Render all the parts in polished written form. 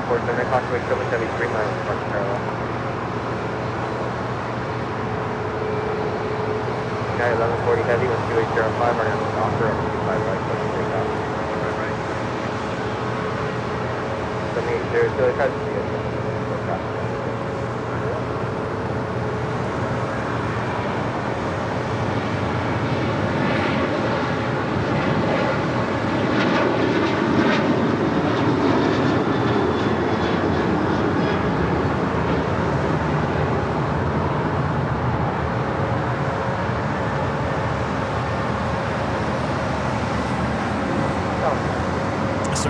747, caution wake Kevin, heavy 3 miles, front parallel. Sky 1140 heavy, 12805, running on off the 25 right, push takeoff. Right. 7800, so try to see it.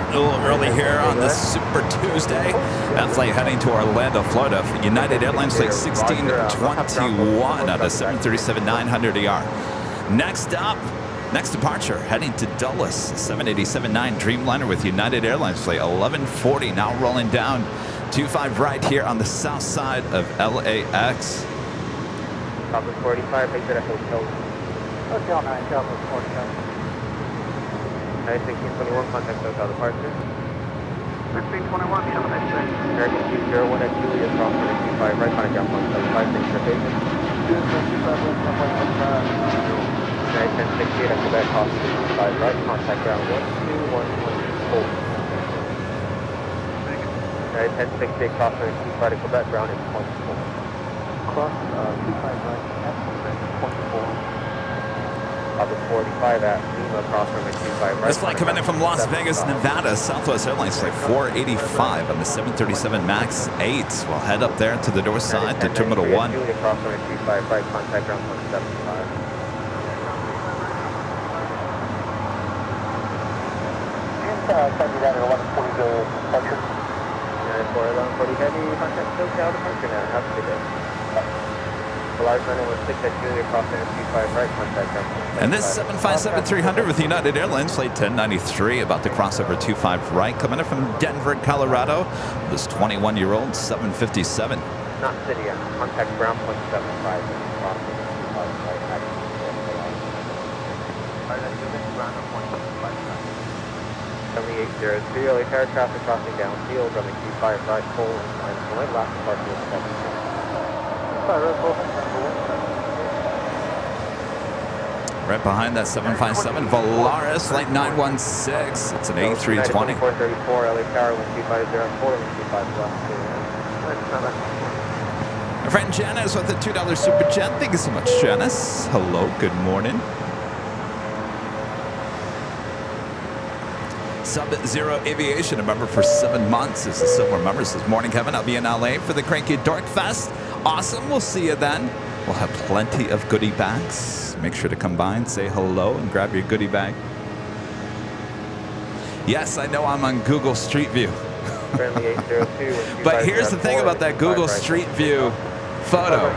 A little early here on this Super Tuesday. That flight heading to Orlando, Florida for United Airlines flight 1621 at a 737-900ER. Next up, next departure heading to Dulles, 787-9 Dreamliner with United Airlines flight 1140, now rolling down 25 right here on the south side of LAX. Copy 45, make that a hotel. Hotel 9, Copy 45. 1621, contact hotel departure. 1621, have a nice day. American 201 at Julia, Crawford, 25 right, contact ground 175, thanks for patience. United 1068 at Quebec, Hospital, 25 right, contact ground 12114. United 1068, Crawford, 25 at Quebec, ground is 0.4. Cross, 25 right, at Quebec, 0.4. Copy 45 at Lima, Crawford, 25 right. This flight coming in from Las Vegas, Nevada, Southwest Airlines flight 485 on the 737 MAX 8. We'll head up there to the north side to Terminal 1. Julia, Crawford, 25 right, contact ground 175. Copy that at 1140 departure. United 41140 heavy, contact hotel departure now. Have a good day. Large 916 at Julia, Crawford, 25 right, contact ground 175. And this 757-300 with United Airlines flight 1093 about to cross over 25 right, coming in from Denver, Colorado. This 21-year-old 757. Not city yet. Contact ground 175. Crossing 25 right, action. Alright, that's unit ground 175. 7803, LA Tower traffic crossing downfield, running 25 right, full and line, last departure is 7. Right behind that 757 Volaris flight 916. It's an A320. 434, LA Tower 1250, 125 left. My friend Janice with a $2 super chat. Thank you so much, Janice. Hello, good morning. Sub-Zero Aviation, a member for 7 months, is a silver member. Says, morning, Kevin. I'll be in LA for the Cranky Dork Fest. Awesome. We'll see you then. We'll have plenty of goodie bags. Make sure to come by and say hello and grab your goodie bag. Yes, I know I'm on Google Street View. But here's the thing about that Google Street View photo.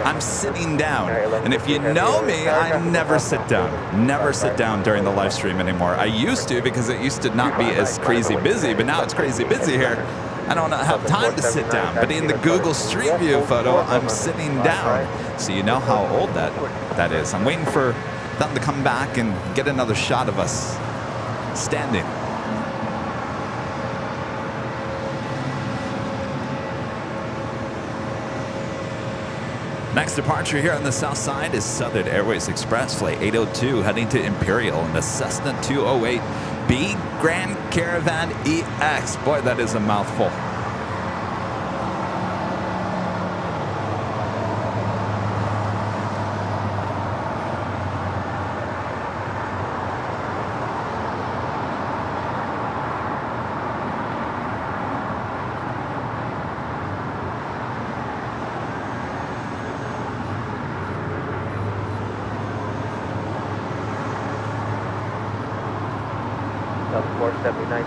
I'm sitting down. And if you know me, I never sit down. Never sit down during the live stream anymore. I used to because it used to not be as crazy busy, but now it's crazy busy here. I don't have time to sit down. But in the Google Street View photo, I'm sitting down. So you know how old that is. I'm waiting for them to come back and get another shot of us standing. Next departure here on the south side is Southern Airways Express Flight 802 heading to Imperial in the Cessna 208B Grand Caravan EX. Boy, that is a mouthful.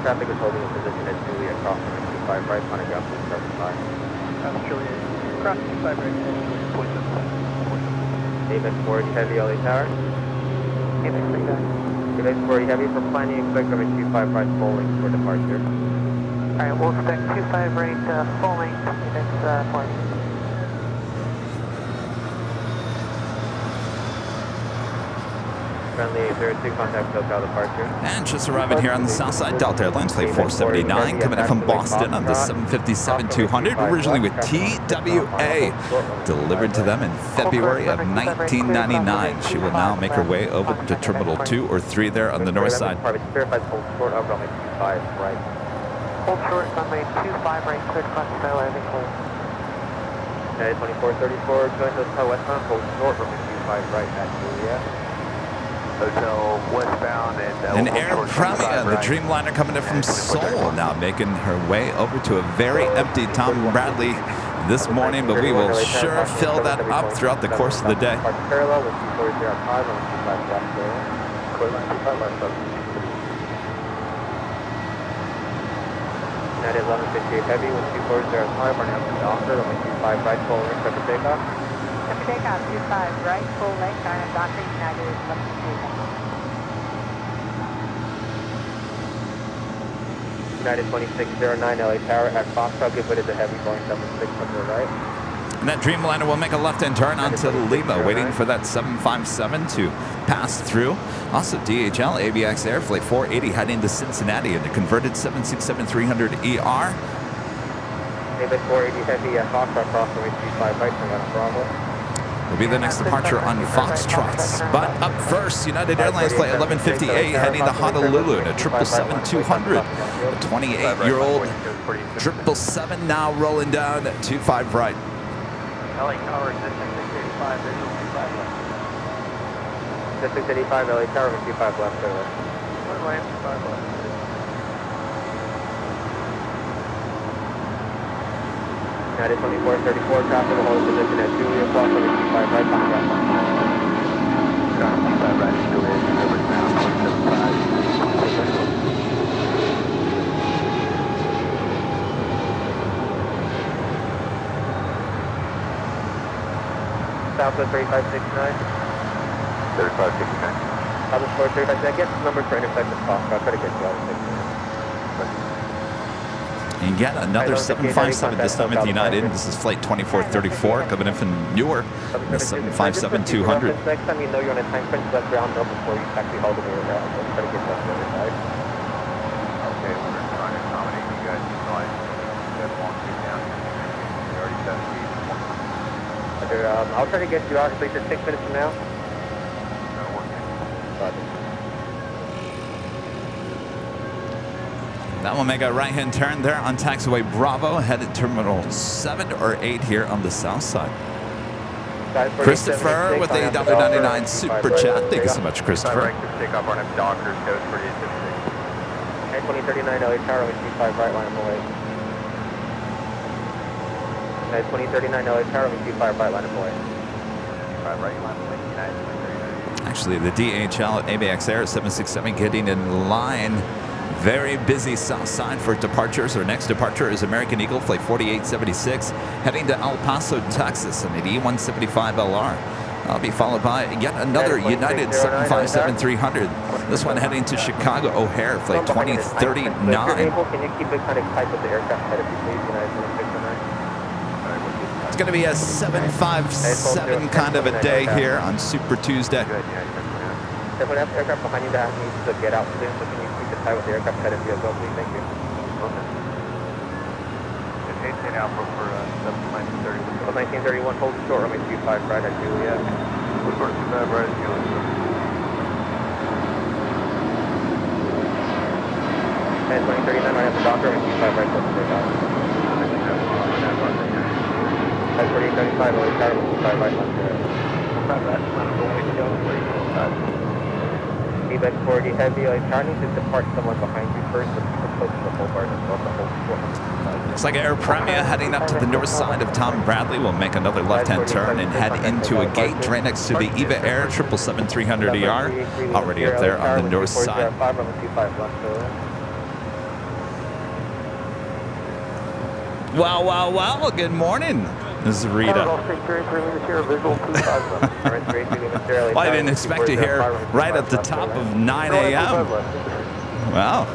Traffic is holding a position at Julia, crossing 25 right, on a ground 75. Julia, crossing 25 right, point 7. AMX 40 heavy, LA Tower. AMX 39. AMX 40 heavy for planning, expect from 25 right, full length for departure. Alright, we'll expect 25 right, full length, AMX 40. friendly 02, contact SoCal departure. And just arriving here on the south side, Delta Airlines Flight 479, coming in from Boston on the 757-200, originally with TWA, delivered to them in February of 1999. She will now make her way over to Terminal 2 or 3 there on the north side. Verified hold short of runway 25 right. Hold short, runway 25 right, cleared cross sky landing hold. United 2434, join hotel westbound, hold short, runway 25 right at Juliet. Hotel westbound An and Air Premia, the Dreamliner coming in from Seoul, now making her way over to a very empty Tom Bradley this morning, but we will sure fill that up throughout the course of the day. Parallel with 2405 on 25 left there. Clear line 25 left up. United 1158 heavy with 2405 running up to Docker, runway 25 right, full length, record takeoff. Record takeoff, 25 right, full length, Arnhem Docker, United 1158 heavy. United 2609 LA Tower at Foxtrot, give way to the heavy Boeing 76 on the right. And that Dreamliner will make a left-hand turn onto Lima, waiting for that 757 to pass through. Also, DHL, ABX Air Flight 480 heading to Cincinnati in the converted 767-300ER. ABX 480 heavy at Foxtrot, crossing runway 25 right, turn on Bravo. Will be the next departure on Foxtrots. But up first, United Airlines Flight 1158 heading to Honolulu in a 777-200. A 28-year-old 777 now rolling down at 25 right. LA Tower, 685, visual 25 left. 685 LA Tower, 25 left, clear left. One lane, 25 left. United 2434, traffic will hold position at Julia, cross runway 25 right, contact. 25 right, Julia, over now, 175. Southwest 3569. 3569. Southwest 3569. Get the number for intersection cost. I'll try to get you out of 6 minutes. And yet another 757 this time at United. This is Flight 2434 coming in from Newark. The 757-200. Next time you know you're on a time crunch, let's round up before you actually haul the way around. Let's try to get you out of the other side. Okay, we're trying to accommodate you guys. So I said long speed down. We already set speed. I'll try to get you out, please, 6 minutes from now. That'll work. That will make a right-hand turn there on taxiway Bravo, headed Terminal 7 or 8 here on the south side. Christopher with a $1.99 super chat. Thank you so much, Christopher. Takeoff on Dockers, code 4856. 2039 LA Tower, with 25 right line of way. 2039 LA Tower, with 25 right line of way. 25 right line of way, United 2039. Actually, the DHL ABX Air 767 getting in line. Very busy south side for departures. Our next departure is American Eagle Flight 4876 heading to El Paso, Texas in an E175LR. That'll be followed by yet another United 757-300. This one heading to Chicago O'Hare Flight 2039. Can you keep it kind of tight with the aircraft head if you please, United 609? It's going to be a 757 kind of a day here on Super Tuesday. Good, yeah. If we have aircraft behind you that needs to get out soon, so can you keep it tight with the aircraft head if you as well, please? Thank you. It's 18 Alpha for 1931. 1931, hold short, runway 25 right at Julia. Hold short, 25 right at Julia. And 2039 right at the Docker, runway 25 right, close to takeoff. At 4835, LA Tower, runway 25 right, left there. 25 right, line of way, Julia. ABX 40 heavy, LA Tower needs to depart someone behind you first, but keep it close to the whole bar as well, the whole short. Looks like Air Premia heading up to the north side of Tom Bradley will make another left-hand turn and head into a gate right next to the EVA Air 777-300ER, already up there on the north side. Wow, wow, wow. Good morning. This is Rita. Well, I didn't expect to hear right at the top of 9 a.m. Wow.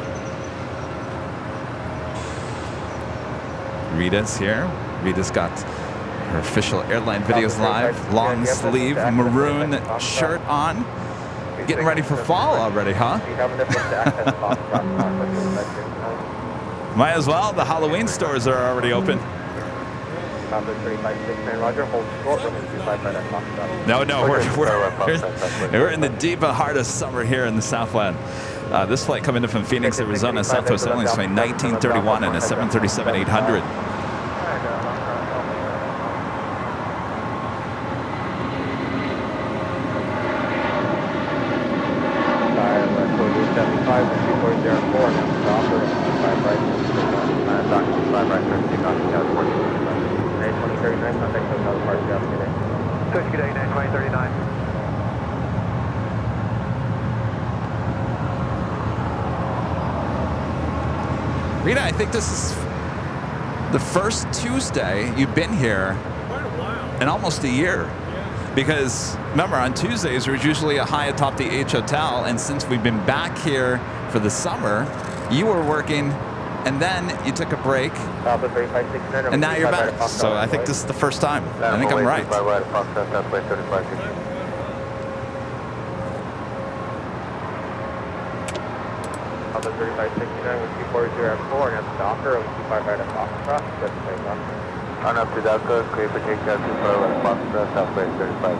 Rita's here. Rita's got her official Airline Videos Live long sleeve maroon shirt on. Getting ready for fall already, huh? Might as well. The Halloween stores are already open. No, we're in the deep heart of summer here in the Southland. This flight coming in from Phoenix, Arizona, Southwest Airlines, flight 1931 and a 737-800. Rita, I think this is the first Tuesday you've been here in almost a year. Because remember, on Tuesdays there's usually a high atop the H Hotel, and since we've been back here for the summer, you were working, and then you took a break, and now you're back. So I think this is the first time. I think I'm right. Alpha 3569 with 240 at 4, and that's Docker with 25 right at Foxtrot. Good to say, Docker. On up to Docker, clear for takeoff 25 right at Foxtrot, Southwest 35.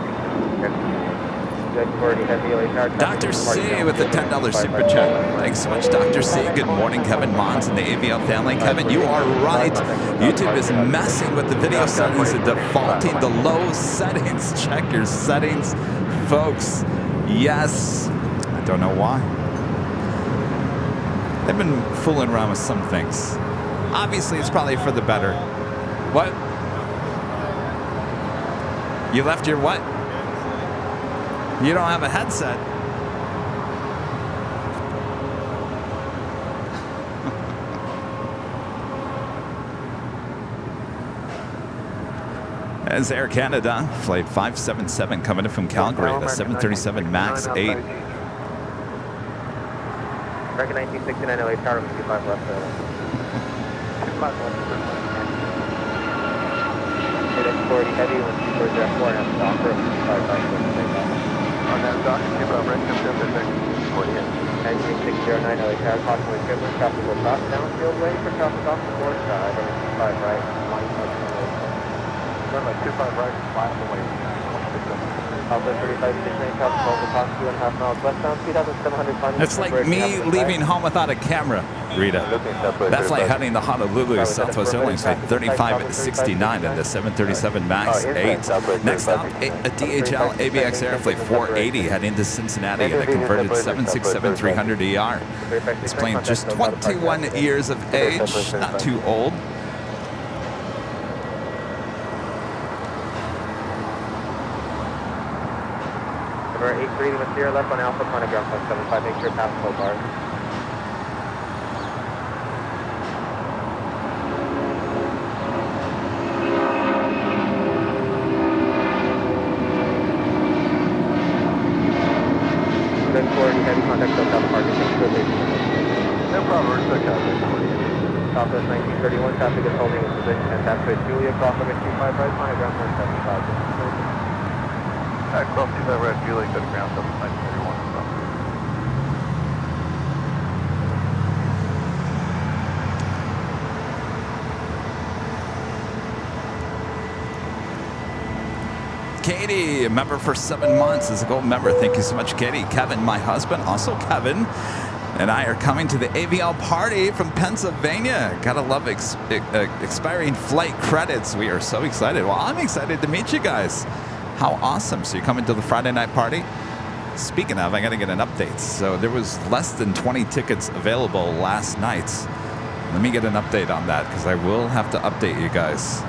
Dr. C with the $10 super chat. Thanks so much, Dr. C. Good morning, Kevin Mons and the AVL family. Kevin, you are right. YouTube is messing with the video settings and defaulting the low settings. Check your settings, folks. Yes. I don't know why. They've been fooling around with some things. Obviously, it's probably for the better. What? You left your what? You don't have a headset. As Air Canada, flight 577 coming in from Calgary, the 737 MAX 8. Record 1969 LA Tower with 25 left. 25 left. X40 heavy with 240 at 4 and that's Docker with 25 right. On that Docker, 25 right, comes up at 48. 19609 LA Tower, possibly equivalent, traffic will cross downfield way for traffic off the board side, over 25 right, line up to the run like 25 right, mile away. Alpha 3569, traffic over past 2.5 miles westbound, 2,700 It's like me leaving home without a camera, Rita. That flight heading to Honolulu, Southwest Airlines, flight 3569 and the 737 MAX 8. Next up, a DHL ABX Air flight 480 heading to Cincinnati in a converted 767-300ER. This plane just 21 years of age, not too old. Number 830 with 0 left on Alpha, Contact ground 75, make sure pass full bar. Good 40, heavy contact SoCal departure, thanks for the no problem, we're SoCal 40. Southwest 1931, traffic is holding its position at that way, Julia, cross over 25 right, Contact ground 175. Cross 25 right, Julia, go to ground 1931. Katie, a member for 7 months, is a gold member. Thank you so much, Katie. Kevin, my husband, also Kevin, and I are coming to the AVL party from Pennsylvania. Gotta love expiring flight credits. We are so excited. Well, I'm excited to meet you guys. How awesome. So you're coming to the Friday night party? Speaking of, I gotta get an update. So there was less than 20 tickets available last night. Let me get an update on that, because I will have to update you guys.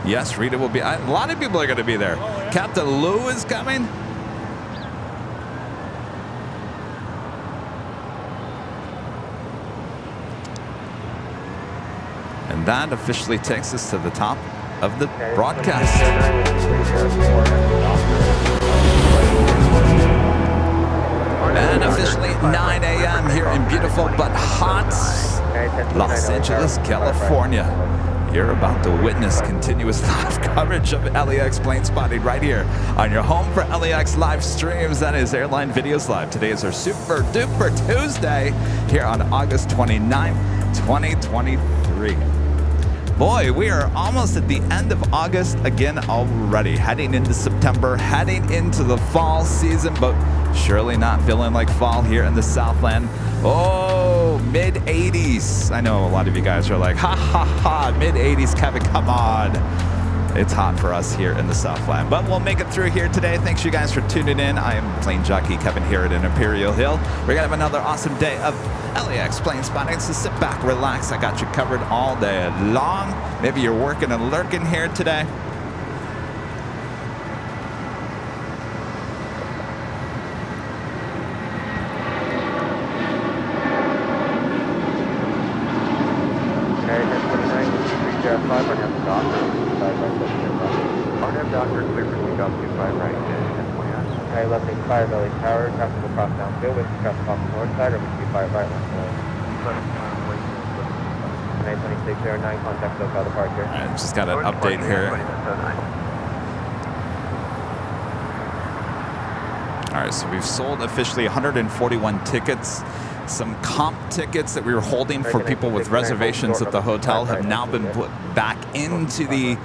Yes, Rita will be. A lot of people are going to be there. Oh, yeah. Captain Lou is coming. And that officially takes us to the top of the broadcast. And officially 9 a.m. here in beautiful but hot Los Angeles, California. You're about to witness continuous live coverage of LAX plane spotting right here on your home for LAX live streams. That is Airline Videos Live. Today is our super duper Tuesday here on August 29th, 2023. Boy, we are almost at the end of August again already. Heading into September, heading into the fall season, but surely not feeling like fall here in the Southland. Oh, mid-80s. I know a lot of you guys are like, ha, ha, ha, mid-80s, Kevin, come on. It's hot for us here in the Southland, but we'll make it through here today. Thanks you guys for tuning in. I am Plane Jockey Kevin here at Imperial Hill. We're going to have another awesome day of LAX plane spotting, so sit back, relax. I got you covered all day long. Maybe you're working and lurking here today. Okay, 1185 LA Tower, traffic will cross downfield with traffic off the north side, or 25 right left. 92609, contact SoCal departure. All right, just got an update here. All right, so we've sold officially 141 tickets. Some comp tickets that we were holding for people with reservations at the hotel have now been put back into the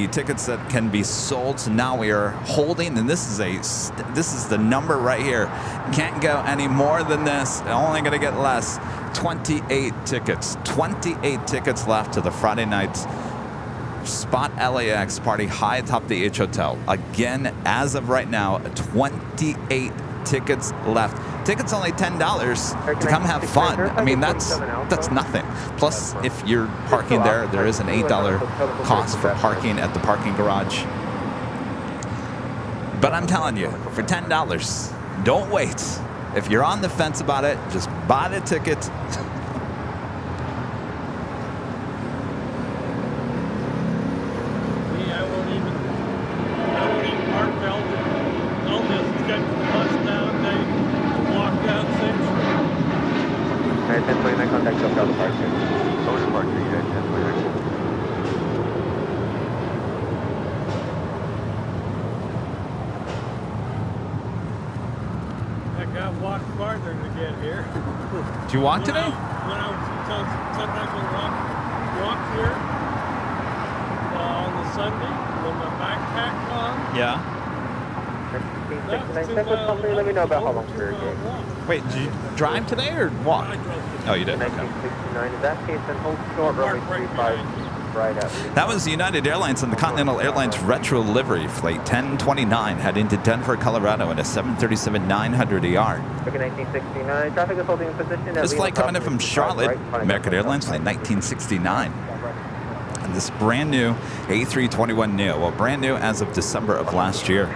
tickets that can be sold. So now we are holding, and this is the number right here. Can't go any more than this. Only going to get less. 28 tickets. 28 tickets left to the Friday night Spot LAX party high atop the H Hotel. Again, as of right now, 28 tickets left. Tickets only $10 to come have fun. I mean, that's nothing. Plus, if you're parking there is an $8 cost for parking at the parking garage. But I'm telling you, for $10, don't wait. If you're on the fence about it, just buy the ticket. Contact SoCal departure. Over departure, you guys, 1029. Heck, I walked farther to get here. Did you walk today? Sometimes I walk here on the Sunday with my backpack on. Yeah. 1669, let me know about how long for your game. Wait, did you drive today or walk? I drove today. Oh, you did? Okay. 1969, in that case, then hold short, runway 35, right at least. That was United Airlines and the Continental Airlines retro livery flight 1029 heading to Denver, Colorado in a 737-900ER. Okay, 1969, traffic is holding in position. This flight coming in from Charlotte, American Airlines flight 1969. And this brand new A321neo, well, brand new as of December of last year.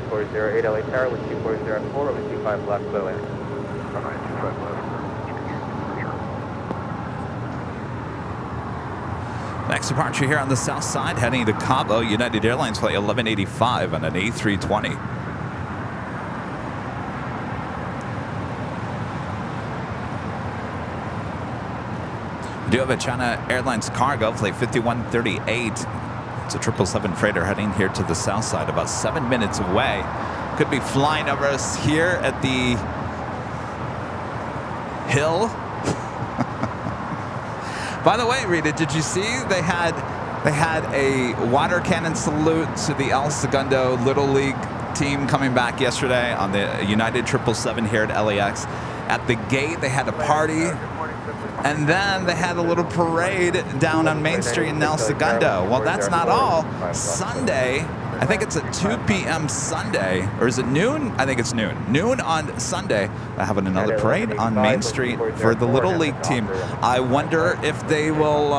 2408 LA Tower with 2404 over 25 left, low end. Next departure here on the south side, heading to Cabo, United Airlines flight 1185 on an A320. We do have a China Airlines cargo, flight 5138. It's a 777 freighter heading here to the south side, about 7 minutes away. Could be flying over us here at the hill. By the way, Rita, did you see they had a water cannon salute to the El Segundo Little League team coming back yesterday on the United 777 here at LAX. At the gate, they had a party. And then they had a little parade down on Main Street in El Segundo. Well, that's not all. Sunday, I think it's at 2 p.m. Sunday, or is it noon? I think it's noon. Noon on Sunday, they're having another parade on Main Street for the Little League team. I wonder if they will,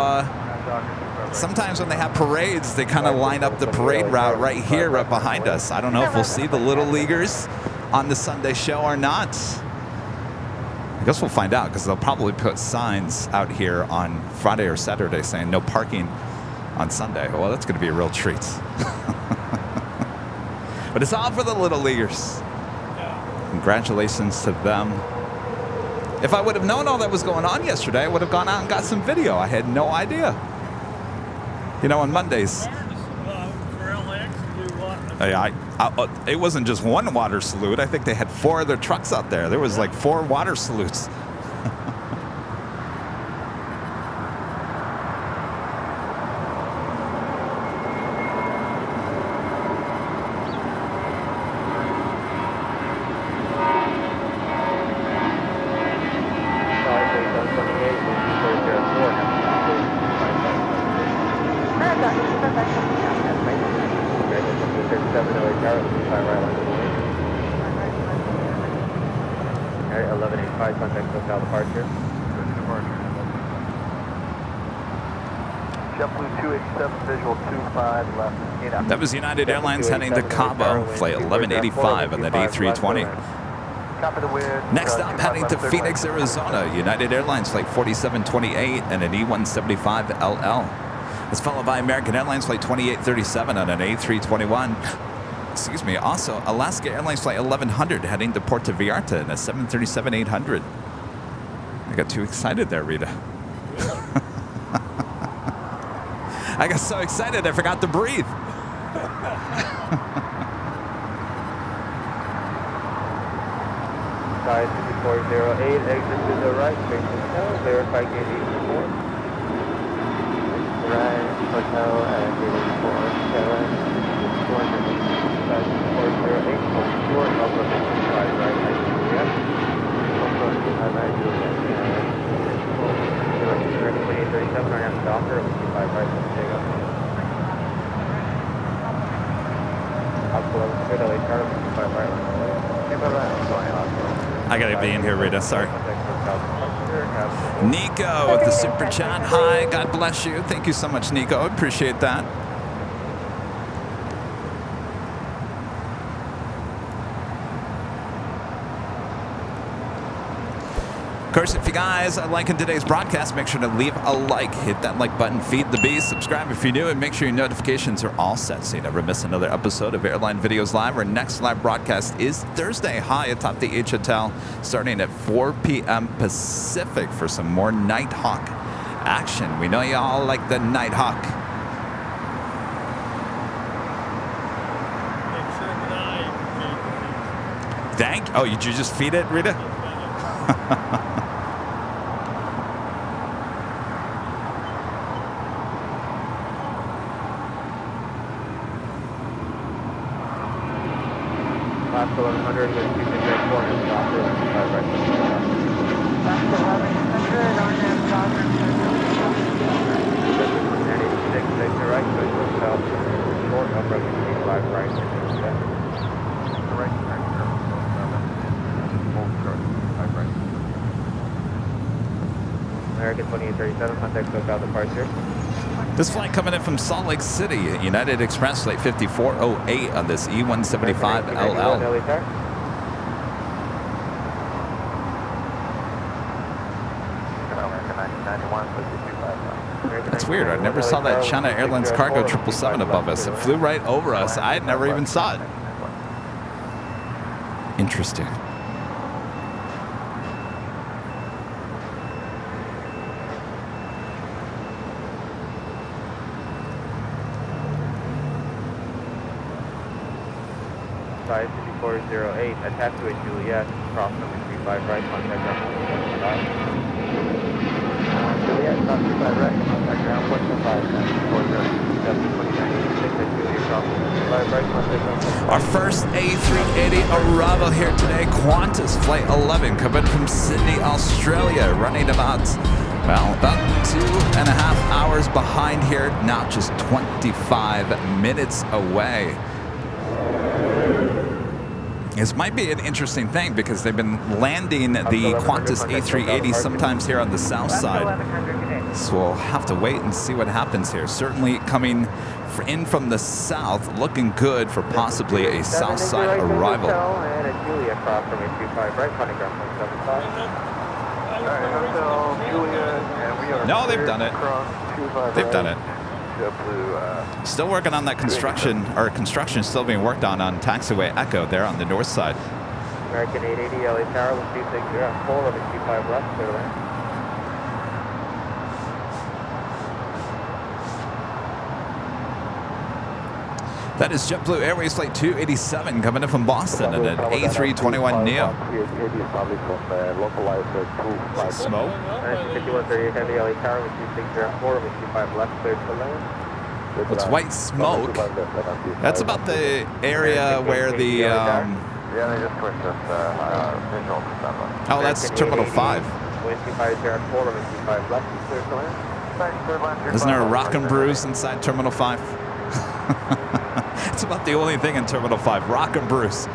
sometimes when they have parades, they kind of line up the parade route right here, right behind us. I don't know if we'll see the Little Leaguers on the Sunday show or not. I guess we'll find out, because they'll probably put signs out here on Friday or Saturday saying no parking on Sunday. Well, that's going to be a real treat. But it's all for the Little Leaguers. Yeah. Congratulations to them. If I would have known all that was going on yesterday, I would have gone out and got some video. I had no idea. You know, on Mondays. For LAX to do what? It wasn't just one water salute. I think they had 4 other trucks out there. There was like 4 water salutes. That was United Airlines heading to Cabo, flight 1185 on that A320. Next up, heading to Phoenix, Arizona, United Airlines flight 4728 and an E175LL. It's followed by American Airlines flight 2837 on an A321. Excuse me. Also, Alaska Airlines flight 1100 heading to Puerto Vallarta in a 737-800. I got too excited there, Rita. I got so excited I forgot to breathe. Sky 5408, exit to the right, face hotel, verify gate 84. Right, hotel at gate 84, Kevin, 200, Sky 5408, hold short, Alpha 55, right, Juliet. Alpha 55, right, Juliet. 2837, right after Docker, 55, right, Takeoff. Alpha 1100, LA Charter, 55, right, I gotta be in here, Rita. Sorry. Nico with the super chat. Hi, God bless you. Thank you so much, Nico. Appreciate that. Of course, if you guys are liking today's broadcast, make sure to leave a like, hit that like button, feed the beast, subscribe if you're new, and make sure your notifications are all set so you never miss another episode of Airline Videos Live. Our next live broadcast is Thursday, high atop the H Hotel, starting at 4 p.m. Pacific for some more Nighthawk action. We know you all like the Nighthawk. Oh, did you just feed it, Rita? Last 1100 with 2 red corners, Docker, 55 right. Last 1100 on that Docker, 96, exit right, push south, short, approach 55 right. Right, American 2837, contact SoCal departure. This flight coming in from Salt Lake City, United Express flight 5408 on this E175LL. That's weird. I never saw that China Airlines Cargo 777 above us. It flew right over us. I never even saw it. Interesting. Sky 5408, attached to a Juliet, cross number 35 right, contact ground 175. Juliet, cross 35 right, contact ground 175, 72986 at Juliet, cross 35 right, contact ground 175. Our first A380 arrival here today, Qantas Flight 11, coming from Sydney, Australia, running about 2.5 hours behind here, now just 25 minutes away. This might be an interesting thing because they've been landing the Qantas A380 sometimes here on the south side. So we'll have to wait and see what happens here. Certainly coming in from the south, looking good for possibly a south side arrival. And a Julia cross from 825 right, contact ground 175. No, they've done it. They've done it. Still working on that construction, or construction still being worked on taxiway Echo there on the north side. American 880, LA Tower, 1260 at 4, runway 25 left, clear to land. That is JetBlue Airways Flight 287 coming in from Boston and an A321neo. Smoke. 5138 heavy, LA Tower, 260 at 4, runway 25 left, clear to land. It's white smoke. That's about the area where the... Yeah, they just switched us visual to December. Oh, that's Terminal 5. Wind 250 at 4, runway 25 left, clear to land. Isn't there a Rock and Brews inside Terminal 5? It's about the only thing in Terminal 5. Rock and Brews.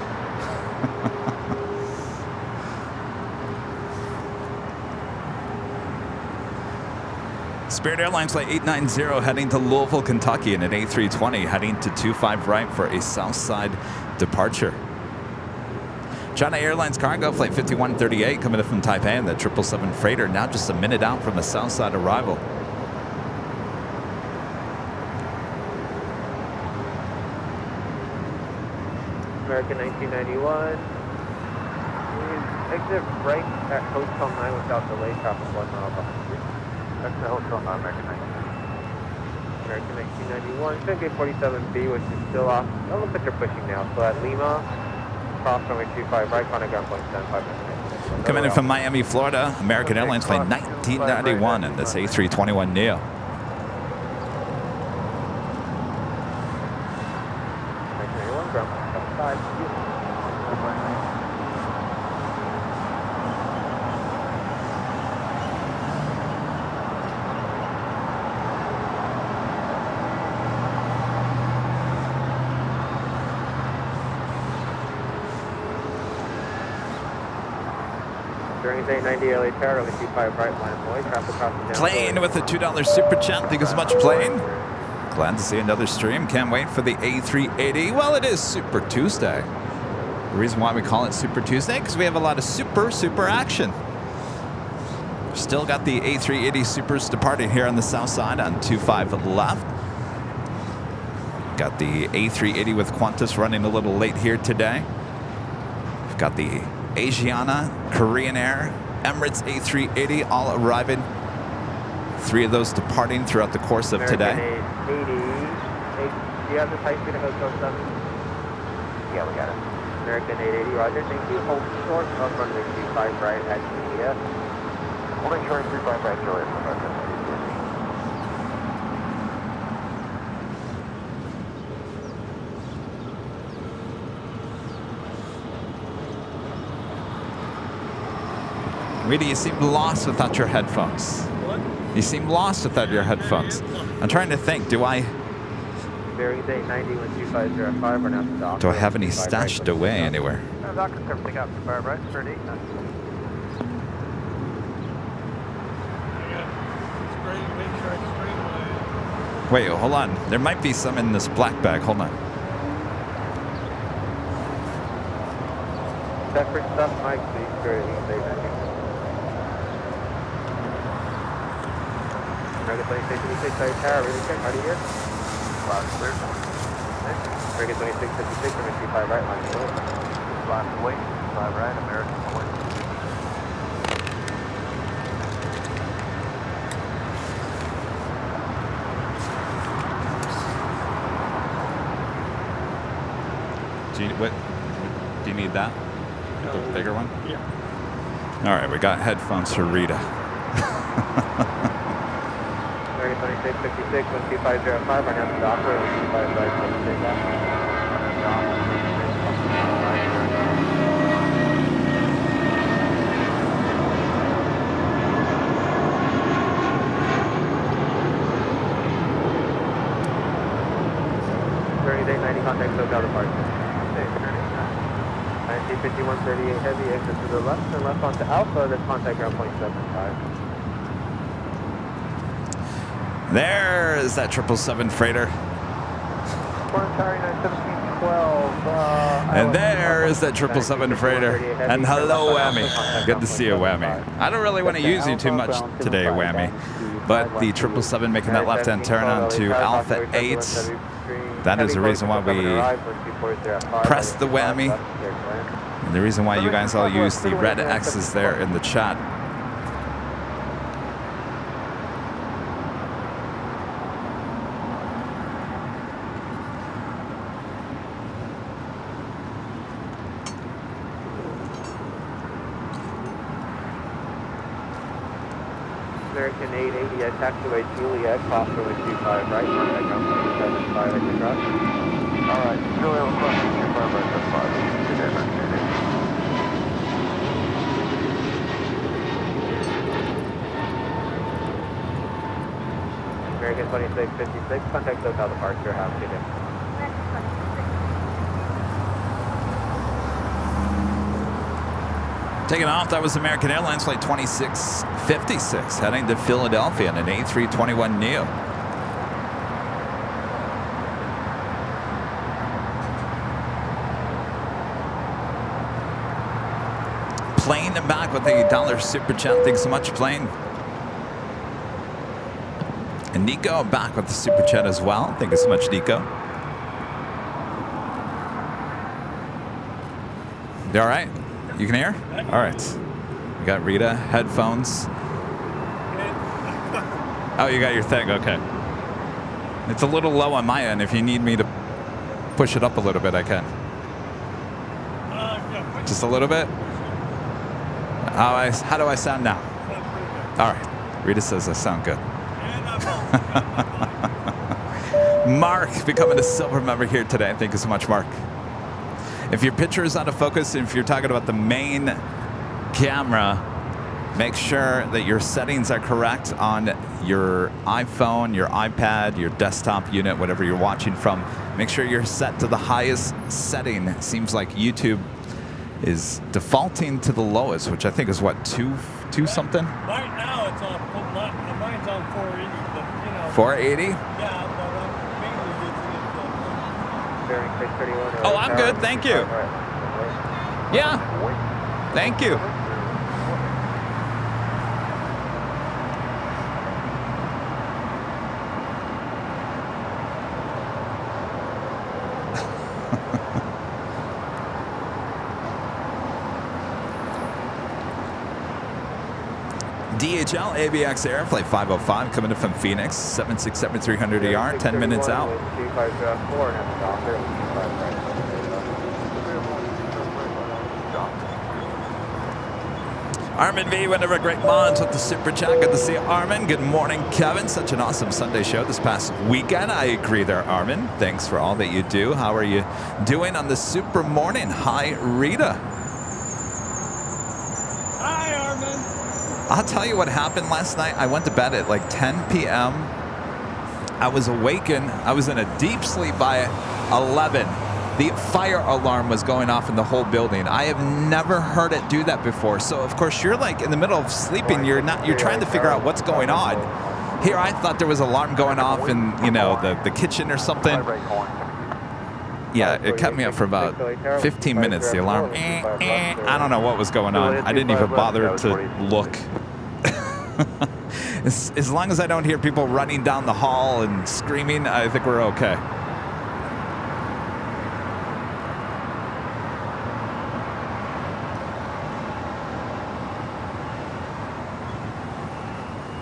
Spirit Airlines Flight 890 heading to Louisville, Kentucky in an A320 heading to 25 right for a south side departure. China Airlines Cargo Flight 5138 coming in from Taipei in the 777 freighter now just a minute out from a south side arrival. American 1991. Exit right at Hotel 9 without delay, traffic 1 mile behind you. That's the Hotel 9, American 1991. American 1991, Shanghai 47B, which is still off. It looks like they're pushing now. So at Lima, cross runway 25 right, contact ground point 75 minutes. Coming in from Miami, Florida, American Airlines Flight 1991 and this A321neo. 1991, ground point 75. During day 90 LA Tower, only 25 right line boy, traffic crossing down. Plane with a $2 super chat. Thank you so much, Plane. Glad to see another stream. Can't wait for the A380. Well, it is Super Tuesday. The reason why we call it Super Tuesday, because we have a lot of super action. Still got the A380 Supers departing here on the south side on 25 left. Got the A380 with Qantas running a little late here today. We've got the Asiana, Korean Air, Emirates A380 all arriving. 3 of those departing throughout the course of today. American 880. Do you have the type speed of Hotel 7? Yeah, we got it. American 880, roger. Thank you. Hold short of runway 25 right at GDS. Holding short 35 right, Julius. Rita, you seem lost without your headphones. What? You seem lost without your headphones. I'm trying to think, do I Bearing day 90 when 2505, we're now to dock. have any stashed away anywhere? Dock is everything up. 5 right, straight 8. Wait, hold on. There might be some in this black bag. Hold on. Separate stuff, Mike, please. Straight 8, day 90. American 2656, LA Tower, really check, out of here. Clear. American 2656, runway 25 right, line clear. Last wait, 5 right, American 20. Do you need that? The bigger one? Yeah. All right, we got headphones for Rita. American 2656, when 2505, right now to dock, runway 25 right, take off. Day 90 contact SoCal departure. 5138 heavy, exit to the left and left onto Alpha, then contact ground point 75. There is that 777 freighter. And there is that 777 freighter. And hello, Whammy. Good to see you, Whammy. I don't really want to use you too much today, Whammy. But the 777 making that left-hand turn onto Alpha 8. That is the reason why we press the Whammy. the reason why you guys all use the red X's there in the chat. American 880 at taxiway Juliet, crossroad 25 right, contact ground 75 at your cross. Alright, Juliet, crossing 25 right, that's 5. Good day, man. American 2656, contact SoCal departure, have a good day. Taking off, that was American Airlines flight 2656, heading to Philadelphia in an A321neo. Plane back with a $1 super chat. Thanks so much, Plane. And Nico back with the super chat as well. Thank you so much, Nico. You all right? You can hear? All right. We got Rita, headphones. Oh, you got your thing. Okay. It's a little low on my end. If you need me to push it up a little bit, I can. Just a little bit? How do I sound now? All right. Rita says I sound good. Mark becoming a silver member here today. Thank you so much, Mark. If your picture is out of focus, if you're talking about the main camera, make sure that your settings are correct on your iPhone, your iPad, your desktop unit, whatever you're watching from. Make sure you're set to the highest setting. It seems like YouTube is defaulting to the lowest, which I think is what, two something? Right now it's on, mine's on 480, but you know. 480? Yeah, but I'm mainly using it. Oh, I'm good, thank you. Yeah, thank you. DHL ABX Air Flight 505 coming in from Phoenix, 767-300 ER, 10 minutes out. Armin V, whenever great mods with the super chat. Good to see you, Armin. Good morning, Kevin. Such an awesome Sunday show this past weekend. I agree there, Armin. Thanks for all that you do. How are you doing on this super morning? Hi, Rita. Hi, Armin. I'll tell you what happened last night. I went to bed at like 10 p.m. I was awakened. I was in a deep sleep by 11. The fire alarm was going off in the whole building. I have never heard it do that before. So of course you're like in the middle of sleeping. You're trying to figure out what's going on. Here I thought there was an alarm going off in, you know, the kitchen or something. Yeah, it kept me up for about 15 minutes. The alarm. I don't know what was going on. I didn't even bother to look. As long as I don't hear people running down the hall and screaming, I think we're okay.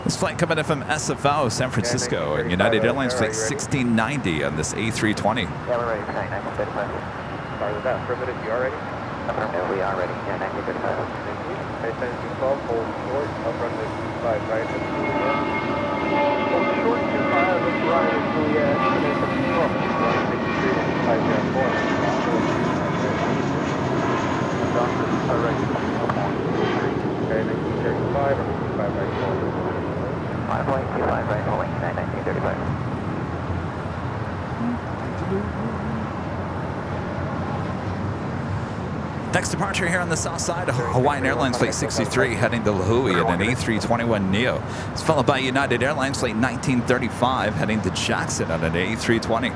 This flight coming in from SFO, San Francisco, and United Airlines flight 1690 on this A320. Yeah, we're ready for 935. Sorry, was that affirmative? You are ready? Affirmative, we are ready. Yeah, 935. Thank you. Send 12, hold short, up runway 25, right, that's Juliet. Hold short 25, that's right, that's Juliet. Today from 12, runway 63, 504. Okay, 1935, or 25 right, forward. 5.25 right, holding 1935. Next departure here on the south side, Hawaiian Airlines flight 63 heading to Lahui in an A321neo. It's followed by United Airlines flight 1935 heading to Jackson on an A320.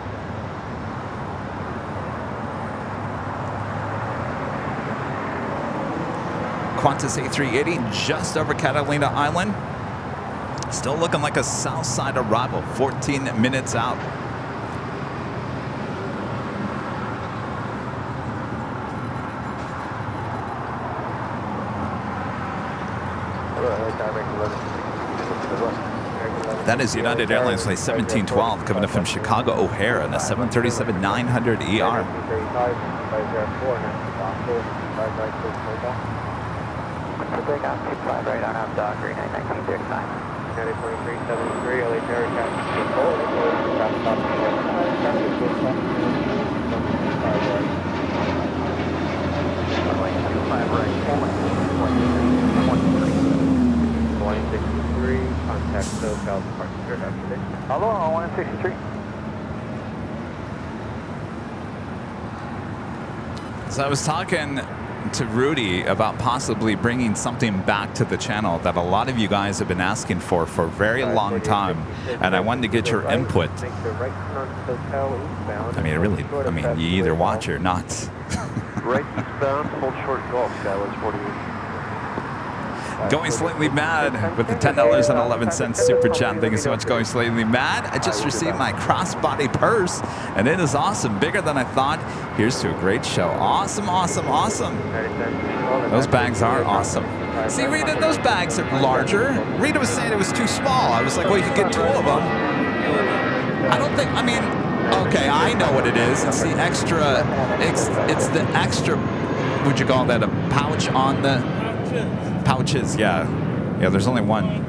Qantas A380 just over Catalina Island. Still looking like a south side arrival, 14 minutes out. That is United Airlines Flight 1712 coming up from Chicago O'Hare on a 737-900 ER. Takeoff 25 right on up, Docker 919.05. 2373, LA Terra Taxi control, traffic stop to the left side, traffic goes back to Runway 25 right, full length, 163, contact SoCal departure after. Hello, 163. So I was talking to Rudy about possibly bringing something back to the channel that a lot of you guys have been asking for a very long time, and I wanted to get your input. I mean, you either watch or not. Right eastbound, hold short golf, Skywest 48. Going Slightly Mad with the $10.11 super chat. Thank you so much, Going Slightly Mad. I just received my crossbody purse, and it is awesome. Bigger than I thought. Here's to a great show. Awesome, awesome, awesome. Those bags are awesome. See, Rita, those bags are larger. Rita was saying it was too small. I was like, well, you could get 2 of them. I don't think, I mean, okay, I know what it is. It's the extra, it's the extra, would you call that a pouch on the... Pouches, yeah. Yeah, there's only one.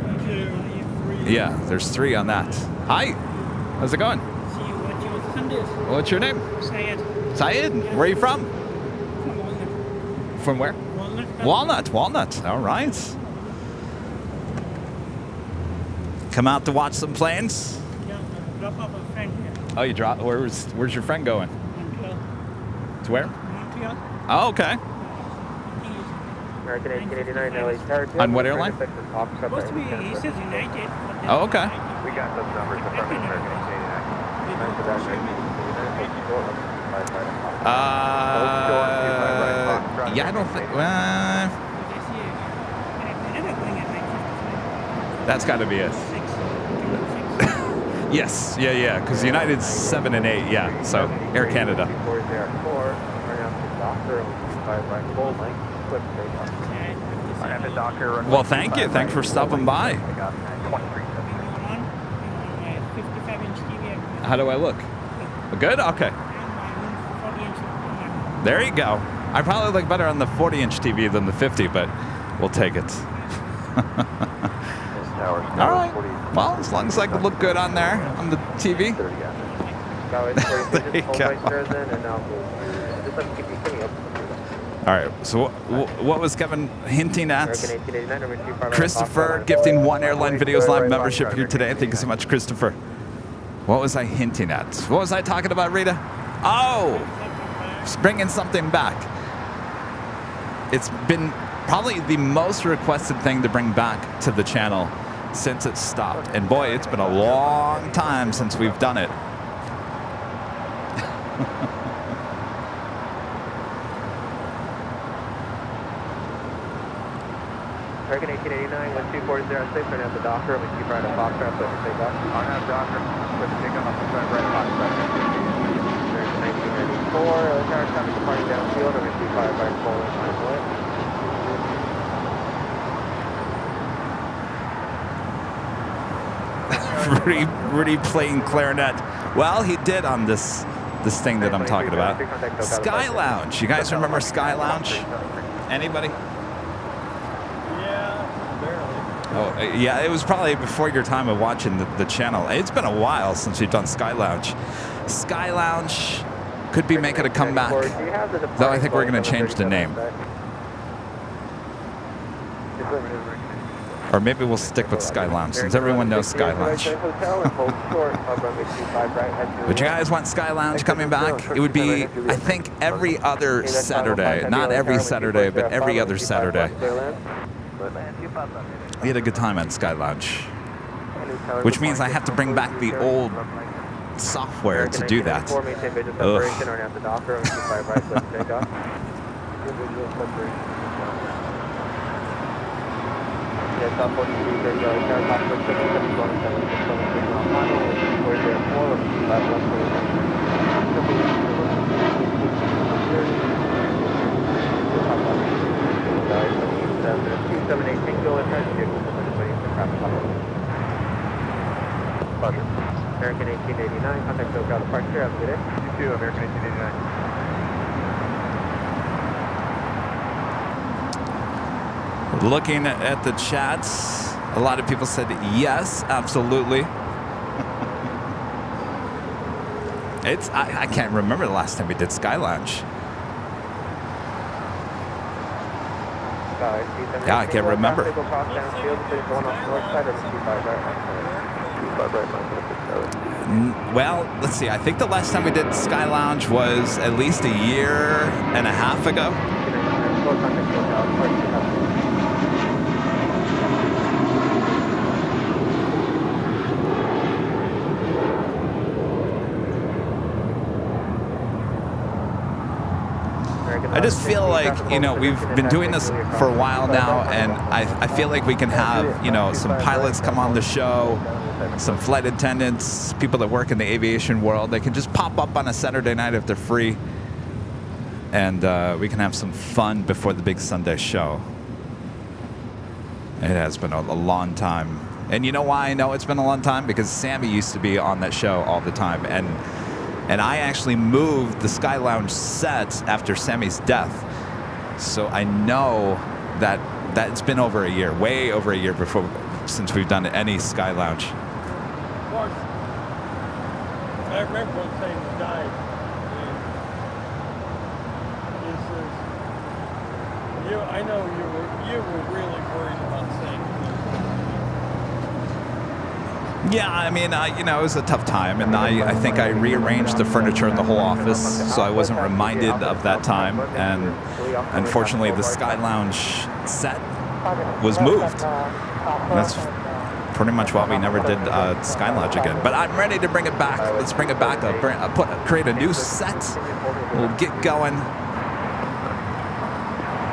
Yeah, there's 3 on that. Hi. How's it going? What's your name? Syed. Syed? Where are you from? From where? Walnut. Walnut. All right. Come out to watch some planes? Yeah, drop off a friend here. Oh, you drop. Where's your friend going? Montreal. To where? Montreal. Oh, okay. American 1889 LA Terra. On what airline? Supposed to be, he says United. Oh, okay. We got those numbers from American 1889. Yeah, I don't think. That's got to be it. Yes, yeah, because United's 7 and 8, yeah. So Air Canada. Well, thank you. Thanks for stopping by. How do I look? Good? Okay. There you go. I probably look better on the 40-inch TV than the 50, but we'll take it. All right. Well, as long as I can look good on there, on the TV. There you go. All right, so what was Kevin hinting at? Christopher gifting 1 Airline Videos Live membership here today. Thank you so much, Christopher. What was I hinting at? What was I talking about, Rita? Oh, bringing something back. It's been probably the most requested thing to bring back to the channel since it stopped. And boy, it's been a long time since we've done it. American 1889, 1240, right at the Docker, we keep right at Foxtrot, so we take off. On that Docker, with the takeoff on the side right Foxtrot. American 1994, LA traffic departing downfield, over 25 right forward, Rudy playing clarinet. Well, he did on this thing that I'm talking about. Sky Lounge. You guys remember Sky Lounge? Anybody? Oh, yeah, it was probably before your time of watching the channel. It's been a while since we've done Sky Lounge. Sky Lounge could be making a comeback, though I think we're going to change the name. Or maybe we'll stick with Sky Lounge, since everyone knows Sky Lounge. Would you guys want Sky Lounge coming back? It would be, I think, every other Saturday. Not every Saturday, but every other Saturday. We had a good time at Sky Lounge, which means I have to bring back the old software to do that. Ugh. American 1889, contact SoCal departure, have a good day. You too, American 1889. Looking at the chats, a lot of people said yes, absolutely. I can't remember the last time we did Sky Lounge. Yeah, I can't remember. Well, let's see. I think the last time we did Sky Lounge was at least a year and a half ago. I just feel like, you know, we've been doing this for a while now, and I feel like we can have, you know, some pilots come on the show, some flight attendants, people that work in the aviation world. They can just pop up on a Saturday night if they're free, and we can have some fun before the big Sunday show. It has been a long time. And you know why I know it's been a long time? Because Sammy used to be on that show all the time, and I actually moved the Sky Lounge set after Sammy's death. So I know that it's been over a year, way over a year since we've done any Sky Lounge. Of course, I remember when Sam died. He says, I know you were really worried about Sam. Yeah, I mean, you know, it was a tough time, and I think I rearranged the furniture in the whole office, so I wasn't reminded of that time. And unfortunately, the Sky Lounge set was moved. And that's pretty much why we never did Sky Lounge again. But I'm ready to bring it back. Let's bring it back. I'll create a new set. We'll get going.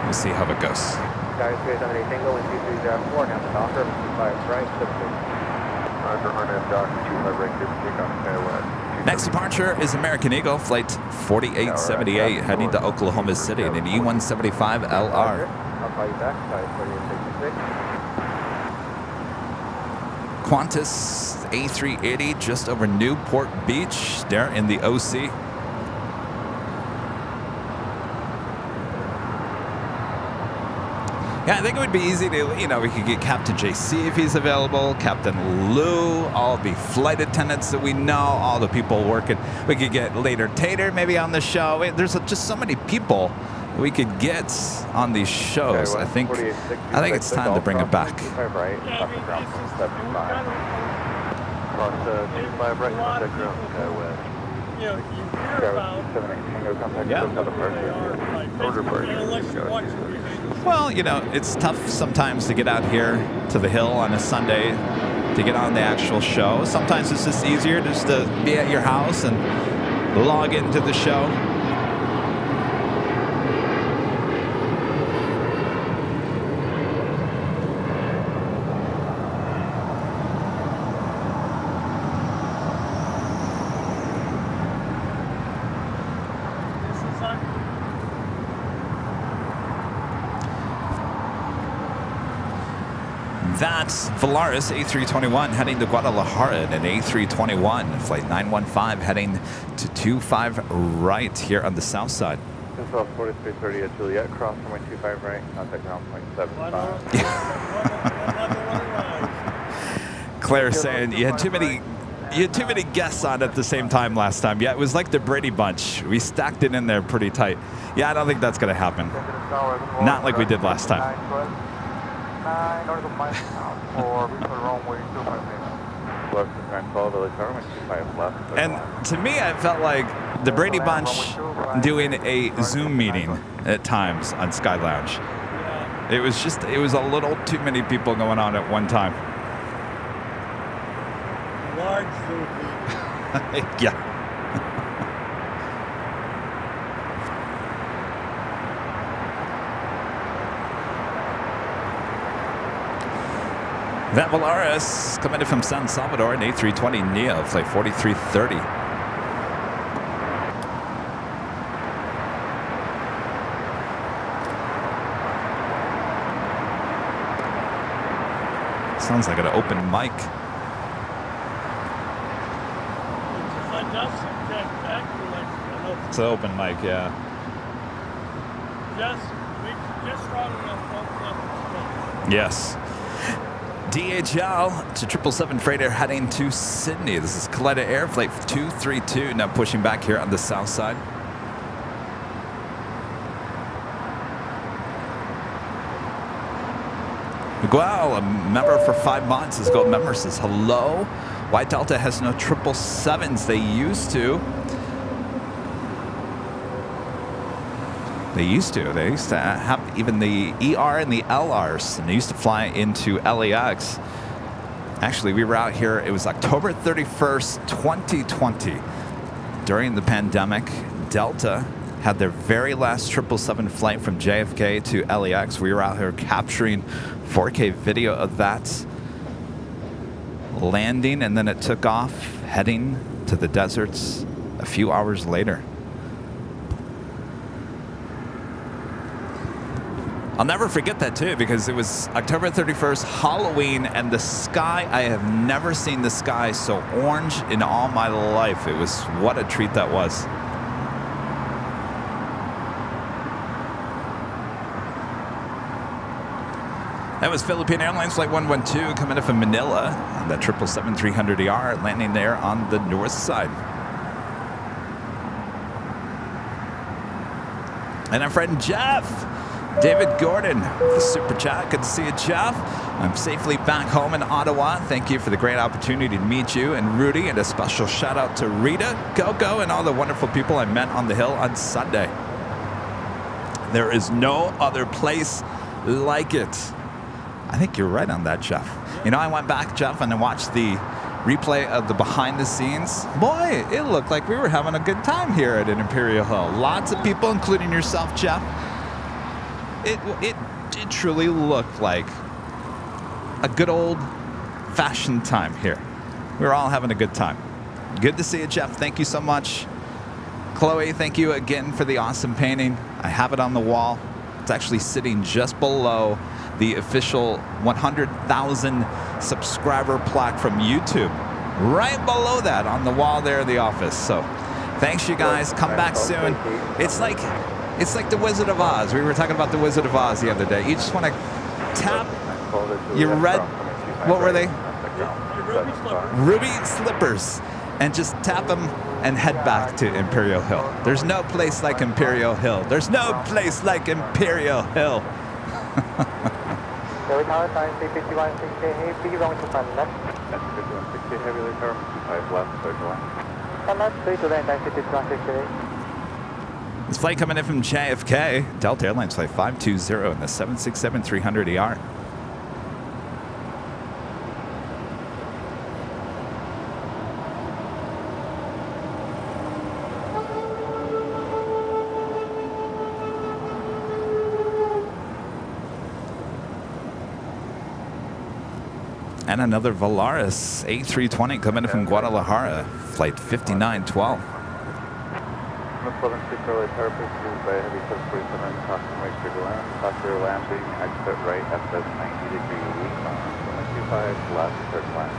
We'll see how it goes. Guys, 378 Tango, and 2304, now the offer, 25 right, Next departure is American Eagle, flight 4878, heading to Oklahoma City in an E175 LR. I'll call you back, 4866. Qantas A380 just over Newport Beach, there in the OC. Yeah, I think it would be easy to, you know, we could get Captain JC if he's available, Captain Lou, all the flight attendants that we know, all the people working. We could get Later Tater maybe on the show. There's just so many people we could get on these shows. I think it's time to bring it back. You know, you hear about Well, you know, it's tough sometimes to get out here to the hill on a Sunday to get on the actual show. Sometimes it's just easier just to be at your house and log into the show. That's Volaris A321 heading to Guadalajara in an A321, flight 915 heading to 25 right here on the south side. Central 4330 at Juliet, cross runway 25 right, contact ground point 75. Claire saying you had too many guests on at the same time last time. Yeah, it was like the Brady Bunch. We stacked it in there pretty tight. Yeah, I don't think that's going to happen. Not like we did last time. And to me, I felt like the Brady Bunch doing a Zoom meeting at times on Sky Lounge. It was a little too many people going on at one time. Large Zoom meeting. Yeah. That Volaris coming in from San Salvador, an A320 Neo, flight 4330. Sounds like an open mic. It's an open mic, yeah. Just strong enough, don't let it Yes. DHL to 777 freighter heading to Sydney. This is Kaleida Air Flight 232, now pushing back here on the south side. Miguel, a member for 5 months, has gold member, says hello. White Delta has no 777s. They used to. They used to have even the ER and the LRs, and they used to fly into LAX. Actually, we were out here, it was October 31st, 2020. During the pandemic, Delta had their very last 777 flight from JFK to LAX. We were out here capturing 4K video of that landing, and then it took off, heading to the deserts a few hours later. I'll never forget that too, because it was October 31st, Halloween, and the sky, I have never seen the sky so orange in all my life. It was, what a treat that was. That was Philippine Airlines Flight 112 coming in from Manila on that 777-300ER, landing there on the north side. And our friend Jeff, David Gordon, the super chat. Good to see you, Jeff. I'm safely back home in Ottawa. Thank you for the great opportunity to meet you and Rudy, and a special shout out to Rita, Coco, and all the wonderful people I met on the hill on Sunday. There is no other place like it. I think you're right on that, Jeff. You know, I went back, Jeff, and I watched the replay of the behind the scenes. Boy, it looked like we were having a good time here at an Imperial Hill. Lots of people, including yourself, Jeff. It truly looked like a good old-fashioned time here. We were all having a good time. Good to see you, Jeff. Thank you so much. Chloe, thank you again for the awesome painting. I have it on the wall. It's actually sitting just below the official 100,000 subscriber plaque from YouTube. Right below that on the wall there in the office. So thanks, you guys. Come back soon. It's like the Wizard of Oz. We were talking about the Wizard of Oz the other day. You just want to tap your red, what were they? Ruby slippers. And just tap them and head back to Imperial Hill. There's no place like Imperial Hill. There's no place like Imperial Hill. Tower 951, 60, heavy, going to plan left. 60 heavily turn, 25 left, clear to land. Plan left, 3 to land, 951, 68. This flight coming in from JFK, Delta Airlines Flight 520 in the 767-300ER. And another Volaris A320 coming in from Guadalajara, flight 5912. Southern Superlight purpose is by heavy subspace and caution right clear to land. Passenger landing, exit right, SS 90 degree lead on 25 left, clear to land.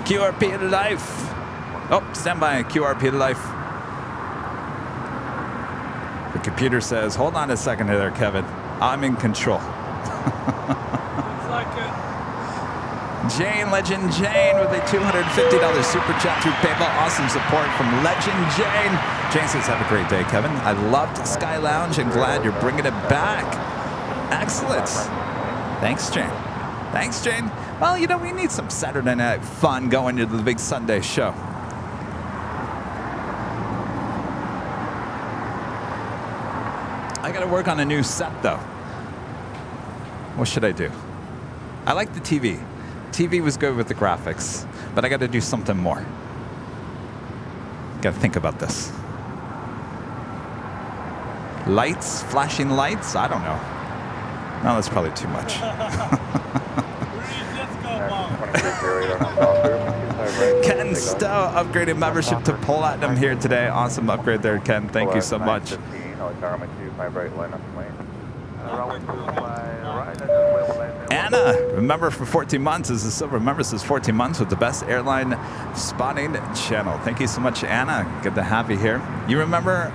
QRP to life. Oh, stand by, QRP to life. The computer says, hold on a second there, Kevin. I'm in control. Jane, Legend Jane, with a $250 super chat through PayPal. Awesome support from Legend Jane. Jane says, have a great day, Kevin. I loved Sky Lounge and glad you're bringing it back. Excellent. Thanks, Jane. Thanks, Jane. Well, you know, we need some Saturday night fun going into the big Sunday show. I got to work on a new set, though. What should I do? I like the TV. TV was good with the graphics, but I got to do something more. Got to think about this. Lights, flashing lights? I don't know. No, that's probably too much. Ken Stowe upgraded membership to Platinum here today. Awesome upgrade there, Ken. Thank you so much. Anna, remember for 14 months, is a silver member, says 14 months with the best airline spotting channel. Thank you so much, Anna. Good to have you here. You remember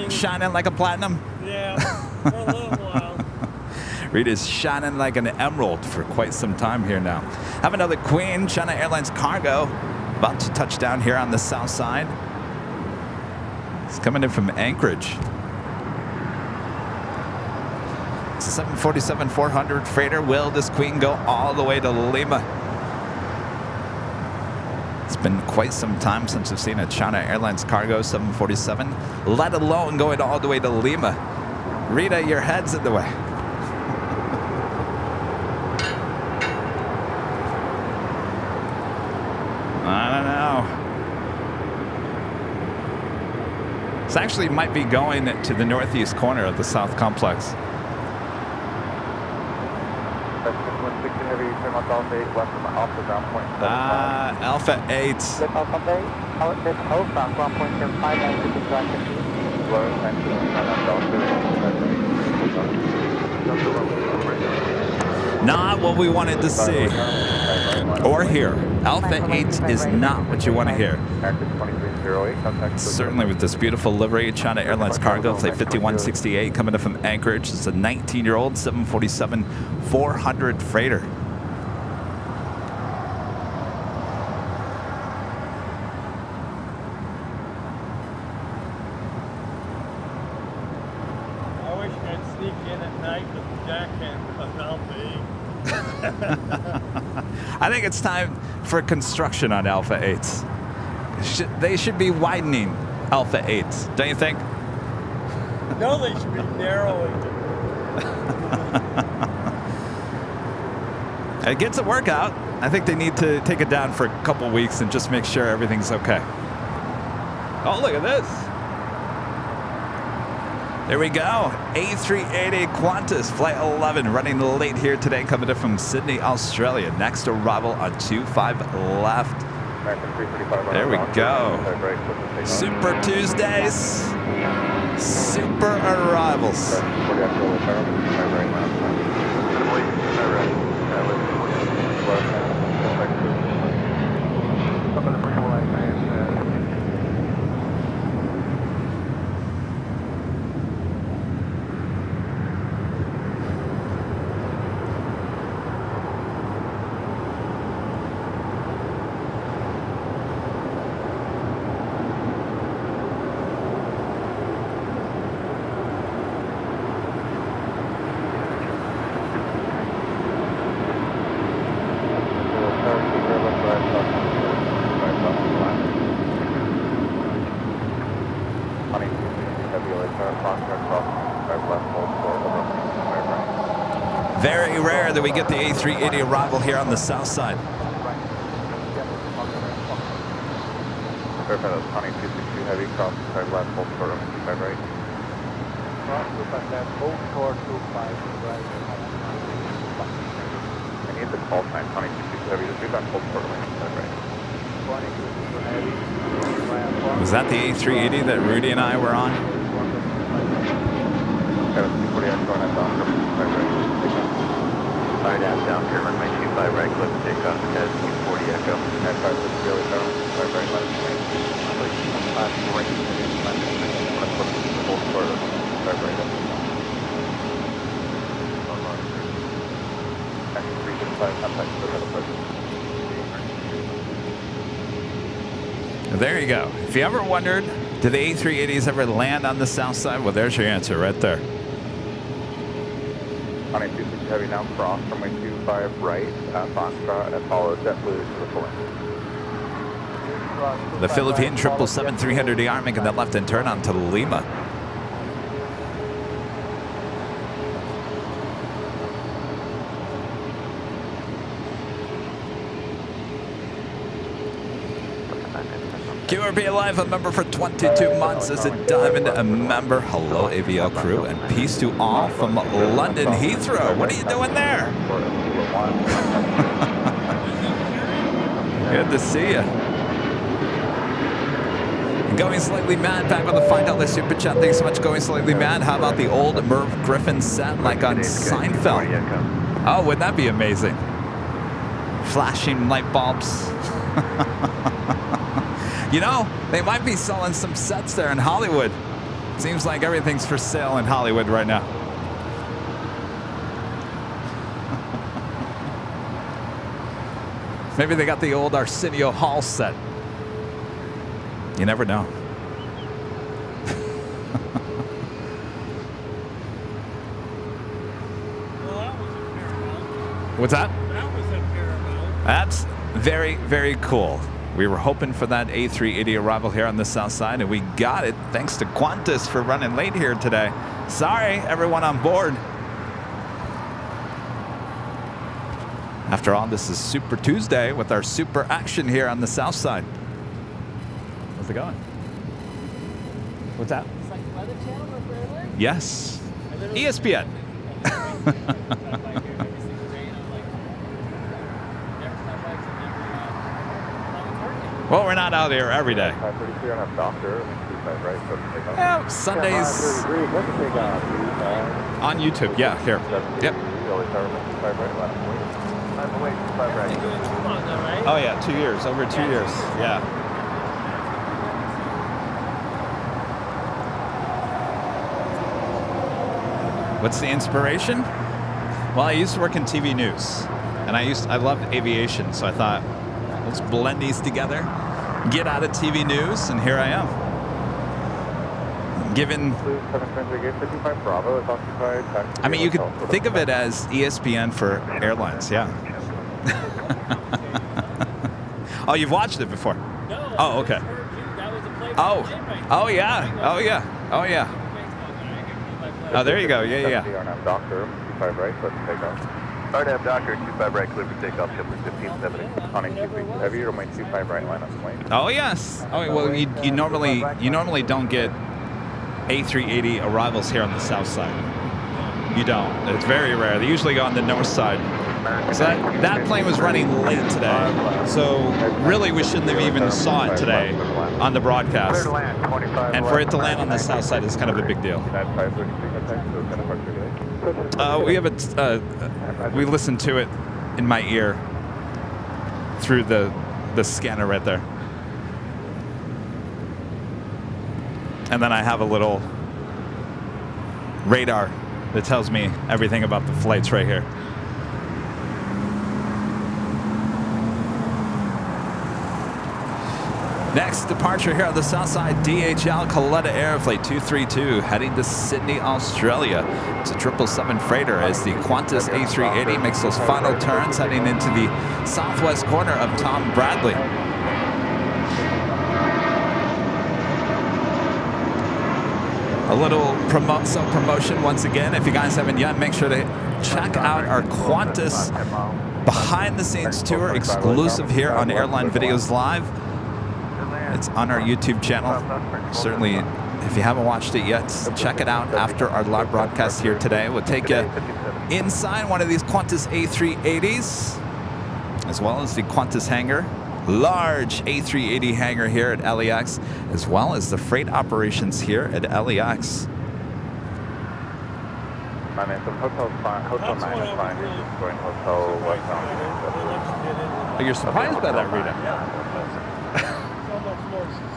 shining like a platinum? Yeah, for a little while. Rita's shining like an emerald for quite some time here now. Have another Queen, China Airlines cargo, about to touch down here on the south side. It's coming in from Anchorage. It's a 747-400 freighter. Will this Queen go all the way to Lima? It's been quite some time since I've seen a China Airlines cargo 747, let alone going all the way to Lima. Rita, your head's in the way. I don't know. This actually might be going to the northeast corner of the South Complex. Alpha 8. Not what we wanted to see or hear. Alpha 8 is not what you want to hear. Certainly with this beautiful livery, China Airlines cargo, flight 5168 coming in from Anchorage. It's a 19-year-old 747-400 freighter. I wish I'd sneak in at night with the jackhand on Alpha 8. I think it's time for construction on Alpha 8s. They should be widening Alpha 8s, don't you think? No, they should be narrowing. It gets a workout. I think they need to take it down for a couple weeks and just make sure everything's okay. Oh, look at this. There we go. A380 Qantas, flight 11, running late here today, coming in from Sydney, Australia. Next arrival on 25 left. There we go. Super Tuesdays. Super arrivals. Very rare that we get the A380 arrival here on the south side. Airplane 2262 heavy, cross, turn left, hold short, right. Cross, look at that, hold short, 25, right. I need the call sign, 2262 heavy, just do that, hold short, right. Was that the A380 that Rudy and I were on? Sorry, down here, runway 25 right, click takeoff, head 240 Echo. Head 5 with really down, right, left, right. Hold short, right, right. Action 365, contact the head of There you go. If you ever wondered, do the A380s ever land on the south side? Well, there's your answer right there. 2262 heavy down, cross, runway 25 right, Foxtrot, and follow JetBlue to the full end. The Philippine 777-300ER making that left-hand turn onto Lima. QRP Alive, a member for 22 months as a Diamond member. Hello, AVL crew, and peace to all from London Heathrow. What are you doing there? Good to see you. Going Slightly Mad back on the Find Out List Super Chat. Thanks so much, Going Slightly Mad. How about the old Merv Griffin set like on Seinfeld? Oh, wouldn't that be amazing? Flashing light bulbs. You know, they might be selling some sets there in Hollywood. Seems like everything's for sale in Hollywood right now. Maybe they got the old Arsenio Hall set. You never know. Well, that was a Paramount. What's that? That was a Paramount. That's very, very cool. We were hoping for that A380 arrival here on the south side, and we got it thanks to Qantas for running late here today. Sorry, everyone on board. After all, this is Super Tuesday with our super action here on the south side. How's it going? What's that? It's like Weather Channel or Airline? Yes. ESPN. Well, we're not out here every day. 533 on a doctor, 25 right, so takeoff. Yeah, Sundays on YouTube. Yeah, here. Yep. Oh yeah, 2 years. Over 2 years. Yeah. What's the inspiration? Well, I used to work in TV news, and I loved aviation, so I thought, let's blend these together, get out of TV news, and here I am. Given, I mean, you could think of it as ESPN for airlines, yeah. Oh, you've watched it before? No. Oh, okay. That was a play. Oh yeah. Oh yeah. Oh yeah. Oh, there you go. Yeah, yeah. Doctor, 25 right, let's take off. RDAM Doctor, 25 right, clear for takeoff, ship 1570. On a QP heavy or my 25 right line on plane. Oh yes. Oh well, you normally don't get A380 arrivals here on the south side. You don't. It's very rare. They usually go on the north side. So that plane was running late today. So really, we shouldn't have even saw it today on the broadcast. And for it to land on the south side is kind of a big deal. We listen to it in my ear through the scanner right there. And then I have a little radar that tells me everything about the flights right here. Next departure here on the south side, DHL Coletta Air Flight 232 heading to Sydney, Australia. It's a 777 freighter as the Qantas A380 makes those final turns heading into the southwest corner of Tom Bradley. A little self-promotion once again. If you guys haven't yet, make sure to check out our Qantas behind-the-scenes tour exclusive here on Airline Videos Live. It's on our YouTube channel. Certainly, if you haven't watched it yet, check it out after our live broadcast here today. We'll take you inside one of these Qantas A380s, as well as the Qantas hangar. Large A380 hangar here at LAX, as well as the freight operations here at LAX. My man, some hotel 9 is fine. Just going hotel westbound. Oh, you're surprised by that, Rita?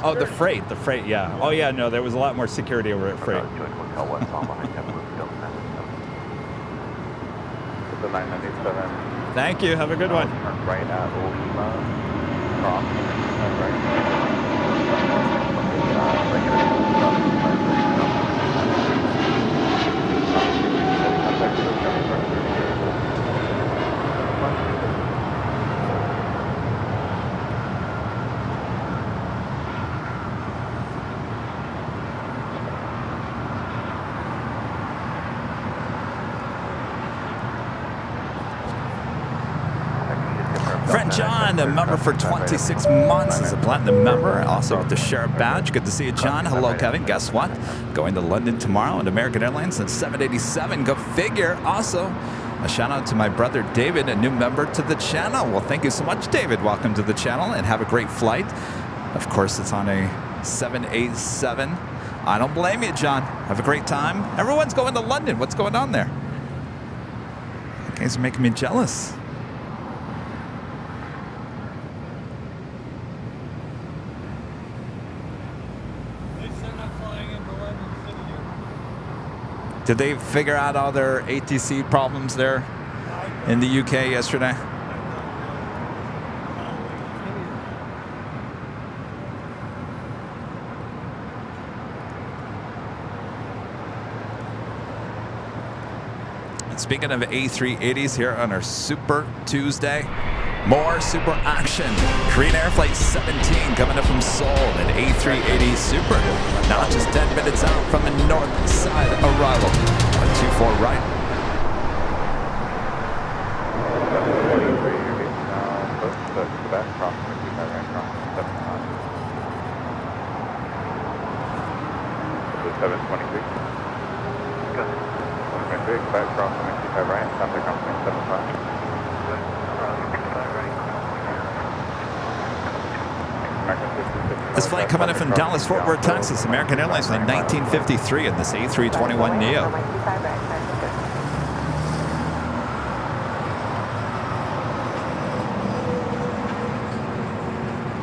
Oh, the freight, yeah. Oh, yeah, no, there was a lot more security over at freight. The 997. Thank you. Have a good one. Right at Olima. Cross. Right. Friend John, a member for 26 months, is a platinum member, also with the sheriff badge. Good to see you, John. Hello, Kevin. Guess what? Going to London tomorrow on American Airlines at 787. Go figure. Also, a shout out to my brother David, a new member to the channel. Well, thank you so much, David. Welcome to the channel and have a great flight. Of course, it's on a 787. I don't blame you, John. Have a great time. Everyone's going to London. What's going on there? You guys are making me jealous. Did they figure out all their ATC problems there in the UK yesterday? Speaking of A380s here on our Super Tuesday, more super action. Korean Air Flight 17 coming up from Seoul, an A380 Super. Now just 10 minutes out from a north side arrival. 124 right. Quebec, crossing 25 right, crossing 723. Go ahead. 723, Quebec, crossing 25 right, Santa crossing 75. This flight coming in from Dallas, Fort Worth, Texas. American Airlines flight 1953 in this A321neo.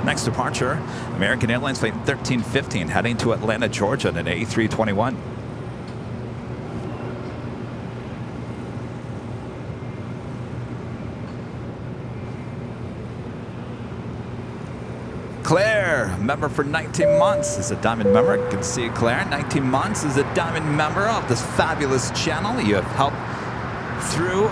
Next departure, American Airlines flight 1315 heading to Atlanta, Georgia in an A321. Claire, member for 19 months, is a diamond member. Good to see you, Claire. 19 months is a diamond member of this fabulous channel. You have helped through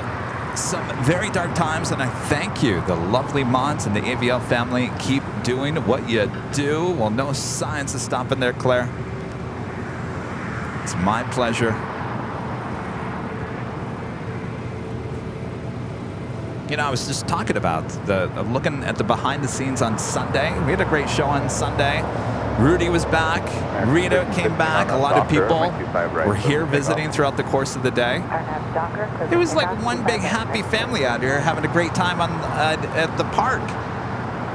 some very dark times, and I thank you. The lovely mods and the AVL family, keep doing what you do. Well, no signs of stopping there, Claire. It's my pleasure. You know, I was just talking about looking at the behind the scenes on Sunday. We had a great show on Sunday. Rudy was back. Rita came back. A lot of people were here visiting throughout the course of the day. It was like one big happy family out here having a great time at the park.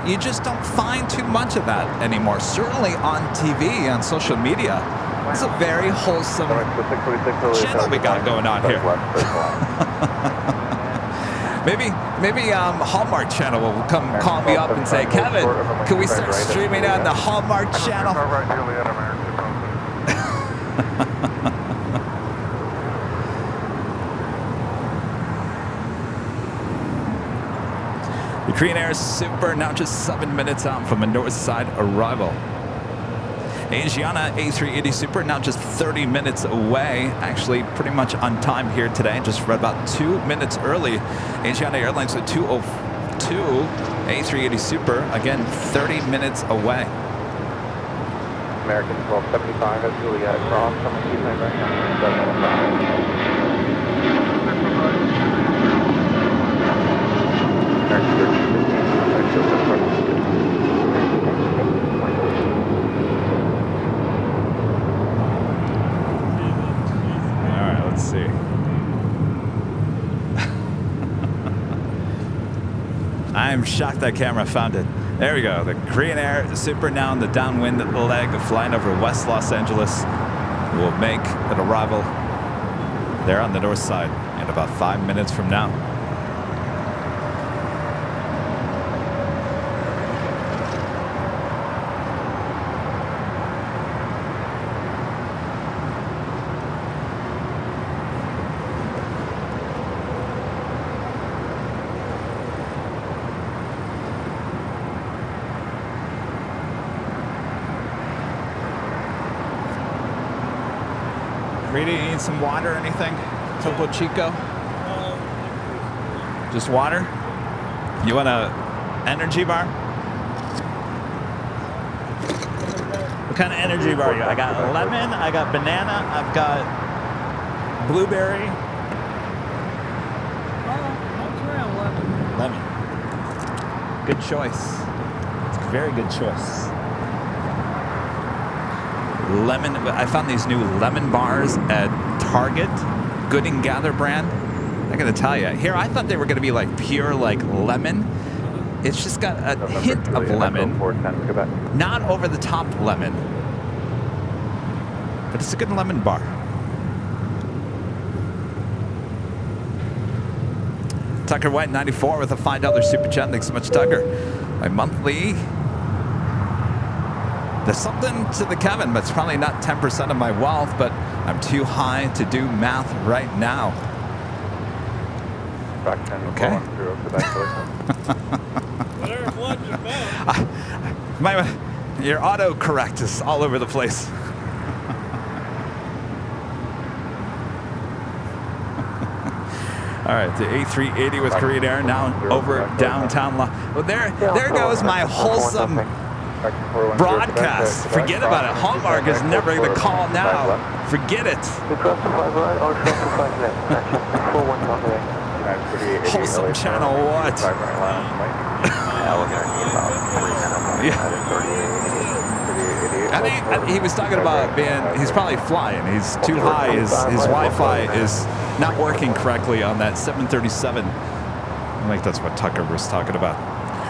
You just don't find too much of that anymore. Certainly on TV, on social media. It's a very wholesome channel we got going on here. Maybe Hallmark Channel will come call me up and say, Kevin, can we start streaming on the Hallmark Channel? The Korean Air Super now just 7 minutes out from a north side arrival. Asiana A380 Super now just 30 minutes away. Actually, pretty much on time here today. Just right about 2 minutes early. Asiana Airlines at 2:02. A380 Super, again, 30 minutes away. American 1275 at Juliet across, coming to right now. 705. Let's see. I am shocked that camera found it. There we go. The Korean Air Super now in the downwind leg flying over West Los Angeles will make an arrival there on the north side in about 5 minutes from now. Rita, you need some water or anything? Topo Chico? Just water? You want a energy bar? What kind of energy bar you got? I got lemon, I got banana, I've got blueberry. Lemon. Good choice. It's a very good choice. Lemon. I found these new lemon bars at Target, Good & Gather brand. I gotta tell you, here I thought they were gonna be like pure like lemon, It's just got a hint of lemon. Not over the top lemon. But it's a good lemon bar. Tucker White 94 with a $5 super chat. Thanks so much, Tucker. My monthly. There's something to the Kevin, but it's probably not 10% of my wealth, but I'm too high to do math right now. Okay. There's lunch and bone. Your autocorrect is all over the place. All right, the A380 with Korean Air now over downtown. Well, there goes my wholesome broadcast. Forget about it. Hallmark is never going to call now. Forget it. Wholesome channel what? I think he was talking about he's probably flying. He's too high. His Wi-Fi is not working correctly on that 737. I think that's what Tucker was talking about.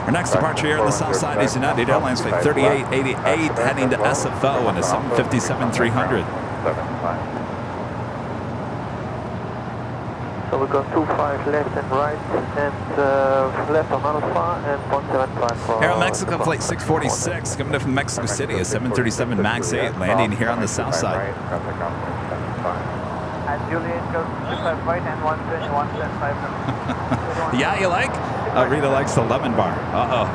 Our next departure here on the south side is United Airlines Flight 3888 heading to SFO on a 757-300. So we got 25 left and right, and left on Alpha and 175 for... Aero Mexico Flight 646 coming in from Mexico City, a 737 MAX 8 landing here on the south side. And Juliet goes 25 right and 175 left. Yeah, you like? Rita likes the lemon bar. Uh-oh.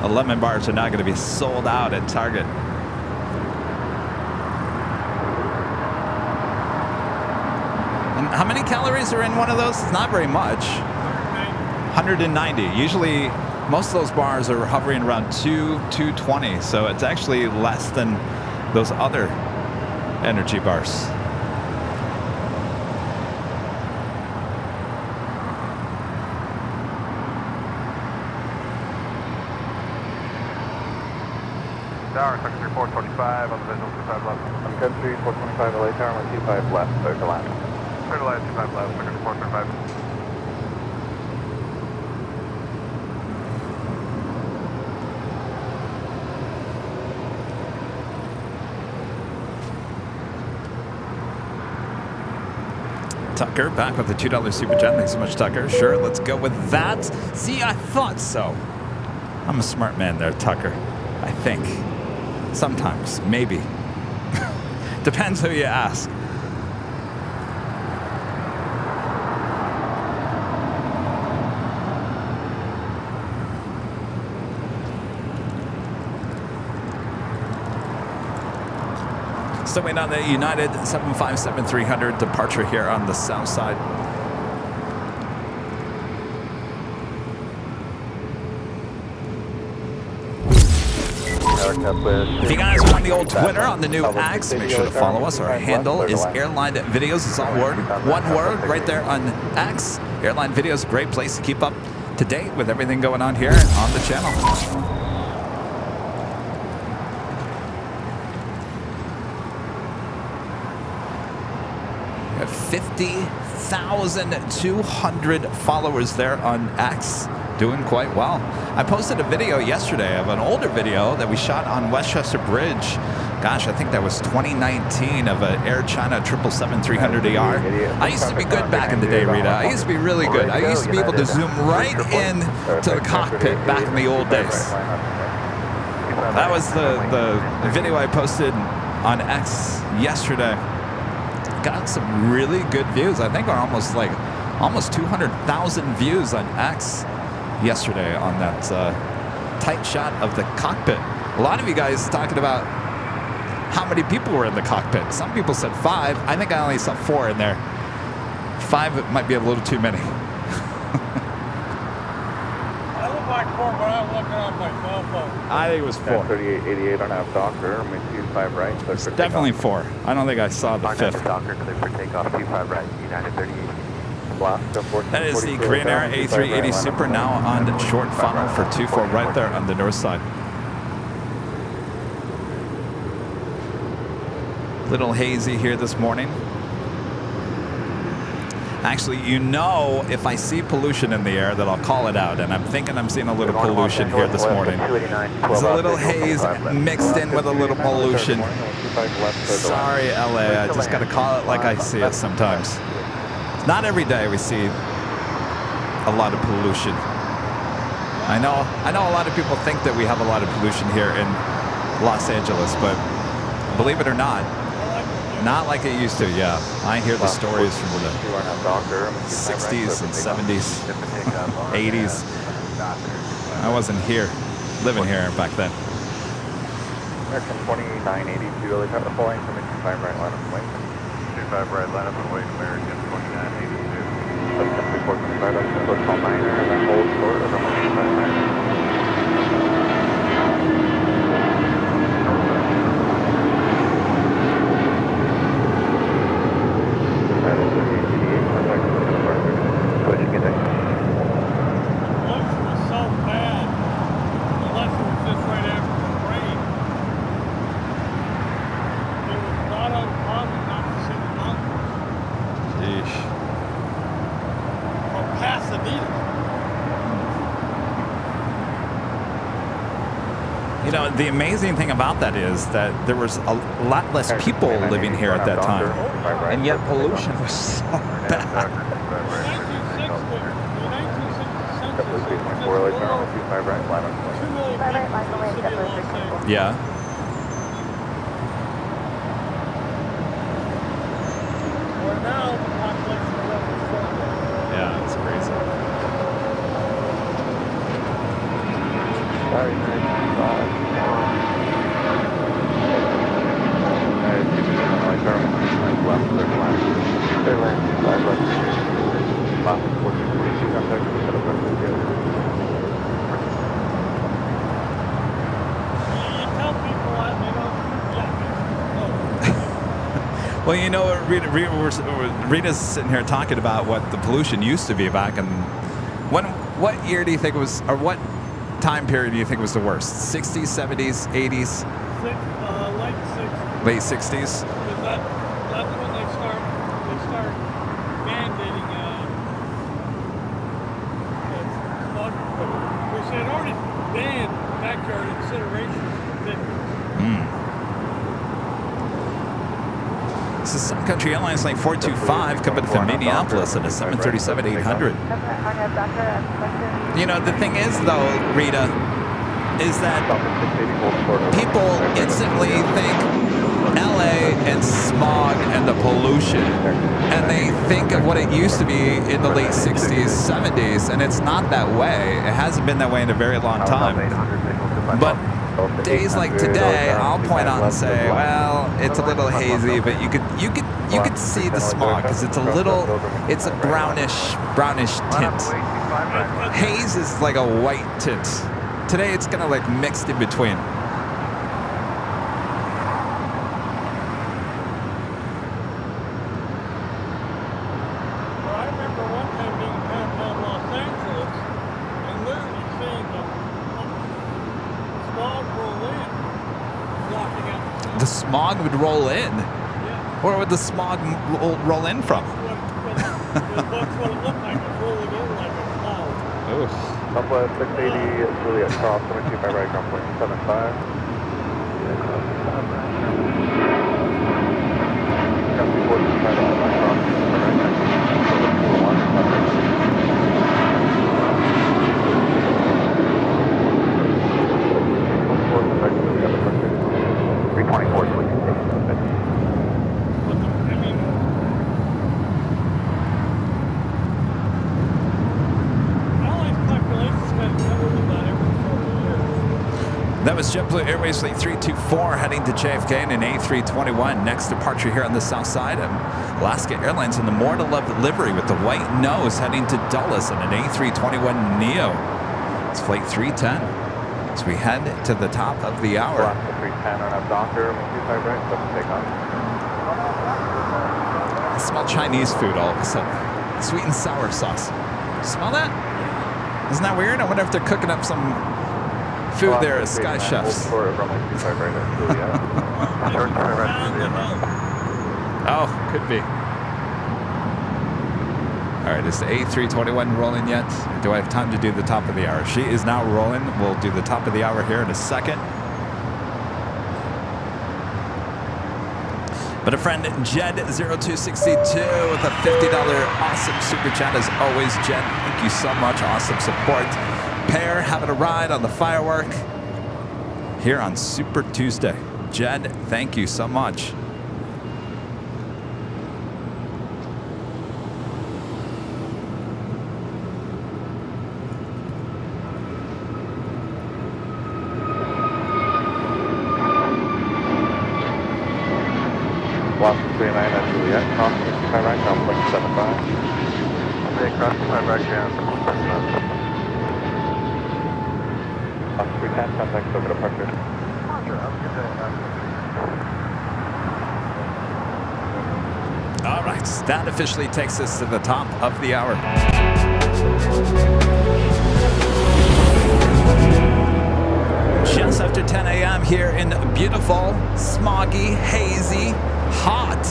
The lemon bars are now going to be sold out at Target. And how many calories are in one of those? It's not very much. 190. Usually, most of those bars are hovering around 220. So it's actually less than those other energy bars. Tower, Secretary 425 on the visual 25 left. I'm Secretary 425 LA Tower, on 25 left, clear to land. Clear to land, 25 left, Secretary 425. Tucker back with the $2 super chat. Thanks so much, Tucker. Sure, let's go with that. See, I thought so. I'm a smart man there, Tucker. I think. Sometimes, maybe. Depends who you ask. Still waiting on the United 757-300 departure here on the south side. If you guys are on the old Twitter on the new X, make sure to follow us. Our handle is Airline Videos. It's all one word right there on X. Airline Videos, a great place to keep up to date with everything going on here on the channel. 50,200 followers there on X. Doing quite well. I posted a video yesterday of an older video that we shot on Westchester Bridge. Gosh, I think that was 2019 of an Air China 777-300ER. I used to be good back in the day, Rita. I used to be really good. I used to be able to zoom right in to the cockpit back in the old days. That was the video I posted on X yesterday. Got some really good views. I think we're almost 200,000 views on X yesterday on that tight shot of the cockpit. A lot of you guys talking about how many people were in the cockpit. Some people said 5. I think I only saw 4 in there. 5 might be a little too many. I look like 4, but I'm looking on my cell phone. I think it was 4. 3888 on out Docker, 25 right. It's definitely 4. I don't think I saw the 5th. Docker, clear for takeoff, 25 right, United 38. That is the Korean Air A380 Super now on short funnel for 24 right there on the north side. Little hazy here this morning. Actually, you know, if I see pollution in the air, that I'll call it out. And I'm thinking I'm seeing a little pollution here this morning. There's a little haze mixed in with a little pollution. Sorry, LA. I just got to call it like I see it sometimes. It's not every day we see a lot of pollution. I know a lot of people think that we have a lot of pollution here in Los Angeles, but believe it or not like it used to. Yeah, I hear the stories from the 60s and 70s, 80s. I wasn't here, living here back then. American 2982, helicopter flying from 25 right line up and wait. 25 right line up and wait, American 2982. That's 425, that's the call 9er, and then hold short of the 25 You know, the amazing thing about that is that there was a lot less people living here at that time, and yet pollution was so bad. Yeah. Yeah, it's crazy. Well, you know, Rita's sitting here talking about what the pollution used to be back in. What year do you think was, or what time period do you think was the worst? 60s, 70s, 80s? Late 60s. That's when they start mandating smog, which they'd already banned backyard incineration in the 50s. This is Sun Country Airlines Flight 425 coming from Minneapolis at a 737-800. You know, the thing is, though, Rita, is that people instantly think LA and smog and the pollution, and they think of what it used to be in the late 60s, 70s, and it's not that way. It hasn't been that way in a very long time. But days like today, I'll point out and say, well, it's a little hazy, but you could see the smog because it's a brownish tint. Haze is like a white tint. Today it's kind of like mixed in between. The smog would roll in? Yeah. Where would the smog roll in from? That's what it looked like. It's rolling in like a cloud. Southwest 680, Juliet Cross, 725 right, ground point 75. That was JetBlue Airways Flight 324 heading to JFK in an A321. Next departure here on the south side of Alaska Airlines in the More to Love livery with the white nose heading to Dulles in an A321 Neo. It's Flight 310 as we head to the top of the hour. Alaska 310 on up Docker, 25 right, so takeoff. I smell Chinese food all of a sudden. Sweet and sour sauce. Smell that? Isn't that weird? I wonder if they're cooking up some food there at Sky Chefs. Oh, could be. All right, is the A321 rolling yet? Do I have time to do the top of the hour? She is now rolling. We'll do the top of the hour here in a second. But a friend, Jed0262 with a $50 awesome super chat as always. Jed, thank you so much. Awesome support. Pear having a ride on the firework here on Super Tuesday. Jed, thank you so much. Lost 39 at Juliet, crossing 25 right, down 0.75. Okay, cross 25 right, down 0.75. Lost 310, contact over departure. Roger, have a good day. All right, that officially takes us to the top of the hour. Just after 10 a.m. here in beautiful, smoggy, hazy, hot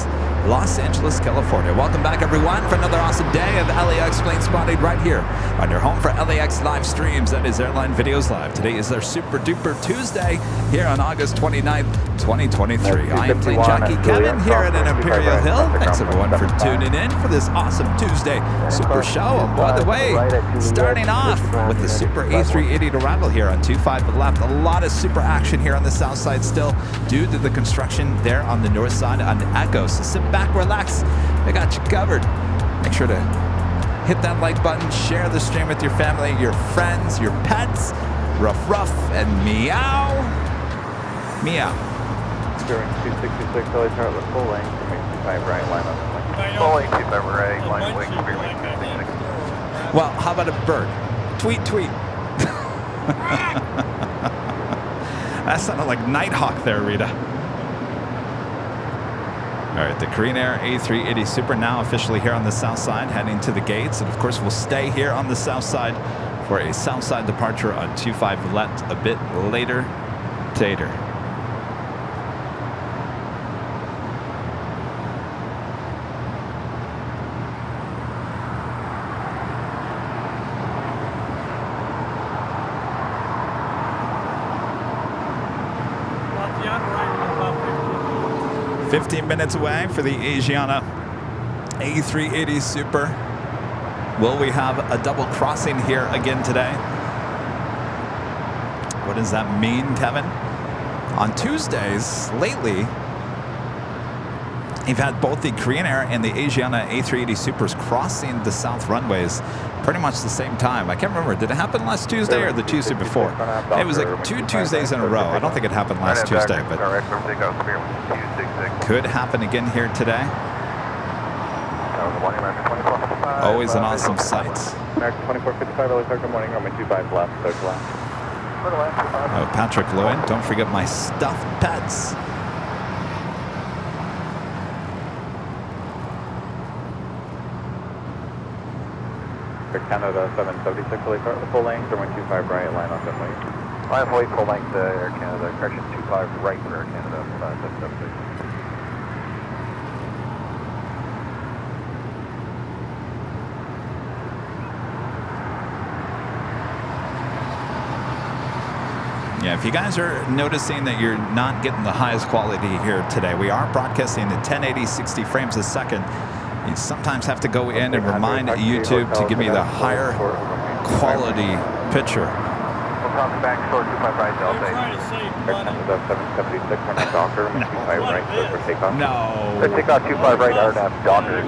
Los Angeles, California. Welcome back, everyone, for another awesome day of LAX Plane Spotting right here on your home for LAX live streams. That is Airline Videos Live. Today is our Super Duper Tuesday here on August 29th, 2023. I am Plane Jockey Kevin here at an Imperial Hill. Thanks, everyone, for tuning in for this awesome Tuesday Super Show. And by the way, starting off with the Super A380 arrival here on 25 left. A lot of super action here on the south side still due to the construction there on the north side on Echo. So sit back, relax. I got you covered. Make sure to hit that like button, share the stream with your family, your friends, your pets. Ruff, and meow. Meow. Steering 266, LA Charlotte, full lane, 25 right, line up. I know. Full lane, 25 right, A line bunch wing, of clear like lane, that. 266. Well, how about a bird? Tweet. That sounded like Nighthawk there, Rita. All right, the Korean Air A380 Super now officially here on the south side, heading to the gates. And of course, we'll stay here on the south side for a south side departure on 25 left a bit later. Tater. Watch the other right, about 15 minutes away for the Asiana A380 Super. Will we have a double crossing here again today? What does that mean, Kevin? On Tuesdays, lately, you've had both the Korean Air and the Asiana A380 Supers crossing the south runways pretty much the same time. I can't remember. Did it happen last Tuesday or the Tuesday before? It was like 2 Tuesdays in a row. I don't think it happened last Tuesday, but could happen again here today. Always an awesome sight. American 2455, LA Charlotte, good morning, runway 25 left, third left. Oh, Patrick Lewin, don't forget my stuffed pets. Air Canada 776, LA Charlotte, full length, runway 25 right, line on runway. Line of full length, Air Canada, correction 25 right for Air Canada, 776. Yeah, if you guys are noticing that you're not getting the highest quality here today, we are broadcasting at 1080 60 frames a second. You sometimes have to go in and remind YouTube to give me the higher quality picture. We're crossing back short 25 right, They're Delta. trying to save Air money. Canada 776, we're not Docker, 25 right, clear for takeoff. No. The takeoff 25 right, RNAV Docker.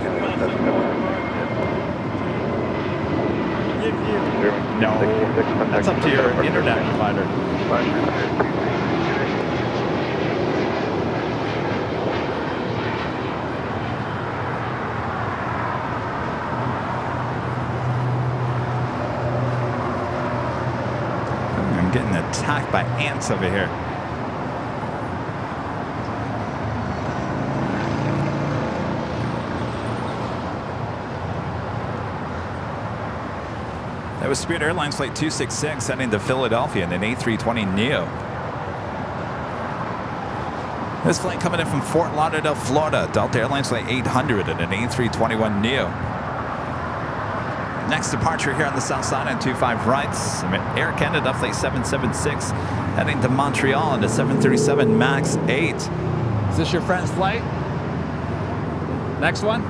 Give you. No. That's up to your internet provider. I'm getting attacked by ants over here. That was Spirit Airlines Flight 266 heading to Philadelphia in an A320neo. This flight coming in from Fort Lauderdale, Florida. Delta Airlines Flight 800 and an A321neo. Next departure here on the south side on 25 rights. Air Canada Flight 776 heading to Montreal on the 737 MAX 8. Is this your friend's flight? Next one?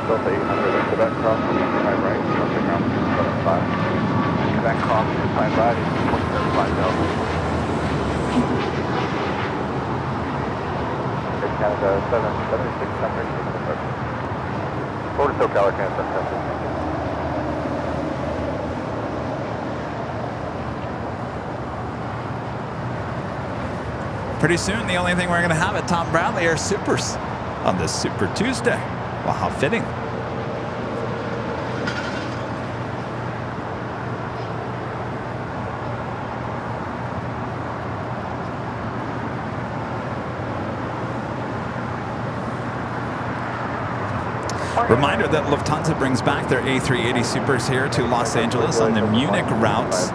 Delta 800 Quebec cross, 25 right, Delta ground 275. Quebec cross, 25 right, 275 Delta. Air Canada 776, Forward to SoCal, Air Canada 776. Pretty soon, the only thing we're going to have at Tom Bradley are supers on this Super Tuesday. Well, how fitting. Reminder that Lufthansa brings back their A380 Supers here to Los Angeles on the Munich routes.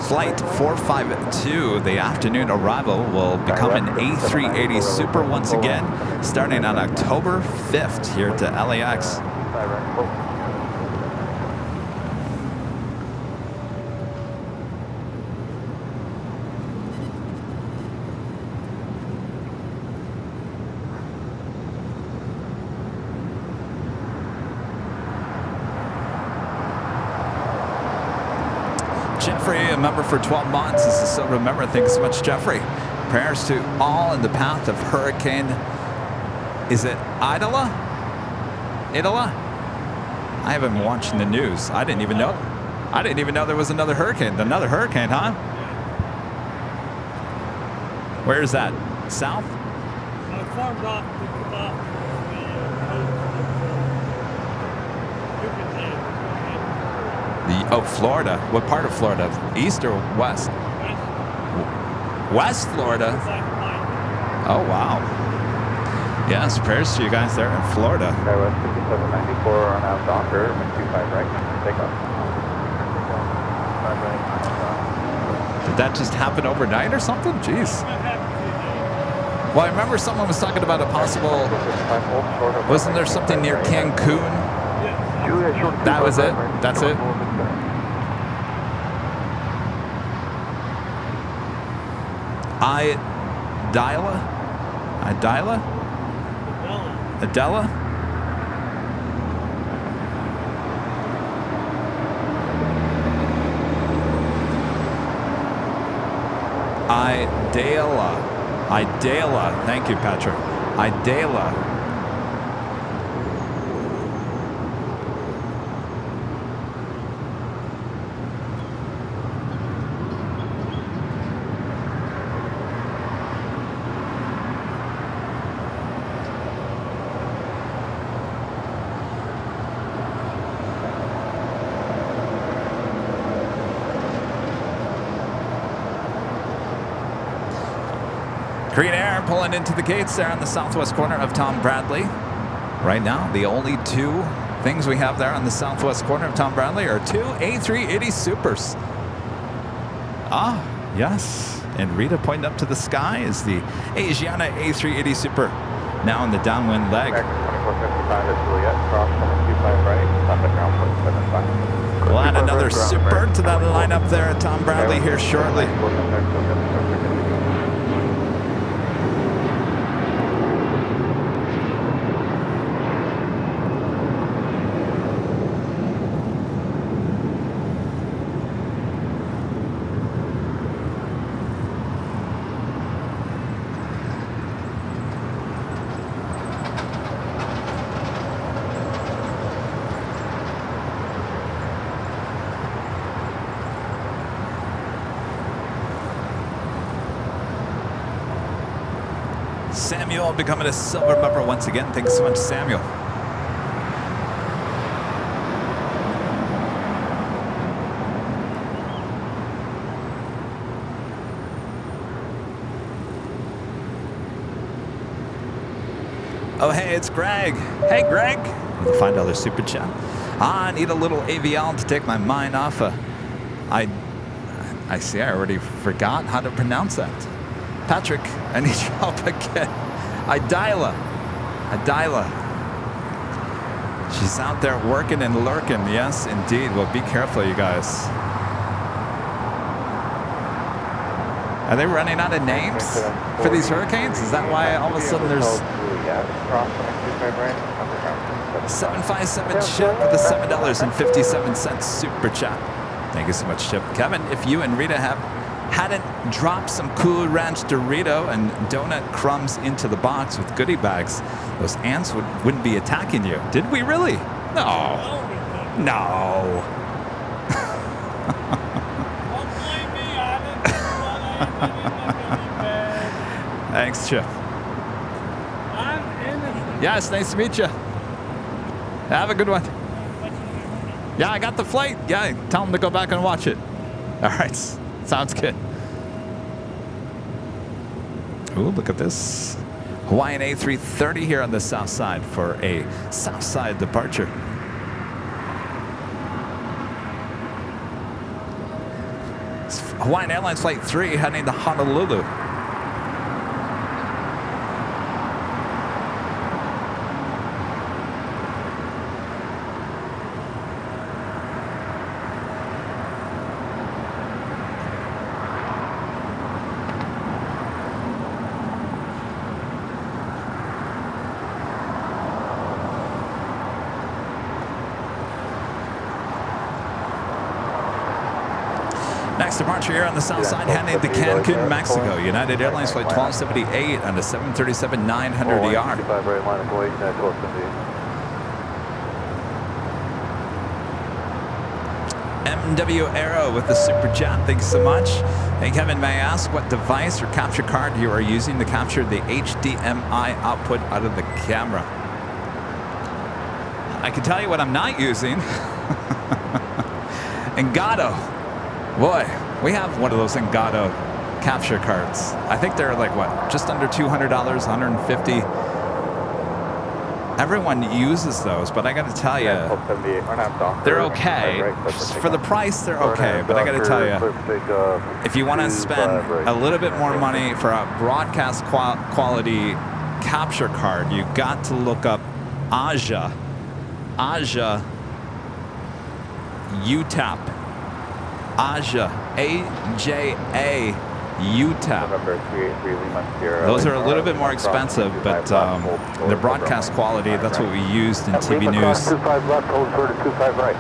Flight 452, the afternoon arrival, will become an A380 Super once again, starting on October 5th here to LAX. Jeffrey, a member for 12 months, is a silver member. Thanks so much, Jeffrey. Prayers to all in the path of Hurricane. Is it Idala? Idala? I haven't been watching the news. I didn't even know. I didn't even know there was another hurricane. Another hurricane, huh? Where is that? South? Farmed off the coast. Florida. What part of Florida? East or west? West Florida. Oh, wow. Yes, prayers to you guys there in Florida. Skywest 5794 on out Docker, 25 right, takeoff. Did that just happen overnight or something? Jeez. Well, I remember someone was talking about a possible... Wasn't there something near Cancun? That was it? That's it? Adela? Idala. Thank you, Patrick. Idala. Korean Air pulling into the gates there on the southwest corner of Tom Bradley. Right now, the only two things we have there on the southwest corner of Tom Bradley are two A380 Supers. Ah, yes. And Rita pointing up to the sky is the Asiana A380 Super. Now in the downwind leg. We'll add another Super to that lineup there at Tom Bradley here shortly. Samuel becoming a silver member once again. Thanks so much, Samuel. Oh, hey, it's Greg. Hey, Greg. With a $5 super chat. I need a little AVL to take my mind off. I see. I already forgot how to pronounce that. Patrick, I need your help again. Idila. She's out there working and lurking. Yes, indeed. Well, be careful, you guys. Are they running out of names for these hurricanes? Is that why all of a sudden there's 757 Chip with the $7.57 super chat. Thank you so much, Chip. Kevin, if you and Rita hadn't dropped some Cool Ranch Dorito and donut crumbs into the box with goodie bags, those ants wouldn't be attacking you. Did we really? No. Thanks, Chip. Yeah, it's nice to meet you. Have a good one. Yeah, I got the flight. Yeah, tell them to go back and watch it. All right, sounds good. Ooh, look at this. Hawaiian A330 here on the south side for a south side departure. It's Hawaiian Airlines Flight 3 heading to Honolulu. Next departure here on the south side, heading to Cancun, Mexico. United Airlines Flight 1278 on the 737-900ER. MW Aero with the super chat. Thanks so much. Hey, Kevin, may I ask what device or capture card you are using to capture the HDMI output out of the camera? I can tell you what I'm not using. Engato. Boy, we have one of those Engato capture cards. I think they're like, what, just under $200, $150. Everyone uses those, but I got to tell you, they're okay. For the price, they're okay. But I got to tell you, if you want to spend a little bit more money for a broadcast quality capture card, you got to look up Aja UTAP. Aja, A-J-A, UTAP. Those are a little bit more expensive, but the broadcast quality, that's what we used in TV news. 25 left, hold short of 25 right.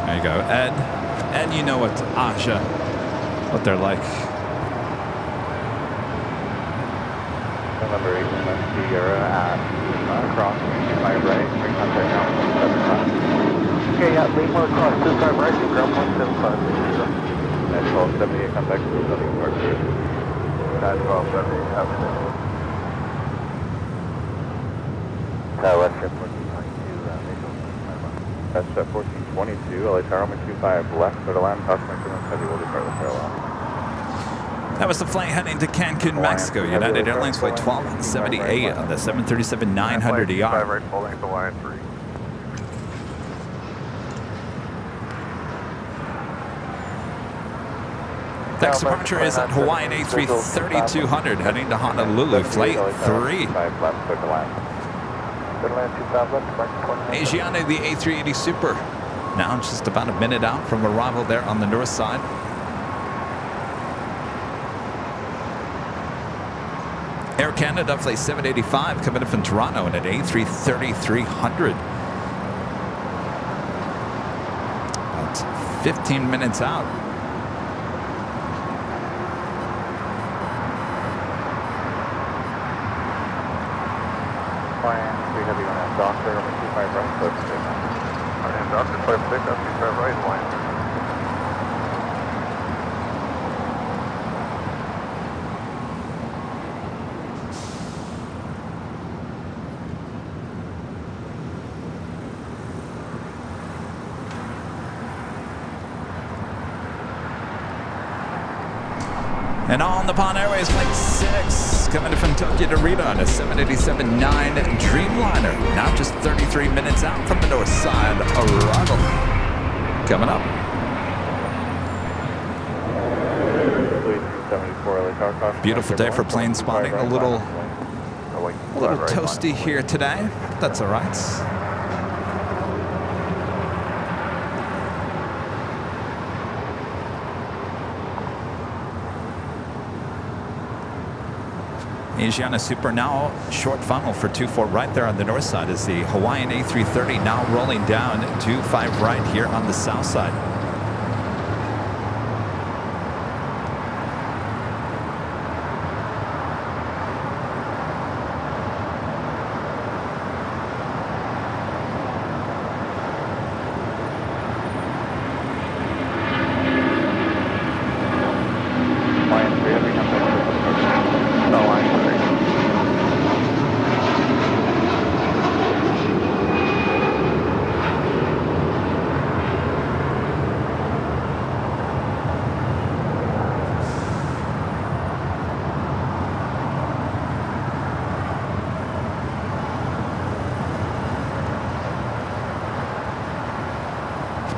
There you go, Ed. Ed, you know what Aja, what they're like. Number 8, Sierra at cross 25 right, bring contact now 175. Okay, yeah, lean more across 25 right, and ground 175. At 1278, contact to the departure. At 1278, have it. Western 1422, That's at 1422, LA Tower 25 left, for the land, Cosmic Heavy will depart the parallel. That was the flight heading to Cancun, Mexico. United Airlines Flight 1278 on the 737-900ER. Right, full length of line 3. Next departure is at Hawaiian A330-200 heading to Honolulu, Flight 3. Asiana, the A380 Super. Now just about a minute out from arrival there on the north side. Air Canada Flight 785 coming in from Toronto in an A330-300. About 15 minutes out. Doctor, runway 25 right, close to takeoff. And Doctor, clear for takeoff, 25 right, line. And on the Pond Airways, Flight 6, coming from Tokyo to Rita on a 787-9 Dreamliner. Now just 33 minutes out from the north side. Arrival coming up. 74, Beautiful day for plane spotting. A little toasty here today. That's all right. Asiana Super now short funnel for 24 right there on the north side is the Hawaiian A330 now rolling down 25 right here on the south side.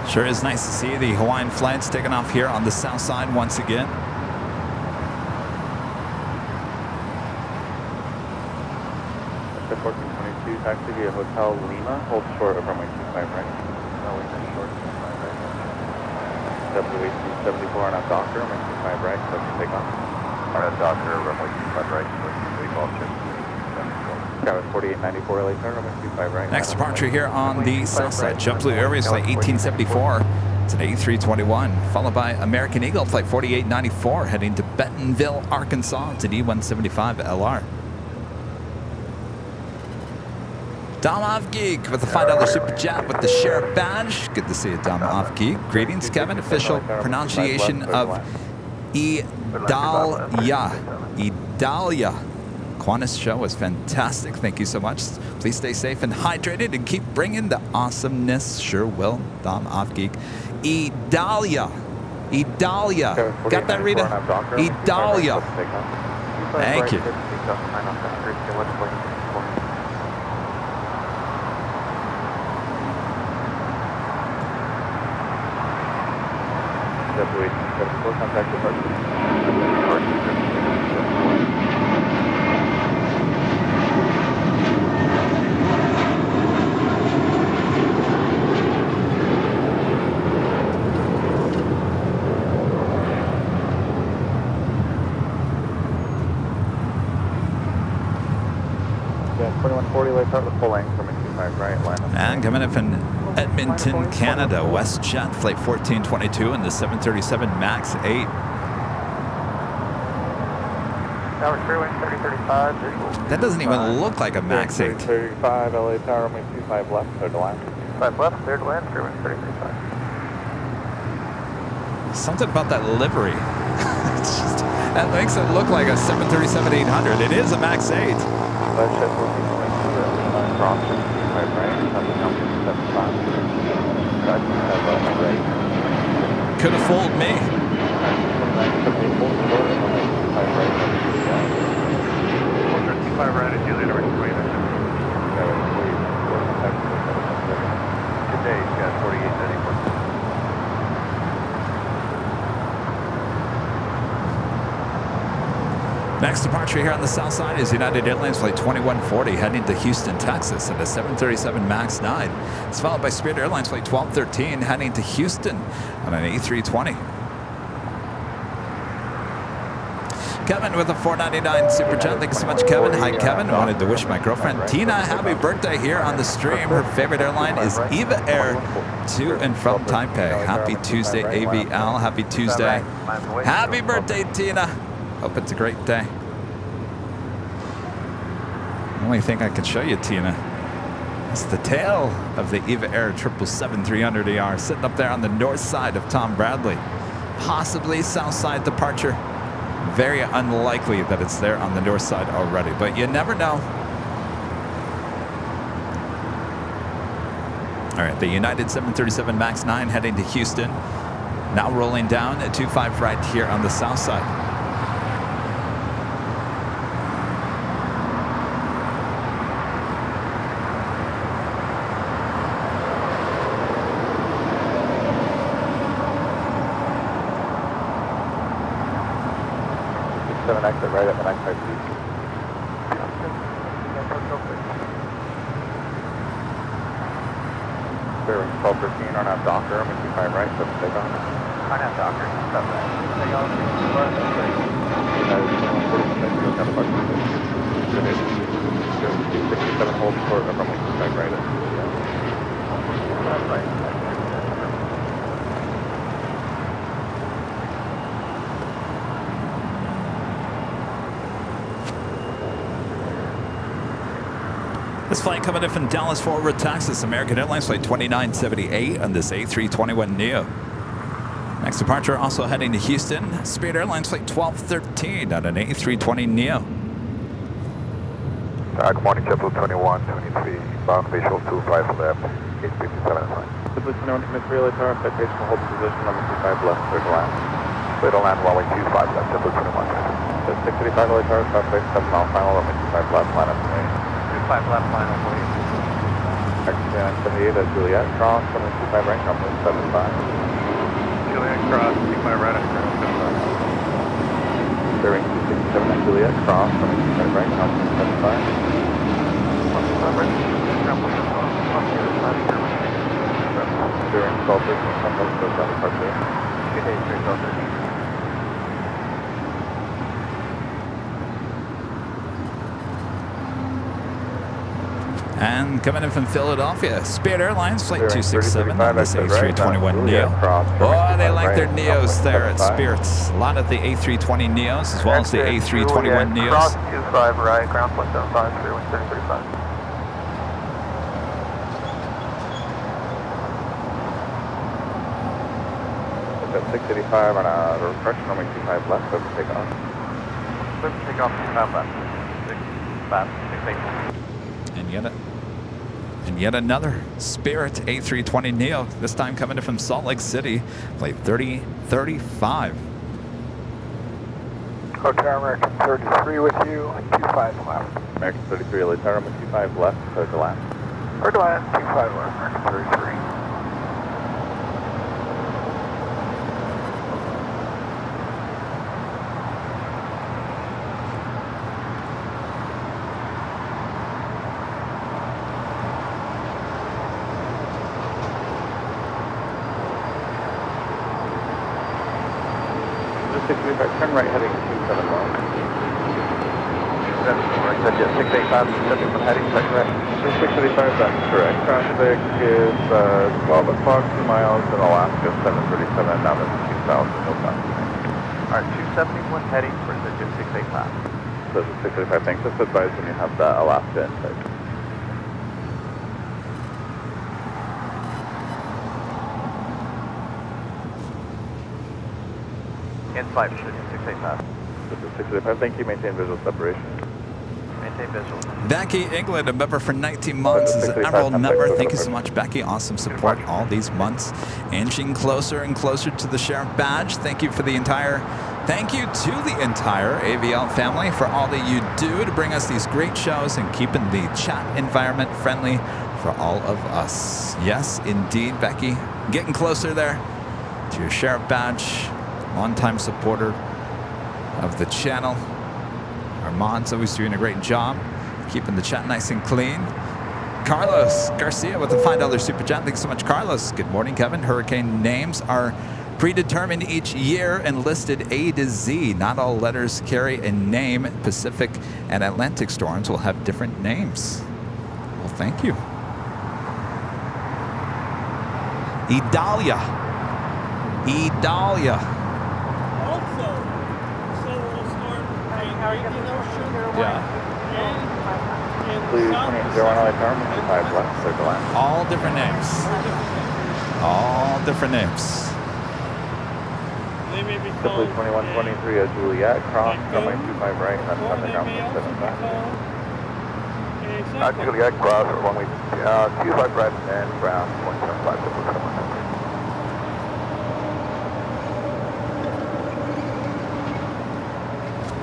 Sure is nice to see the Hawaiian flights taking off here on the south side once again. Ship 1422, taxi via Hotel Lima, hold short of runway 25 right. No, we short 25 right. W1874 on our Doctor, runway 25 right, close to takeoff. On our Doctor, runway 25 right, close to takeoff, ship 4894 LA turn, runway 25 right. Next departure here on the south side, JetBlue Airways flight 1874. It's an A321, followed by American Eagle flight 4894 heading to Bentonville, Arkansas. It's an E175 LR. Dom Avgeek with the $5 super chat with the sheriff badge. Good to see you, Dom Avgeek. Greetings, Kevin. Official pronunciation of Idalia. Idalia. Qantas show was fantastic. Thank you so much. Please stay safe and hydrated and keep bringing the awesomeness. Sure will. Dom Avgeek. Idalia. Idalia. Got that, Rita? Idalia. Thank you. And coming in from Edmonton, Canada, WestJet, flight 1422 and the 737 MAX 8. Tower 3035, visual. That doesn't even look like a MAX 8. 35, LA Tower, runway 25 left, clear to land. 5 left, clear to land, 3035. Something about that livery. It's just, that makes it look like a 737-800. It is a MAX 8. Could have fooled me. Today, he's got 4894. Next departure here on the south side is United Airlines flight 2140 heading to Houston, Texas at a 737 MAX 9. It's followed by Spirit Airlines flight 1213 heading to Houston on an A320. Kevin with a $4.99 super chat. Thank you so much, Kevin. Hi, Kevin. I wanted to wish my girlfriend Tina a happy birthday here on the stream. Her favorite airline is Eva Air to and from Taipei. Happy Tuesday, AVL. Happy Tuesday. Happy birthday, Tina. Hope it's a great day. I only think I could show you, Tina. It's the tail of the Eva Air 777-300ER sitting up there on the north side of Tom Bradley. Possibly south side departure. Very unlikely that it's there on the north side already, but you never know. All right, the United 737 MAX 9 heading to Houston. Now rolling down at 25 right here on the south side. Exit right at the next side, please. Bearing 1213 on that Docker, I'm 25 right, so take on. On that Docker, stop that. Take off, United 67 hold short of runway 25 right at right. This flight coming in from Dallas Fort Worth, Texas. American Airlines flight 2978 on this A321neo. Next departure also heading to Houston. Spirit Airlines flight 1213 on an A320neo. Good morning, JetBlue 2123, bound visual 25 left, 857 is fine. JetBlue 21 commit 3 LATAR, citation hold position, number 25 left, clear to land. Clear to land, runway 25 left, JetBlue 21. 685 LATAR, south base, 7 mile final, runway 25 left, line up to me. 25 left, final, please. XCN 78 at Juliet, cross, runway 25 right, number 75. Juliet, cross, 25 right, number 75. Bearing 267 at Juliet, cross, runway 25 right, number 75. During 1213, come up to the departure. Good day, 1213. And coming in from Philadelphia, Spirit Airlines flight 267 on this A321neo. Oh, they like their Neos there at Spirits. A lot of the A320 Neos as well as the A321 Neos. Cross 25 right, ground 175, clear 3035. 685 on a refresh, runway 25 left, so take off. Take off 25 left. 684. And yet another Spirit A320neo, this time coming in from Salt Lake City, flight 3035. Hotel American 33 with you, 25 left. American 33, LATAR, 25 left, clear to land. Clear to land, 25 left, American 33. Turn right heading 271. 685, 71 heading, second right. 685, that's correct. Traffic is 12 o'clock, 2 miles in Alaska, 737, now that's 2,000, no time. Alright, 271 heading for the 685. So the 685, thanks. Just advise when you have the Alaska intake. In flight, 685. This is 685. Thank you. Maintain visual separation. Maintain visual. Becky England, a member for 19 months, is an Emerald member. Thank you so much, Becky. Awesome support all these months. Inching closer and closer to the sheriff badge. Thank you to the entire AVL family for all that you do to bring us these great shows and keeping the chat environment friendly for all of us. Yes, indeed, Becky. Getting closer there to your sheriff badge. Longtime supporter of the channel. Armand's always doing a great job keeping the chat nice and clean. Carlos Garcia with the $5 super chat. Thanks so much, Carlos. Good morning, Kevin. Hurricane names are predetermined each year and listed A to Z. Not all letters carry a name. Pacific and Atlantic storms will have different names. Well, thank you. Idalia. Also, so we'll start taking those sugar Yeah. and Blue 2801 LA Tower, 25 left, clear to land. All different names. All different names. They may be Blue called 2123 at Juliet, cross, runway 25 right, and or they underground may also 17 be back. called a cyclone. Juliet, cross, runway 25 right, and ground 175.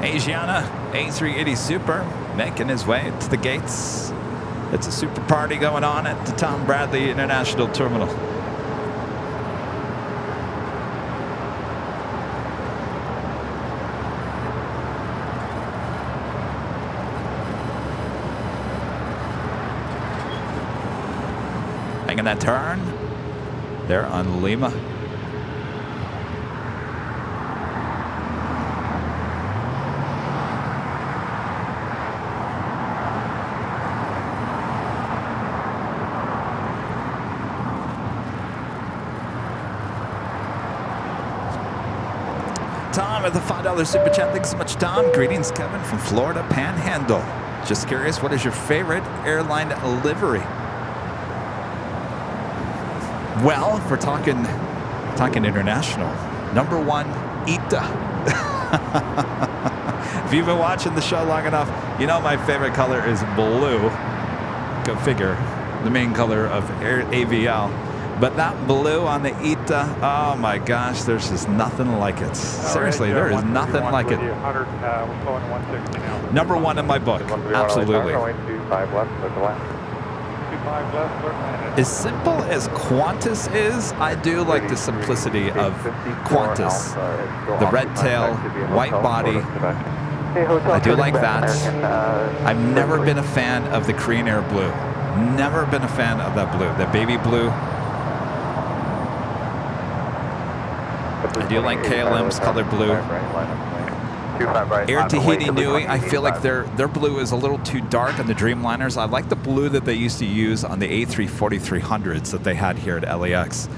Asiana A380 Super making his way to the gates. It's a super party going on at the Tom Bradley International Terminal. Making that turn there on Lima. Tom with the $5 super chat. Thanks so much, Tom. Greetings, Kevin from Florida Panhandle. Just curious, what is your favorite airline livery? Well, if we're talking international, number one, ITA. If you've been watching the show long enough, you know my favorite color is blue. Go figure, the main color of AVL. But that blue on the ITA, oh my gosh, there's just nothing like it. Seriously, there is nothing like it. We're going 160 now. Number one in my book, absolutely. Runway 25 left, clear to land. 25 left, clear to land. As simple as Qantas is, I do like the simplicity of Qantas. The red tail, white body. I do like that. I've never been a fan of the Korean Air blue. Never been a fan of that blue, the baby blue. I do like KLM's color blue. Air Tahiti Nui, I feel like their blue is a little too dark on the Dreamliners. I like the blue that they used to use on the A340-300s that they had here at LAX.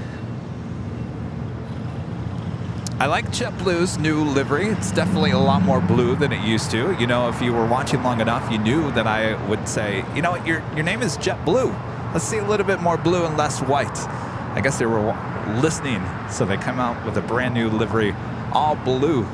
I like JetBlue's new livery. It's definitely a lot more blue than it used to. You know, if you were watching long enough, you knew that I would say, you know what, your name is JetBlue. Let's see a little bit more blue and less white. I guess they were listening, so they come out with a brand new livery, all blue.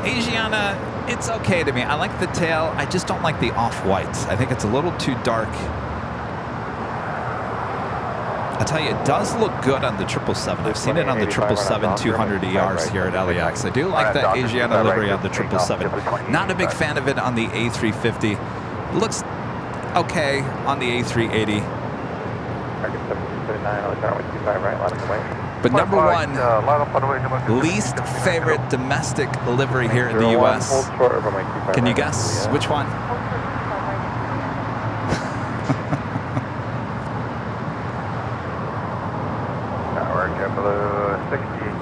Asiana, it's okay to me. I like the tail. I just don't like the off-white. I think it's a little too dark. I'll tell you, it does look good on the 777. I've seen it on the 777-200 ERs here at LAX. I do like that Asiana livery on the 777. Not a big fan of it on the A350. It looks okay on the A380. But number one, least favorite domestic livery here in the U.S. Can you guess which one?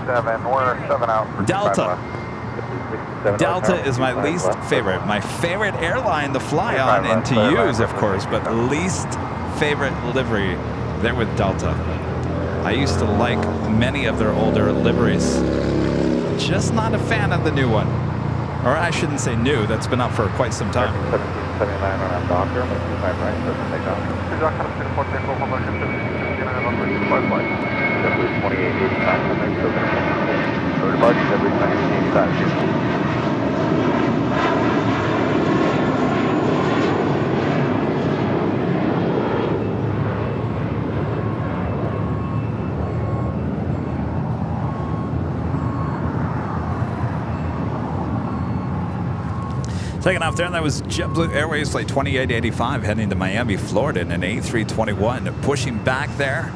We're 7 out. Delta. Delta is my least favorite. My favorite airline to fly on and to use, of course, but least favorite livery there with Delta. I used to like many of their older liveries. Just not a fan of the new one. Or I shouldn't say new, that's been out for quite some time. 79 on Docker, 25 right, so takeoff. 2885, Taking off there, and that was JetBlue Airways Flight 2885 heading to Miami, Florida in an A321. Pushing back there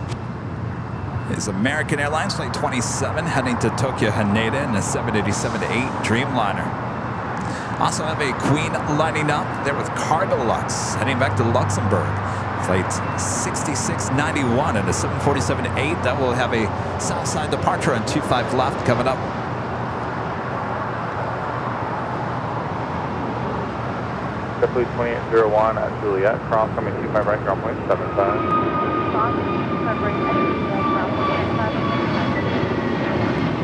is American Airlines Flight 27 heading to Tokyo Haneda in a 787-8 Dreamliner. Also have a Queen lining up there with Cargolux heading back to Luxembourg. Flight 6691 and a 747-8 that will have a Southside departure on 25 left coming up. JetBlue 2801 at Juliet, cross coming 25 right, ground point 77.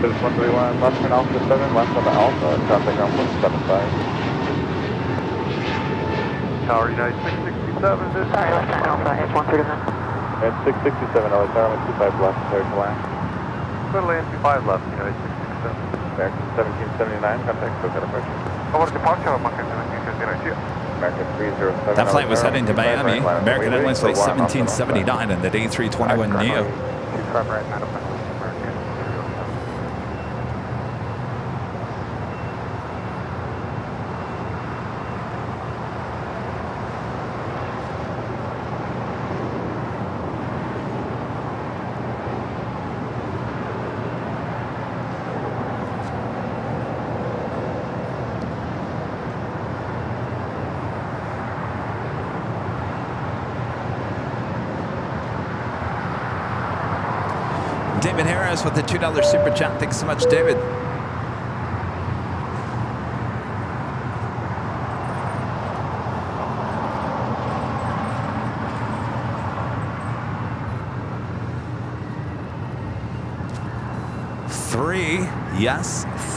Rapids 131, left turn Alpha 7, left on the Alpha, traffic on 175. Tower United 667, this is left turn Alpha, it's 131. and 667, LA Tower, 25 left, clear to land. Totally and 25 left, United 667. American 1779, contact, so got approaching. Over departure, American 1759, American 307. That flight was heading to Miami. American Airlines Flight 1779 and the A321neo. 25 right, Madam, American 307. David Harris with the $2 super chat. Thanks so much, David.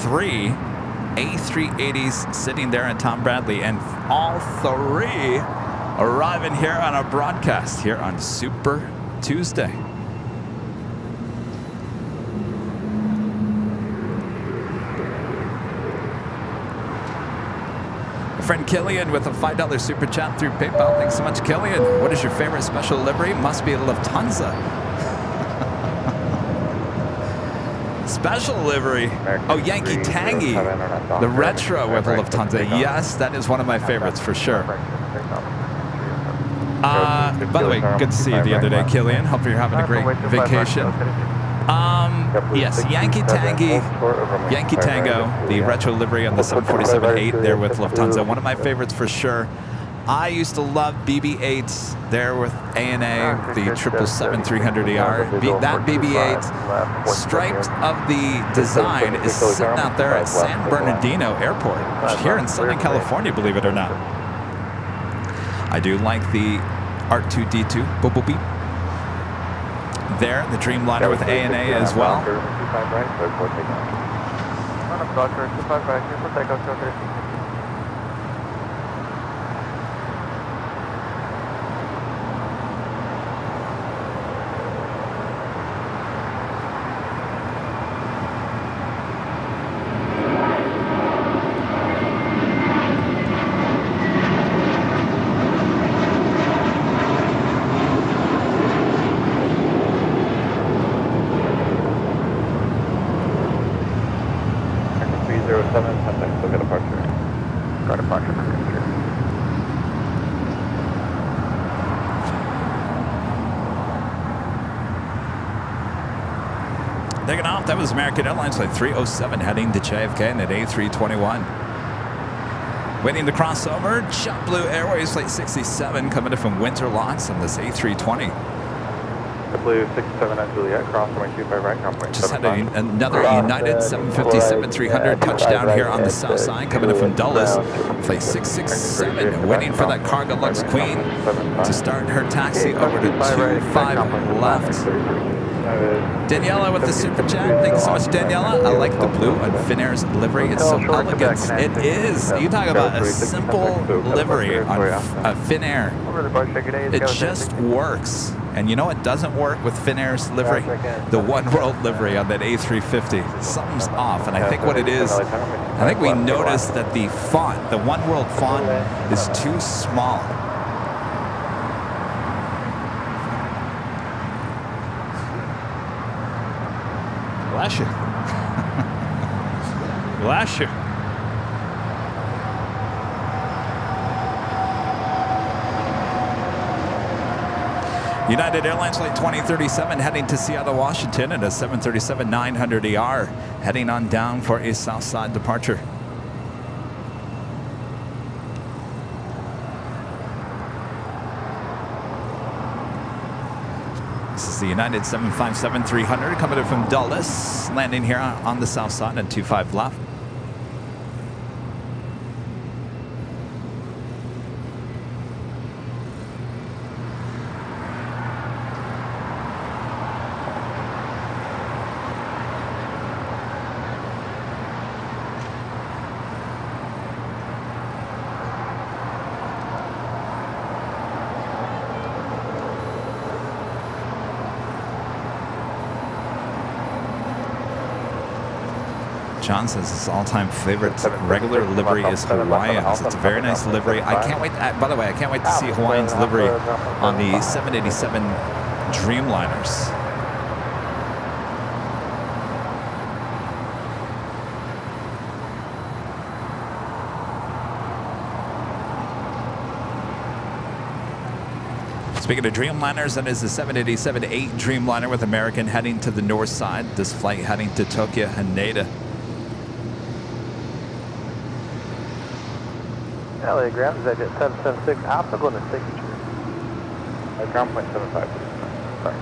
Three A380s sitting there in Tom Bradley, and all three arriving here on our broadcast here on Super Tuesday. Friend Killian with a $5 super chat through PayPal. Thanks so much, Killian. What is your favorite special livery? Must be a Lufthansa. Special livery. Oh, Yankee Tangy. The retro with a Lufthansa. Yes, that is one of my favorites for sure. By the way, good to see you the other day, Killian. Hope you're having a great vacation. Yes, Yankee Tango, the retro livery on the 747-8 there with Lufthansa. One of my favorites for sure. I used to love BB-8s there with ANA, the 777-300ER. That BB-8 striped of the design is sitting out there at San Bernardino Airport here in Southern California, believe it or not. I do like the R2-D2 boop boop beep. There, the Dreamliner with ANA as well. Taking off, that was American Airlines Flight 307 heading to JFK in at A321. Waiting to cross over, JetBlue Airways Flight 67 coming in from Winterlots on this A320. JetBlue 67 at Juliet, cross runway 25 right, runway just had another United 757-300 touchdown here on the south side coming in from Dulles. Flight 667 waiting for that Cargo Lux Queen to start her taxi over to 25 left. Daniela with the super chat. Thank you so much, Daniela. I like the blue on Finnair's livery. It's so elegant. It is. You talk about a simple livery on Finnair. It just works. And you know what doesn't work with Finnair's livery? The One World livery on that A350. Something's off. And I think what it is, I think we noticed that the font, the One World font, is too small. Bless you. Bless you. United Airlines Flight 2037 heading to Seattle, Washington at a 737-900ER heading on down for a south side departure. This is the United 757-300 coming in from Dulles, landing here on the south side at 25 left. John says his all-time favorite regular livery is Hawaiians. It's a very nice livery. I can't wait. By the way, I can't wait to see Hawaiian's livery on the 787 Dreamliners. Speaking of Dreamliners, that is the 787-8 Dreamliner with American heading to the north side. This flight heading to Tokyo, Haneda. LA ground is at 776 Alpha going to signature. Ground point 75. Sorry.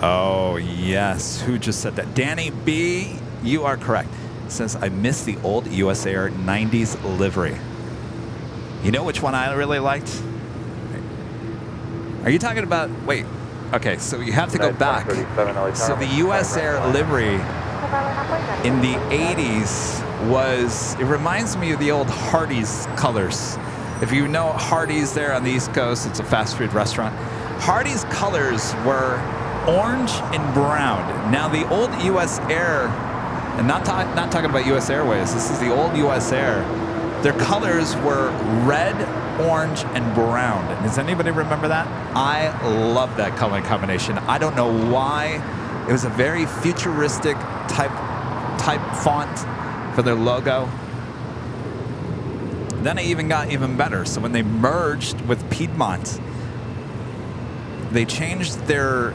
Oh, yes. Who just said that? Danny B, you are correct. Says, I miss the old US Air 90s livery. You know which one I really liked? Are you talking about... Wait. Okay, so you have to go back. So the US Air livery in the 80s was... It reminds me of the old Hardee's colors. If you know Hardee's there on the East Coast, it's a fast food restaurant. Hardee's colors were orange and brown. Now the old US Air, and not talking about US Airways, this is the old US Air, their colors were red, orange, and brown. Does anybody remember that? I love that color combination. I don't know why. It was a very futuristic type font for their logo. Then it even got even better. So when they merged with Piedmont, they changed their...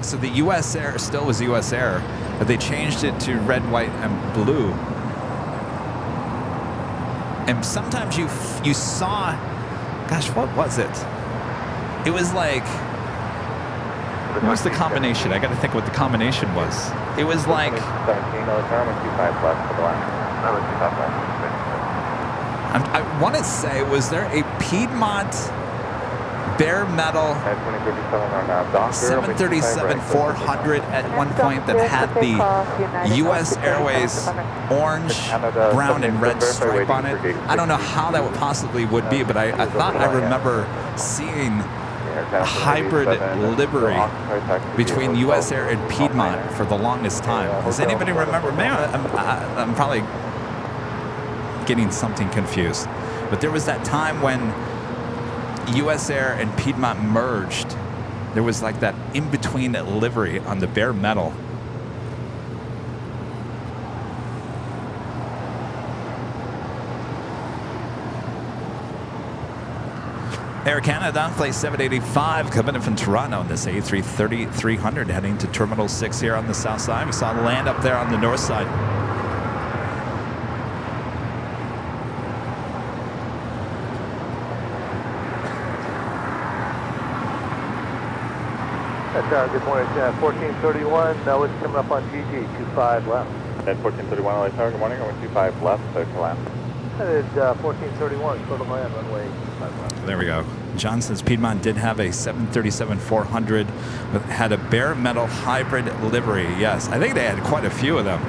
So the US Air still was US Air, but they changed it to red, white, and blue. And sometimes you saw, gosh, what was it? It was like, what was the combination? I got to think what the combination was. It was like, I want to say, was there a Piedmont bare metal 737-400 at one point that had the US Airways orange, brown, and red stripe on it? I don't know how that possibly would be, but I thought I remember seeing a hybrid livery between US Air and Piedmont for the longest time. Does anybody remember? Maybe I'm probably getting something confused. But there was that time when US Air and Piedmont merged. There was like that in-between livery on the bare metal. Air Canada, flight 785, coming in from Toronto on this A330-300, heading to Terminal 6 here on the south side. We saw land up there on the north side. Good morning, 1431. Now it's coming up on GG, 25 left. At 1431, LA Tower, good morning. 25 left, so collapse. Headed 1431, Total Land, runway 25 left. There we go. John says Piedmont did have a 737-400, but had a bare metal hybrid livery. Yes, I think they had quite a few of them.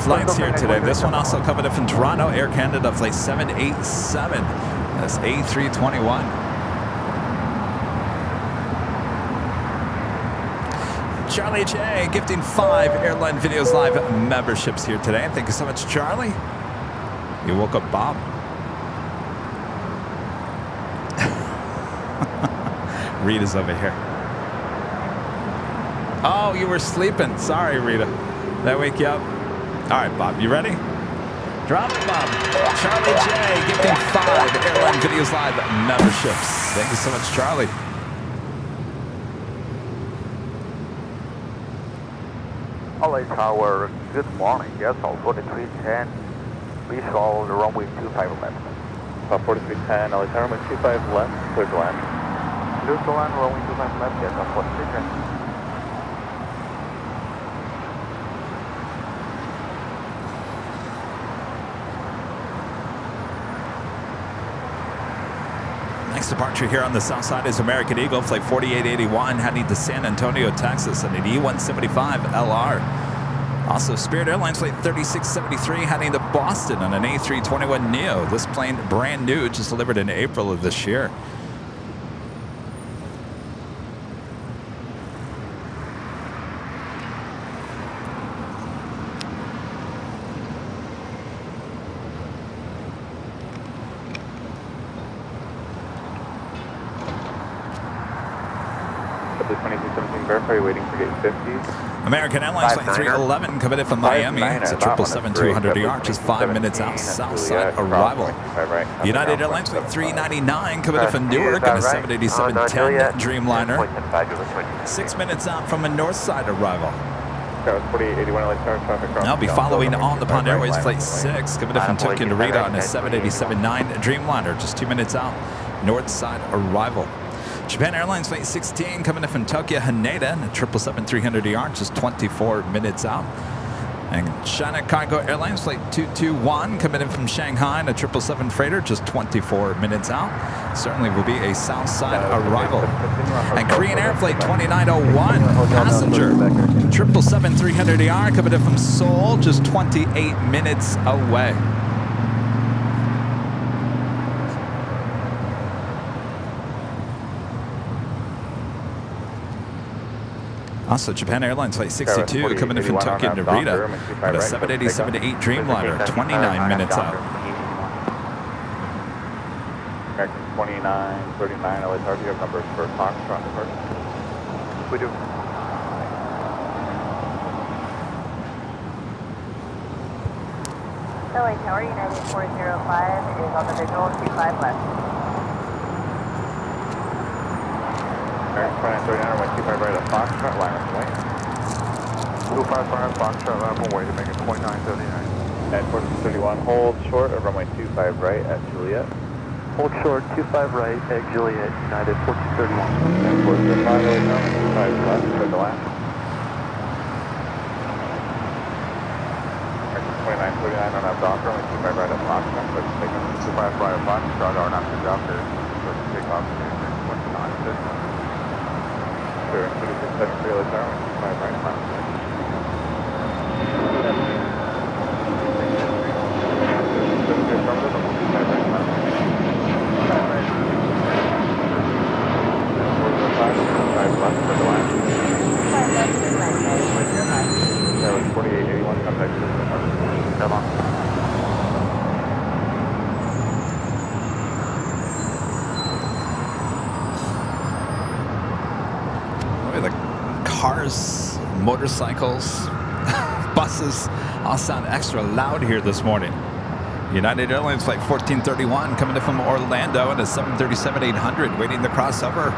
Flights here today. This one also coming up from Toronto. Air Canada flight 787. That's A321. Charlie J gifting 5 Airline Videos Live memberships here today. Thank you so much, Charlie. You woke up Bob. Rita's over here. Oh, you were sleeping. Sorry, Rita. Did I wake you up? All right, Bob, you ready? Drop it, Bob. Charlie J gifting 5 Airline Videos Live memberships. Thank you so much, Charlie. LA Tower, good morning. Yes, all 4310. Please follow the runway 25 left. 4310, LA Tower, runway 25 left, clear to land. Clear to land, runway 25 left, yes, all 4310. Next departure here on the south side is American Eagle, flight 4881, heading to San Antonio, Texas, on an E175 LR. Also, Spirit Airlines flight 3673, heading to Boston on an A321neo. This plane, brand new, just delivered in April of this year. Verify waiting for gate 50. American Airlines flight 311 committed from Miami. It's a 777-200ER, just 5 minutes out south side arrival. United Airlines flight 399 committed from Newark in a 787-10 Dreamliner. 6 minutes out from a north side arrival. I'll be following on the Pond Airways flight 6 committed from Tokyo Narita on a 787-9 Dreamliner, just 2 minutes out north side arrival. Japan Airlines flight 16 coming in from Tokyo Haneda, a 777-300ER, just 24 minutes out. And China Cargo Airlines flight 221 coming in from Shanghai, and a 777 freighter, just 24 minutes out. Certainly will be a south side arrival. And Korean Air flight 2901 passenger, 777-300ER coming in from Seoul, just 28 minutes away. Also, Japan Airlines flight 62 coming in from Tokyo Narita on a 787-8 Dreamliner, 29 minutes out. American 2939, LA Tower, do you have numbers for Foxtrot departure? We do. LA Tower, United 405 is on the visual, 25 left. American 2939, runway 25 right at Foxtrot, line up away. 255 Foxtrot, line up away to make it 2939. At 1431, hold short of runway 25 right at Juliet. Hold short, 25 right at Juliet, United 1431. And 405 LA Tower, 25 left for the last. American 2939 on that Docker, runway 25 right at Foxtrot, let's take them 25 right at Foxtrot, or not to doctor, let's take off to 29. Clear, 3673 LA Tower, 25 right, line up. That was 4881, contact system. Come on. The cars, motorcycles, buses all sound extra loud here this morning. United Airlines flight 1431 coming in from Orlando and a 737-800 waiting to cross over.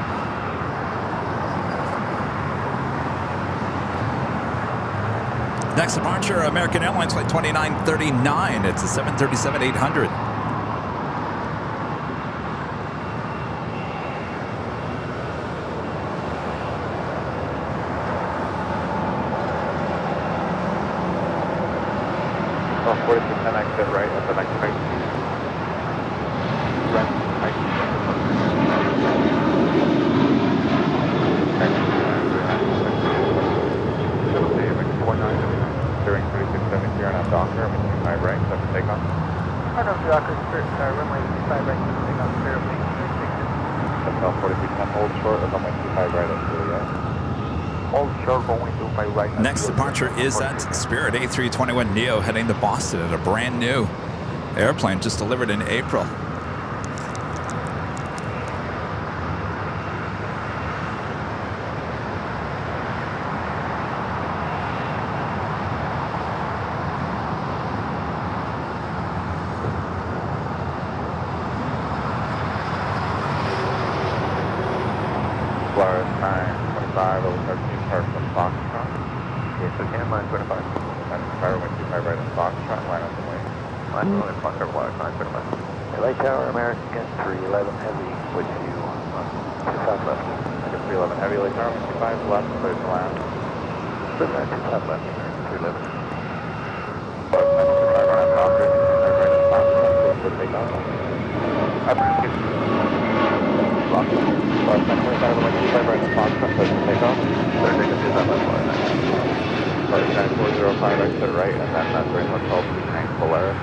Next departure, American Airlines flight 2939. It's a 737-800. Oh, 40% exit right at the next place. Right, right. During 3670 here on Docker, I'm 25 right, 7 takeoff. Part of Docker, runway 25 right, takeoff, clear, Hotel 4310, hold short of runway 25 right at Juliet. hold short, going to my right. Next departure is at Spirit A321neo heading to Boston at a brand new airplane just delivered in April. Florida 925, over 13 part from Foxtrot. Yes, again, line 25. 925, runway 25 right at Foxtrot, line up the way. Line only Foxtrot, line 925. LA Tower, American 311 Heavy, with you on 25 left. American 311 heavy, LA Tower, 25 left, clear to land. Clear to 25 left, American 311. 925 right at Docker, 25 right at Foxtrot, clear for takeoff. Upper 60. right to Foxtrot, push and take off. They're taking 25 left line. Sorry, 9405, exit right, and then that's very much hold behind Polaris.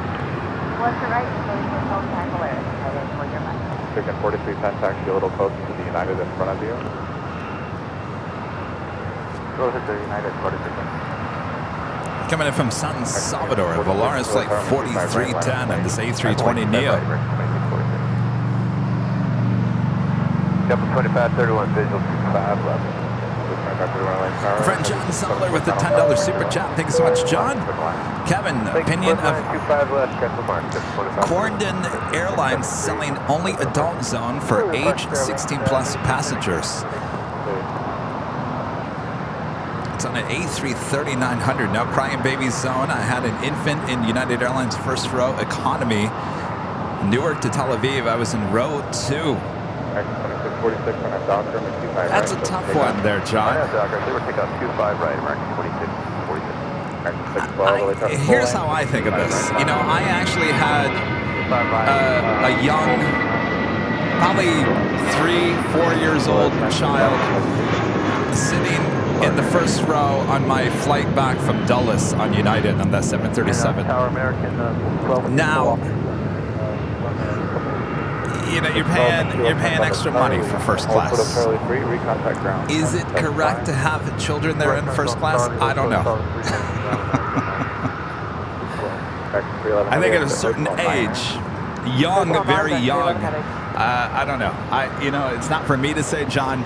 What's the right? So you can hold behind Polaris. Heading for your left. Chicken 4310, taxi a little closer to the United in front of you. Go ahead, the United 4310. Coming in from San Salvador, Volaris flight 4310 and this A320 Neo. Captain 2531, visual 25 left. Friend John Soller with the $10 super chat. Thank you so much, John. Kevin, opinion of 25 left, Captain Martin. Corndon Airlines selling only adult zone for age 16 plus passengers. It's on an A330-900, now crying baby zone. I had an infant in United Airlines first row economy. Newark to Tel Aviv, I was in row 2. That's a tough one there, John. Here's how I think of this. You know, I actually had a young, probably 3-4 years old child sitting in the first row on my flight back from Dulles on United on that 737. Now, you know, you're paying extra money for first class. Is it correct to have children there in first class? I don't know. I think at a certain age, young, very young, I don't know. You know, it's not for me to say, John.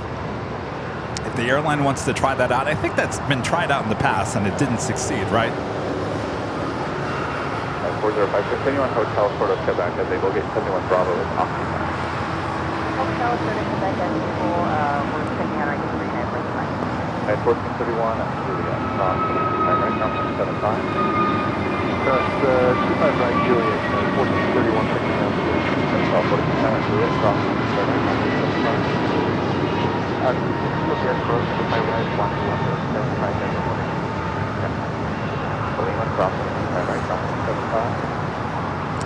If the airline wants to try that out, I think that's been tried out in the past and it didn't succeed, right? 405, continue on Hotel Port of Quebec as they will get 71 Bravo is occupied. Hotel Port of Quebec as people were taking out our history and first line. At 1431, Juliet, right now, 75. That's 25 right, Juliet, 1431, picking up Hotel Port of Quebec, Juliet, crossing, right now, 75. Look at close to my right, 1 75,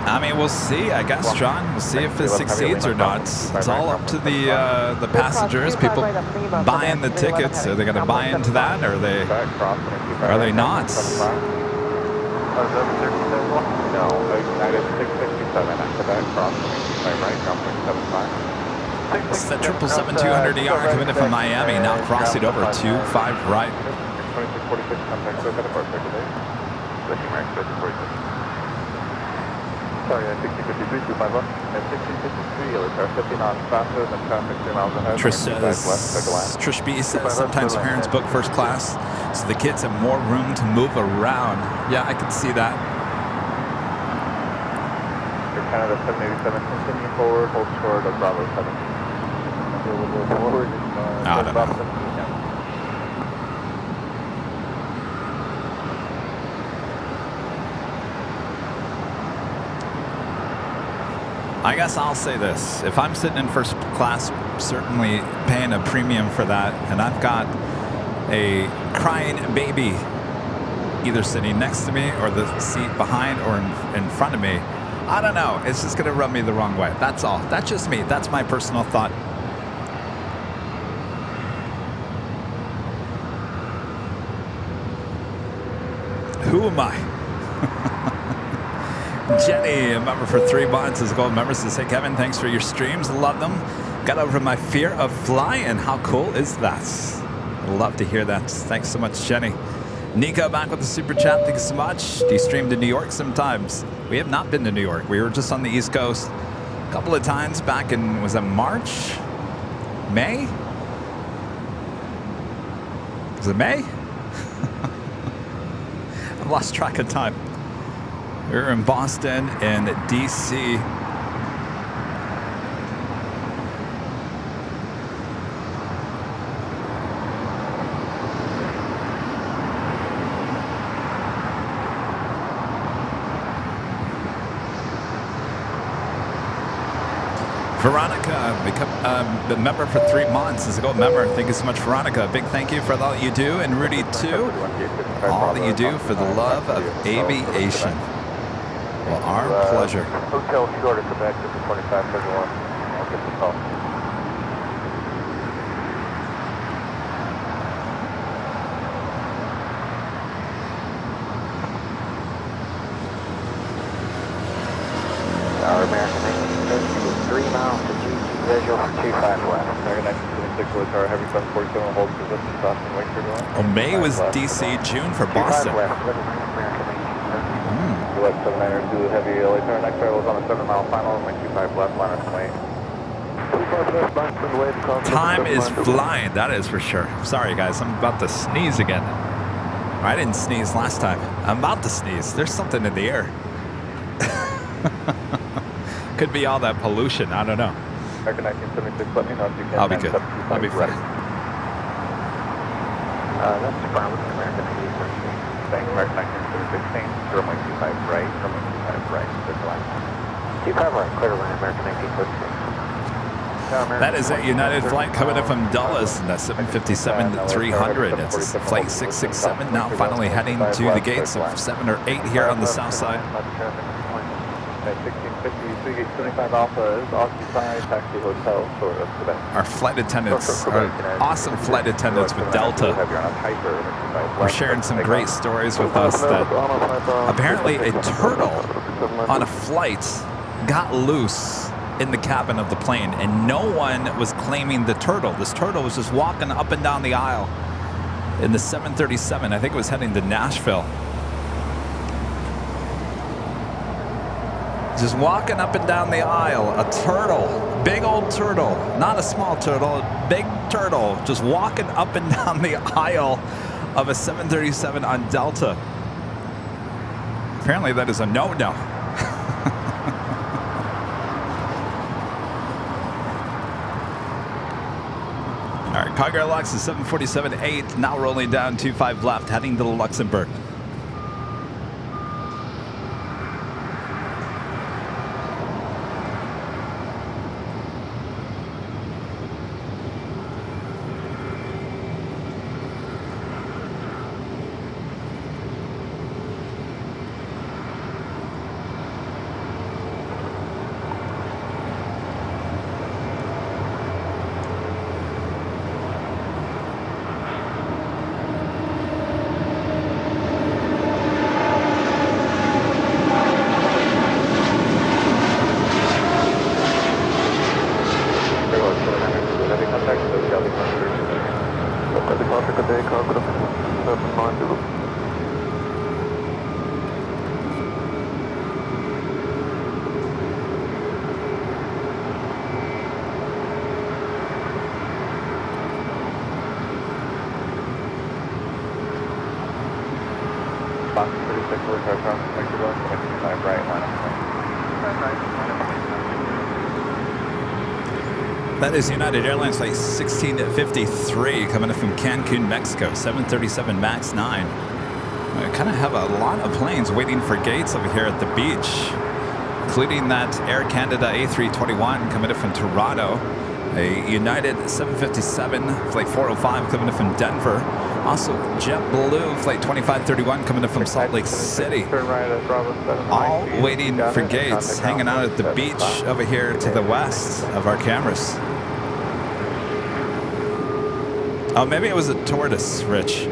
I mean, we'll see, I guess, John. We'll see if this succeeds or not. It's all up to the passengers, people buying the tickets. Are they going to buy into that, or are they not? No, United 667 at Quebec, crossing by right, crossing 75. It's the 777-200ER coming in from Miami, now crossing over 25 right. 2646, contact so better for today. Switching right, 46. Sorry, 1653, 25 left. At 1653, you'll repair 50 knots faster than traffic, 2 miles ahead. Trish B says sometimes parents book first class so the kids have more room to move around. Yeah, I can see that. Your Canada 787, continue forward, hold short of Bravo 17. Forward, I don't know. I guess I'll say this. If I'm sitting in first class, certainly paying a premium for that, and I've got a crying baby either sitting next to me or the seat behind or in front of me, I don't know. It's just going to rub me the wrong way. That's all. That's just me. That's my personal thought. Who am I? Jenny, a member for 3 months, is a gold member, says, hey, Kevin, thanks for your streams. Love them. Got over my fear of flying. How cool is that? Love to hear that. Thanks so much, Jenny. Nico back with the super chat. Thank you so much. Do you stream to New York sometimes? We have not been to New York. We were just on the East Coast a couple of times back in, was it March? May? Was it May? I've lost track of time. We were in Boston and DC. Veronica, become a member for 3 months. Is a gold member. Thank you so much, Veronica. Big thank you for all that you do. And Rudy, too. All that you do for the love of aviation. Well, our pleasure. Hotel short of Quebec, this is 2531. I'll get the call. Tower, American 1932, 3 miles to GG visual, 25 left. American 1926 Willie Tower, heavy 747, hold position, south and wake for going. Oh, May was DC, June for 25 Boston. left, Liberty, American 1932. Left 79er, do heavy LA Tower, next arrival is on a 7-mile final, make 25 left, line up and wait. Time is flying, that is for sure. Sorry guys, I'm about to sneeze again. I didn't sneeze last time. I'm about to sneeze. There's something in the air. Could be all that pollution, I don't know. American 1976, let me know if you can. I'll be good. I'll be fine. That's fine with American 1932. Thanks, American 1976, runway 25 right, runway 25 right, good line. 25 right, clear line, American 1936. That is a United flight coming in from Dulles, and that's 757-300. It's flight 667 now finally heading to the gates of 7 or 8 here on the south side. 1650, 75 Alpha is occupied, taxi hotel, short of Quebec. Our flight attendants are awesome flight attendants with Delta. We're sharing some great stories with us that apparently a turtle on a flight got loose in the cabin of the plane, and no one was claiming the turtle. This turtle was just walking up and down the aisle in the 737. I think it was heading to Nashville. Just walking up and down the aisle, a turtle, big old turtle, not a small turtle, a big turtle, just walking up and down the aisle of a 737 on Delta. Apparently that is a no-no. All right, cargo LAX is 747-8, now rolling down 25 left, heading to Luxembourg. That is United Airlines flight 1653 coming in from Cancun, Mexico, 737 MAX 9. I kind of have a lot of planes waiting for gates over here at the beach, including that Air Canada A321 coming in from Toronto, a United 757 flight 405 coming in from Denver, also JetBlue flight 2531 coming in from Salt Lake City. All waiting for gates, hanging out at the beach over here to the west of our cameras. Oh, maybe it was a tortoise, Rich.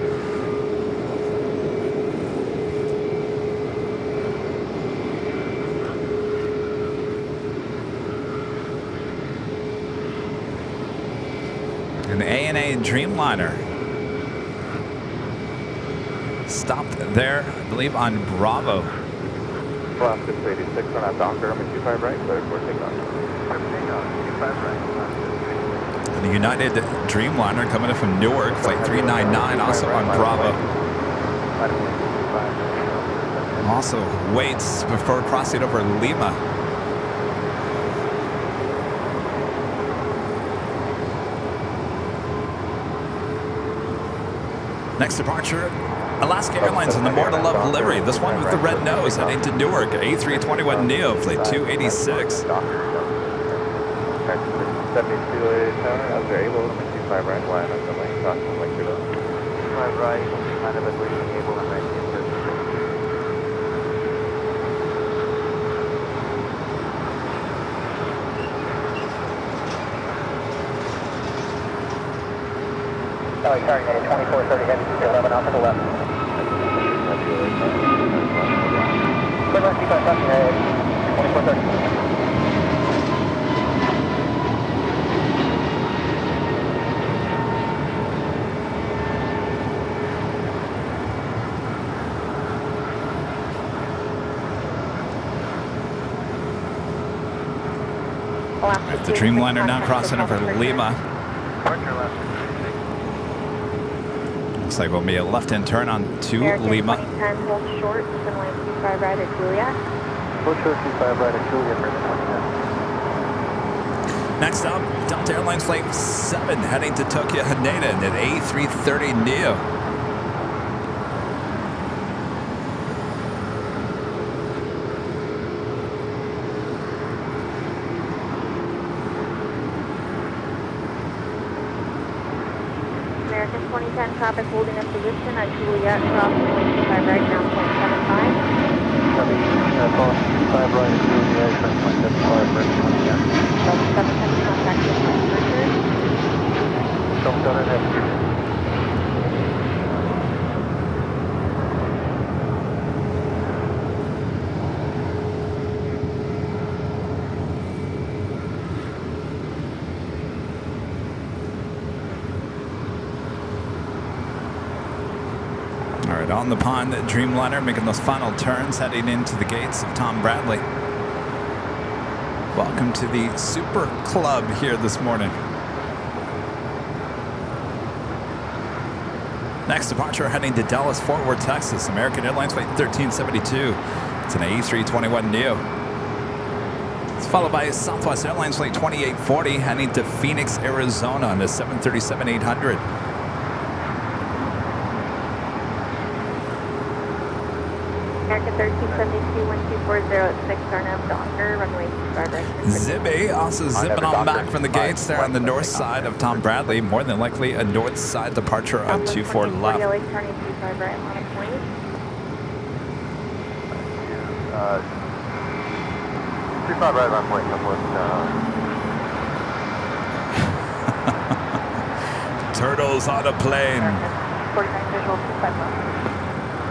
An ANA Dreamliner stopped there, I believe, on Bravo. Left 686 on that Docker, I'm 25 right, clear for takeoff. 25 right. The United Dreamliner coming in from Newark, flight 399, also on Bravo. Also waits before crossing over Lima. Next departure, Alaska Airlines in the More to Love livery. This one with the red nose heading to Newark, A321neo, flight 286. 72 tower, as you're able, 25 right, line up the lane, cross the lane, 25 right, kind of as we're able to make it. Sorry, 2430 heading to 11 off to the left. Clear left, keep on touching ahead. The Dreamliner now crossing over Lima. Looks like we'll be a left-hand turn on to Lima. 2010, hold short, runway 25 right at Juliet. Hold short 25 right at Juliet for the 2010. Next up, Delta Airlines Flight 7 heading to Tokyo Haneda in an A330neo. American 2010 traffic holding a position at Juliet, crossing runway 25 right, now 0.75. Copy, cross 25 right at Juliet for 0.75 for the 2010. Delta 710 contact with my Richard. Don't done it after. All right, on the pond, Dreamliner making those final turns, heading into the gates of Tom Bradley. Welcome to the Super Club here this morning. Next departure heading to Dallas, Fort Worth, Texas. American Airlines Flight 1372. It's an A321neo. It's followed by Southwest Airlines Flight 2840 heading to Phoenix, Arizona on a 737-800. American 1372, 1240 at 6 RNM, Docker, runway 25 right. Zibby also zipping on back from the gates there on the north side of Tom Bradley. More than likely a north side departure on 24 left. LAX turning 25 right, Atlanta Point. 25 right on point, Turtles on a plane. 49 visual, 25 left.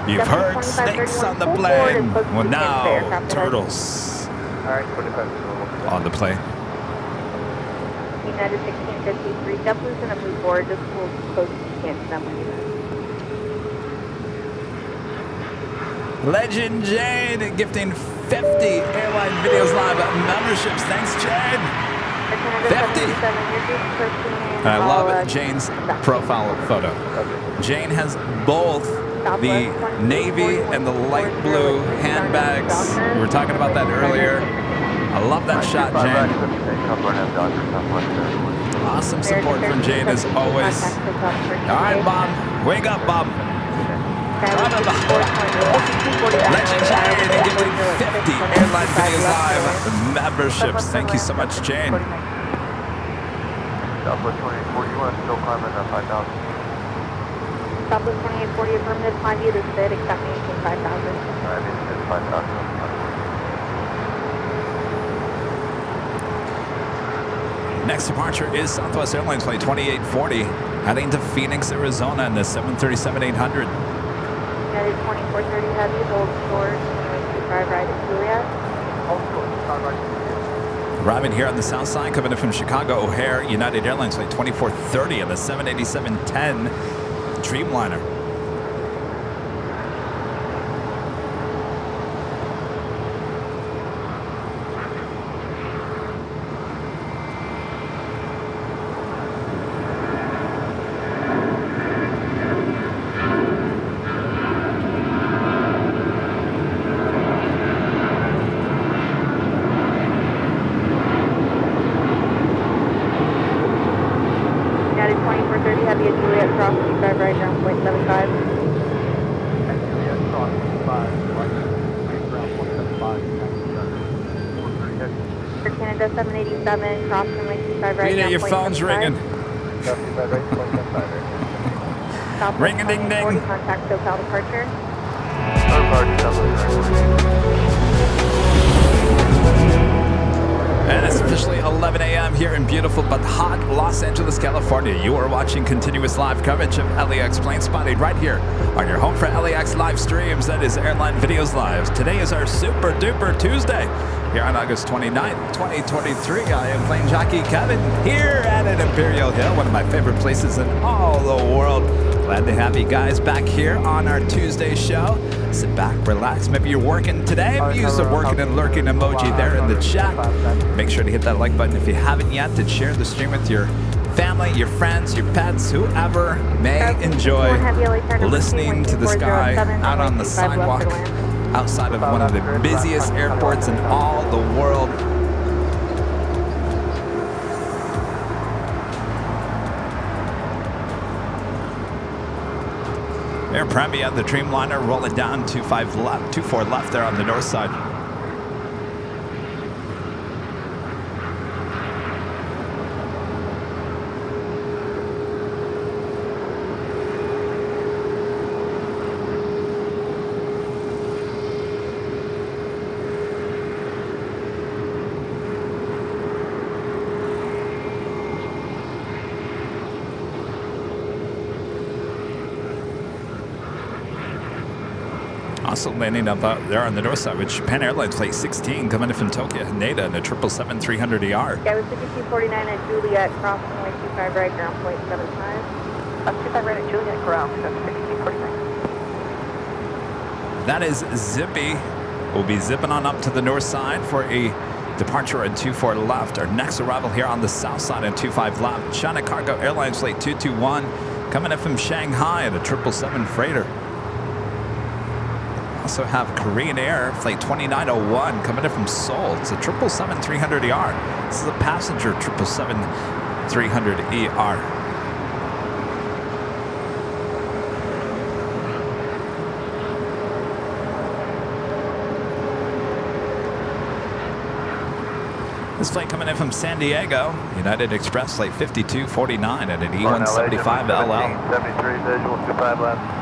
You've heard snakes on the plane. Well, now turtles Alright, 25 on the plane. United 1653, JetBlue's gonna move forward, just hold close as you can to them when you move. Legend Jade gifting 50 Airline Videos Live memberships. Thanks, Jade. 50. I love Jane's profile photo. Jane has both the navy and the light blue handbags. We were talking about that earlier. I love that shot, Jane. Awesome support from Jane as always. All right, Bob. Wake up, Bob. Legend Jane giving 50 Airline Videos Live memberships. Thank you so much, Jane. Southwest 2840, you want to still climb in at 5,000? Southwest 2840, affirmative, climb you to sit, accept me, 5,000. Alright, it's 5,000. Next departure is Southwest Airlines Flight 2840, heading to Phoenix, Arizona in the 737-800. United 2430 heavy, hold short, 25 right at Juliet. Hold short, 25 right. Arriving here on the south side, coming in from Chicago O'Hare, United Airlines Flight 2430 on the 787-10 Dreamliner. United 2430 heavy at Juliet, cross 25 right, down 0.75. Juliet, cross 5, right, ground 175. For Canada 787, cross runway 25 right, Rita, down your 0.75. phone's ringing. Ring a ding ding. Contact SoCal departure. And it's officially 11 a.m. here in beautiful but hot Los Angeles, California. You are watching continuous live coverage of LAX Plane Spotting right here on your home for LAX live streams. That is Airline Videos Live. Today is our super duper Tuesday. here on August 29th, 2023. I am Plane Jockey Kevin here at an Imperial Hill, one of my favorite places in all the world. Glad to have you guys back here on our Tuesday show. Sit back, relax. Maybe you're working today. Use the working and lurking emoji there in the chat. Make sure to hit that like button if you haven't yet, to share the stream with your family, your friends, your pets, whoever may enjoy listening to the sky out on the sidewalk outside of one of the busiest airports in all the world. Air Premia, the Dreamliner, rolling down 24 left there on the north side. Also landing up there on the north side with Japan Airlines Flight 16 coming in from Tokyo, Haneda, and a 777-300ER. Sky 5249 at Juliet, crossing runway 25 right, ground point 75. 25 right at Juliet, ground 5249. That is Zippy. We'll be zipping on up to the north side for a departure at 24 left. Our next arrival here on the south side at 25 left. China Cargo Airlines Flight 221 coming in from Shanghai at a 777 freighter. Also have Korean Air Flight 2901 coming in from Seoul. It's a 777-300ER. This is a passenger 777-300ER. This flight coming in from San Diego, United Express Flight 5249 at an E175LL. 73 visual, 25 left.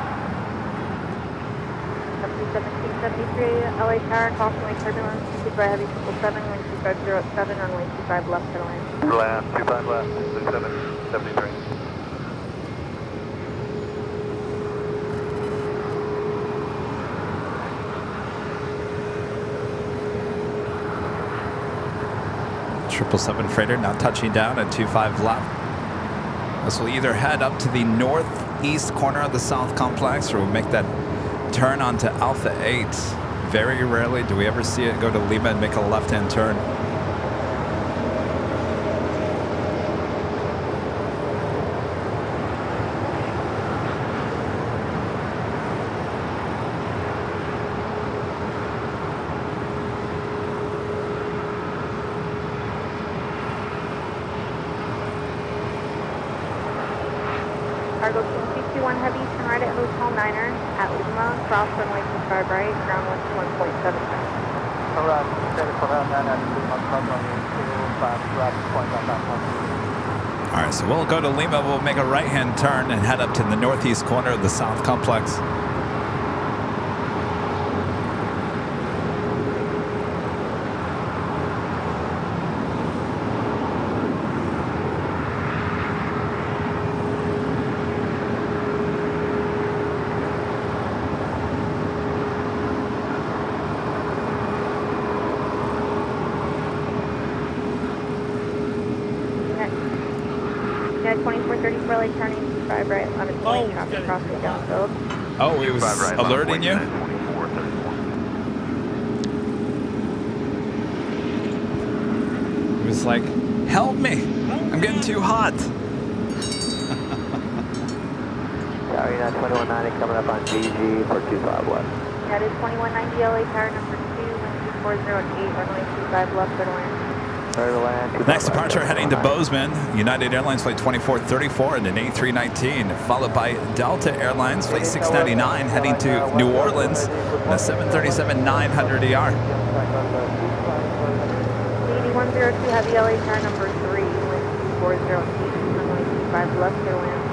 1773 LA Tower, crossing runway turbulence, 25 heavy 777, wind 2507, runway 25 left to land. Land, 25 left, 6773. Triple seven freighter now touching down at 25 left. This will either head up to the northeast corner of the South Complex, or we'll make that turn onto Alpha 8. Very rarely do we ever see it go to Lima and make a left-hand turn. Cargo King 221 Heavy, turn right at Hotel Niner at Lima, cross runway 25 right, ground 121.75. Correct, steady for Hotel Niner at Lima, cross runway 25 right, point on that one. All right, so we'll go to Lima. We'll make a right-hand turn and head up to the northeast corner of the South Complex. Yeah, 2434 LA turning 25 right, 11 point, traffic crossing downfield. Oh, he was right, alerting you? 2434. He was like, help me, I'm getting too hot. Sorry, 2190 coming up on GG for 25 left. That is 2190 LA tower number 2, wind 2408, runway 25 left for land. Next departure heading to Bozeman, United Airlines Flight 2434 and an A319, followed by Delta Airlines Flight 699 heading to New Orleans and a 737-900ER. 8102 Heavy LA tower number 3, wind 2408, runway 25 left for land.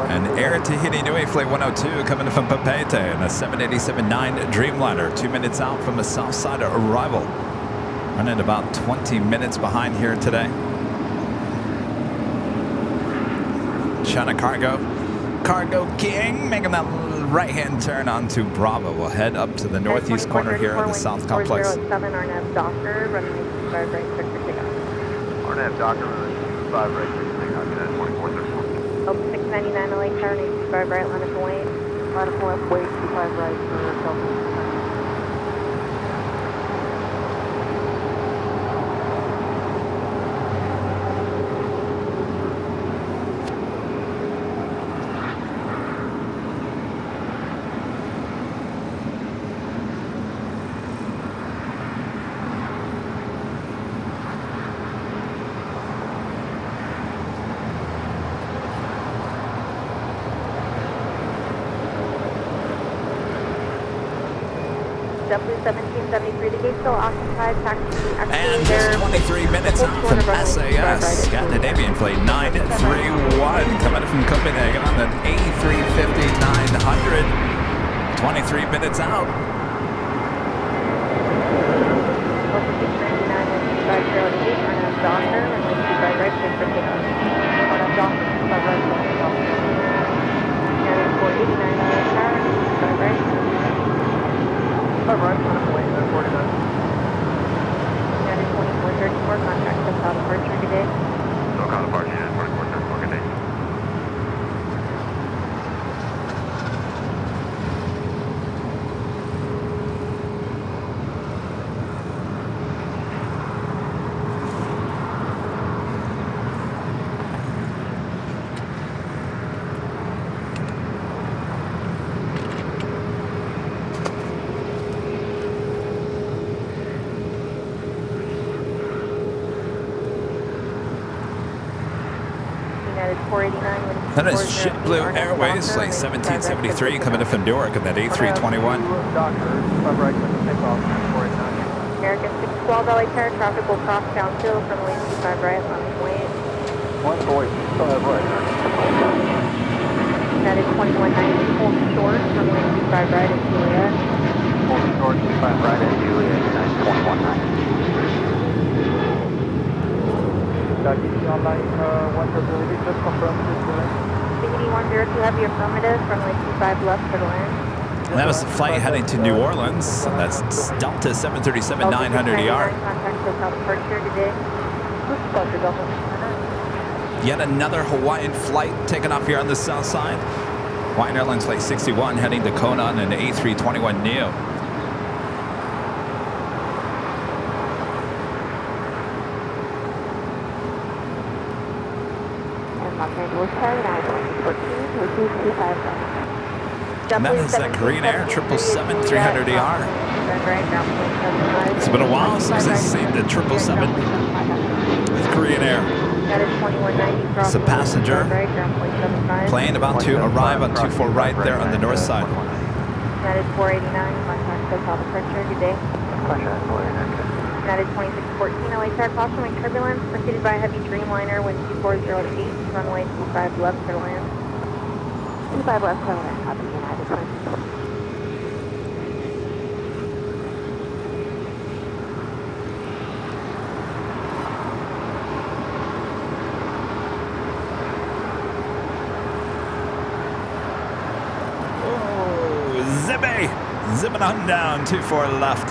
And Air Tahiti Nui Flight 102 coming from Papeete and a 787-9 Dreamliner, 2 minutes out from the south side arrival. Running about 20 minutes behind here today. China Cargo King making that right-hand turn onto Bravo. We'll head up to the northeast corner here of the South Complex. 7 RNAV Docker, runway 25 right, clear for takeoff. RNAV Docker, runway 25 right, clear for takeoff, United 2434. Open 699 LA Tower, 25 right, line up and wait. Line up and left, wait, 25 right for Delta. W1773, the gate still occupied, taxi And just 23 minutes out from SAS, Scandinavian Flight 931, coming from Copenhagen on the A350-900. 23 minutes out. United 2434, contact South Departure today. No count departure, United 2434, good day. That is JetBlue Airways, Flight 1773, coming in from Newark on that A321. American 612 LA Tower, traffic will cross downhill from lane 25 right, on wait. 145 right. United 2190, hold short from lane 25 right at Juliet. Hold short, 25 right at Juliet, United 2190. Dignity online, one ability, just confirm this delay. Dignity 102, have the affirmative from lane 25 left for the land. And that was the flight heading to New Orleans. That's Delta 737-900ER. Contact South Departure today. Yet another Hawaiian flight taking off here on the south side. Hawaiian Airlines Flight 61 heading to Kona on an A321neo. And that is that Green Air 777-300ER. It's been a while since I've seen the 777 with Korean Air. It's a passenger plane about to arrive on 24 right there on the north side. United 489, contact South Departure, good day. United 2614, LA Tower, caution wind turbulence, preceded by a heavy Dreamliner, wind 2408, runway 25 left for land. 25 left for land, copy United 2614. Zipping on down, 24 left.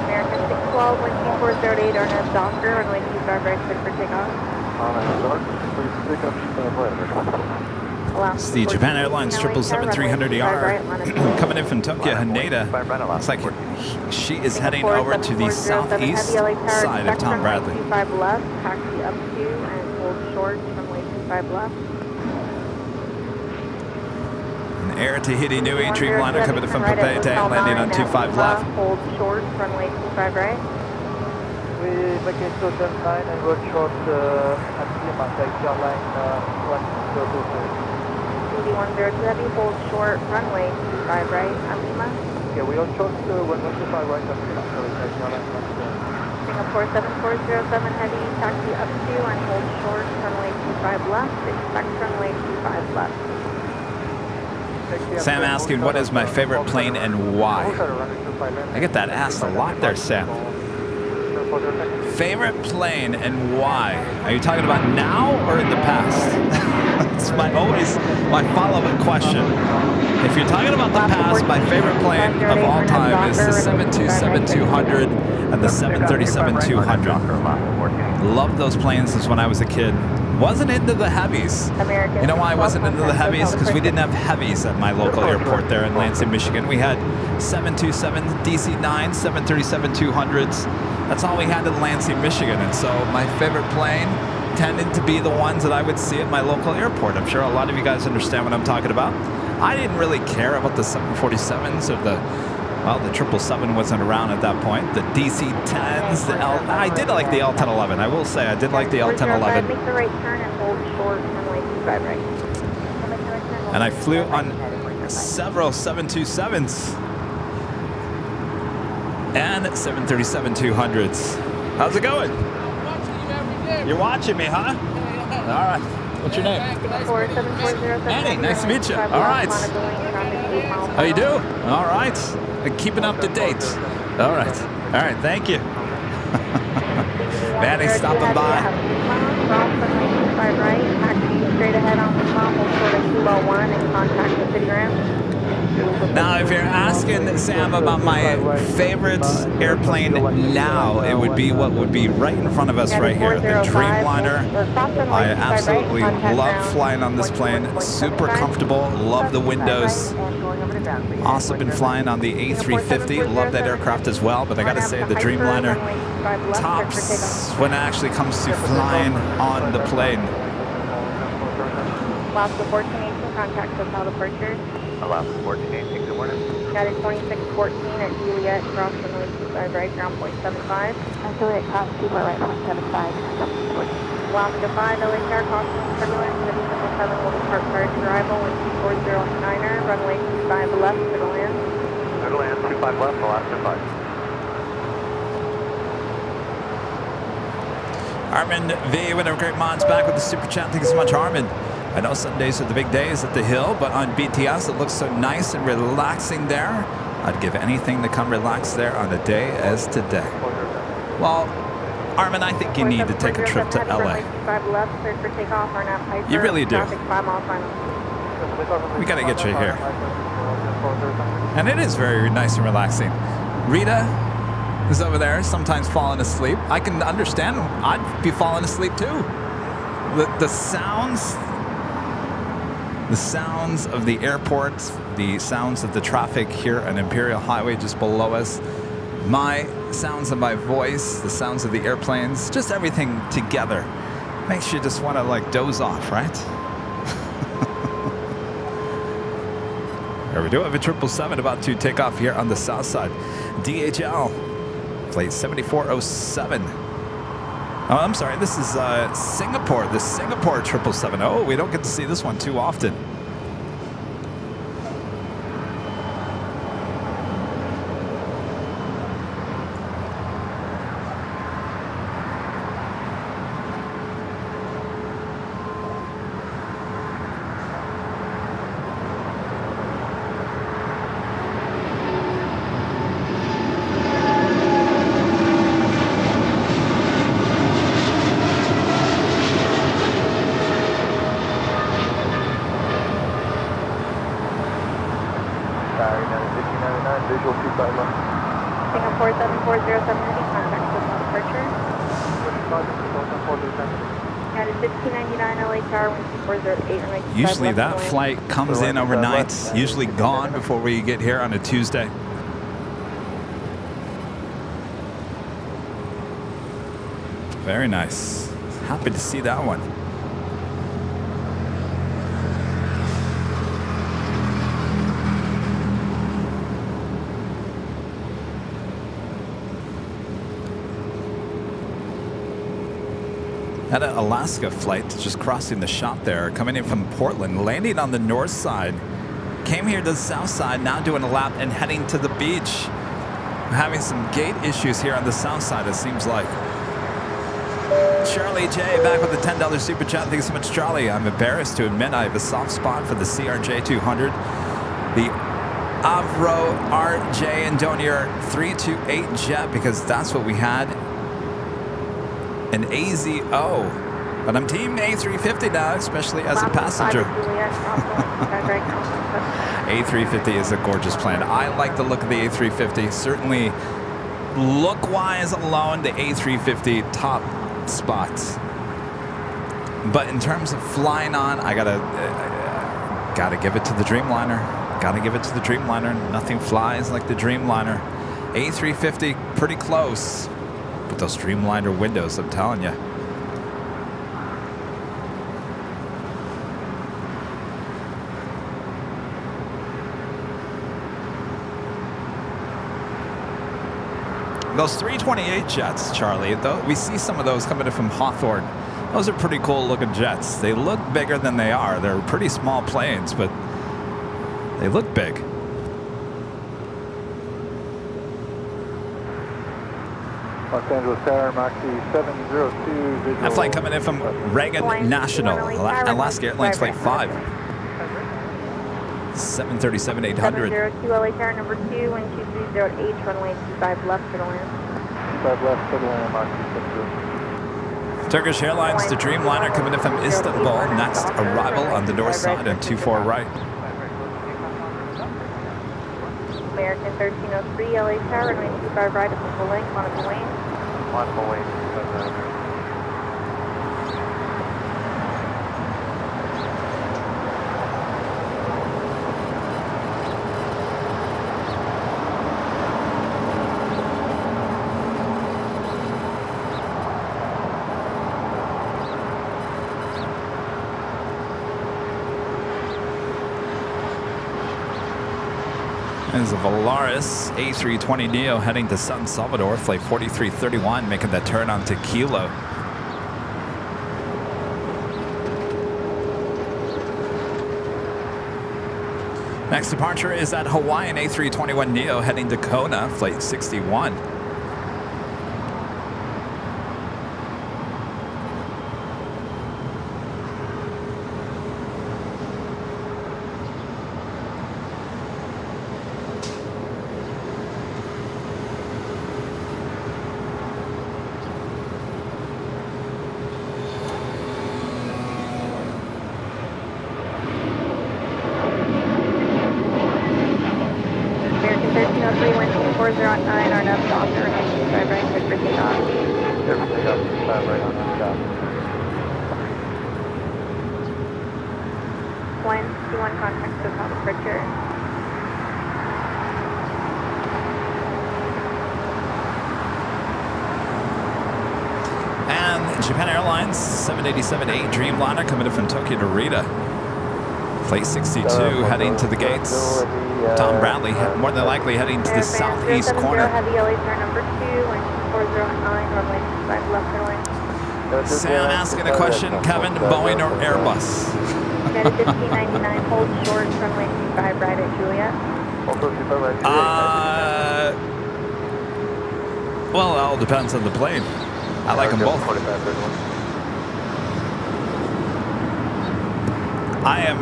American 612, wind 2408, RNAV Docker, runway 25 right, clear for takeoff. It's the Japan Airlines 777-300ER coming in from Tokyo, Haneda. Looks like she is heading over to the southeast side of Tom Bradley. 25 left, taxi up to and hold short from lane 25 left. An Air Tahiti Nui Dreamliner coming in from Papeete, landing on 25 left. Hold short from lane 25 right. We make it to 9 and road short at Lima, Airline 102. 102 heavy, hold short, runway 25 right, at Lima. Okay, we on short 125 right at Lima, so Airline 102. Singapore 7407 heavy, taxi up to and hold short, runway 25 left, expect runway 25 left. Sam asking, what is my favorite plane and why? I get that asked a lot there, Sam. Favorite plane and why? Are you talking about now or in the past? It's always my follow-up question. If you're talking about the past, my favorite plane of all time is the 727-200 and the 737-200. Loved those planes since when I was a kid. Wasn't into the heavies. You know why I wasn't into the heavies? Because we didn't have heavies at my local airport there in Lansing, Michigan. We had 727 DC-9, 737-200s. That's all we had in Lansing, Michigan. And so my favorite plane tended to be the ones that I would see at my local airport. I'm sure a lot of you guys understand what I'm talking about. I didn't really care about the 747s or the 777 wasn't around at that point. The DC-10s, I did like the L-1011. I will say I did like the L-1011. Make the right turn and hold short runway 25 right. And I flew on several 727s and 737-200s. How's it going? You're watching me, huh? All right. What's your name? Annie, nice to meet you. All right. How you do? All right. Keeping up to date. All right. All right. Thank you. Manny stopping by. Straight ahead on the top, we'll sort of 201 and contact the city ground. Now, if you're asking Sam about my favorite airplane now, it would be what would be right in front of us right here, the Dreamliner. I absolutely love flying on this plane. Super comfortable. Love the windows. Also been flying on the A350. Love that aircraft as well. But I got to say, the Dreamliner tops when it actually comes to flying on the plane. Alaska 1418, contact hotel departure. Alaska 1418, good morning. United 2614 at Juliet, cross runway 25 right, ground point 75. Juliet, cross 2 right, point 75. Alaska 5, LAX, crossing turbulence, 777 will depart prior to arrival, wind 240-9er, runway 25 left, clear to land. Clear to land, 25 left, Alaska 5. Armin V, one of our great mods, back with the super chat. Thank you so much, Armin. I know Sundays are the big days at the Hill, but on BTS it looks so nice and relaxing there. I'd give anything to come relax there on a day as today. Well, Armin, I think you need to take a trip to LA. You really do. We got to get you here. And it is very nice and relaxing. Rita is over there, sometimes falling asleep. I can understand. I'd be falling asleep too. The sounds of the airport, the sounds of the traffic here on Imperial Highway just below us, my sounds of my voice, the sounds of the airplanes, just everything together makes you just want to like doze off, right? Here we do have a 777 about to take off here on the south side. DHL, plate 7407. Oh, I'm sorry, this is Singapore, the Singapore 777. Oh, we don't get to see this one too often. Singapore 7407, contact hotel departure. United 1599 LA Tower, wind 2408. Usually that flight comes in overnight, usually gone before we get here on a Tuesday. Very nice. Happy to see that one. Had an Alaska flight just crossing the shot there, coming in from Portland, landing on the north side. Came here to the south side, now doing a lap and heading to the beach. We're having some gate issues here on the south side, it seems like. Charlie J back with the $10 super chat. Thank you so much, Charlie. I'm embarrassed to admit I have a soft spot for the CRJ 200. the Avro RJ and Donier 328 jet because that's what we had. An AZO. But I'm team A350 now, especially as a passenger. A350 is a gorgeous plane. I like the look of the A350. Certainly, look-wise alone, the A350 top spots. But in terms of flying on, I gotta give it to the Dreamliner. Gotta give it to the Dreamliner. Nothing flies like the Dreamliner. A350, pretty close. But those Dreamliner windows, I'm telling you. Those 328 jets, Charlie, though, we see some of those coming in from Hawthorne. Those are pretty cool looking jets. They look bigger than they are. They're pretty small planes, but they look big. Los Angeles Tower, Moxie 702. That flight coming in from Reagan National, Alaska Airlines Flight 5. 737-800. 702 LA Tower number 2, wind 230H, runway 25 left for the land. 25 left for the land, Moxie 702. Turkish Airlines, the Dreamliner coming in from Istanbul. Next arrival on the north side and 24 right. American 1303 LA Tower, runway 25 right up full length, Monaco Lane. Monaco Lane. There's a Volaris A320neo heading to San Salvador, flight 4331, making that turn on to Kilo. Next departure is at Hawaiian A321neo heading to Kona, flight 61. Japan Airlines 787-8 Dreamliner coming in from Tokyo to Rita. Flight 62 heading to the gates. Tom Bradley more than likely heading to the southeast corner. Sam asking a question, Kevin, Boeing or Airbus? United 1599, hold short, runway 25 right at Juliet. Well, it all depends on the plane. I like them both. I am,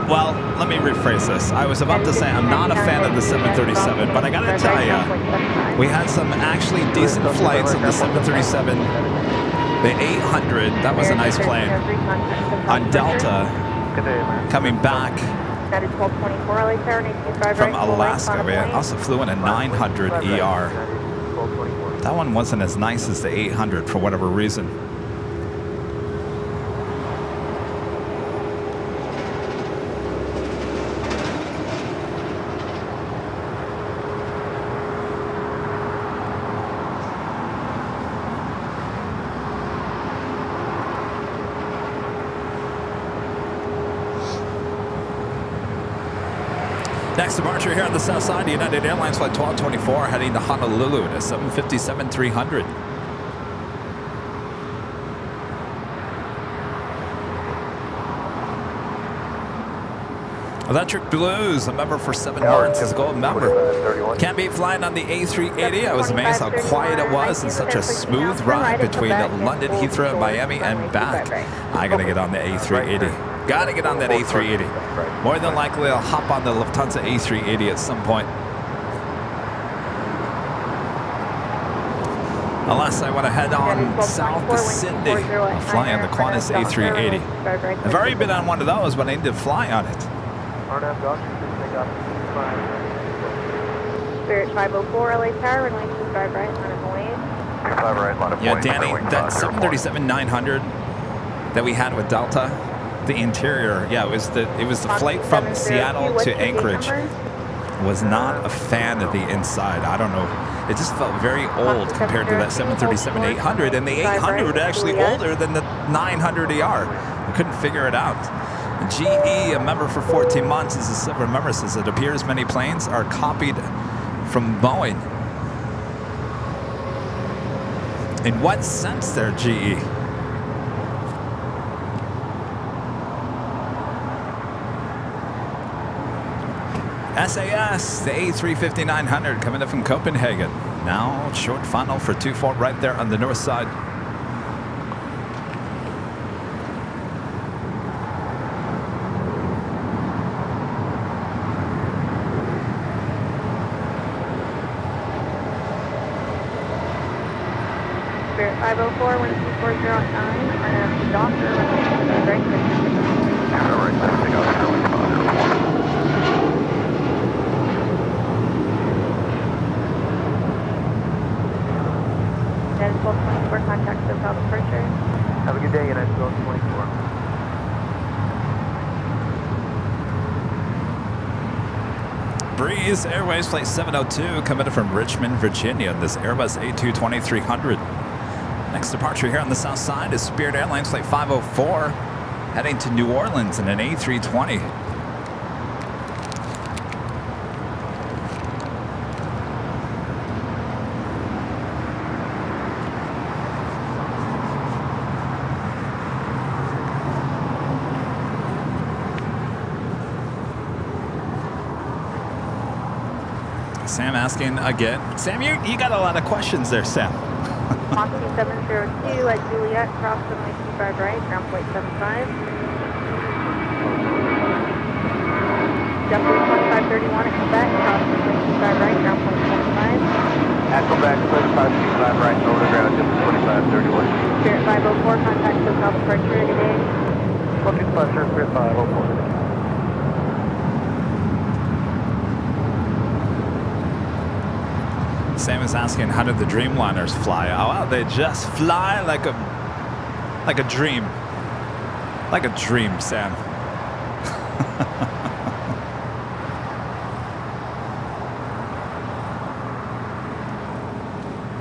well, let me rephrase this. I was about to say I'm not a fan of the 737, but I gotta tell you, we had some actually decent flights on the 737. The 800, that was a nice plane. On Delta, coming back from Alaska, we also flew in a 900 ER. That one wasn't as nice as the 800 for whatever reason. Next departure here on the south side, United Airlines Flight 1224 heading to Honolulu to 757-300. Electric Blues, a member for 7 months, is a gold member. Can't beat flying on the A380. I was amazed how quiet it was and such a smooth ride between London, Heathrow, Miami, and back. I gotta get on the A380. Gotta get on that A380. More than likely, I'll hop on the Lufthansa A380 at some point. Unless I want to head on south to Sydney. I'll fly on the Qantas A380. I've already been on one of those, but I need to fly on it. Spirit 504, LA Tower, runway 25 right, line of Hawaii. 25 right, line of Yeah, Danny, that 737-900 that we had with Delta, the interior, yeah, it was the flight from Seattle to Anchorage. Was not a fan of the inside. I don't know. It just felt very old compared to that 737-800, and the 800 was actually older than the 900ER. I couldn't figure it out. GE, a member for 14 months, is a silver member, says it appears many planes are copied from Boeing. In what sense there, GE? SAS, the A350-900 coming in from Copenhagen. Now short funnel for 24 right there on the north side. Spirit 504, 12409, and Doctor, right. United 1224, contact SoCal departure. Have a good day, United 1224. Breeze Airways Flight 702 coming in from Richmond, Virginia. This Airbus A220-300. Next departure here on the south side is Spirit Airlines Flight 504 heading to New Orleans in an A320. Sam asking again. Sam, you got a lot of questions there, Sam. Foxy 702 at Juliet, cross runway 25 right, ground point 75. Jump 2531 at Quebec, cross runway 25 right, ground point 25. At Quebec, 25 right, over the ground, just 2531. Spirit 504, contact SoCal departure, good day. Okay, departure, Spirit 504. Sam is asking, how did the Dreamliners fly? Oh, well, they just fly like a dream. Like a dream, Sam.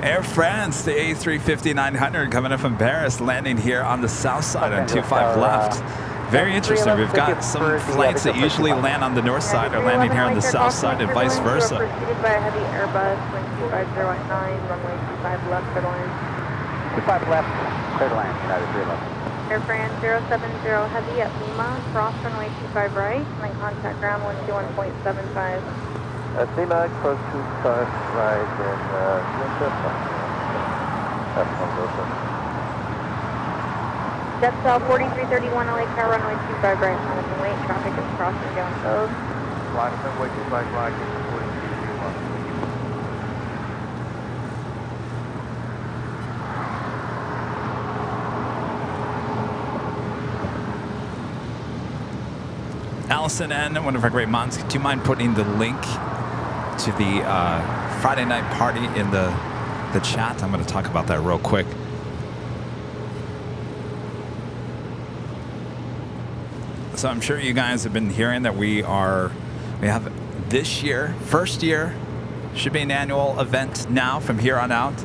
Air France, the A350-900 coming in from Paris, landing here on the south side on 25 left. Very interesting. We've got some flights that usually land on the north side are landing here on the south side and vice versa. Preceded by a heavy Airbus, 250 at 9, runway 25 left, clear to land. 25 left, clear to land, United 311. Air France 070 heavy at Lima, cross runway 25 right, and then contact ground 121.75. Lima, close to 5 right, and that's one goes. Jetstar 4331 LA Tower, runway 25 right, Jonathan Wait, traffic is crossing down code. Line of runway 25 right, 4331. Allison N., one of our great moms, do you mind putting the link to the Friday night party in the chat? I'm going to talk about that real quick. So I'm sure you guys have been hearing that we have this year, first year, should be an annual event now from here on out.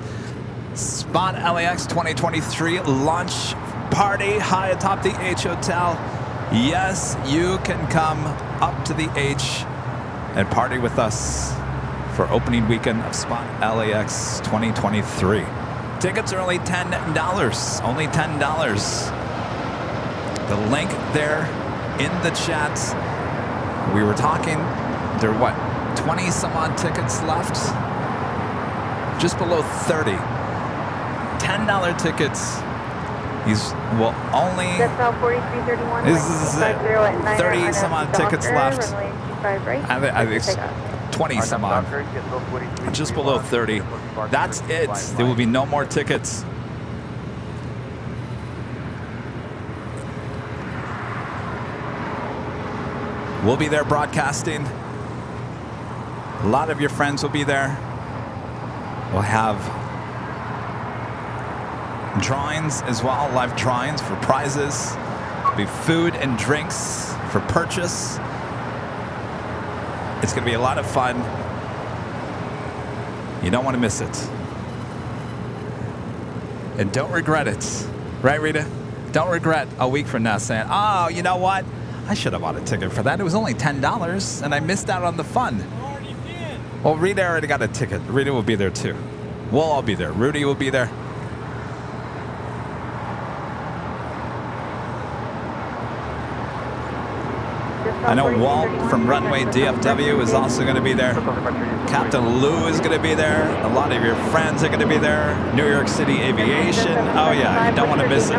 Spot LAX 2023 launch party high atop the H Hotel. Yes, you can come up to the H and party with us for opening weekend of Spot LAX 2023. Tickets are only $10. Only $10. The link there in the chat. We were talking, there are what, 20 some odd tickets left? Just below 30. $10 tickets He's will only. That's all 4331. This is it. 30 some odd tickets left. I think it's 20 some odd. Just below 30. That's it. There will be no more tickets. We'll be there broadcasting. A lot of your friends will be there. We'll have drawings as well, live drawings for prizes. There'll be food and drinks for purchase. It's going to be a lot of fun. You don't want to miss it. And don't regret it. Right, Rita? Don't regret a week from now saying, oh, you know what? I should have bought a ticket for that. It was only $10 and I missed out on the fun. Already did. Well, Rita already got a ticket. Rita will be there too. We'll all be there. Rudy will be there. I know Walt from Runway DFW is also going to be there. Captain Lou is going to be there. A lot of your friends are going to be there. New York City Aviation. Oh yeah, you don't want to miss it.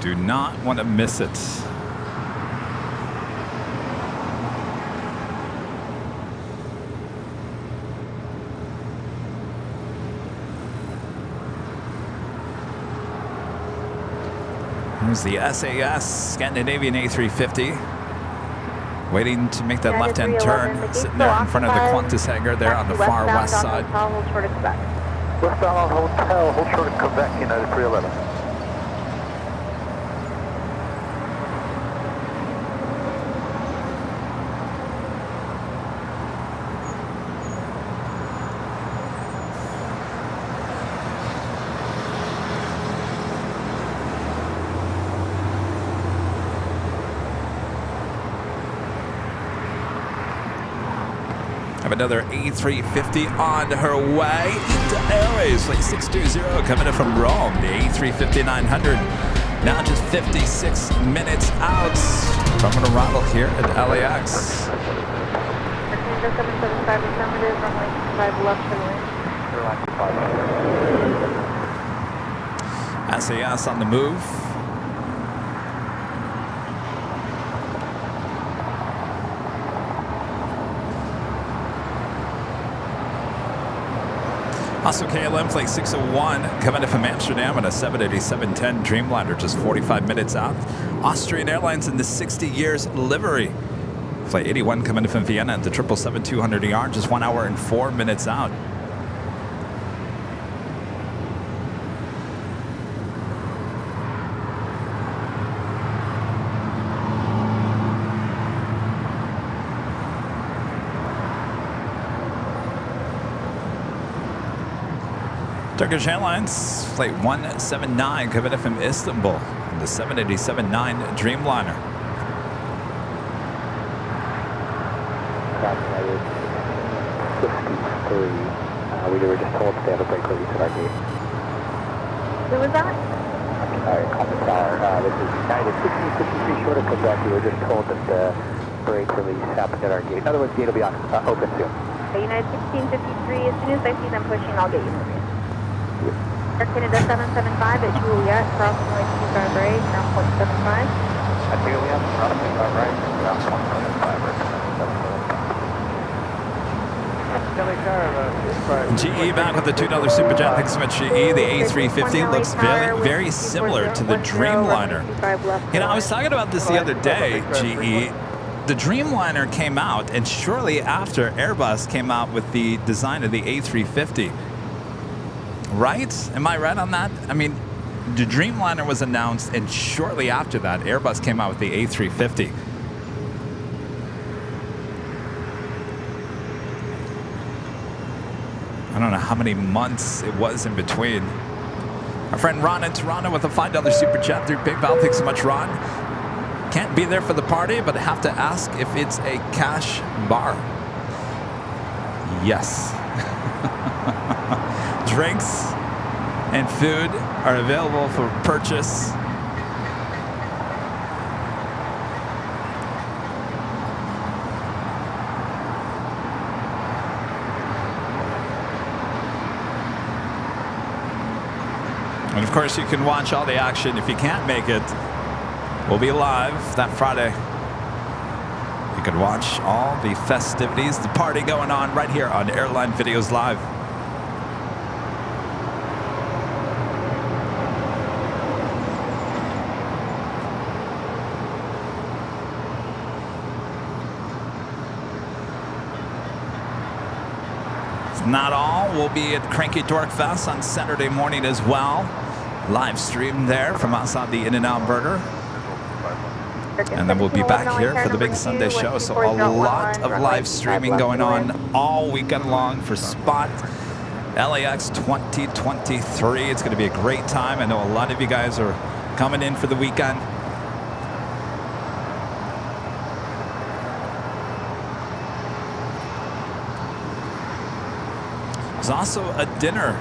Do not want to miss it. Here's the SAS Scandinavian A350. Waiting to make that left-hand turn. Sitting there in front of the Qantas hangar there on the far west side. Westbound on Hotel, hold short of Quebec, United 311. Another A350 on her way into Airways, flight 620 coming in from Rome. The A350-900 now just 56 minutes out from an arrival here at LAX. SAS on the move. Also KLM flight 601 coming in from Amsterdam on a 787-10 Dreamliner, just 45 minutes out. Austrian Airlines in the 60 years livery. Flight 81 coming in from Vienna at the 777-200ER, just 1 hour and 4 minutes out. Turkish Airlines, flight 179 coming in from Istanbul on the 787-9 Dreamliner. United 63. We were just told to have a break release at our gate. Who was that? Sorry, Common Tower. This is United 1653 short of Quebec. We were just told that the break release happened at our gate. In other words, the gate will be open soon. Okay, United 1653. As soon as I see them pushing, I'll get you moving. Air Canada 775 at Juliet, crossing runway 25 right, ground point 75. At Juliet, crossing right, ground point 75. GE back with the $2 Super Jet. Thanks so much, GE. The A350 looks very similar to the Dreamliner. You know, I was talking about this the other day, GE. The Dreamliner came out, and shortly after, Airbus came out with the design of the A350. Right? Am I right on that? I mean, the Dreamliner was announced, and shortly after that, Airbus came out with the A350. I don't know how many months it was in between. Our friend Ron in Toronto with a $5 Super Chat through PayPal. Thanks so much, Ron. Can't be there for the party, but have to ask if it's a cash bar. Yes. Drinks and food are available for purchase. And of course, you can watch all the action. If you can't make it, we'll be live that Friday. You can watch all the festivities, the party going on right here on Airline Videos Live. It's not all. We'll be at Cranky Dork Fest on Saturday morning as well. Live stream there from outside the In-N-Out Burger. And then we'll be back here for the big Sunday show. So a lot of live streaming going on all weekend long for Spot LAX 2023. It's going to be a great time. I know a lot of you guys are coming in for the weekend. There's also a dinner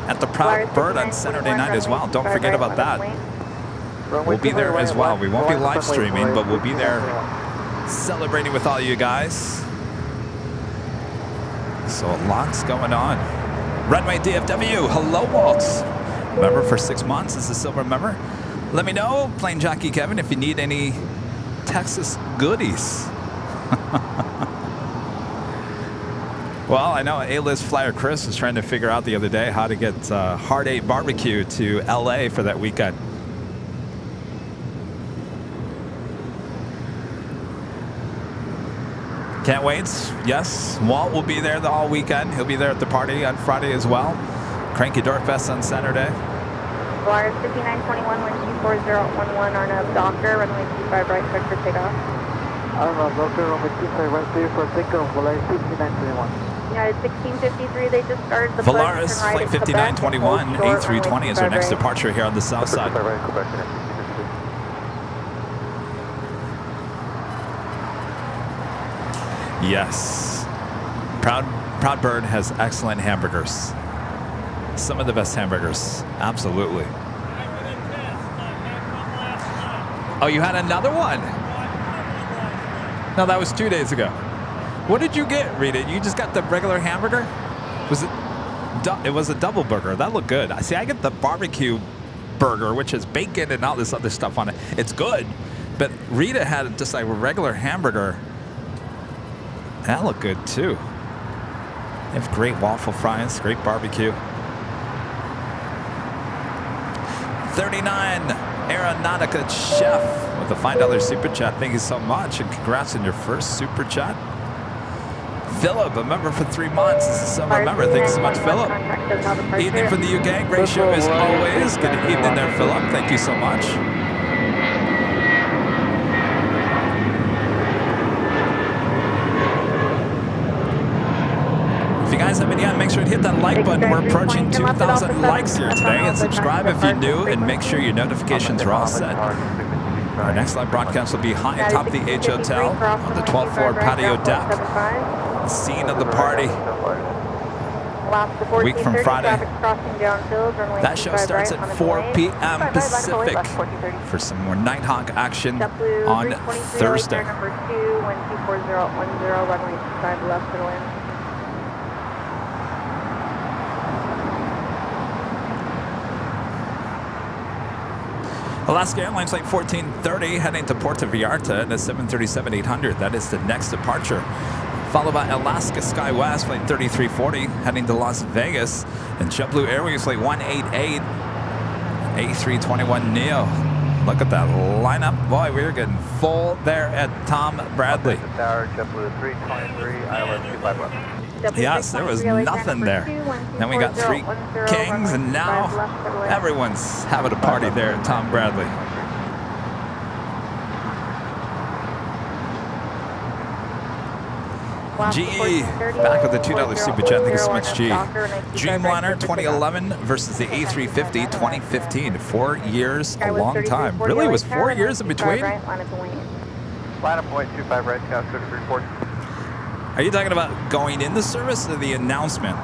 at the Proud Bird on Saturday night as well. Don't forget about that. We'll be there as well. We won't be live streaming, but we'll be there celebrating with all you guys. So lots going on. Runway DFW, hello Waltz. Member for 6 months is a silver member. Let me know, Plane Jockey Kevin, if you need any Texas goodies. Well, I know A-list flyer Chris was trying to figure out the other day how to get Hard 8 Barbecue to LA for that weekend. Can't wait. Yes, Walt will be there all weekend. He'll be there at the party on Friday as well. Cranky Dork Fest on Saturday. Polaris 5921, wind 24011, Arnav Docker, runway 25 right, check for takeoff. Arnav Docker, runway 25 right, clear for takeoff, Polaris 5921. United 1653, they just started the Volaris, flight 5921, A320 is our next departure here on the south side. Yes. Proud Bird has excellent hamburgers. Some of the best hamburgers. Absolutely. Oh, you had another one? No, that was 2 days ago. What did you get, Rita? You just got the regular hamburger? Was it? It was a double burger. That looked good. See, I get the barbecue burger, which has bacon and all this other stuff on it. It's good, but Rita had just like a regular hamburger. That looked good too. They have great waffle fries, great barbecue. 39 Aeronautica Chef with a $5 super chat. Thank you so much, and congrats on your first super chat. Philip, a member for 3 months. This is a summer member. Thank you so much, Philip. Evening from the UK. Great show as always. Good evening there, Philip. Thank you so much. If you guys haven't yet, make sure to hit that like button. We're approaching 2,000 likes here today. And subscribe if you're new, and make sure your notifications are all set. Our next live broadcast will be high atop the H Hotel on the 12th floor patio deck. The scene of the party. A week from Friday. That show starts at 4 p.m. Pacific for some more Nighthawk action on Thursday. Alaska Airlines flight 1430 heading to Puerto Vallarta and a 737-800. That is the next departure. Followed by Alaska SkyWest flight 3340 heading to Las Vegas, and JetBlue Airways flight 188 A321neo. Look at that lineup. Boy, we're getting full there at Tom Bradley. JetBlue 323, ILS 251. Yes, there was nothing there. Then we got 3 Kings, and now everyone's having a party there at Tom Bradley. GE back with the $2 super chat. Thank you so much, G. Dreamliner 2011 versus the A350 2015. 4 years, a long time. Really, it was 4 years in between? Line up point 25 right, cast 3340. Are you talking about going in the service or the announcement?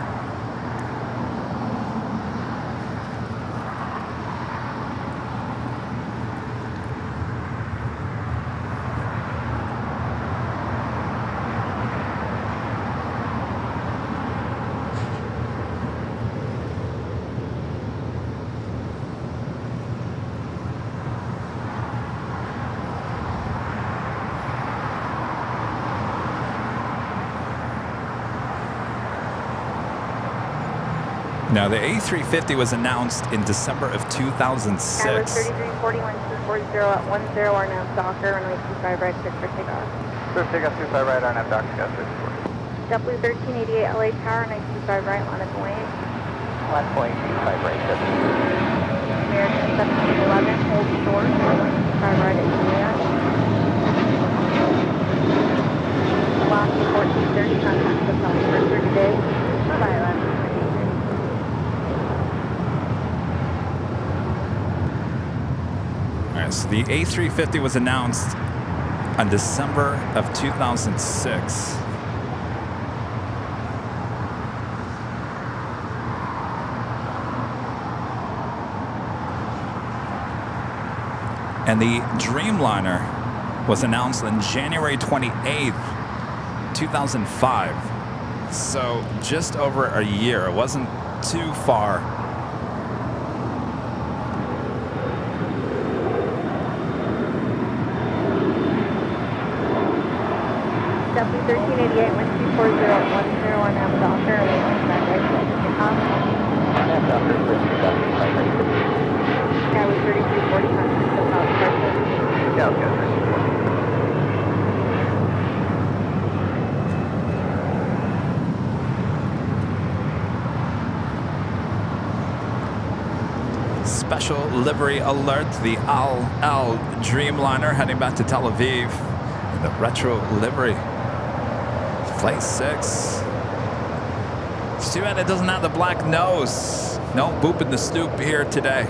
Now, the A350 was announced in December of 2006. Skyward 3340, 1240 at 10 RNAV Docker, runway 25 right, cleared for takeoff. Clear for takeoff 25 right, RNAV Docker, Skyward 34. JetBlue 1388 LA Tower, runway 25 right, line up and wait. Last point, 25 right, American 1711, hold short, runway 25 right at Juliet. Velocity 1430, contact the South for today. Bye-bye, 11. All right, so the A350 was announced on December of 2006. And the Dreamliner was announced on January 28th, 2005. So just over a year. It wasn't too far. JetBlue 1388, 1240 at 10 RNAV Docker, runway 25 right, cleared for takeoff. RNAV Docker, clear for takeoff, 25 right. Skyward 3340, contact the South Departure. Yeah, okay, 34. Special livery alert, the Al Dreamliner heading back to Tel Aviv in the retro livery. Flight 6. It's too bad it doesn't have the black nose. No boop in the stoop here today.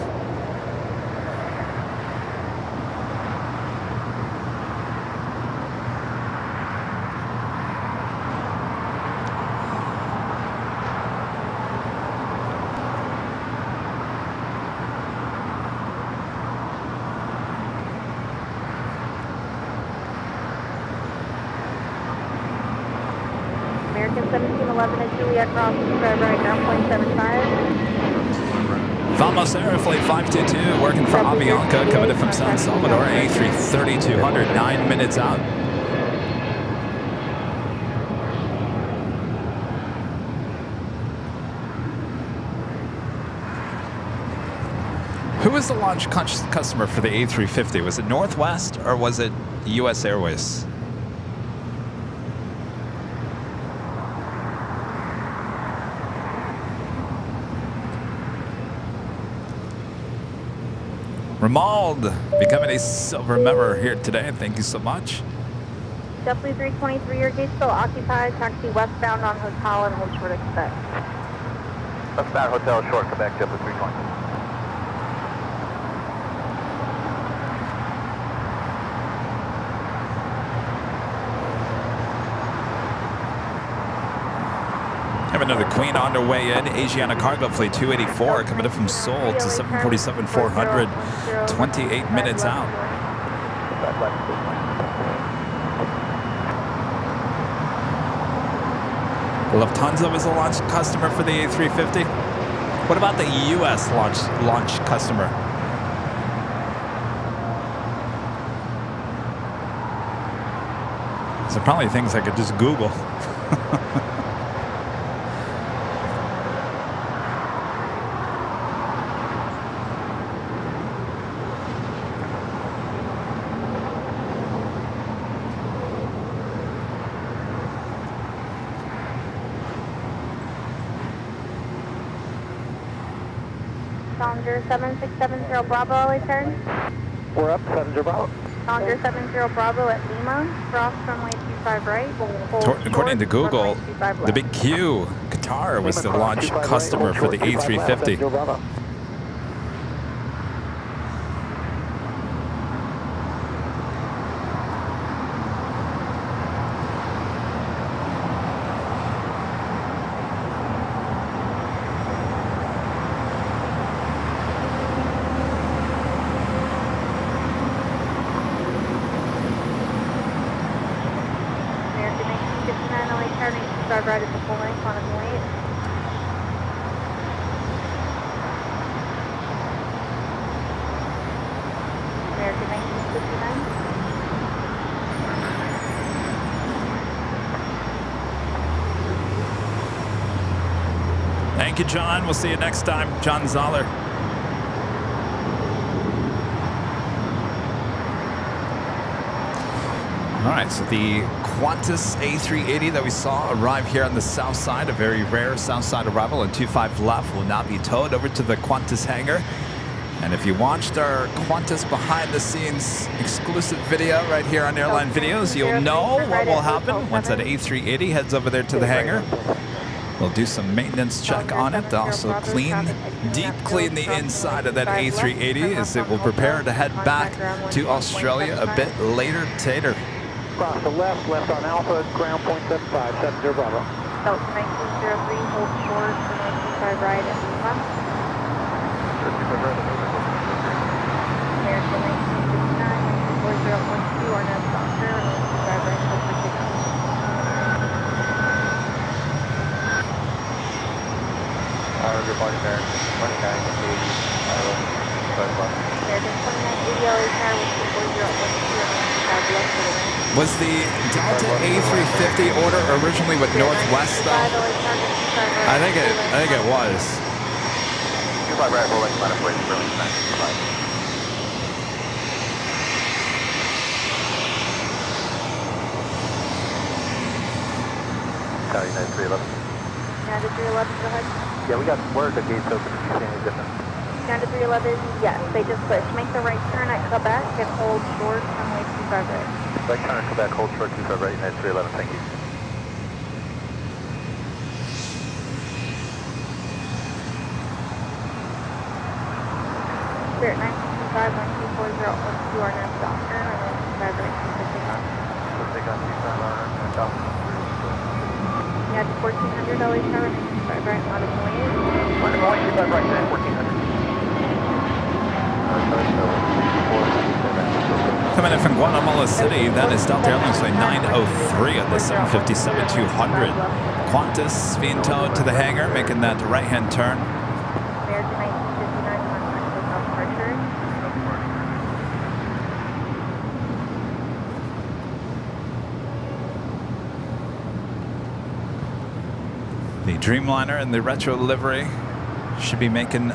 American 1711 at Juliet Cross, 25 right, ground point 75. Vamos Air Flight 522 working for Avianca coming in from San Salvador, A330-200, 9 minutes out. Who was the launch customer for the A350? Was it Northwest or was it US Airways? Ramald becoming a silver member here today. Thank you so much. JetBlue 323, your gate still occupied. Taxi westbound on Hotel and hold short expect. Westbound Hotel Short, Quebec, JetBlue 320. Have another Queen on their way in. Asiana Cargo Flight 284 coming in from Seoul to 747-400, 28 minutes out. Lufthansa was a launch customer for the A350. What about the US launch customer? These are probably things I could just Google. Challenger 7670 Bravo, LA turn. We're up, 70 Bravo. Challenger 70 Bravo at Lima. Cross runway 25 right. Hold According to short, Google, runway 25 the left. Big Q, Qatar, was the launch customer for the A350. Bravo. American 1959 LA turn 25 right at the full length on and wait. American 1959. Thank you, John. We'll see you next time. John Zoller. All right, so the Qantas A380 that we saw arrive here on the south side, a very rare south side arrival, and 25 left, will now be towed over to the Qantas hangar. And if you watched our Qantas behind-the-scenes exclusive video right here on Airline Videos, you'll know what will happen once that A380 heads over there to the hangar. We'll do some maintenance check on it. They'll also deep clean the inside of that A380 as it will prepare to head back to Australia a bit later. Cross the left on Alpha, ground point 75, 70 Bravo. Delta 1903, hold short for 925 right at Lima. American 1959, 4012, Arnett Doctor, 925 right, hold for takeoff. Good morning, American 2980, American 2980, LA Tower, 4012, 925 left for the range. Was the Delta A350 order originally with Northwest though? I think it was. 25 right, rolling, line up, wait, Burlington 925. Cali 9311. United 311, go ahead. Yeah, we got word the gates open. If you see any difference. United 311, yes, they just pushed. Make the right turn at Quebec and hold short runway 25 right. Right turn at Quebec, hold short 25 right, United 311, thank you. Spirit 925, 1240, Arnett Doctor, runway 25 right, for takeoff. So take on 25 on and down. United 1400, LA Tower, 25 right, out of Moyes. 25 right, 1400. Coming in from Guatemala City, that is Delta Airlines Flight 903 on the 757-200. Qantas being towed to the hangar, making that right-hand turn. American 1959, takeoff departure. The Dreamliner and the retro livery should be making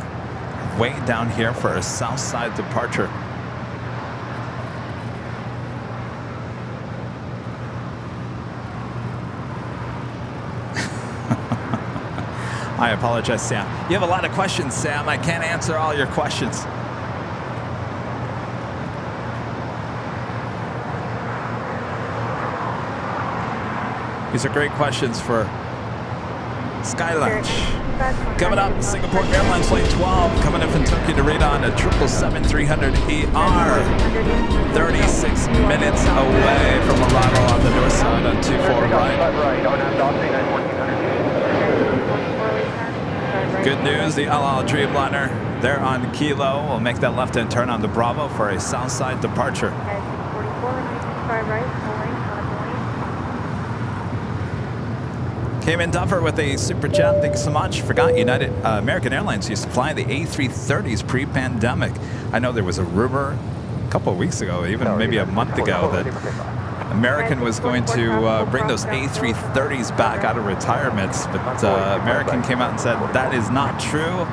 way down here for a south side departure. I apologize, Sam. You have a lot of questions, Sam. I can't answer all your questions. These are great questions for Sky Lounge. Coming up, Singapore Airlines Flight 12, coming in from Tokyo to Radon, a 777-300ER. 36 minutes away from arrival on the north side on 24 right. Good news, the El Al Dreamliner, they're on Kilo. We'll make that left-hand turn on the Bravo for a south side departure. 44, 95 right, Came in Duffer with a super chat. Thanks so much. Forgot American Airlines used to fly the A330s pre-pandemic. I know there was a rumor a couple of weeks ago, even maybe a month ago, that American was going to bring those A330s back out of retirements, but American came out and said that is not true.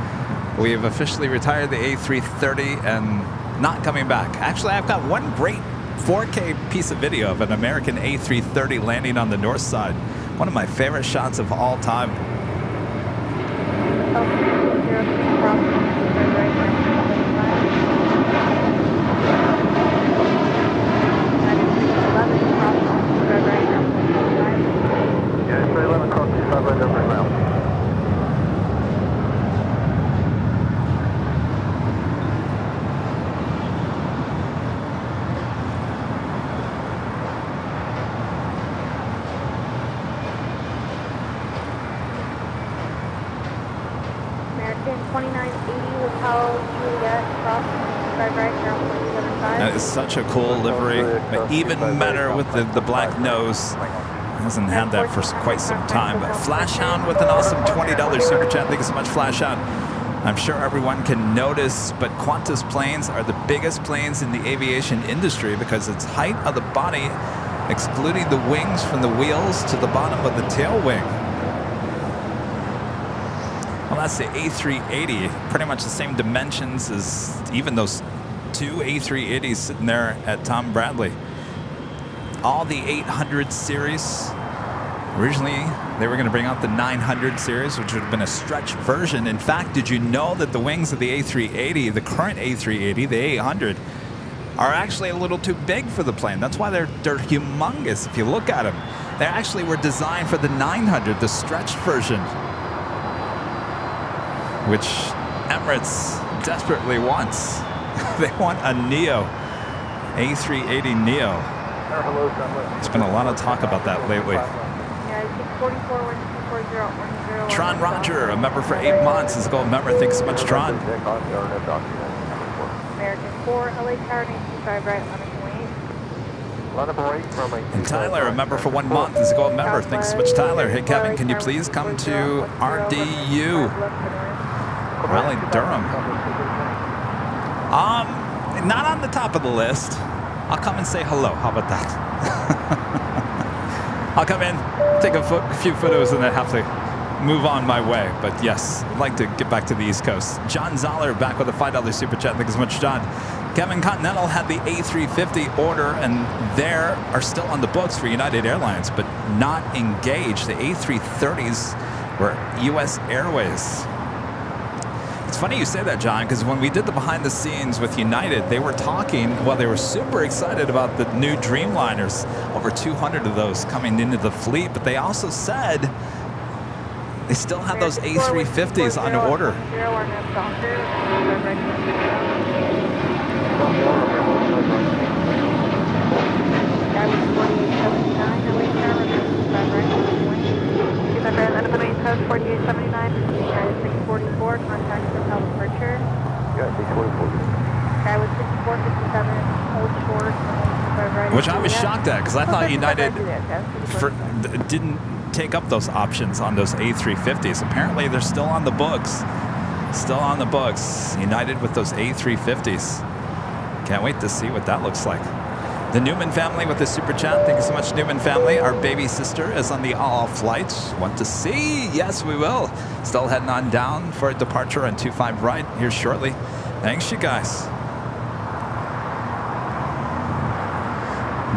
We have officially retired the A330 and not coming back. Actually, I've got one great 4K piece of video of an American A330 landing on the north side. One of my favorite shots of all time. Yeah, 311 cross 25 right over now. American 2980 with Powell, Juliet, cross 25 right, ground 27 That is such a cool livery. But even better with the black nose. Hasn't had that for quite some time. But Flashhound with an awesome $20 super chat. Thank you so much, Flashhound. I'm sure everyone can notice, but Qantas planes are the biggest planes in the aviation industry because it's height of the body, excluding the wings from the wheels to the bottom of the tail wing. Well, that's the A380, pretty much the same dimensions as even those two A380s sitting there at Tom Bradley. All the 800 series. Originally, they were going to bring out the 900 series, which would have been a stretch version. In fact, did you know that the wings of the A380, the current A380, the 800, are actually a little too big for the plane? That's why they're humongous if you look at them. They actually were designed for the 900, the stretched version, which Emirates desperately wants. They want a Neo, A380 Neo. There's been a lot of talk about that lately. Tron Roger, a member for 8 months, is a gold member. Thanks so much, Tron. American 4, LA Tower, 925 right, And Tyler, a member for 1 month, is a gold member. Thanks so much, Tyler. Hey, Kevin, can you please come to RDU, Raleigh, Durham? Not on the top of the list. I'll come and say hello. How about that? I'll come in, take a few photos, and then have to move on my way. But yes, I'd like to get back to the East Coast. John Zoller back with a $5 super chat. Thank you so much, John. Kevin Continental had the A350 order, and there are still on the books for United Airlines, but not engaged. The A330s were U.S. Airways. It's funny you say that, John, because when we did the behind the scenes with United, they were talking, well, they were super excited about the new Dreamliners, over 200 of those coming into the fleet, but they also said they still have those A350s on order. Coast 4879, 644, contact hotel departure. Yeah, 644. Sky was 6457, Old Short, right. Which I was shocked at, because I thought United didn't take up those options on those A350s. Apparently, they're still on the books. Still on the books. United with those A350s. Can't wait to see what that looks like. The Newman family with the super chat. Thank you so much, Newman family. Our baby sister is on the all flight. Want to see? Yes, we will. Still heading on down for a departure on 25 right here shortly. Thanks, you guys.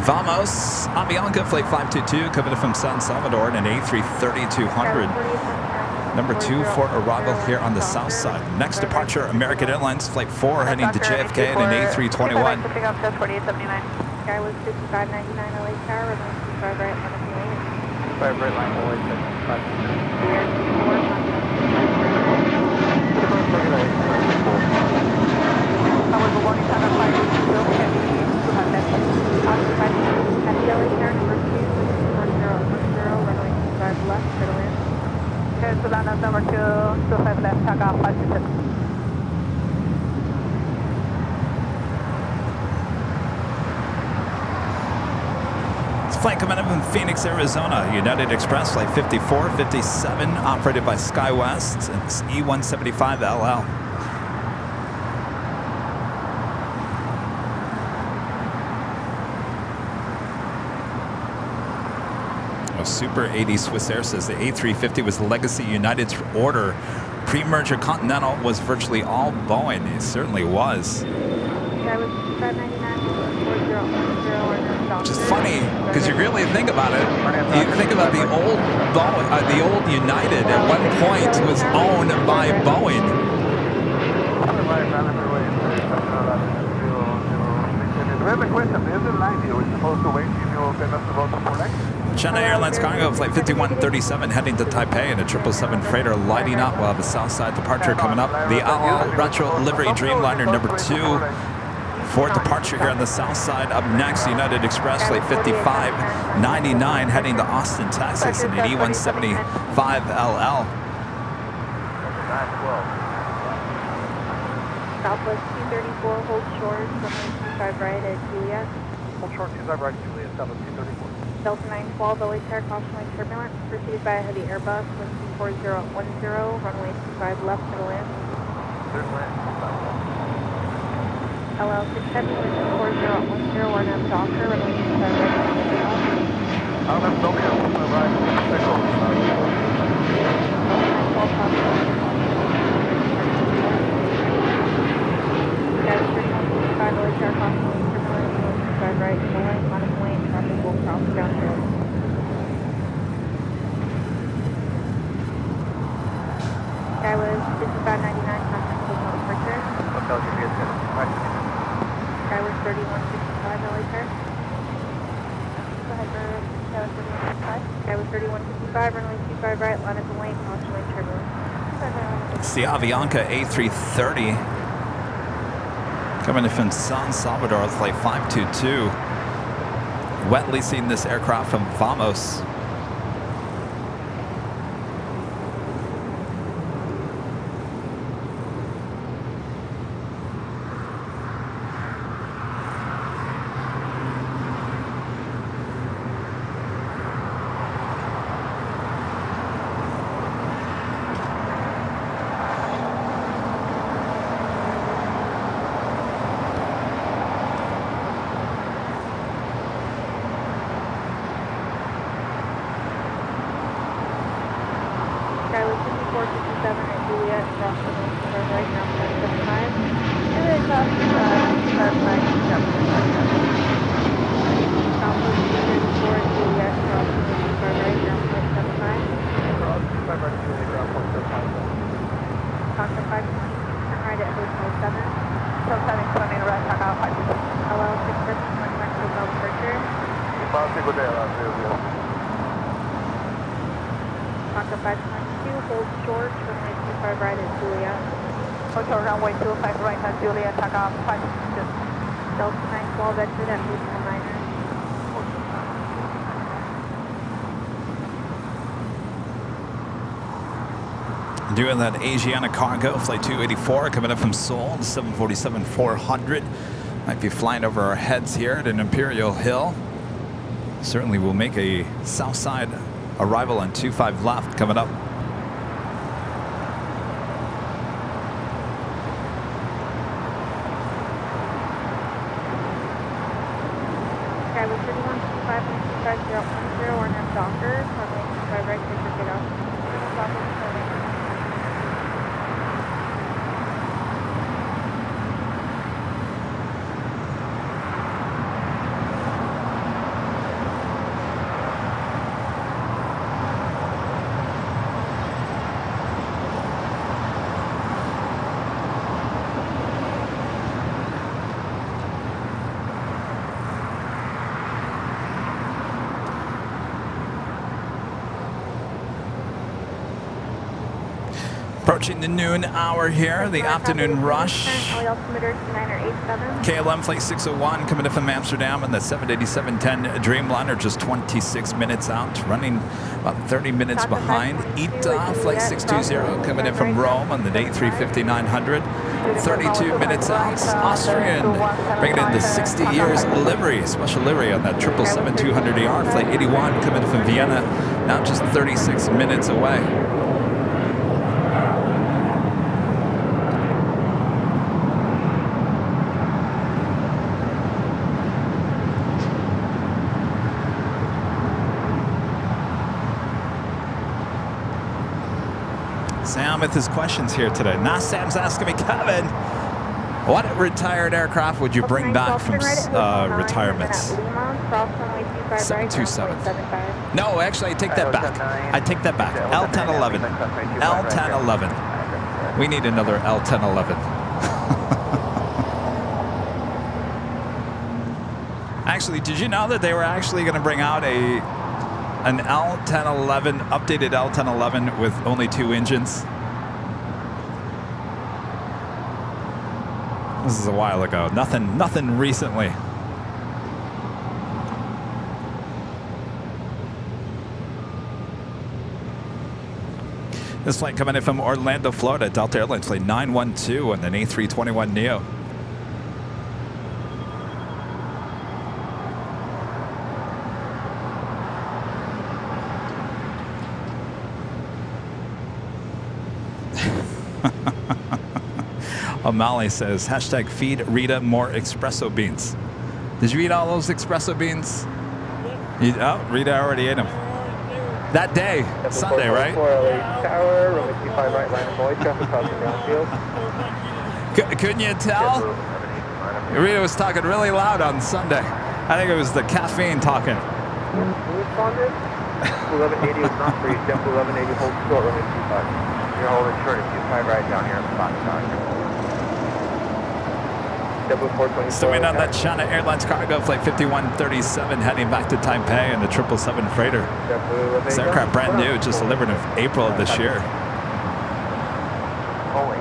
Vamos. Avianca, flight 522, coming from San Salvador in an A330-200. Number 2 for Arrival here on the south side. Next departure, American Airlines, flight 4, heading to JFK in an A321. Sky was 5599 LA Tower, 925 right, 5 right line, always 5 number 2, 25 left, takeoff, 526. Flight coming up from Phoenix, Arizona. United Express Flight 5457, operated by SkyWest. It's E175LL. Oh, Super 80 Swiss Air says the A350 was Legacy United's order. Pre-merger Continental was virtually all Boeing. It certainly was. Which is funny, because you really think about it. You think about the old the old United at one point was owned by Boeing. China Airlines Cargo Flight 5137 heading to Taipei in a 777 freighter lighting up. We'll have a south side departure coming up. The Al Retro Livery Dreamliner number 2. For departure here on the south side. Up next, United Express Flight 5599 heading to Austin, Texas in an E175LL. Southwest 234, hold short, runway 25 right at Juliet. Hold short, 25 right, Juliet, Southwest 234. Delta 912, LA Tower, caution turbulence, preceded by a heavy Airbus, wind 4010, runway 25 left, middle in. LL 67, wind 4010, one up Docker, runway 25 right, I'll have Tokyo, right, 6 912, Sky was 5599, contact hotel departure. Hotel should be at 10. Sky was 3165, LA sir. Go ahead, Sky was 3165. Sky was 3165, runway 25 right, line up the lane, caution lane turbulence. It's the Avianca A330 coming in from San Salvador with flight 522. Wet leasing this aircraft from Vamos. Sky was 5457 at Juliet, cross the lane, turn right, now 75. Juliet cross, right, Southwest 234 at Juliet, cross the lane, turn right, now 75. Cross 25 right, Juliet, ground point 75. Contact 520, turn right at Hotel 7. Hotel 7, turning right, check out 5. LL 6 contact hotel departure. Good day, LA. Contact 522, hold short, runway 25 right at Juliet. Hotel runway 25 right at Juliet, check out 5. Delta 912 exit at Hotel 9er. Doing that Asiana cargo, flight 284, coming up from Seoul, the 747-400. Might be flying over our heads here at an Imperial Hill. Certainly will make a south side arrival on 25 left coming up. Sky was 3165 and 25010 or next Docker, runway 25 right, take your get off. Approaching the noon hour here, the afternoon rush. LA altimeter 2987. KLM flight 601 coming in from Amsterdam and the 787-10 Dreamliner just 26 minutes out, running about 30 minutes behind. ITA flight 620 coming in from Rome on the A350-900, 32 minutes out. Austrian bringing in the 60 years livery, special livery on that 777-200ER flight 81 coming in from Vienna, now just 36 minutes away. Sam with his questions here today. Now Sam's asking me, Kevin, what retired aircraft would you bring back from retirements? 727. No, actually, I take that back. I take that back. L1011. L1011. We need another L1011. Actually, did you know that they were actually going to bring out an L1011, updated L1011 with only 2 engines? This is a while ago. Nothing recently. This flight coming in from Orlando, Florida, Delta Airlines flight 912 and an A321neo. O'Malley says, hashtag feed Rita more espresso beans. Did you eat all those espresso beans? Oh, Rita already ate them. That day, Sunday, right? Tower, runway 25 right, line of void, traffic crossing downfield. Couldn't you tell? Rita was talking really loud on Sunday. I think it was the caffeine talking. Who responded? 1180 is not free. Temple 1180 hold short, runway 25. You're holding short at 25 right down here at Foxtrot. Temple 424. So we on that China Airlines cargo flight 5137 heading back to Taipei in the 777 freighter. This aircraft brand new, just delivered in April of this year. Holy.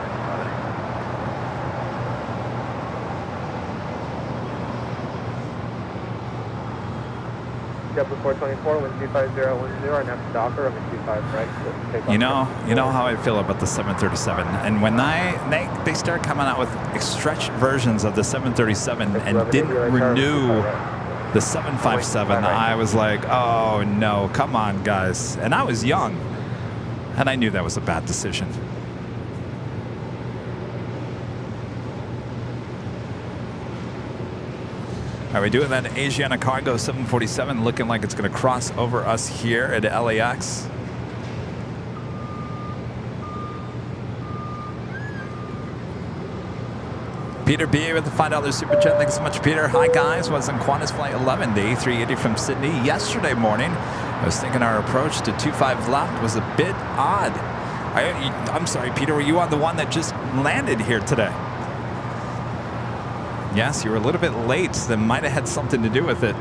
Temple 424, wind 25010, our next docker, runway 25 right. You know how I feel about the 737, and when they start coming out with stretched versions of the 737 and didn't renew the 757, I was like, oh no, come on guys. And I was young, and I knew that was a bad decision. Are we doing that Asiana Cargo 747 looking like it's going to cross over us here at LAX? Peter B with the $5 super chat. Thanks so much, Peter. Hi, guys. Was on Qantas Flight 11, the A380 from Sydney yesterday morning. I was thinking our approach to 25 left was a bit odd. I'm sorry, Peter. Were you on the one that just landed here today? Yes, you were a little bit late. That might have had something to do with it.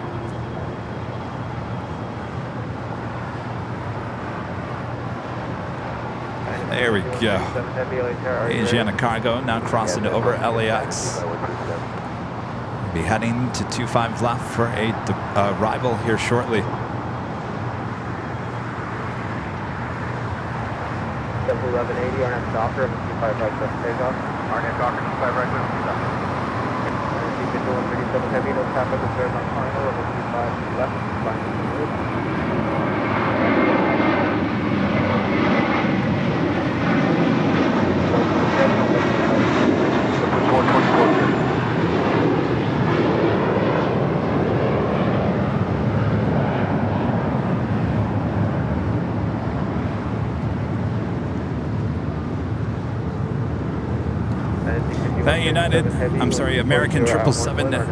There we go. Asiana Cargo now crossing over LAX. We'll be heading to 25 left for a arrival here shortly. Temple 1180, our next docker, runway 25 right, takeoff. Our next docker, 25 right, 25. 137 heavy, no traffic observed on final, runway 25 left, final. United, I'm sorry, American 777.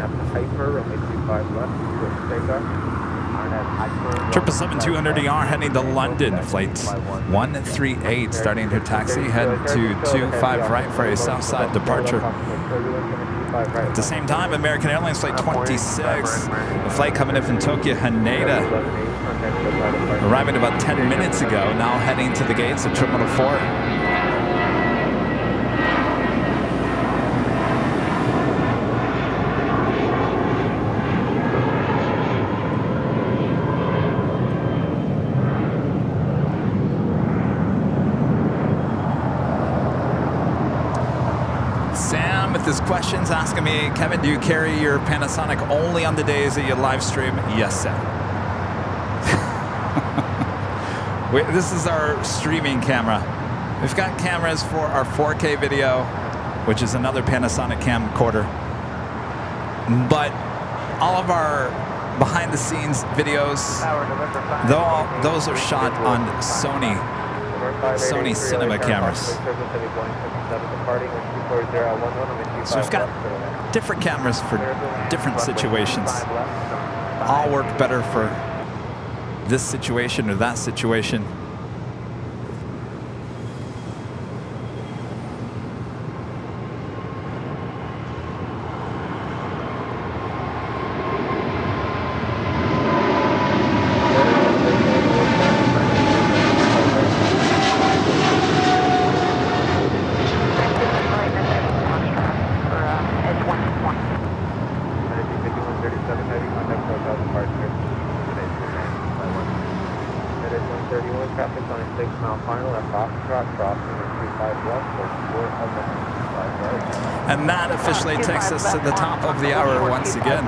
777-200ER heading to London. Flight 138 starting her taxi, head to 25 right for a Southside departure. At the same time, American Airlines Flight 26, a flight coming in from Tokyo, Haneda, arriving about 10 minutes ago, now heading to the gates of Terminal 4. His questions asking me, Kevin, do you carry your Panasonic only on the days that you live stream? Yes, sir. This is our streaming camera. We've got cameras for our 4K video, which is another Panasonic camcorder. But all of our behind the scenes videos, those are shot on Sony cinema cameras. So we've got different cameras for different situations. All work better for this situation or that situation. And that officially takes us to the top of the hour once again.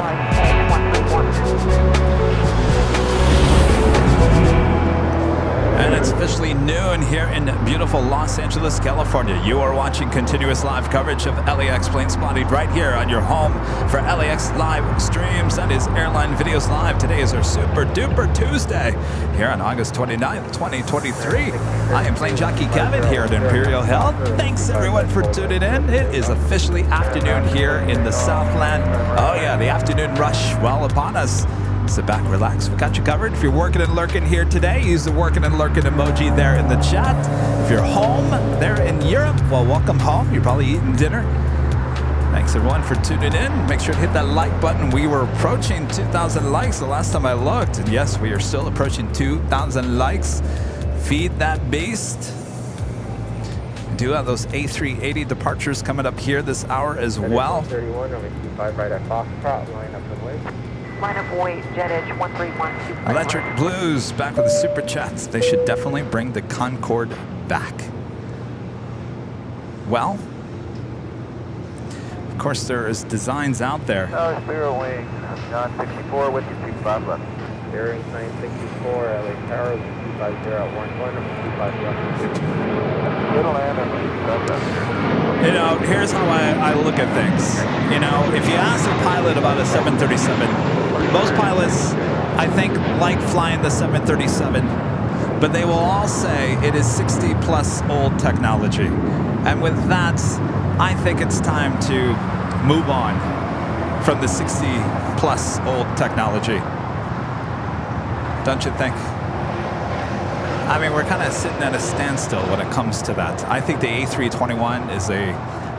And it's officially noon here in beautiful Los Angeles, California. You are watching continuous live coverage of LAX Plane Spotting right here on your home for LAX live streams. That is Airline Videos Live. Today is our super duper Tuesday here on August 29th, 2023. I am Plane Jockey Kevin here at Imperial Hill. Thanks everyone for tuning in. It is officially afternoon here in the Southland. Oh yeah, the afternoon rush well upon us. Sit back, relax. We got you covered. If you're working and lurking here today, use the working and lurking emoji there in the chat. If you're home there in Europe, well, welcome home. You're probably eating dinner. Thanks everyone for tuning in. Make sure to hit that like button. We were approaching 2,000 likes the last time I looked. And yes, we are still approaching 2,000 likes. Feed that beast. We do have those A380 departures coming up here this hour as well. 31, runway 25 right at Foxtrot, line up and wait. Line up wait, jet edge 13125. Electric Blues back with the super chats. They should definitely bring the Concorde back. Well, of course there is designs out there. Zero wing, John 64 with you, 25 left. Bearing 964, LA Tower, 250 at 11, 250 Little land on 25 left here. You know, here's how I look at things. You know, if you ask a pilot about a 737, most pilots, I think, like flying the 737, but they will all say it is 60 plus old technology. And with that, I think it's time to move on from the 60 plus old technology. Don't you think? I mean, we're kind of sitting at a standstill when it comes to that. I think the A321 is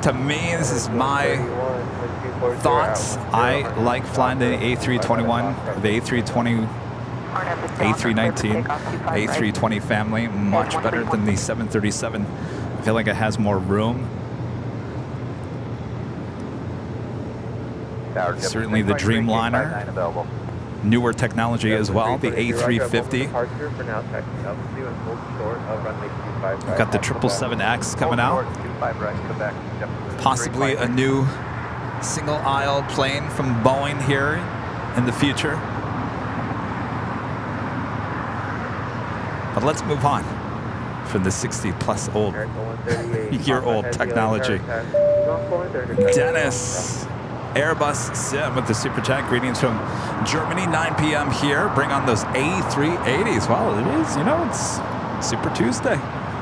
to me, this is my thoughts. I like flying the A321, the A320, A319, A320 family much better than the 737. I feel like it has more room. Certainly the Dreamliner. Newer technology as well, the A350. We've got the 777X coming out. Possibly a new single aisle plane from Boeing here in the future. But let's move on from the 60 plus old year old technology. Dennis. Airbus Sim with the super chat. Greetings from Germany, 9 p.m. here. Bring on those A380s. Well, it is, you know, it's Super Tuesday.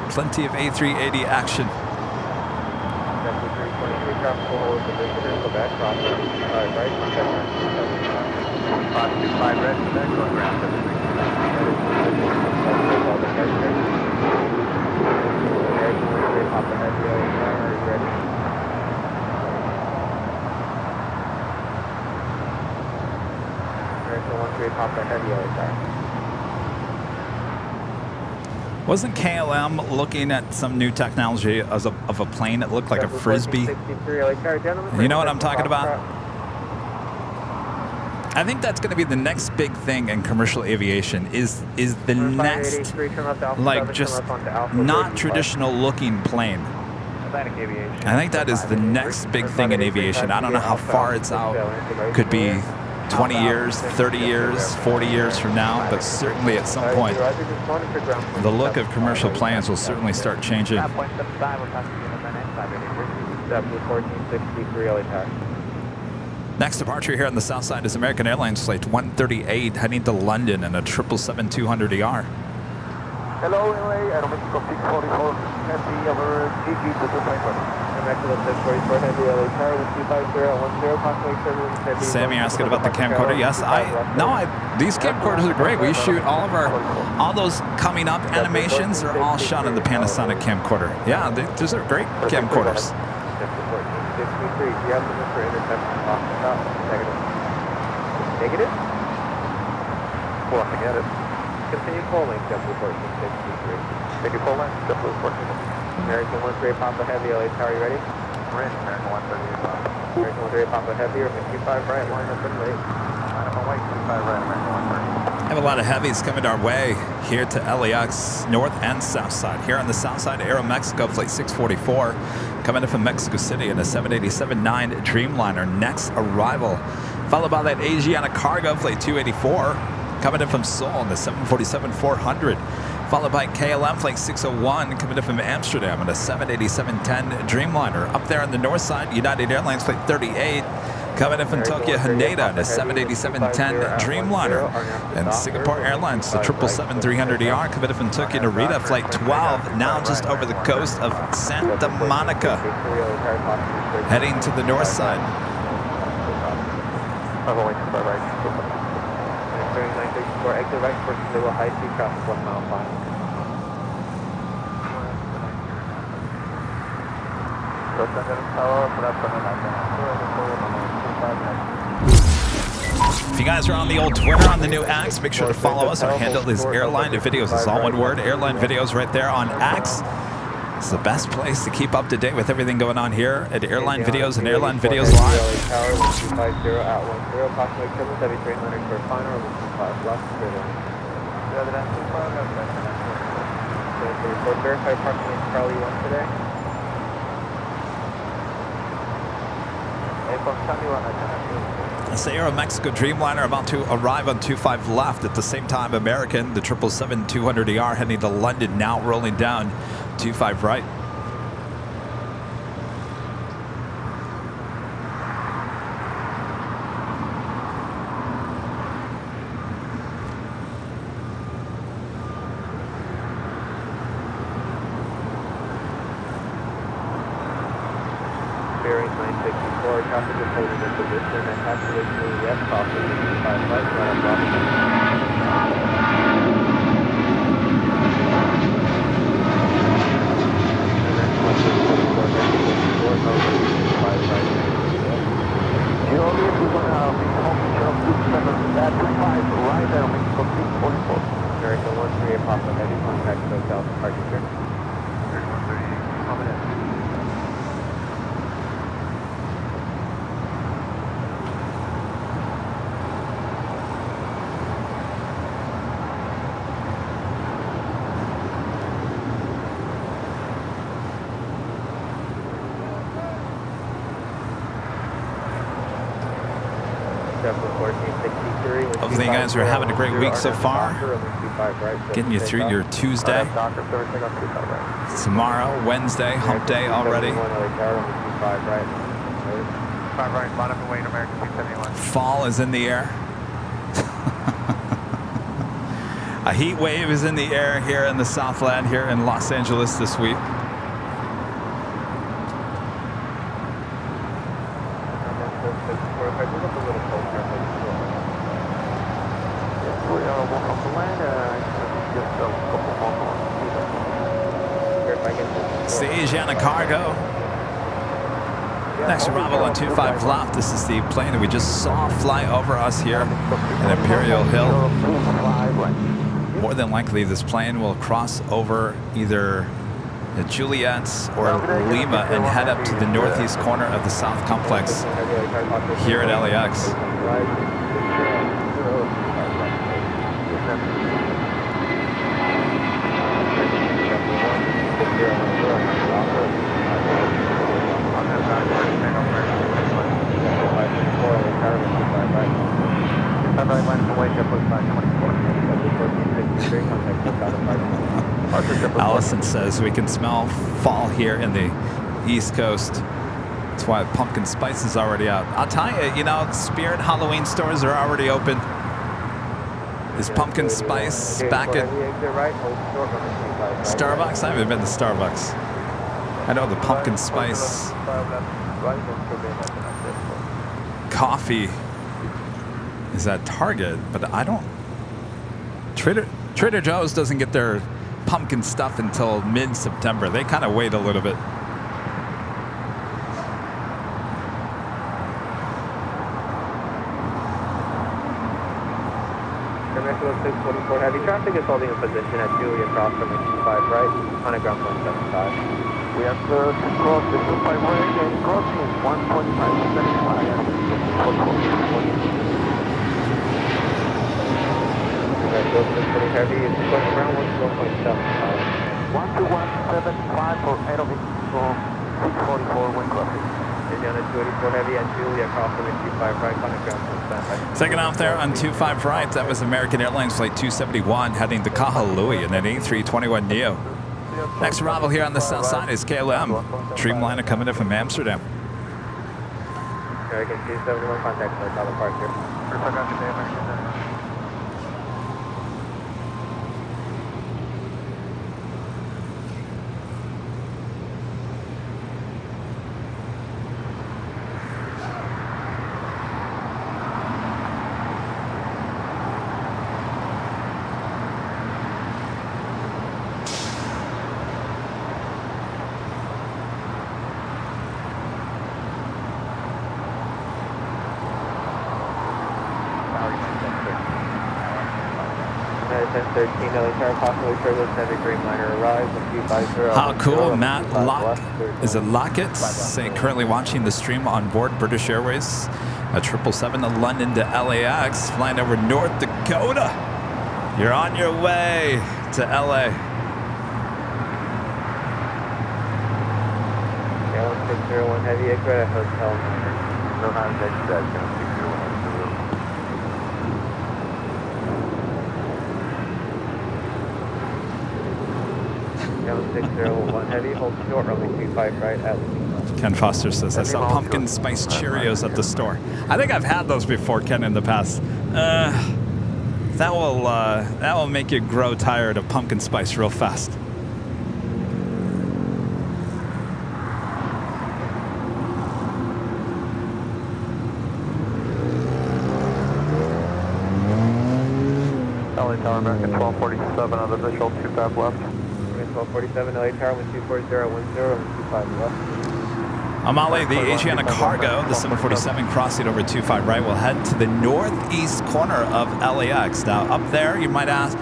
Plenty of A380 action. Wasn't KLM looking at some new technology of a plane that looked like a frisbee? You know what I'm talking about? I think that's going to be the next big thing in commercial aviation is the next, like, just not traditional looking plane. I think that is the next big thing in aviation. I don't know how far it's out. Could be 20 years, 30 years, 40 years from now, but certainly at some point, the look of commercial planes will certainly start changing. Next departure here on the south side is American Airlines Flight 138 heading to London in a 777-200ER. Hello, LA, Aeromexico 644, heavy over GG to 251. Sammy asking about the camcorder. Yes, these camcorders are great. We shoot all those coming up animations are all shot in the Panasonic camcorder. Yeah, those are great camcorders. Negative? We'll have to get it. Continue calling, JetBlue 1463. Take your full line, JetBlue 14. American 13 Papa Heavy, LA Tower, you ready? We're in American 138. American 13 Papa Heavy, or 55 right, line up and wait. Line up and wait, 55 right, American 130. I have a lot of heavies coming our way here to LAX, north and south side. Here on the south side, Aeromexico Flight 644, coming in from Mexico City in a 787-9 Dreamliner, next arrival. Followed by that Asiana Cargo Flight 284, coming in from Seoul in the 747-400. Followed by KLM Flight 601, coming in from Amsterdam in a 787-10 Dreamliner. Up there on the north side, United Airlines Flight 38, coming in from Tokyo Haneda in a 787-10 Dreamliner. And Singapore Airlines, the 777-300ER, coming in from Tokyo Narita Flight 12, now just over the coast of Santa Monica, heading to the north side. 274, exit right for little high speed traffic 1 mile 5. If you guys are on the old Twitter on the new X, make sure to follow us. Our handle is Airline Videos. It's all one word, Airline Videos right there on X. It's the best place to keep up to date with everything going on here at Airline Videos and Airline Videos Live. Tower 1250 at 10, approximately equivalent heavy 300 for final, 25 left, report verify approximately Charlie 1 today. It's the Aeromexico Dreamliner about to arrive on 25 left. At the same time, American, the 777-200ER heading to London, now rolling down 25 right. Bearing 964, traffic is holding in position and activation to the S crossing 55 right, right on Robinson. Julius, we're going to be home at 25 right there, we can complete 44. American 13, Papa Heavy, contact Hotel Departure. American 130, coming in. Hopefully you guys are having a great week so far. Getting you through your Tuesday. Tomorrow, Wednesday, hump day already. Fall is in the air. A heat wave is in the air here in the Southland, here in Los Angeles this week. Asiana Cargo. Next arrival on 25 left. This is the plane that we just saw fly over us here at Imperial Hill. More than likely, this plane will cross over either the Juliet's or Lima and head up to the northeast corner of the South Complex here at LAX. Allison says we can smell fall here in the East Coast. That's why pumpkin spice is already out. I'll tell you, Spirit Halloween stores are already open. Is pumpkin spice back at Starbucks? I haven't been to Starbucks. I know the pumpkin spice coffee is at Target, but I don't. Trader Joe's doesn't get their pumpkin stuff until mid-September. They kind of wait a little bit. Commercial 644 heavy traffic is holding a position at Julia Cross from 25 right on a ground 175. We have to cross the 25 right and crossing 1.575. Pretty heavy, it's going around 1.75. 12175 for head of it, so 644 wind crossing. Indiana 284 heavy at Julia crossing 25 right on the ground 175. Second off there on 25 right, that was American Airlines Flight 271 heading to Kahului in an A321neo. Next arrival here on the south side is KLM. Dreamliner coming in from Amsterdam. American 271 contact for departure. 13 LA Tower, possibly turbulence, heavy Dreamliner arrives on 250. How cool, Matt Lock. Is it Lockett? Say currently watching the stream on board British Airways. A 777 to London to LAX, flying over North Dakota. You're on your way to LA. Airline 601 Heavy, exit Hotel Niner. No, not next deck, going to 601 Heavy, hold short, runway 25 right at Ken Foster says, I saw pumpkin spice Cheerios at the store. I think I've had those before, Ken, in the past. That will make you grow tired of pumpkin spice real fast. LA Tower, American 1247 on the visual, 25 left. 1247 LA Tower, 124010, 25 left. Amale, the Asiana Cargo, the 747 crossing over 25 right, will head to the northeast corner of LAX. Now, up there, you might ask,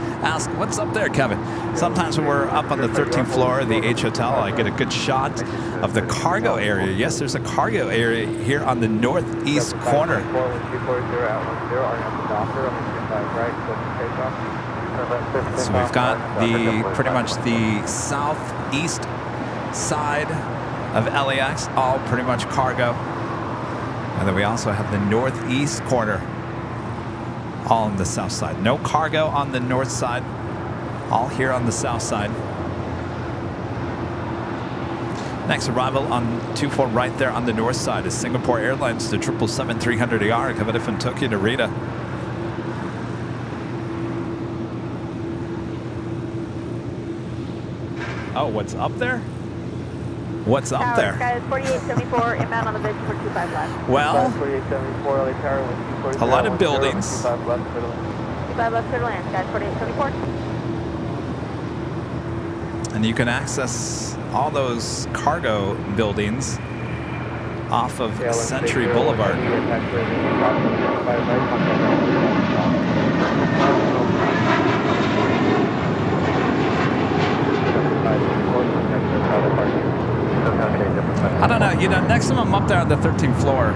what's up there, Kevin? Sometimes when we're up on the 13th floor of the H Hotel, I get a good shot of the cargo area. Yes, there's a cargo area here on the northeast corner. So we've got pretty much the southeast side of LAX, all pretty much cargo. And then we also have the northeast corner, all on the south side. No cargo on the north side, all here on the south side. Next arrival on 24 right there on the north side is Singapore Airlines, the 777-300ER coming in from Tokyo to Narita. Oh, what's up there? What's up there? Sky is 4874, inbound on the vision for 25 left. Well, 4874 LA Tower, a lot of buildings. 25 left, 25 left, clear to land. Sky is 4874. And you can access all those cargo buildings off of Century Boulevard. I don't know, next time I'm up there on the 13th floor,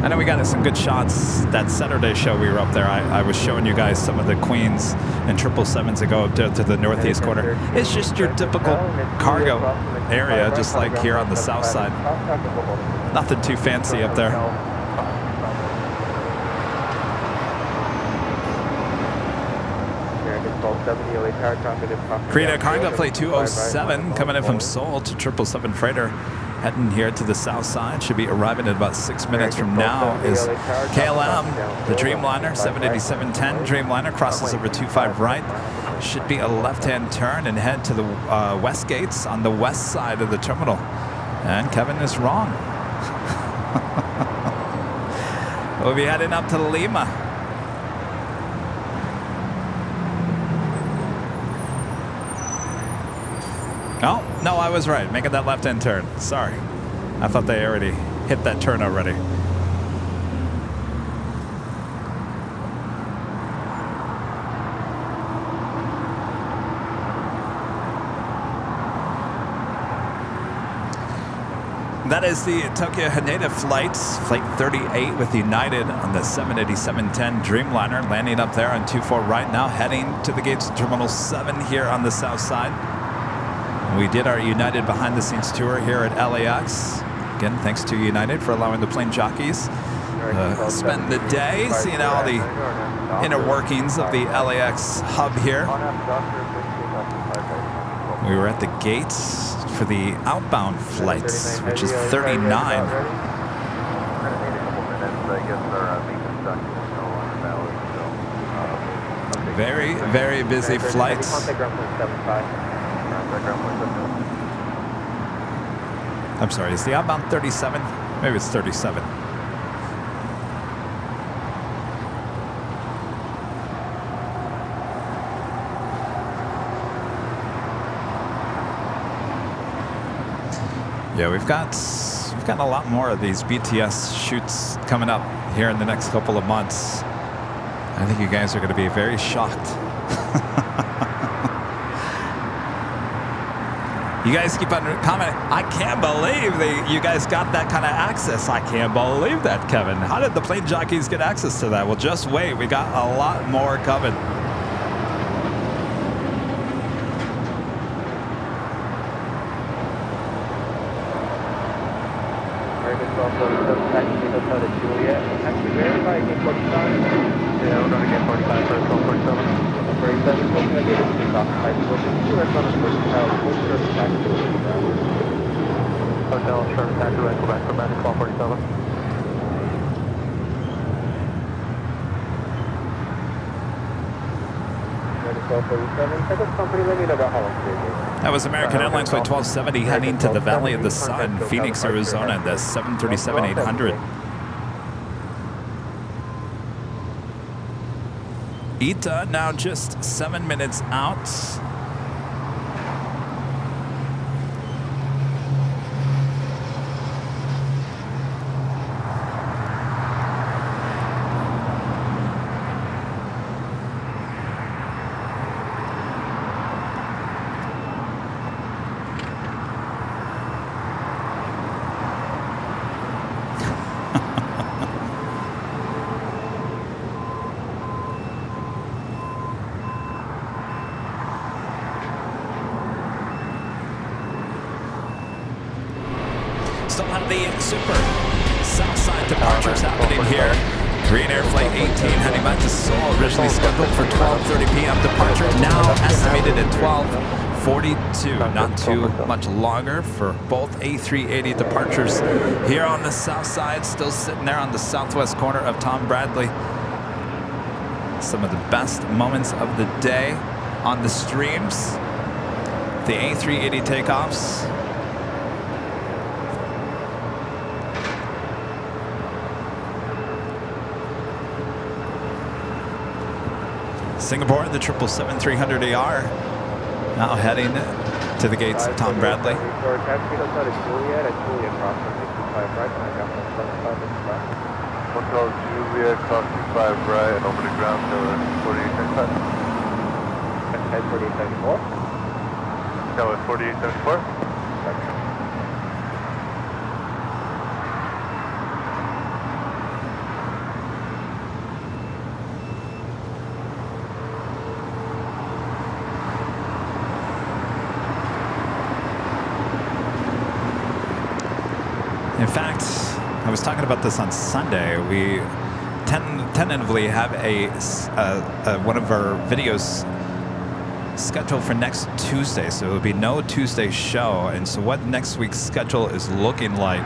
I know we got some good shots that Saturday show we were up there. I was showing you guys some of the Queens and 777s that go up there to the northeast corner. It's just your typical cargo area, just like here on the south side. Nothing too fancy up there. Korea Cargo Play 207 coming in from Seoul to 777 freighter. Heading here to the south side, should be arriving at about 6 minutes from now is KLM, the Dreamliner, 787-10 Dreamliner, crosses over 25 right. Should be a left-hand turn and head to the west gates on the west side of the terminal. And Kevin is wrong. We'll be heading up to Lima. Oh, no, I was right. Making that left-hand turn. Sorry. I thought they already hit that turn already. That is the Tokyo Haneda flight 38 with United on the 787-10 Dreamliner, landing up there on 24 right now, heading to the gates of Terminal 7 here on the south side. We did our United behind-the-scenes tour here at LAX. Again, thanks to United for allowing the plane jockeys spend the day seeing all the inner workings of the LAX hub here. We were at the gates for the outbound flights, which is 39. Very, very busy flights. I'm sorry, is the outbound 37? Maybe it's 37. Yeah, we've got a lot more of these BTS shoots coming up here in the next couple of months. I think you guys are going to be very shocked. You guys keep on commenting. I can't believe you guys got that kind of access. I can't believe that, Kevin. How did the plane jockeys get access to that? Well, just wait. We got a lot more coming. Juliet. Actually, verify again 45. Yeah, we're going to get 45 first, 47. 47, we're going to get it to the side. We'll just do it on the first hotel. We'll service back to hotel, service back to Quebec, Quebec, 1247. That was American Airlines Flight 1270 heading to the Valley of the Sun, Phoenix, Arizona, the 737-800. Ita now just 7 minutes out. Still have the super Southside departures happening here. Green Air Flight 18 heading back to Seoul, originally scheduled for 12:30 p.m. departure, now estimated at 12:42. Not too much longer for both A380 departures here on the south side, still sitting there on the southwest corner of Tom Bradley. Some of the best moments of the day on the streams. The A380 takeoffs. Singapore, the 777-300ER, now heading to the gates of Tom Bradley. Hotel Juliet, cross 25 right, and over the ground to 4875. Head 4874. That was 4874. In fact, I was talking about this on Sunday. We tentatively have one of our videos scheduled for next Tuesday, so it will be no Tuesday show. And so what next week's schedule is looking like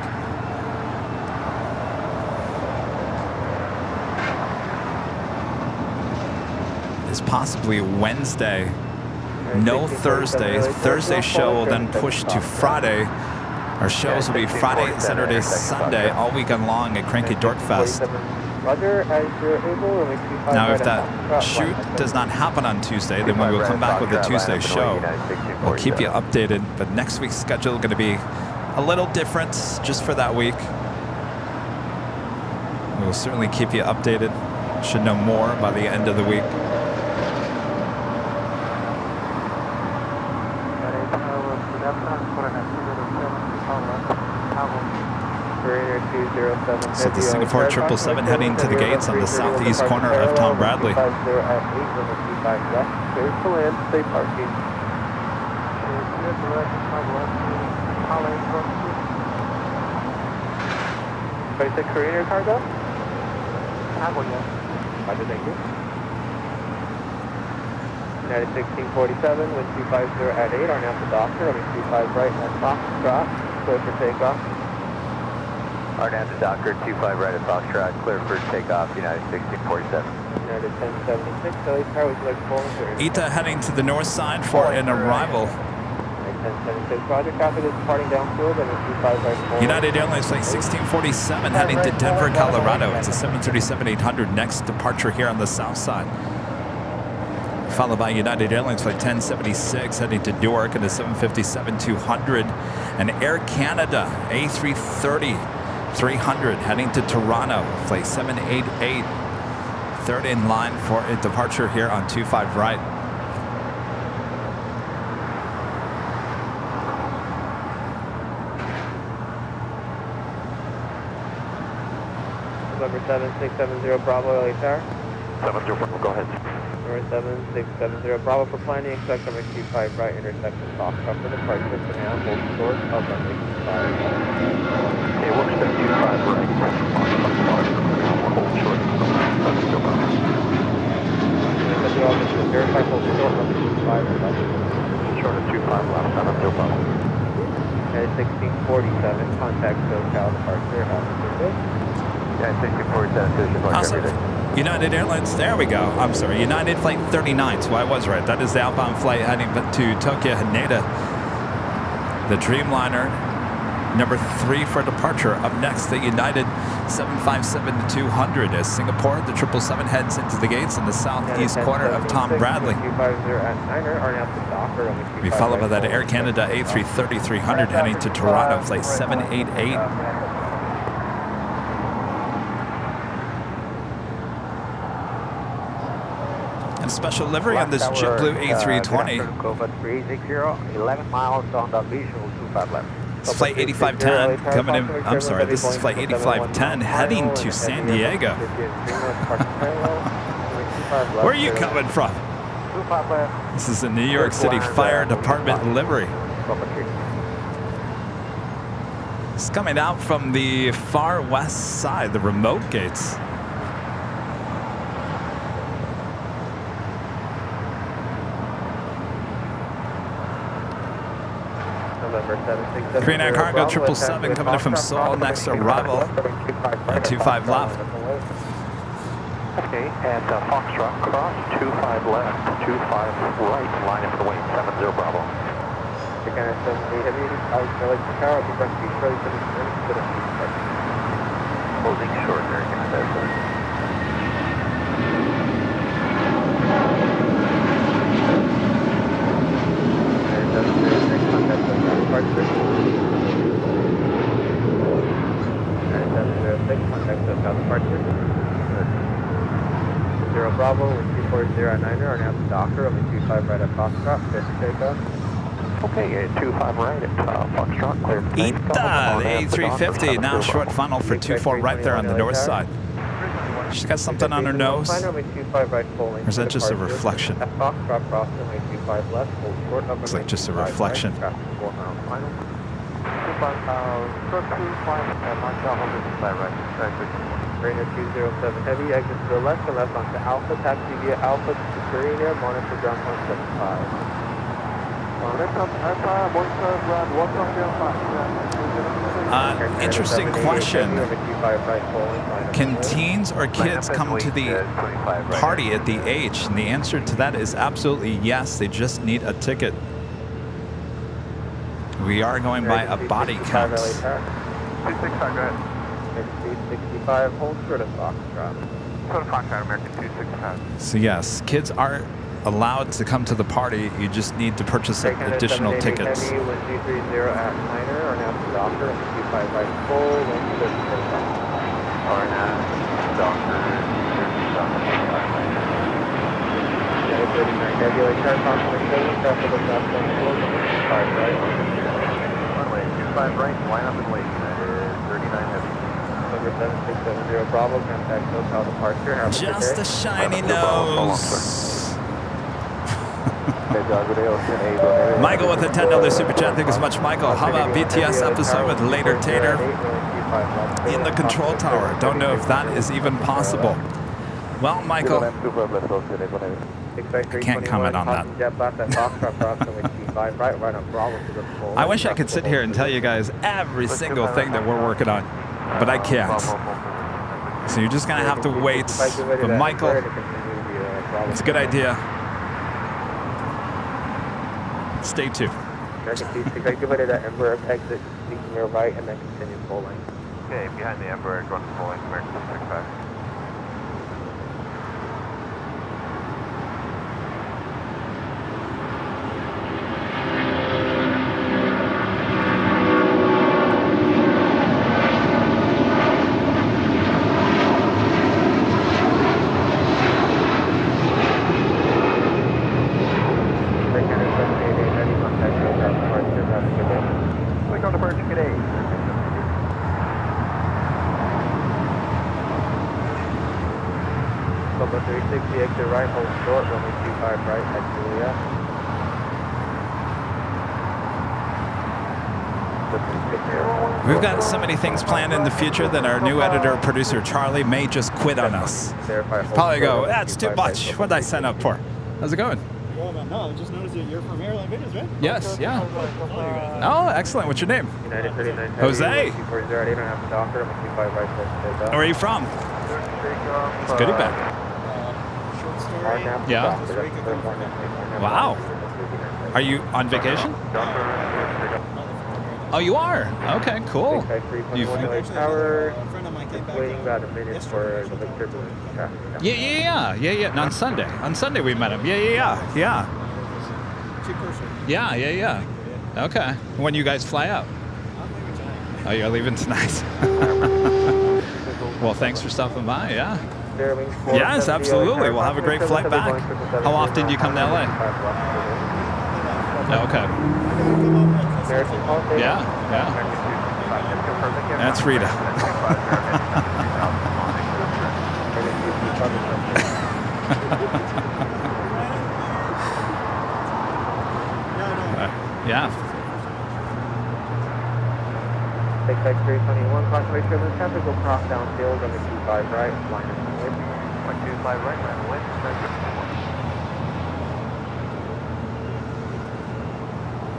is possibly Wednesday, no Thursday. Thursday show will then push to Friday. Our shows will be Friday, Saturday, Sunday, all weekend long at Cranky Dork Fest. Now, if that shoot does not happen on Tuesday, then we will come back with a Tuesday show. We'll keep you updated, but next week's schedule is going to be a little different just for that week. We will certainly keep you updated. Should know more by the end of the week. So the Singapore 777 heading to the gates on the southeast corner of Tom Bradley. Is it Korean Air cargo? Roger, thank you. United 1647, wind 250 at 8, are now to doctor, running 25 right, and Foxtrot, clear for takeoff. Are now to doctor, 25 right at Foxtrot, clear for takeoff, United 1647. United 1076, Philly Tower, would you like to pull in? Ita heading to the north side for an arrival. 1076, Roger, traffic is departing downfield, and 25 right. United Airlines Flight 1647 heading to Denver, Colorado. It's a 737-800, next departure here on the south side. Followed by United Airlines Flight 1076 heading to Newark and the 757-200. And Air Canada A330-300 heading to Toronto, Flight 788. Third in line for a departure here on 25 right. November 7670 Bravo, LA Tower. 70 Bravo, go ahead. November 7670 Bravo for planning, expect runway 25 right, intersection Foxtrot for departure for now, hold short of runway 25. Okay, we'll expect 25 right, hold short, 70 Bravo. Verify hold short, runway 25 and left. Short of 25 left, 70 Bravo. At 1647, contact SoCal departure, have a good day. Yeah, 1647, Awesome. United Airlines, there we go. I'm sorry, United Flight 39, so I was right. That is the outbound flight heading to Tokyo Haneda. The Dreamliner, number 3 for departure. Up next, the United 757-200 as Singapore, the 777 heads into the gates in the southeast corner of Tom Bradley. We follow by that Air Canada A330-300 heading to Toronto, flight 788. And special livery on this JetBlue A320. 11 miles on the visual 25 left. It's flight 8510 coming in. I'm sorry, this is flight 8510 heading to San Diego. Where are you coming from? This is the New York City Fire Department livery. It's coming out from the far west side, the remote gates. Korean Air Cargo 777 coming in from Seoul, next arrival at 25 left. Okay, at Foxtrot, cross 25 left, 25 right, line up for the wing, 70 Bravo. Closing short, American American. Zero Bravo with 2409er are now to Docker, only 25 right at Foxtrot, fifth takeoff. Okay, 25 right at Foxtrot, clear. Ita, the A350, now short funnel for 24 right there on the north side. She's got something on her nose. Or is that just a reflection? Looks like just a reflection. Rainer 207 Heavy, exit to the left and left onto Alpha, taxi via Alpha to Korean Air, monitor ground 175. Interesting question. Can teens or kids come to the party at the H? And the answer to that is absolutely yes. They just need a ticket. We are going by a body count. 265, go ahead. 65, hold short of Foxtrot. Short of Foxtrot, American 265. So yes, kids are allowed to come to the party. You just need to purchase additional tickets. Heavy, 1230 at Niner, are now to Docker, 25 right full, 130 Are now Docker, 39 Heavy, like car confirmation, traffic of South 25 right. Runway 25 right, line up and wait. That is 39 Heavy. Number 7670 Bravo, contact SoCal departure. Have Just a shiny nose. Michael with a $10 super chat. Thank you so much, Michael. How about BTS episode with Later Tater in the control tower? Don't know if that is even possible. Well, Michael, I can't comment on that. I wish I could sit here and tell you guys every single thing that we're working on, but I can't. So you're just going to have to wait. But Michael, it's a good idea. Stay tuned. Calculated at Embraer exit, speaking your right, and then continue full lane. Okay, behind the Embraer, going full lane, American 265. Bravo 360, exit right, hold short, runway 25 right at Juliet. We've got so many things planned in the future that our new editor producer Charlie may just quit on us. Probably go, that's too much. What did I sign up for? How's it going? Well, no, I just noticed that you're from Airline videos, right? Yes, yeah. Oh, excellent. What's your name? Jose. Where are you from? It's goodie bag. Short story. Yeah. This week I come from it. Wow. Are you on vacation? Oh, you are? Okay, cool. You've, Power. A friend of mine came back Waiting about a minute for the turbulence traffic. yeah. And on Sunday. On Sunday we met him. Yeah. Cheap person. Yeah. Okay. When you guys fly out? I'm leaving tonight. Oh, you're leaving tonight. Well, thanks for stopping by, yeah. Yes, absolutely. We'll have a great flight back. How often do you come to LA? Okay. Yeah. That's Rita. Yeah. Take back 321, crossway turbulence traffic, go cross downfield, runway 25 right, line of wind. 125 right, line of wind,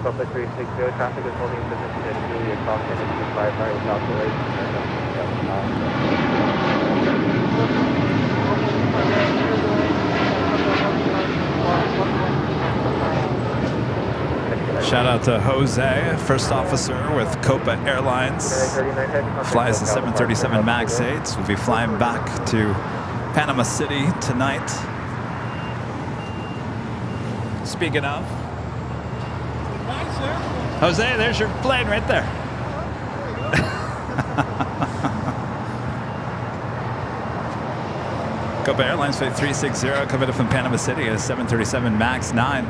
Delta 360, traffic is holding position at Julia, cross in 25 right without delay. Shout out to Jose, first officer with Copa Airlines. Flies the 737 MAX 8s. We'll be flying back to Panama City tonight. Speaking of, Hi, sir. Jose, there's your plane right there. Copa Airlines flight 360 coming in from Panama City, a 737 MAX 9.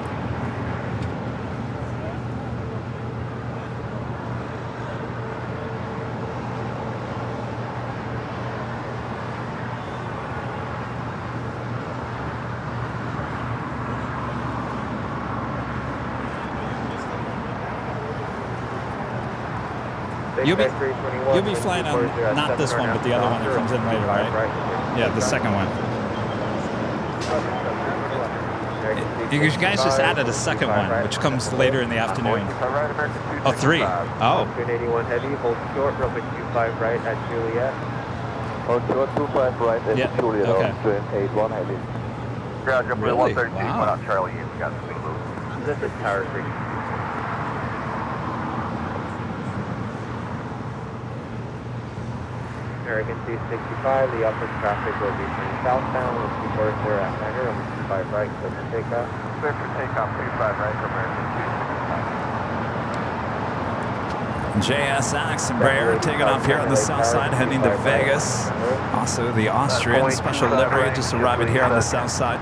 You'll be flying on not this one, but the other one that comes in later, right? Yeah, the second one. You guys just added a second one, which comes later in the afternoon. Oh, 3. Oh. 281 heavy, hold short, runway 25 right at Juliet. Hold short, 25 right at Juliet, okay. 81 heavy. Roger, Really? 113, Wow. went out Charlie, we got the move. This is Tower 3. American 265, the upper traffic will be turning southbound with 240 at Niner, on 25 right, clear for takeoff. Clear for takeoff, 25 right for American 265. JSX and Embraer taking off here on the south side, heading to Vegas. Also, the Austrian special livery just arriving here on the south side.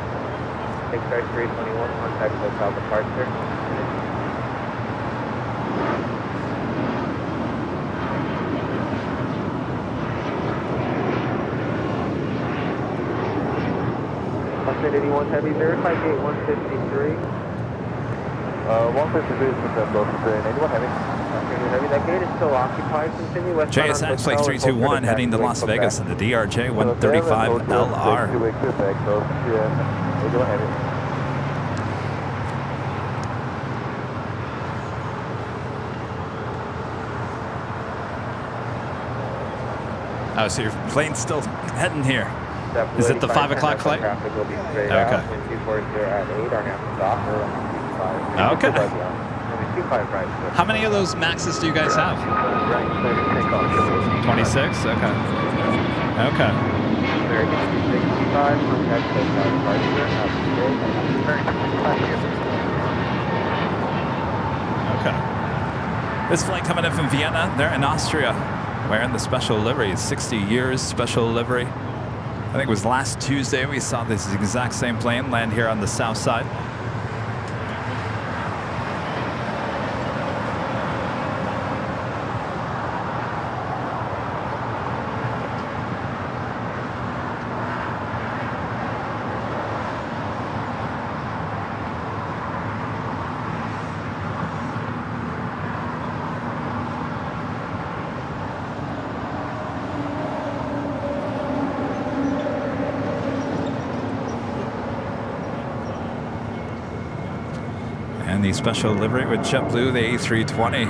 Take back 321, contact local departure. Austin 81 heavy, verify gate 153. 153 is successful, 81 heavy. Heavy, that gate is still occupied. Continue westbound. JSX Flight 321 heading to Las Vegas in the DRJ 135 LR. Oh, so your plane's still heading here. Is it the 5 o'clock flight? Traffic will be straight Okay. out. 240 at 8, our next stop, or 25. Okay. 25 right. How many of those Maxes do you guys have? 26? Okay. Okay. American 265, contact local departure. Okay. This flight coming in from Vienna. They're in Austria, wearing the special livery. 60 years special livery. I think it was last Tuesday we saw this exact same plane land here on the south side. in the special livery with JetBlue, the A320.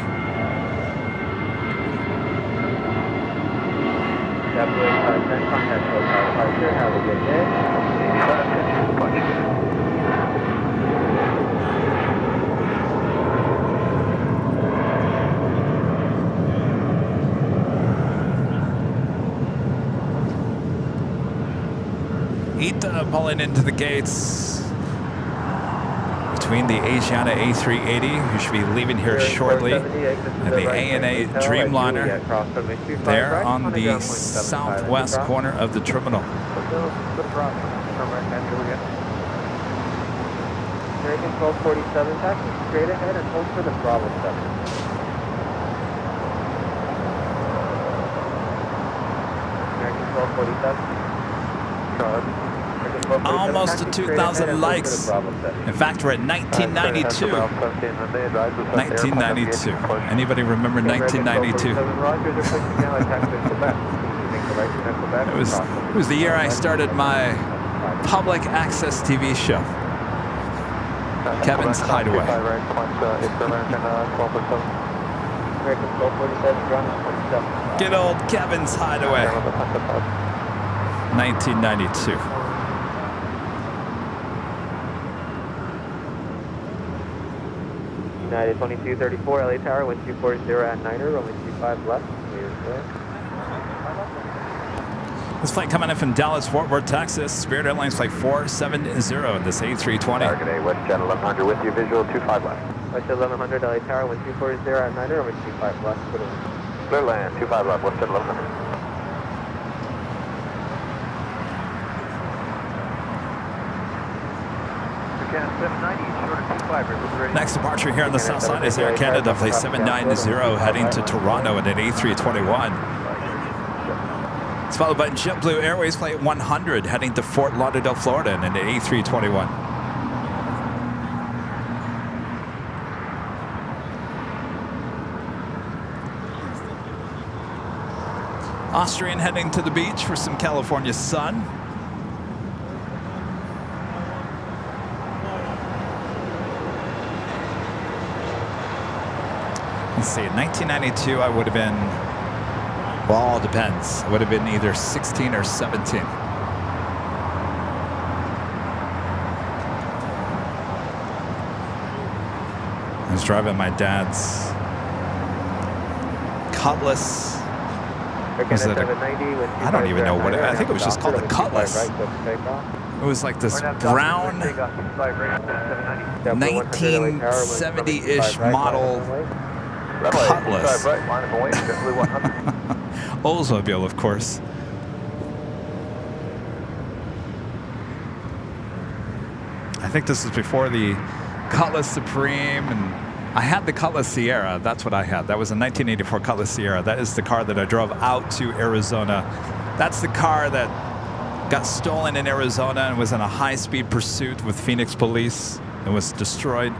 JetBlue 810, contact local departure. Have a good day. Ita pulling into the gates between the Asiana A380, who should be leaving here shortly, and the ANA Dreamliner. There on the southwest corner of the terminal. American 1247, taxi straight ahead and hold for the Bravo 7. American 1247. Almost to 2,000 likes. In fact, we're at 1992. 1992. Anybody remember 1992? It was the year I started my public access TV show, Kevin's Hideaway. Good old Kevin's Hideaway. 1992. United 2234, LA Tower, 1240 at Niner, runway 25 left. Clear, clear. This flight coming in from Dallas, Fort Worth, Texas. Spirit Airlines flight 470 in this A320. Target A, WestJet 1100 with you, visual 25 left. WestJet 1100, LA Tower, 1240 at Niner, runway 25 left. Clear land, 25 left, WestJet 1100. Next departure here on the south side is Air Canada, flight 790 heading to Toronto in an A321. It's followed by JetBlue Airways flight 100 heading to Fort Lauderdale, Florida in an A321. Austrian heading to the beach for some California sun. Let's see, in 1992, I would have been, well, all depends. I would have been either 16 or 17. I was driving my dad's Cutlass. Was it I don't even know what it, I think it was just called the Cutlass. It was like this brown 1970-ish model Cutlass. Oldsmobile, of course. I think this is before the Cutlass Supreme, and I had the Cutlass Sierra. That's what I had. That was a 1984 Cutlass Sierra. That is the car that I drove out to Arizona. That's the car that got stolen in Arizona and was in a high-speed pursuit with Phoenix police and was destroyed.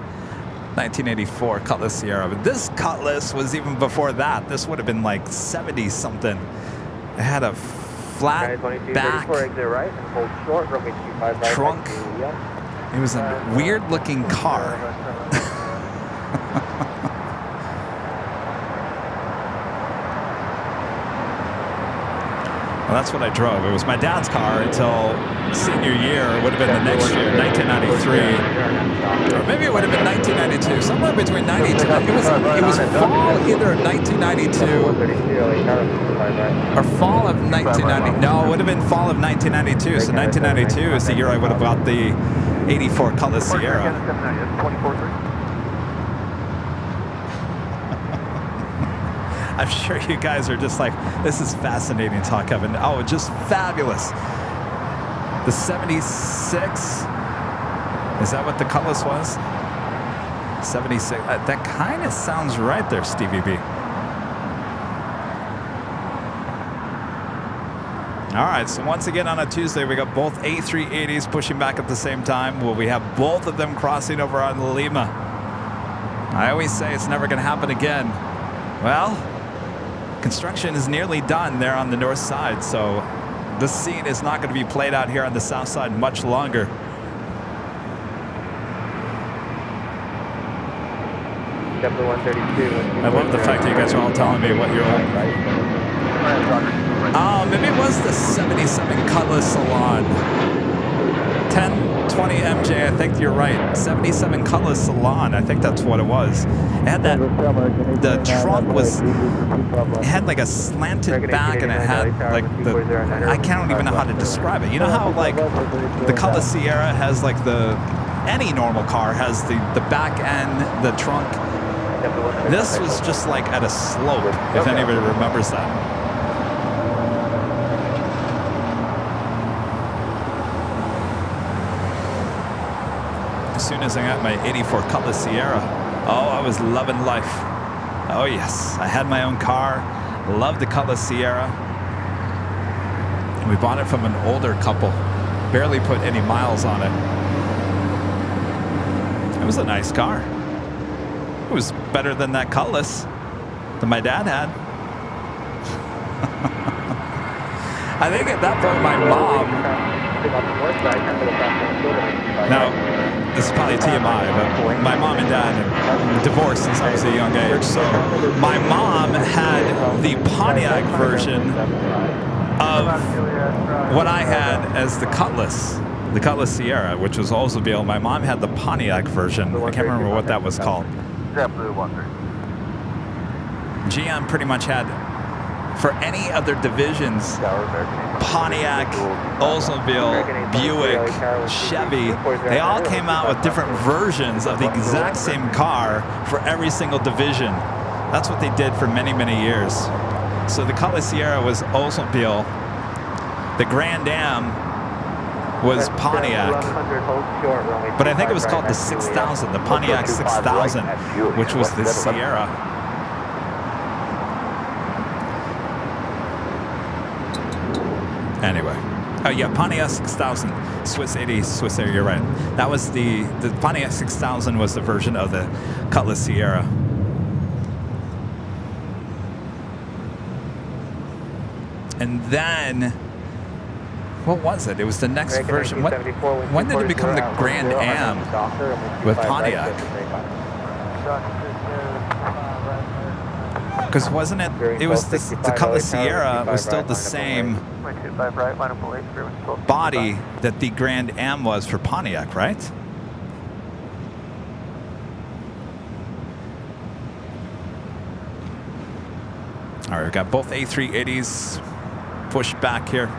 1984 Cutlass Sierra. But this Cutlass was even before that. This would have been like 70-something. It had a flat back trunk. It was a weird-looking car. Well, that's what I drove. It was my dad's car until senior year. It would have been the next year, 1993. Or maybe it would have been 1992. Somewhere between 92. It was fall either of 1992 or fall of 1990. No, it would have been fall of 1992. So 1992 is the year I would have bought the 84 Cutlass Sierra. I'm sure you guys are just like, this is fascinating talk, Kevin. Oh, just fabulous. The 76, is that what the Cutlass was? 76, that kind of sounds right there, Stevie B. All right, so once again on a Tuesday, we got both A380s pushing back at the same time. Well, we have both of them crossing over on Lima. I always say it's never going to happen again. Well, construction is nearly done there on the north side, so this scene is not going to be played out here on the south side much longer. W132. I love the fact that you guys are all telling me what you're old. Oh, maybe it was the 77 Cutlass Salon. 1020 MJ, I think you're right. 77 Cutlass Salon, I think that's what it was. It had that, the trunk was, it had like a slanted back and it had like the, I can't even know how to describe it. You know how like the Cutlass Sierra has like the, any normal car has the back end, the trunk. This was just like at a slope, if anybody remembers that. As soon as I got my 84 Cutlass Sierra, oh, I was loving life. Oh yes, I had my own car, loved the Cutlass Sierra. We bought it from an older couple, barely put any miles on it. It was a nice car. It was better than that Cutlass that my dad had. I think at that point my mom, now this is probably TMI, but my mom and dad divorced since I was a young age. So my mom had the Pontiac version of what I had as the Cutlass Sierra, which was Oldsmobile. My mom had the Pontiac version. I can't remember what that was called. GM pretty much had, for any other divisions, Pontiac, Oldsmobile, Buick, Chevy, they all came out with different versions of the exact same car for every single division. That's what they did for many, many years. So the Cutlass Sierra was Oldsmobile. The Grand Am was Pontiac. But I think it was called the 6000, the Pontiac 6000, which was the Sierra. Anyway, oh yeah, Pontiac 6000, Swiss 80, Swiss Air, you're right. That was the Pontiac 6000 was the version of the Cutlass Sierra. And then, what was it? It was the next version. When did it become the Grand Am with Pontiac? Because wasn't it, it was the Cutlass Sierra was still the same body that the Grand Am was for Pontiac, right? All right, we've got both A380s pushed back here.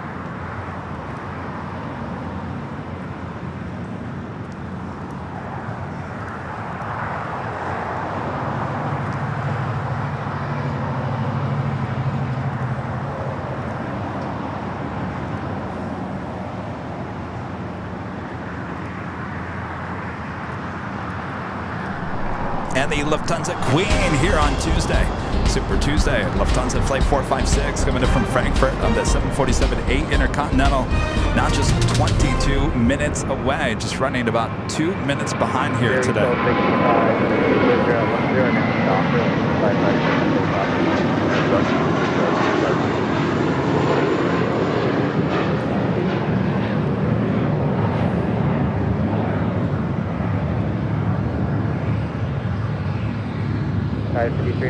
And the Lufthansa Queen here on Tuesday. Super Tuesday. Lufthansa Flight 456 coming in from Frankfurt on the 747-8 Intercontinental. Now just 22 minutes away. Just running about 2 minutes behind here today.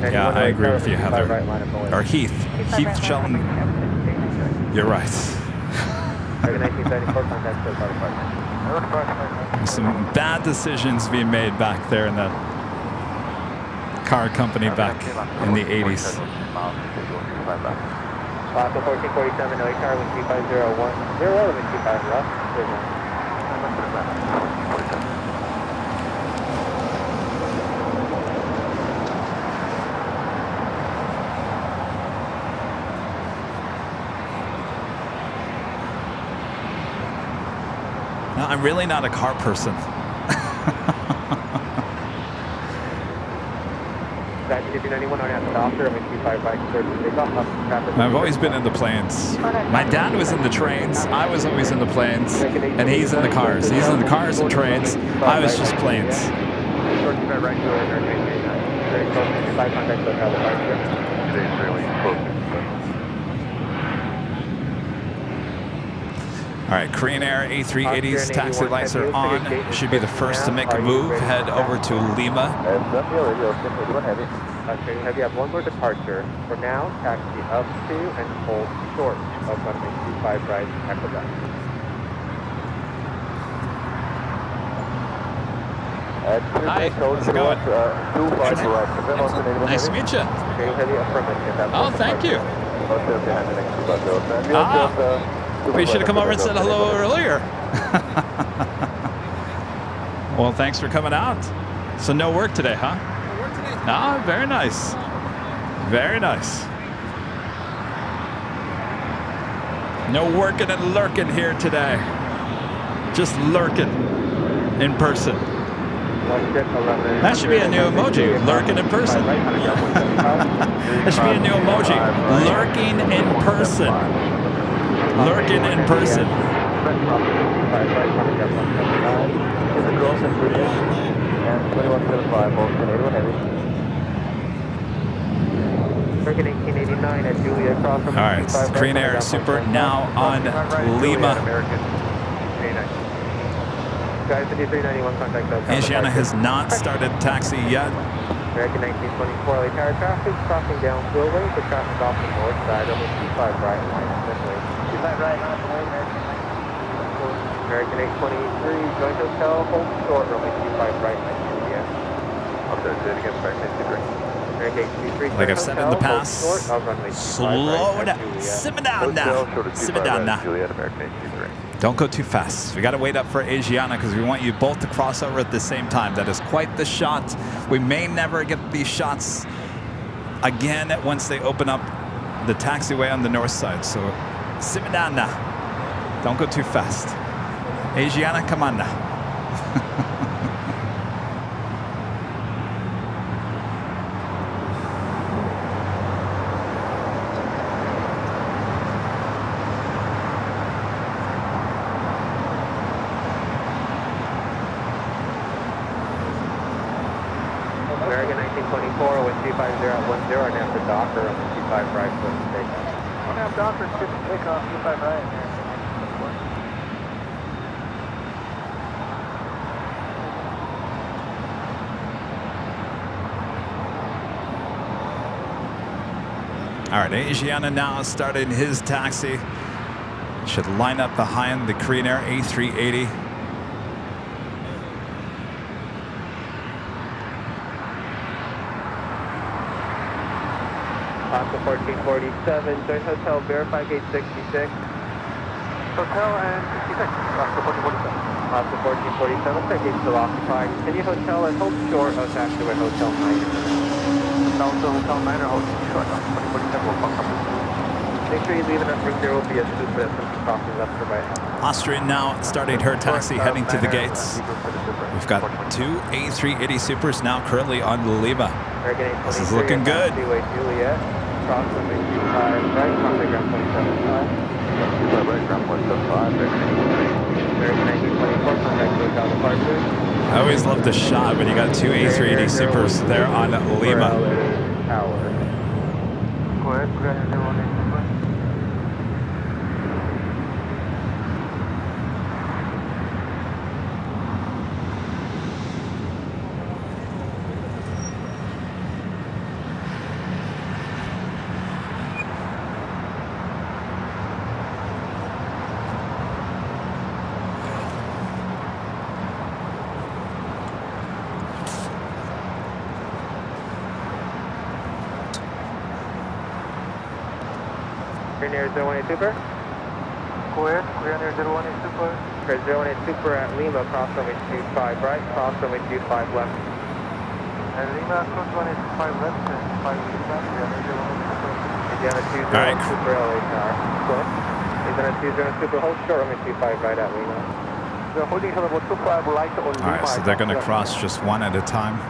Yeah, I agree with you, Heather. Or Heath Shelton. You're right. Some bad decisions being made back there in that car company back in the 80s. 1447, no car, 12501, 01125 left. No, I'm really not a car person. I've always been in the planes. My dad was in the trains. I was always in the planes. And he's in the cars. He's in the cars and trains. I was just planes. All right, Korean Air A380's taxi lights are on. Should be the first to make a move. Head over to Lima. Australian Heavy, have one more departure. For now, taxi up to and hold short of runway 25 right, Equebec. Hi, how's it going? Nice to meet you. Australian Heavy, affirmative. Oh, thank you. We should have come over and said hello earlier. Well, thanks for coming out. So no work today, huh? No work today. Ah, very nice. Very nice. No working and lurking here today. Just lurking in person. That should be a new emoji, lurking in person. That should be a new emoji, lurking in person. Lurking in person. All right, Korean Air Super now on Lima. Asiana has not started taxi yet. American 1924 LA Tower traffic crossing down Spillway for traffic off the north side of the 25 right line. 25 right on the way, American 823 Joint Hotel, hold short, runway 25 right line, Juliet. Okay, say it again, American 823 Like I've said in the past, slow down, simmer down now, simmer down now. Juliet, American 823. Don't go too fast. We got to wait up for Asiana because we want you both to cross over at the same time. That is quite the shot. We may never get these shots again once they open up the taxiway on the north side. So simmer down now. Don't go too fast. Asiana, come on now. American 1924 with 250 and after Docker on the 25 right for the takeoff. One half Docker, good takeoff, 25 right. All right, Asiana now starting his taxi. Should line up behind the Korean Air A380. Oscar 1447, Joint Hotel, verify gate 66. Hotel and 66, Oscar 1447. Oscar 1447, that gate still occupied. Continue hotel and hold short of taxiway Hotel 9. Also Hotel 9 or hold short, Oscar 1447 will fuck up. Make sure you leave enough room, there will be a super that's going to be crossing left or right. Austrian now starting her taxi, heading to the gates. We've got two A380 Supers now currently on Lima. This is looking good. Juliet, cross the 25 right, crossing ground 27.5. Right, ground point 75, American 1924, contact hotel departure. I always love the shot when you got two A380 Supers there on Lima. Tower. Go ahead, go ahead, everyone. Korean Air 018 Super. Go ahead, Korean Air 018 Super. 018 Super at Lima, cross runway 25 right, cross runway 25 left. And Lima, cross 185 left and 5 Lima, Korean Air 018 Super. Indiana 20 All right. Super LA Tower. Go ahead. Indiana 20 Super, hold short runway 25 right at Lima. We're holding short about 25 light on Lima. All right, so they're going to cross just one at a time.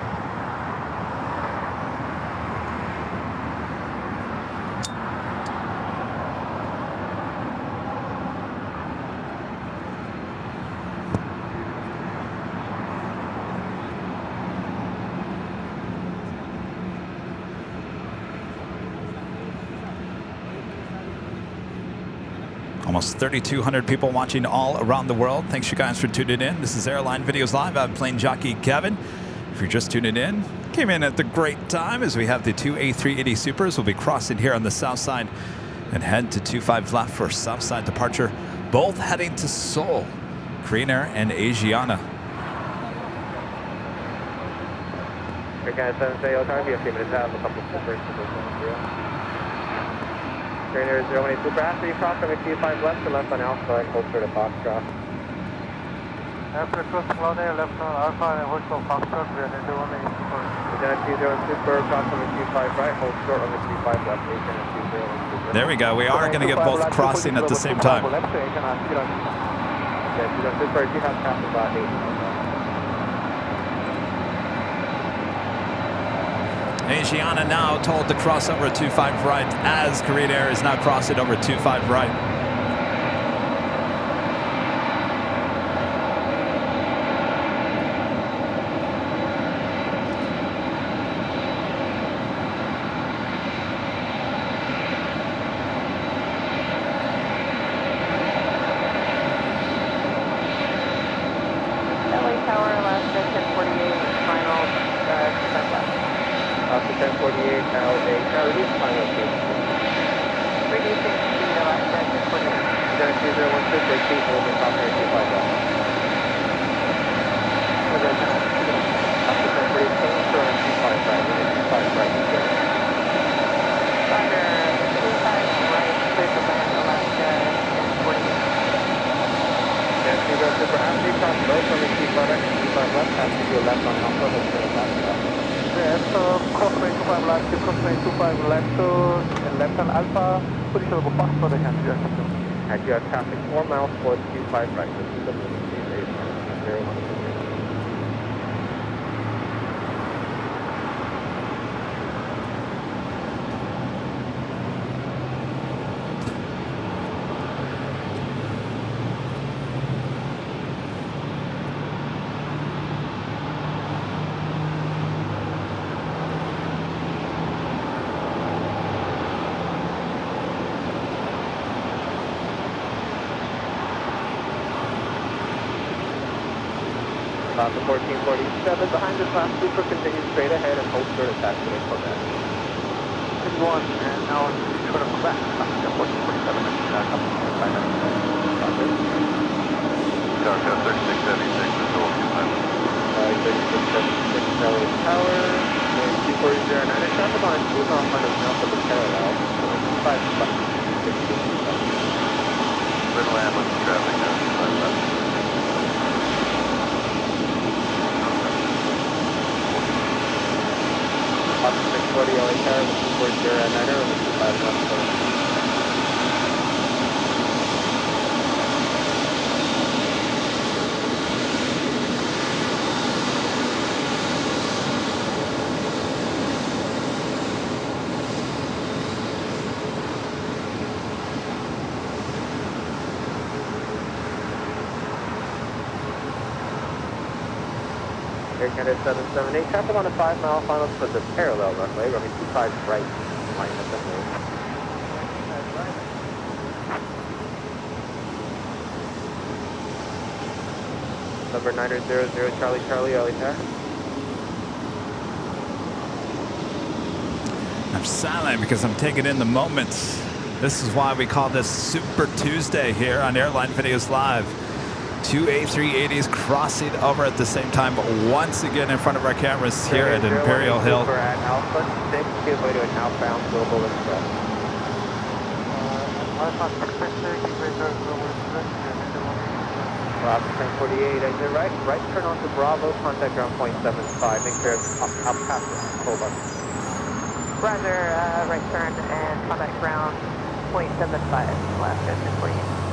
Almost 3,200 people watching all around the world. Thanks you guys for tuning in. This is Airline Videos Live. I'm Plane Jockey Kevin. If you're just tuning in, came in at the great time as we have the two A380 Supers. We'll be crossing here on the south side and head to 25 left for south side departure. Both heading to Seoul, Korean Air and Asiana. Air Canada 770, I'll try to be a few minutes out. A couple of supers to this one. Korean Air 018 Super. After you cross from Q5 left to left on Alpha, closer to Foxtrot. After cross Plane, left on Alpha and hold for Foxtrot, we are into 1 Super. Lieutenant 20 Super, cross from Q5 right, hold short on the Q5 left, Lieutenant 20 Super. There we go. We are going to get both crossing at the same time. Yeah, 20 Super, you have passed about 8. Asiana now told to cross over 25 right as Korean Air is now crossing over 25 right. LA Tower, Alaska 1048, final 25 left. After 1048, now reduce final speed. Reducing speed, Alaska 1048. Lieutenant 201 Super, keep moving top air Q5 left. After 1048, change to Q5 right, Q5 right, Under 25 right, clear to land, Alaska 1048. Lieutenant 201 Super, after you cross both from the Q5 right and Q5 left, pass to your left on Alpha, let's go back to that. Yes, crossway 25 left, crossway 25 left, and left on Alpha, position of Foxtrot, and And you have traffic 4 miles towards Q5 right, this is the moving speed, 016. About the 1447, behind this last Super, continue straight ahead and hold short of taxiway Quebec. 51, and now short of Quebec, 1447, Delta 3676 is all Q5. 3676 LA Tower, and Q409, and traffic on Luzon front is now for the parallel, 5 left, 16. Little ambulance traffic now, Q5 left. Option 640 LA Tower, with Q409er, with 5 left. Air Canada 778, traffic on the 5 mile final for the parallel runway, running 25 right, line up the move. Number 900 Charlie Charlie, LA Tower. I'm silent because I'm taking in the moment. This is why we call this Super Tuesday here on Airline Videos Live. Two A380s crossing over at the same time, but once again in front of our cameras here at Imperial Hill. We're at Alpha 6, give way to an outbound Global Express. Alpha 663, Alpha 1048, exit right turn onto Bravo, contact ground point 75, make sure it's up past the full bus. Roger, right turn and contact ground 0.75, Alaska 1048.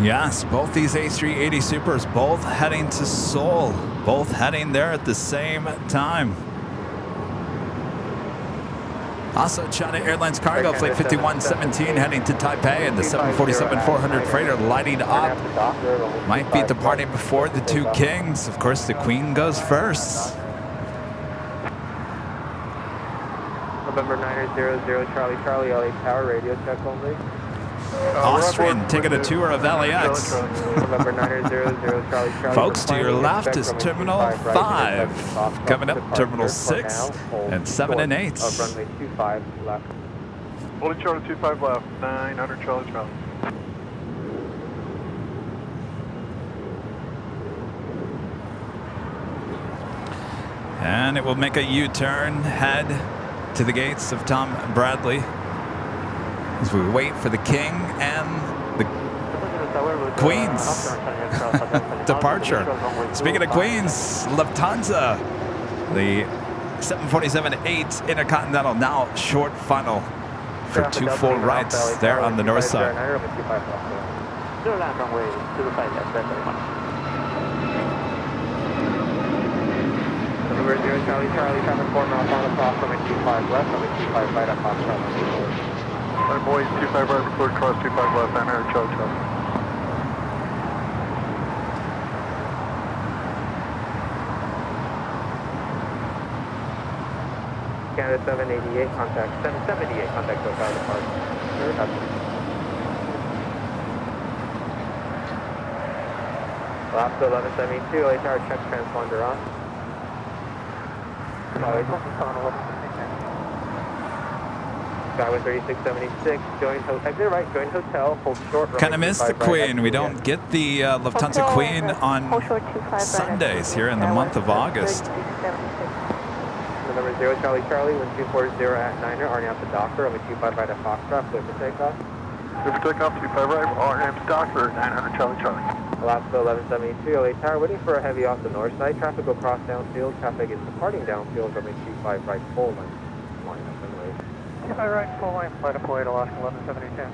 Yes, both these A380 Supers, both heading to Seoul, both heading there at the same time. Also, China Airlines Cargo Flight 5117 heading to Taipei, and the 747-400 freighter lighting up. Might be departing before the two kings. Of course, the Queen goes first. November 900 Charlie Charlie, LA Tower, radio check only. Austrian taking a tour of LAX. November 900 Charlie Charlie. Folks, to your left is Terminal 5. Coming up, Terminal 6 and 7 and 8. Of runway 25 left. Holding Charlie 25 left, 900 Charlie Charlie. And it will make a U-turn, head to the gates of Tom Bradley as we wait for the King and the Queen's departure. Speaking of Queens, Lufthansa, the 747-8 Intercontinental now short funnel for 2 full rights there on the north side. Number 0 Charlie Charlie, traffic 4 miles on the cross from 25 left, from 25 right at Foxtrot. Alright boys, 25 right, record cross 25 left, 900 Charlie Charlie. Canada 788, contact 778, contact SoCal departure. Alaska 1172, LA Tower, check transponder on. Skyway 3676, join exit right, join hotel, hold short. Kind of missed the Queen. We don't get the Lufthansa Queen on Sundays here in the month of August. Number 0 Charlie Charlie, 1240 at 9er, Arnie out the Docker, over 25 right at Foxtrot, clear for takeoff. Clear for takeoff, 25 right, Arnie Docker, 900 Charlie Charlie. Alaska 1173, LA Tower, waiting for a heavy off the north side. Traffic will cross downfield. Traffic is departing downfield from a 25 right full line. 25 right, full line, flight deployed, Alaska 1172.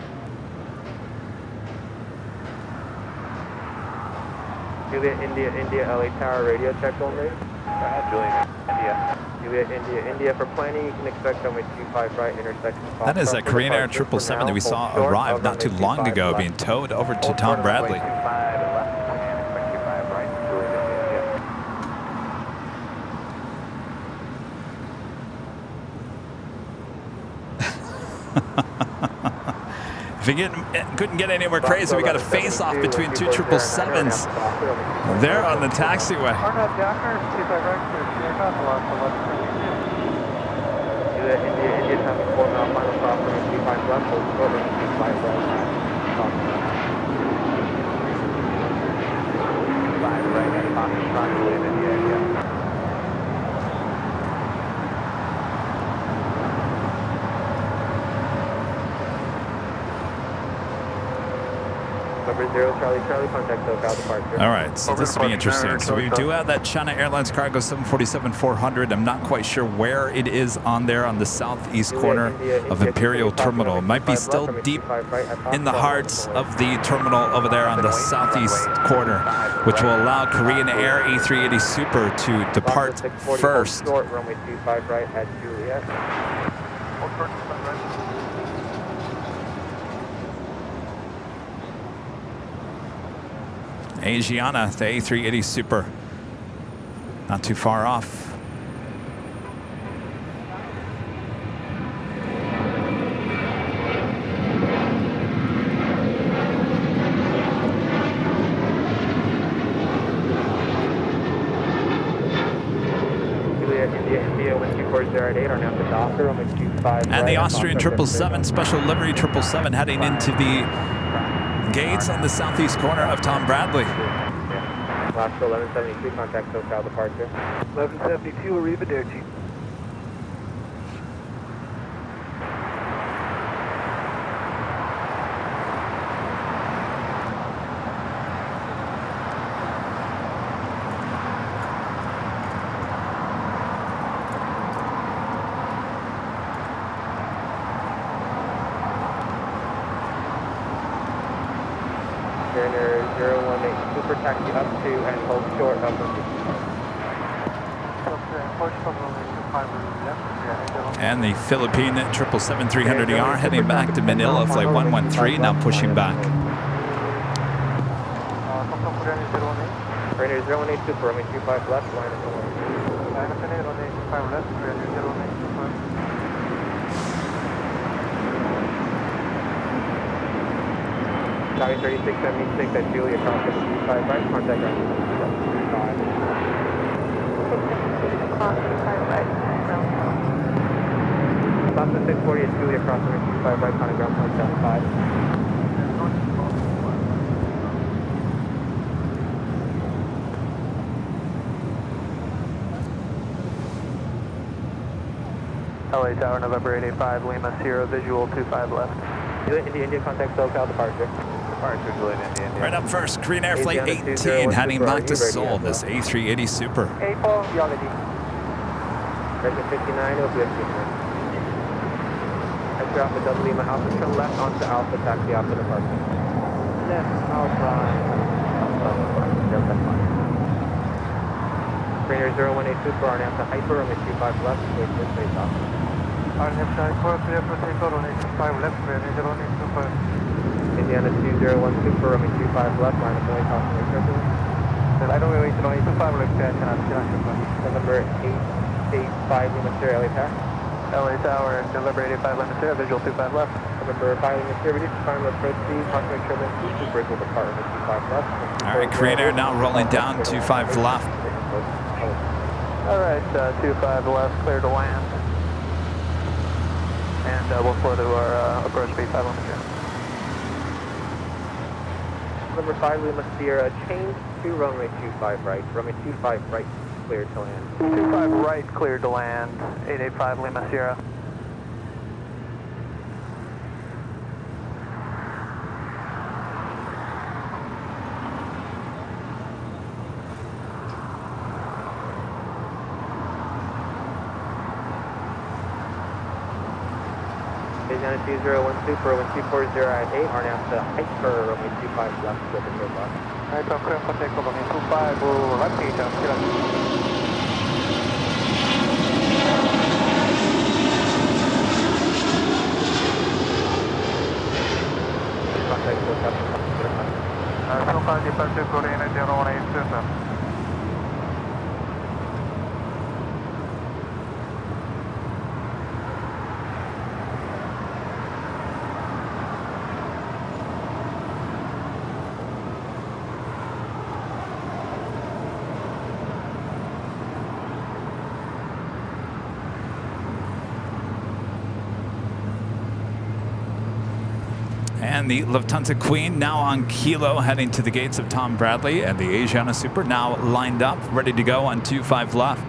Juliet India, India, LA Tower, radio check only. Juliet India. Juliet India, India for planning. You can expect runway 25 right, intersection. That is a Korean Air 777 that we saw arrive not too long ago, being towed over to Tom Bradley. If we couldn't get anywhere crazy, we got a face-off between 2 777s there on the taxiway. India traffic 4 mile final stop from 25 left, hold short from 25 right. 5 right at Foxtrot, Juliet India, India. Number 0 Charlie Charlie, contact SoCal departure. All right, so this will be interesting. So we do have that China Airlines cargo 747-400. I'm not quite sure where it is on there on the southeast corner of Imperial Terminal. It might be still deep in the hearts of the terminal over there on the southeast corner, which will allow Korean Air A380 Super to depart first. Short, runway 25 right at Juliet. Asiana, the A380 Super, not too far off. And the Austrian 777, special livery 777, heading into the gates on the southeast corner of Tom Bradley. Last 1172, contact SoCal departure. 1172, arrivederci. Turner 018, super taxi up to and hold short of them. And the Philippine 777-300ER heading back to Manila, flight 113, now pushing back. Rainer 018, super, runway 25 left, line of the way. Copy 3676 at Julia, crossing 25 right, contact ground. Cross 25 right. Stop to 640 at Julia, crossing 25 right, contact ground, contact 5. LA Tower, November 885, Lima, Sierra, visual 25 left. India, contact SoCal, departure. Departure, Juliet, India. Right up first, Green Air Flight 18 heading back to Seoul, this A380 Super. A4, Yongadi. Direction 59, it'll be a 59. Enter Alpha Double Lima Alpha, turn left onto Alpha, taxi Alpha departure. Left, Alpha. Delta 5. Green Air 01A Super, RNAV to Hyper, runway 25 left, wait for face off. RNAV to Hyper, clear for takeoff, runway 25 left, runway 01A Super. Indiana 201 Super, runway 25 left, line of noise, house and turbulence. I don't wait runway 25 left, November 885 Lima Sierra, LA Tower. LA Tower, November 85 Lima Sierra, visual 25 left. November 5 Lima Sierra, reduce final approach speed, contact turbulence, Supers will depart, runway 25 left. All right, Green Air now rolling down 25 left. Alright, 25 left, clear to land. And we'll slow to our approach speed 5 Lima Sierra. Number 5 Lima Sierra, change to runway 25 right. Runway 25 right, clear to land. 25 right, clear to land. 885 Lima Sierra. Indiana 201 Super, 1240 at 8, RNAV to Hyper, runway 25 left, with the clear left. Alright, so clear for takeoff, runway 25, left, Contact SoCal, SoCal departure, Korean 01A Super. And the Lufthansa Queen now on Kilo, heading to the gates of Tom Bradley, and the Asiana Super now lined up, ready to go on 25 left.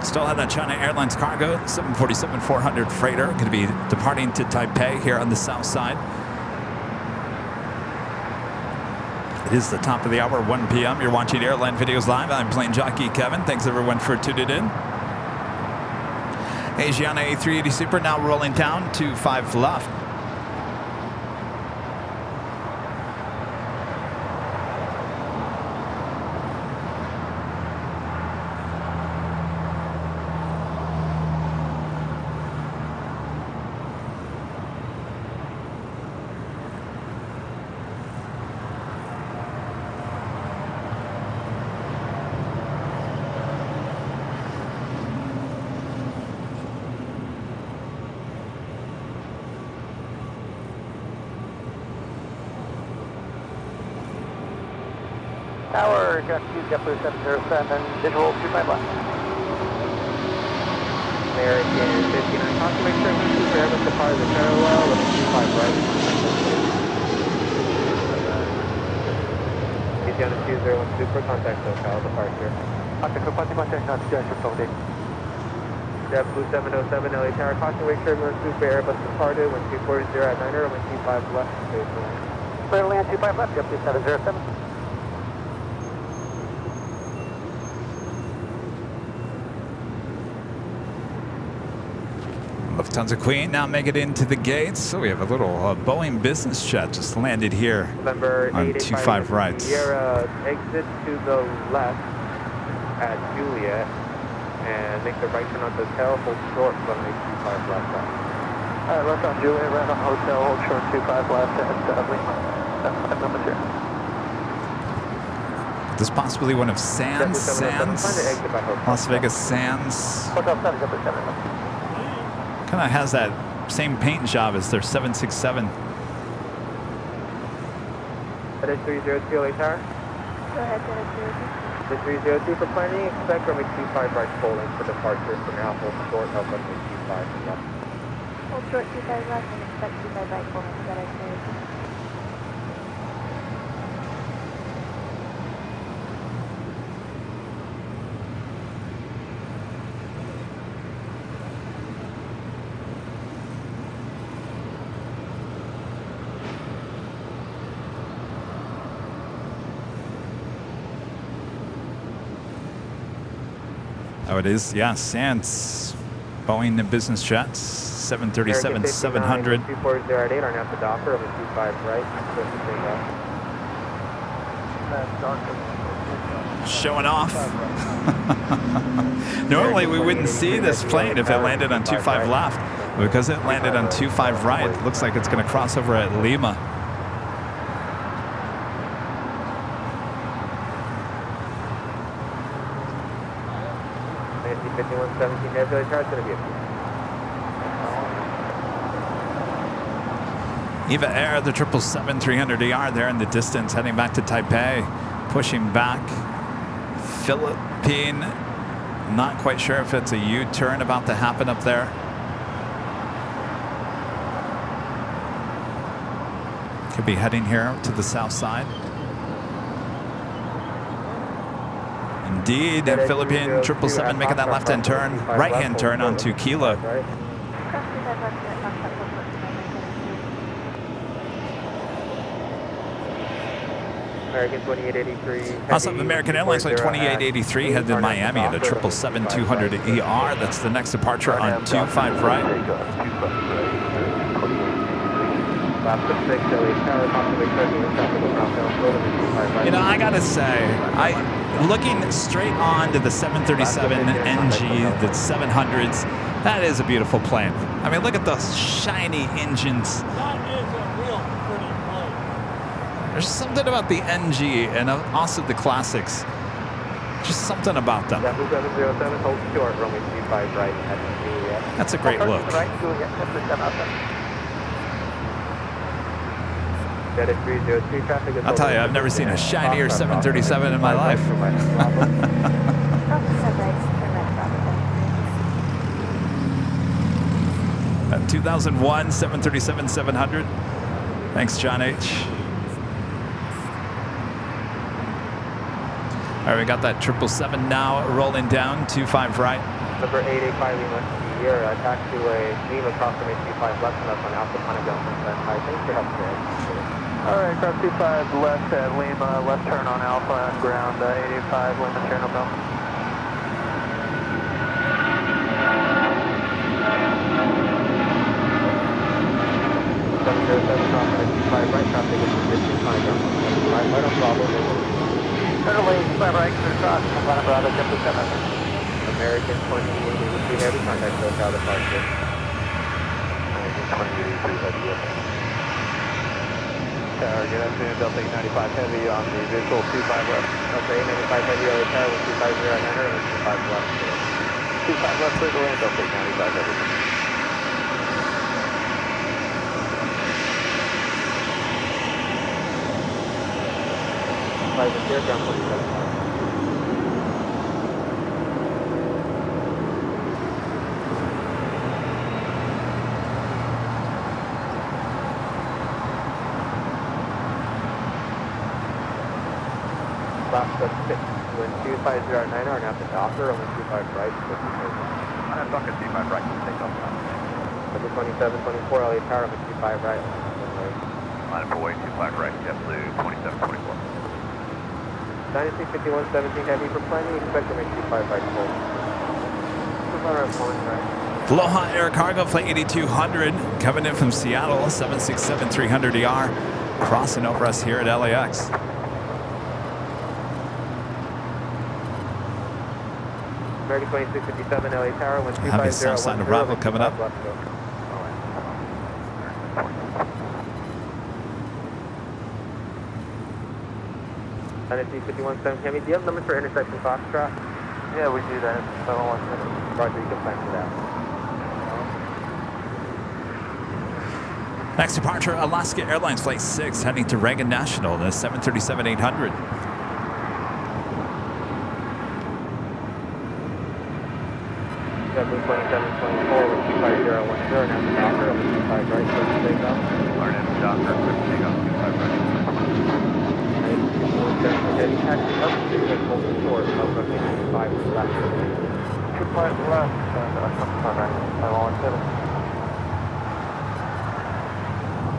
Still have that China Airlines cargo, 747-400 freighter, going to be departing to Taipei here on the south side. It is the top of the hour, 1 p.m. You're watching Airline Videos Live. I'm Plane Jockey Kevin. Thanks everyone for tuning in. Asiana A380 Super now rolling down to 5 left. Tower, JetBlue 707, visual 25 left. American 59, confirmation turbulence, Super Airbus depart the parallel, runway 25 right. Indiana 201 Super, contact SoCal, departure. JetBlue 707, LA Tower, caution wake turbulence, Super Airbus departed, 1240 at 9er, runway 25 left, clear to land. Clear to land 25 left, JetBlue 707. Lufthansa Queen now make it into the gates. So we have a little Boeing business jet just landed here November on 25 right. Sierra, exit to the left at Juliet and make the right turn onto Hotel, hold short, runway 25 left. Alright, left on Juliet, right on Hotel, hold short 25 left at Lima. Lima Sierra. This is possibly one of Sands. Las Vegas Sands. Hotel 777. Kind of has that same paint job as their 767. That is 302 LA Tower. Go ahead, Dennis. The 302 for planning, expect runway 25 right full length for departure from now, hold short, help runway 25 left. Hold short 25 left and expect 25 right full length. That is 302. Oh, it is? Yeah, Sands. Boeing the business jets. 737 700. 2408 are now at the docker, over 25 right. Showing off. Normally we wouldn't see this plane if it landed on 25 left. Because it landed on 25 right, it looks like it's going to cross over at Lima. Eva Air, the 777-300ER there in the distance, heading back to Taipei, pushing back. Philippine, not quite sure if it's a U-turn about to happen up there. Could be heading here to the south side. Indeed, Philippine 777 making that left-hand turn, right-hand turn onto Kilo. American 2883. Also, American Airlines flight 2883 headed to Miami at a 777-200ER. That's the next departure on 25 right. You know, I gotta say, looking straight on to the 737 NG, the 700s, that is a beautiful plane. I mean, look at those shiny engines. That is a real pretty plane. There's something about the NG and also the classics. Just something about them. That's a great look. I'll tell you, I've never seen a shinier 737 in my life. 2001 737-700. Thanks, John H. All right, we got that 777 now rolling down, 25 right. Number 885 Lima, you're attack to a Lima crossing 25 left and left on Alpha Panagon from high. Thanks for help today. All right, cross 25 left at Lima, left turn on Alpha and ground 885 Lima, Chernobyl. Bell. Right traffic is position, Panagon. Right on Bravo. Turn lane, 5 right, clear cross, Havana Bravo, 7. American 2883 heavy contact, so out of departure. American 2883 heavy, yes. Tower, good afternoon, Delta 895 heavy on the visual 25 left. Delta 895 heavy, LA Tower, 125 right enter, and 25 left. 25 left, clear to land, Delta 895 heavy. Clear, ground 47. Last 6, when 2509 are now at the docker, only 25 right, 50 I'm talking 25 right, take off now. Number 2724, LA Tower, on the 25 right. Line up for way 25 right, JetBlue 2724. 965117 heavy for planning, expect to make 25 right full. Right. Aloha Air Cargo Flight 8200 coming in from Seattle, 767-300ER, crossing over us here at LAX. American 2657 LA Tower, 125 Heavy south side of Bravo coming up. 93 5170 Heavy. Do you have numbers for intersection Foxtrot? Yeah, we do that. It's 717. Roger, you can plan for that. Next departure, Alaska Airlines Flight 6 heading to Reagan National, the 737-800. Blue 2724 with 25010, now the Docker, with 25 right, so it's takeoff. Learning Docker, quick takeoff, 25 right. Heavy taxi up to and hold the short, over 5 left. 2 left, and 25 right, 517.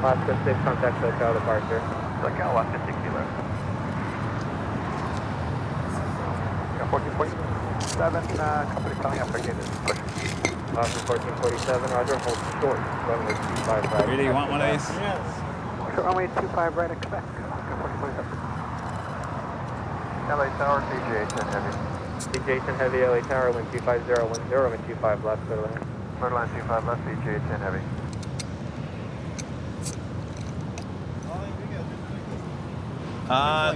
Alaska 6, contact hotel departure. Look out, Alaska 60 left. Yeah, 1447, company coming up again. Alaska 1447, roger, hold short, runway 25 right. Really, you want one of these? Yes. Runway 25 right at Quebec. 1447. LA Tower, CJ 10 heavy. CJ 10 heavy, LA Tower, wind 25010, and 25 left, clear land. Clear line 25 left, CJ 10 heavy.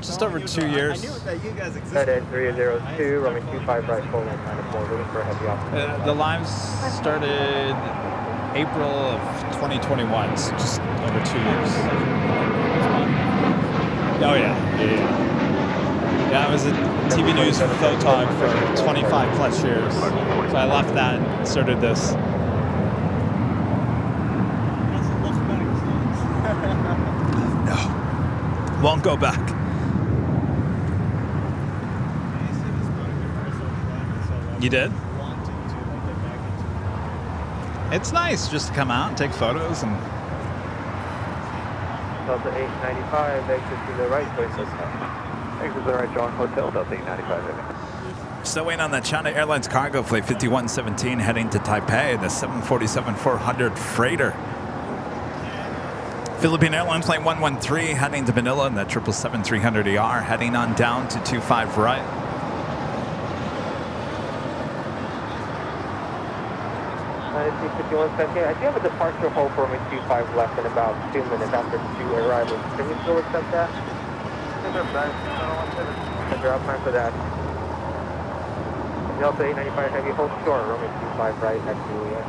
Just over 2 years. I knew that you guys Head existed. at 302, runway 25 right, full line, -4, looking for a heavy off. The lives started April of 2021, so just over 2 years. Oh yeah. Yeah, I was a TV news photog for 25 plus years. So I left that and started this. Won't go back. You did? It's nice just to come out and take photos and. Delta 895, exit to the right, place this Exit to the right, John Hotel, Delta 895 heavy. Still waiting on the China Airlines cargo flight 5117 heading to Taipei, the 747-400 freighter. Philippine Airlines Flight 113 heading to Manila in the 777-300ER, heading on down to 25 right. I do have a departure hold for runway 25 left in about 2 minutes after 2 arrivals. Can we still accept that? I'll plan for that. Delta 895 heavy, hold short, runway 25 right at Juliet.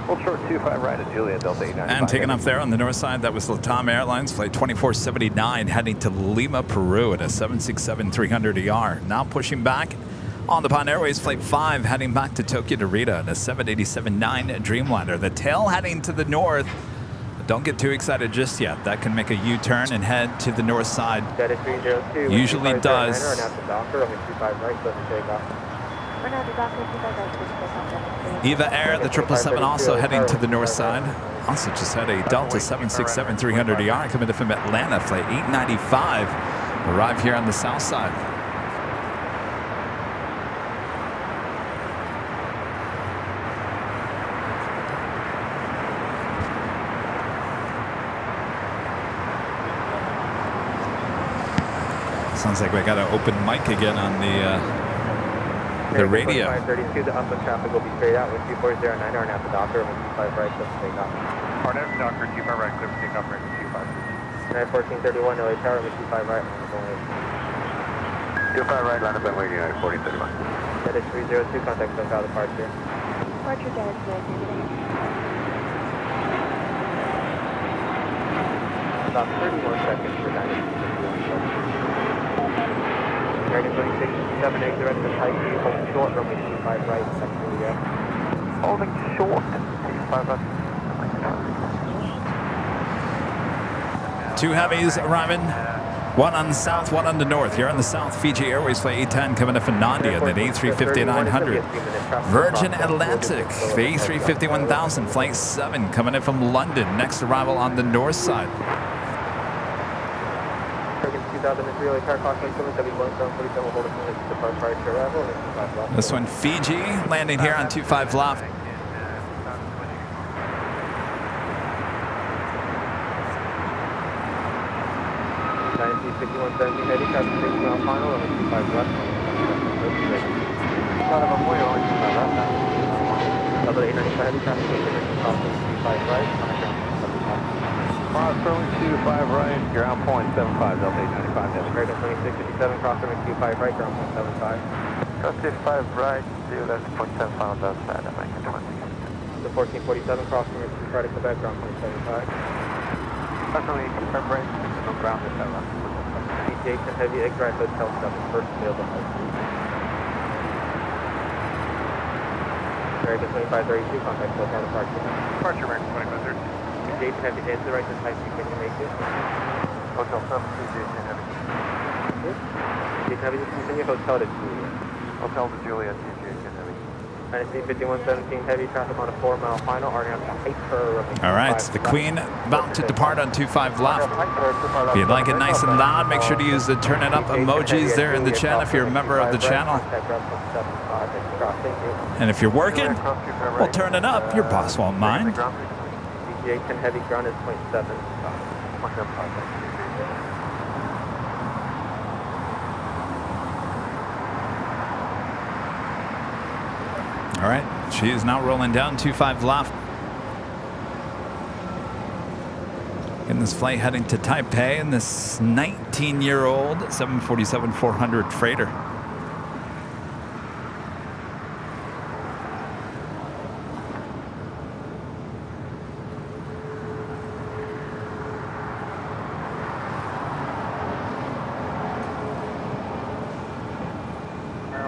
Hold short 25 right at Juliet, Delta 895. And taking off there on the north side, that was LATAM Airlines Flight 2479 heading to Lima, Peru at a 767-300ER. Now pushing back on the Pan Airways Flight 5 heading back to Tokyo Narita at a 787-9 Dreamliner. The tail heading to the north. But don't get too excited just yet. That can make a U-turn and head to the north side. Usually does. Eva Air, the 777 also heading to the north side. Also just had a Delta 767-300ER coming in from Atlanta, flight 895. Arrive here on the south side. Sounds like we got an open mic again on the radio. 532, the upland traffic will be straight out with 2409 or at the Docker, with 25 right, so take off. Arnett, Docker, 25 right, clear for takeoff, range 25. 1431, LA Tower, with 25 right, line of only. 25 right, line up and waiting, United 1431. That is 302, contact SoCal departure. Departure Dallas, About 31 seconds for 92. Dragon 26, 7, exit rest of Taipei, hold short, runway 25 right, that's Juliet. Holding short, 25 right. Two heavies arriving. One on the south, one on the north. Here on the south, Fiji Airways Flight 810 coming in from Nandi at an A350-900. Virgin Atlantic, the A350-1000 Flight 7 coming in from London. Next arrival on the north side. 2003 LA Tower, cross link 771, hold it depart prior to arrival, and 25 left. This one, Fiji, landing here on 25 left. 5170 heavy, traffic 6 mile final, and 25 left. Double 895 heavy, traffic 6 crossing 25 right, Cross runway 25 right, ground point 75, Delta 895. American 2657, cross runway 25 right, ground point 75. Cross 55 right, 0.75 on that side, American 20. The 1447, cross runway 25 right, Quebec, ground point 75. Cross runway 25 right, no ground is 7. Jason Heavy, Egg Drive Hotel 7, first available high speed. American 2532, contact Hotel departure. Departure American 2530. Jason Heavy, answer right this high speed, can you make it? Hotel 7, Jason Heavy. Jason Heavy, just continue Hotel to Juliet. Hotel to Juliet, Jason Heavy. NSC 5117 Heavy, traffic on a 4-mile final, RNM to hyper. All right, the Queen about to depart on 25 left. If you'd like it nice and loud, make sure to use the turn it up emojis there in the chat if you're a member of the channel. And if you're working, well, turn it up. Your boss won't mind. Jason Heavy, ground is 0.7. All right, she is now rolling down 25 left. In this flight heading to Taipei in this 19-year-old 747-400 freighter.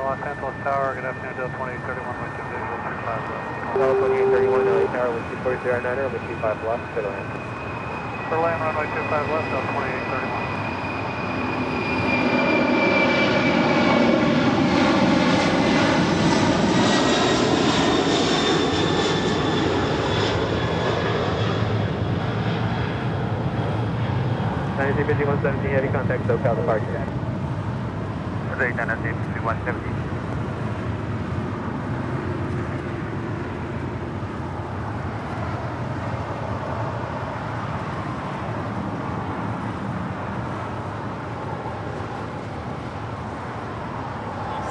Los Angeles Tower, good afternoon, Del 2831, with two visual 35 left. Del 2831, LA Tower, with 2409er, with 25 left, clear to land. For land runway 25 left, Del 2831. NSC 5117 Heavy, contact SoCal departure. Today, NSC 5170.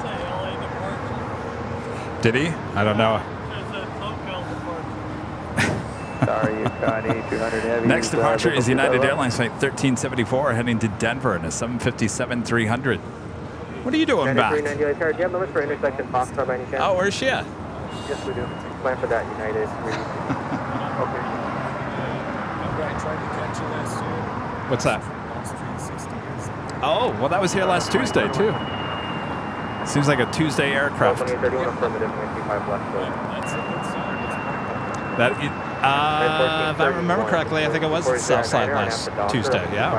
Say LA departure. Did he? I don't know. Says that SoCal departure. Sorry, Connie, 200 Heavy. Next departure is United Airlines flight 1374 heading to Denver in a 757-300. What are you doing back? 390 LA Tower, do you have numbers for intersection Foxtrot by any chance? Oh, where's she at? Yes, we do. Plan for that, United. Okay. Remember I tried to catch you last year? What's that? Lost 360 years. Oh, well, that was here last Tuesday, too. Seems like a Tuesday aircraft. 2831 affirmative, 25 left. So. That's a good sign. That, if I remember correctly, I think it was Southside last Tuesday, yeah.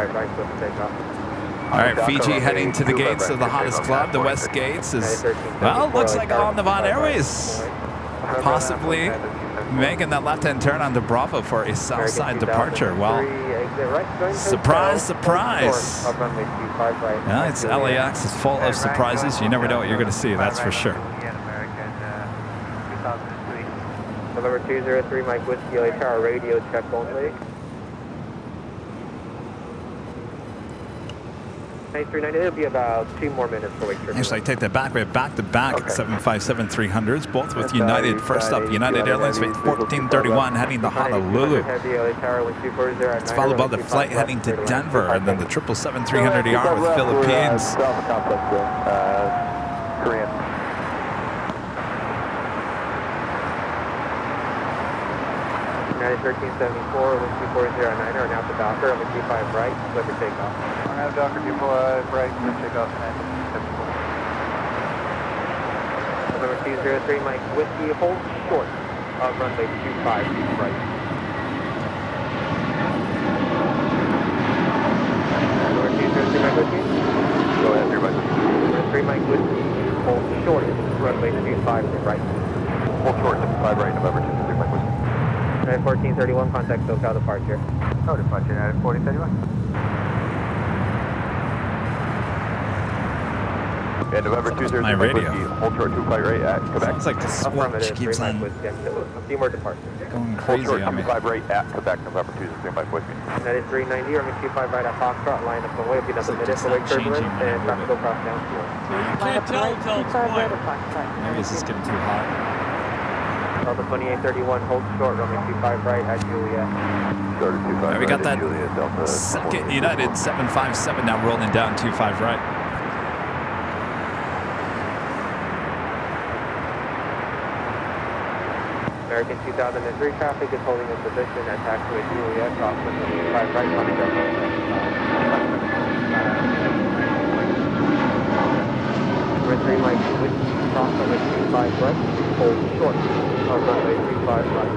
All right, Fiji heading to the gates of the hottest club, the West Gates, is, well, looks like all Nevada Airways possibly making that left-hand turn onto Bravo for a Southside departure. Well, surprise, surprise. Yeah, it's LAX. It's full of surprises. You never know what you're going to see, that's for sure. November 203, Mike Whiskey, LA Tower, radio check only. 390, it'll be about 2 more minutes for wake turbulence. Actually, I take that back. We have back-to-back 757-300s, both with United. First up, United Airlines flight 1431 heading to Honolulu. It's followed by the flight heading to Denver, and then the 777-300ER with Philippines. Korean. United 1374, with 2409 are now at the Docker on the G5 right, clear for takeoff. I have Docker 25 right, clear takeoff. November 203, Mike Whiskey, hold short of runway 25 right. November 203, Mike Whiskey. Go ahead, everybody. November 3, Mike Whiskey, hold short runway 25 right. Hold short 55 right, November 203, Mike Whiskey. United 1431, contact SoCal departure. Oh, departure, United 1431. Yeah, November 203, My radio. Hold short 25 right at Quebec. Sounds like the switch keeps on A few more departures. going Hold crazy short on me. 25 right at Quebec, November 203, Mike Whiskey. United 390, runway 25 right at Foxtrot, line up the way, it'll be another minute for wake turbulence, and traffic will cross down field. So you can't tell until it's quiet. Maybe it's just getting too hot. Delta 2831, hold short, runway 25 right at Juliet. Short of 25 Right, we got right that at Juliet, Delta second United 757 now rolling down 25 right. American 2003 traffic is holding in position at taxiway Juliet, cross runway 25 right, on Delta 3 Mike, switch, cross runway 25 right, hold short of runway 25 right.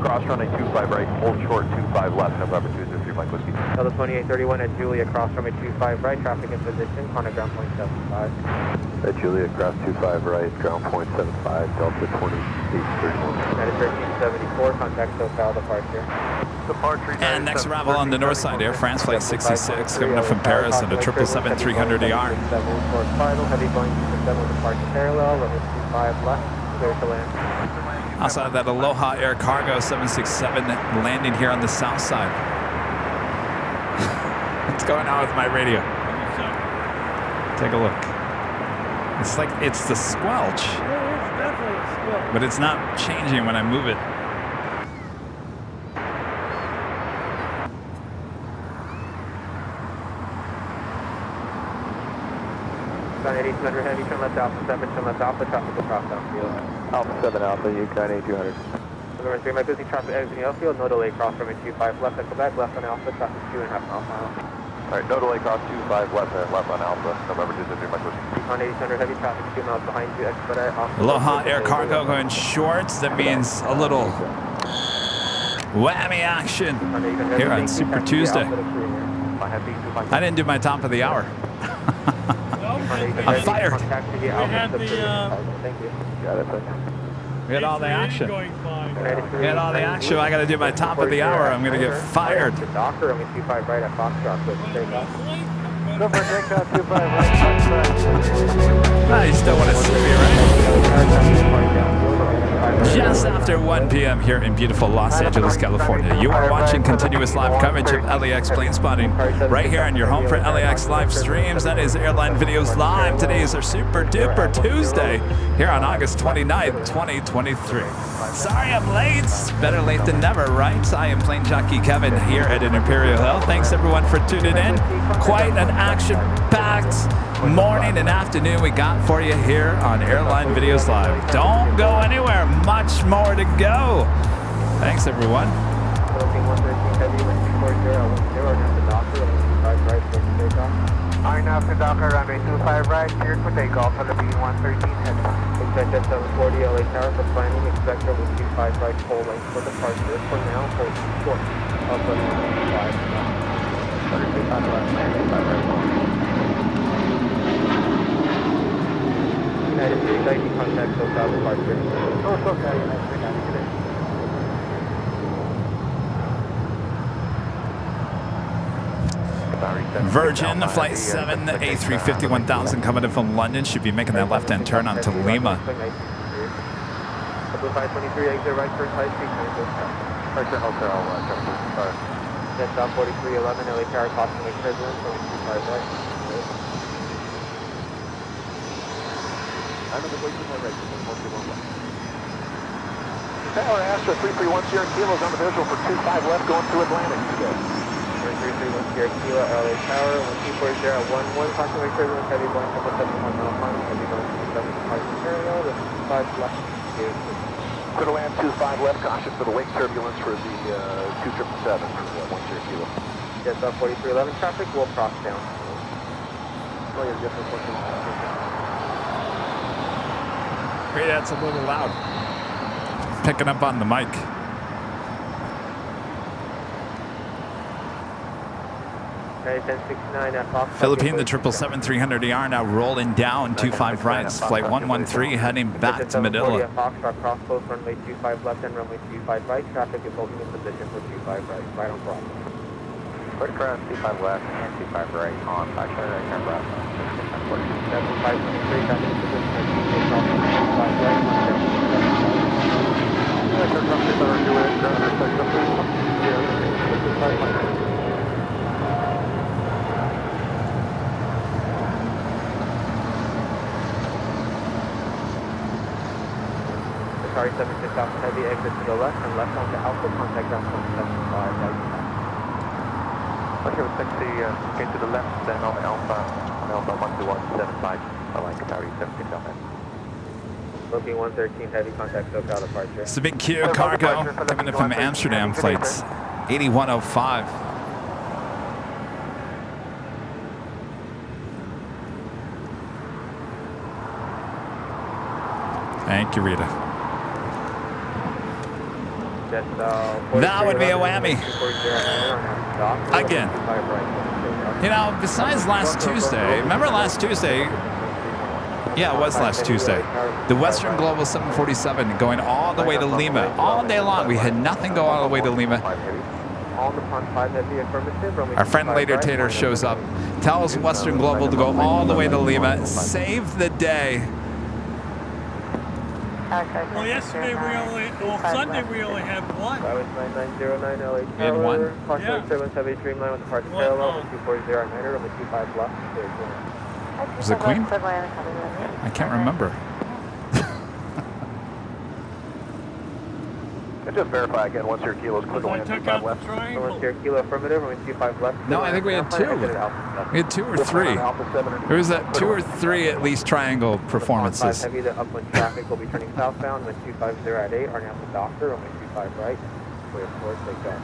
Cross runway 25 right, hold short 25 left, November 203 Mike Whiskey. Delta 2831 at Juliet, cross runway 25 right, traffic in position, on a ground point 75. At Juliet, cross 25 right, ground point 75, Delta 2831. United 1374, contact SoCal departure. Departure. And next arrival on the north side, Air France Flight 66, coming up from Paris at a 777-300ER. Towards final, heavy Boeing 777 departure parallel, runway 25 left, clear to land. Also that Aloha Air Cargo 767 landing here on the south side. What's going on with my radio? Take a look. It's like it's the squelch, It's definitely a skill. but it's not changing when I move it. Sun 8200 heavy, turn left Alpha 7, turn left Alpha, traffic across downfield. Alpha 7 Alpha, Yukon 8200. November 3, my busy traffic exiting outfield, no delay, cross runway 25 left at Quebec, left on Alpha, traffic 2.5 miles. Alright, no delay, cross 25 left on Alpha, November 203 Mike Whiskey. Yukon 8200 heavy, traffic 2 miles behind you, expedite off. Aloha Air Cargo going short. That means a little whammy action here on Super Tuesday. I didn't do my top of the hour. I'm fired. We had the Thank you. Got it, thanks. We had all the action. going by. We had all the action. I got to do my top of the hour. I'm going to get fired. The Docker, I'm 25 right at Foxtrot, with takeoff. Go for takeoff 25 right. Ah, you still want to see me, right? Just after 1 p.m. here in beautiful Los Angeles, California. You are watching continuous live coverage of LAX Plane Spotting right here on your home for LAX live streams. That is Airline Videos Live. Today is our super duper Tuesday here on August 29th, 2023. Sorry I'm late. Better late than never, right? I am Plane Jockey Kevin here at an Imperial Hill. Thanks everyone for tuning in. Quite an action-packed morning and afternoon we got for you here on Airline Videos Live. Don't go anywhere. Much more to go. Thanks, everyone. Philippine 113 heavy, 1240, now to Docker, 25 right, clear for takeoff. Alright, now to Docker, runway 25 right, cleared for takeoff, Philippine 113 heavy. Expect at 740 LA Tower for planning, expect over 25 right, full length for departure. For now, hold short of the 25 United 390, contact SoCal departure. Oh, SoCal, United 390 today. Virgin Flight 7, A350 1000 coming in from London. Should be making that left-hand turn onto Lima. Blue 523, exit right, first high speed, Hotel, Jet stop 4311, LA Tower, crossing Lake Turbulence, going 25 right. I'm in the way to my right, Tower Astra 331 Sierra Kilo is on the visual for 25 left going through Atlantic today. 331 Sierra Kilo, LA Tower, 1240 at 11, crossing Lake Turbulence, heavy going 71 mile final, heavy going 27 departure parallel, with 5 left. Going to land 25 left, caution for the wake turbulence for the 2777 for 1 Sierra Kilo. Jet stop 4311, traffic will cross down. Oh, yeah, different one. Great, that's a little loud. Picking up on the mic. Philippine, the 777-300ER now rolling down 25 right. Flight 113 heading back to Manila. Foxtrot cross close runway 25 left and runway 25 right. Traffic is holding in position for 25 right. Right on cross. Quick cross 25 left and 25 right on Foxtrot right turn left. 523 traffic in position for 25 right. Tower 76 Alpha Heavy, exit to the left and left onto Alpha, contact ground 175, right. Okay, with 60, get to the left, then on Alpha 12175, Airline Tower 76 Alpha. Booking 113 Heavy, contact SoCal departure. It's a big queue of cargo coming in from Amsterdam, flights 8105. Thank you, Rita. That would be a whammy. Again. You know, besides last Tuesday, remember last Tuesday? Yeah, it was last Tuesday. The Western Global 747 going all the way to Lima. All day long, we had nothing go all the way to Lima. Our friend Later Tater shows up, tells Western Global to go all the way to Lima, save the day. Well, yesterday Sunday we only had one. That was 9909 LA Tower. We had one? Yeah. 778 Dreamline with departure parallel, 240 on Niner, only 25 left. Was it Queen? I can't remember. And just verify again, once your kilos clear to land, took 25 out left. the triangle. Once your kilo affirmative, only 25 left. No, I think we had two. We had two or three. There was that 2 or 3 at least triangle performances. Heavy, the upwind traffic will be turning southbound, when 250 at 8, Arnell to Doctor, only 25 right. Clear forward, take off.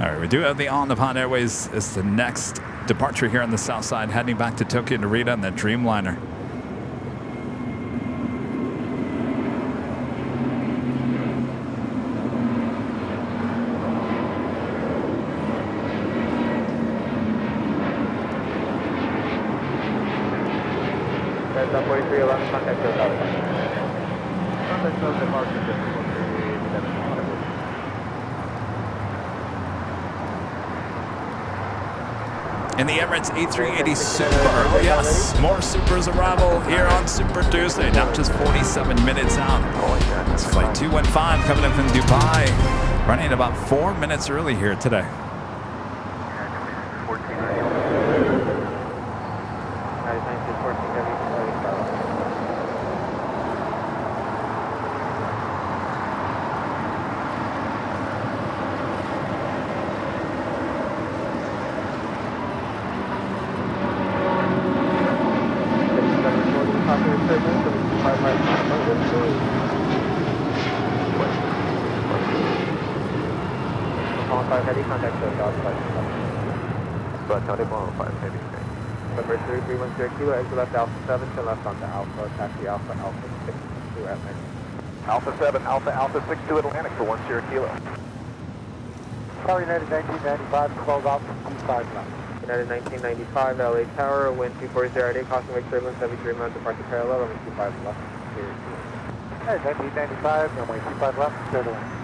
All right, we do have the On-the-Pond Airways as the next departure here on the south side, heading back to Tokyo Narita and the Dreamliner. Delta 4311, contact SoCal. Contact SoCal departure. In the Emirates A380 Super. Oh yes, more Supers arrival here on Super Tuesday. Now just 47 minutes out. It's flight 215 coming in from Dubai. Running about 4 minutes early here today. Number 3310 Kilo, exit left Alpha 7, turn left onto Alpha, taxi Alpha, Alpha 62 at Atlantic. Alpha 7, Alpha 62 Atlantic for 10 Kilo. Tower United 1995, 12 out, 25 left. United 1995, LA Tower, wind 240 at 8, crossing wake turbulence, heavy Dreamline, departure parallel, only 25 left. United 1995, runway 25 left, clear to land.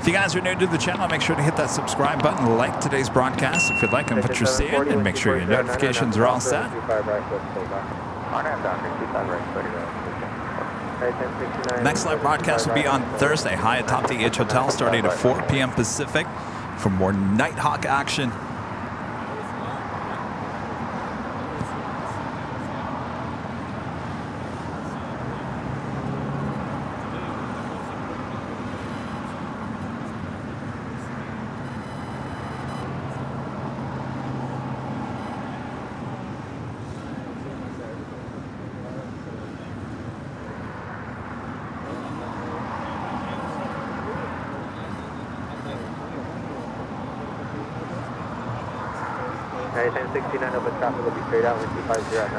If you guys are new to the channel, make sure to hit that subscribe button, like today's broadcast if you'd like, and what you're seeing, and make sure your notifications are all set. Next live broadcast will be on Thursday, high atop the H Hotel, starting at 4 p.m. Pacific for more Nighthawk action.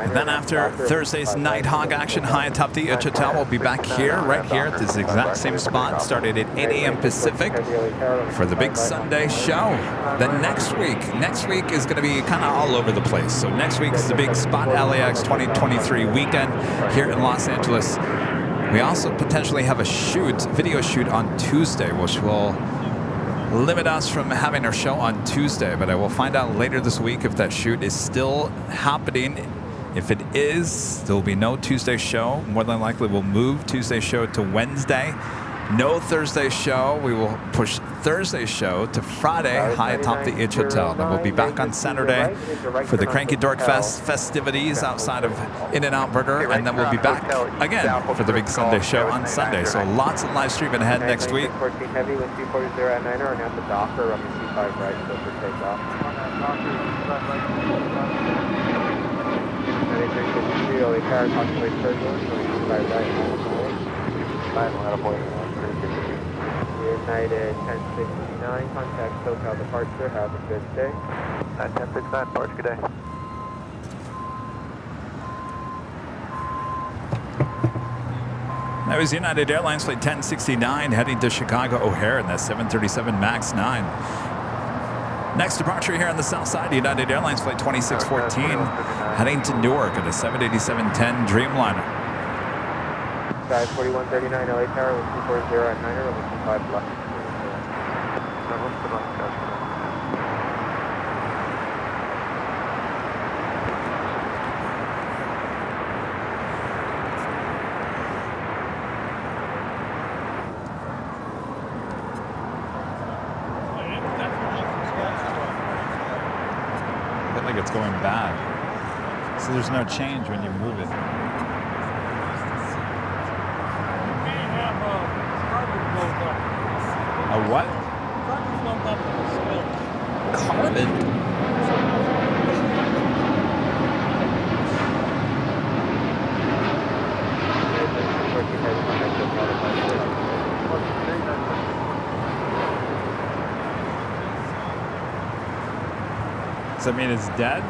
And then after Thursday's Nighthawk action, high atop the H Hotel, we'll be back here, right here at this exact same spot, starting at 8 a.m. Pacific for the big Sunday show. Then next week is going to be kind of all over the place. So next week is the big Spot LAX 2023 weekend here in Los Angeles. We also potentially have a video shoot on Tuesday, which will limit us from having our show on Tuesday, but I will find out later this week if that shoot is still happening. If it is, there will be no Tuesday show. More than likely, we'll move Tuesday show to Wednesday No Thursday show. We will push Thursday's show to Friday, high atop the H Hotel. Then we'll be back on Saturday for the Cranky Dork Fest festivities outside of In-N-Out Burger, and then we'll be back again for the big Sunday show on Sunday. So lots of live streaming ahead next week. 14 heavy with 240 at 9er and at the docker, running 25 right, so for takeoff. 9353, only car, contemplate turbulence, running 25 right, United 1069, contact SoCal departure, have a good day. 1069, departure, good day. That was United Airlines flight 1069 heading to Chicago O'Hare in the 737 MAX 9. Next departure here on the south side, United Airlines flight 2614 heading to Newark in the 787-10 Dreamliner. Sky 4139 LA Tower with 240 at 9er, running 25 left. It's going bad. So there's no change when you move it. You may have carbon buildup. A what? Carbon buildup in the spill. Carbon? Does that mean it's dead?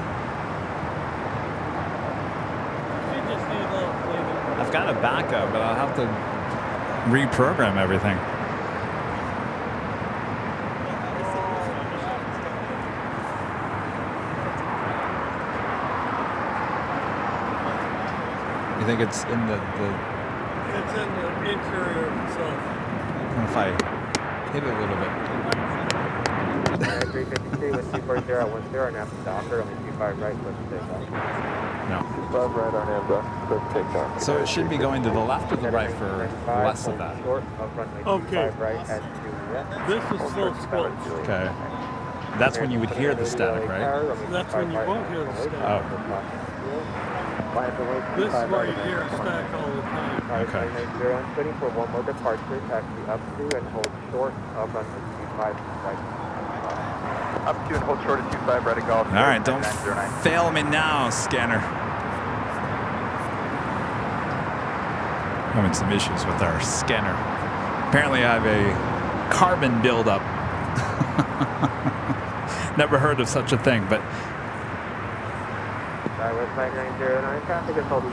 You just need a little cleaning. I've got a backup, but I'll have to reprogram everything. You think it's in the It's in the interior itself. if I hit it a little bit? 353 with 240 at 10 and after docker, running 25 right, so takeoff. No. 25 right on Amber, let's take off. So it should be going to the left or the right for less of that. Short of runway Okay. 25 right at 2 left. This is still squelch. Okay. That's when you would hear the static, right? That's when you won't hear the static. Oh. This is where you hear a static all the time. Okay. 0 and spinning for one more departure, taxi up to and hold short of runway 25 right. Up to and hold short of 25 right at golf. All right, don't fail me now, scanner. Having some issues with our scanner. Apparently I have a carbon buildup. Never heard of such a thing, but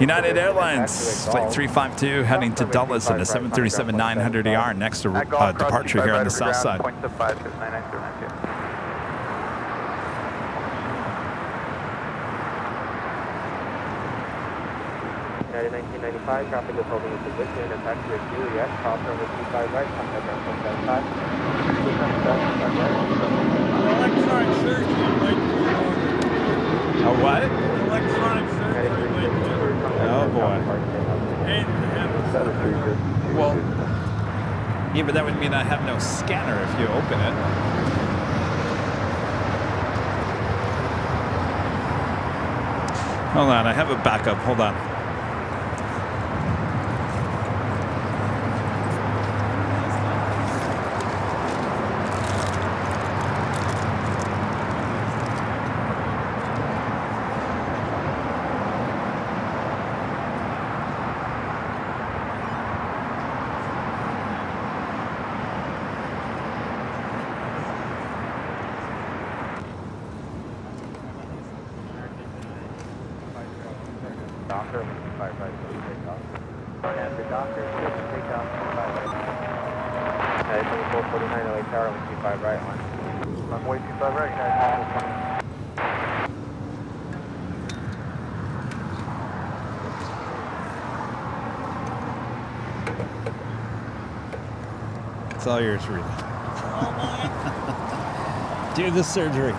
United Airlines flight 352 heading to Dulles in the 737-900ER. Next departure here on the south side. Points of 5699092. United 1995, traffic is holding its position, and taxi at Juliet, cross over 25 right, contact air 175. Electronic surgery might be ordered. A what? Electronic surgery might be ordered. Oh boy. And Well, yeah, but that would mean I have no scanner if you open it. Hold on, I have a backup. Hold on. Docker, 25 right, so takeoff. After docker, takeoff, 25 right. 2449 LA Tower, 25 right on. Runway 25 right, United. It's all yours, Rita. Do the surgery.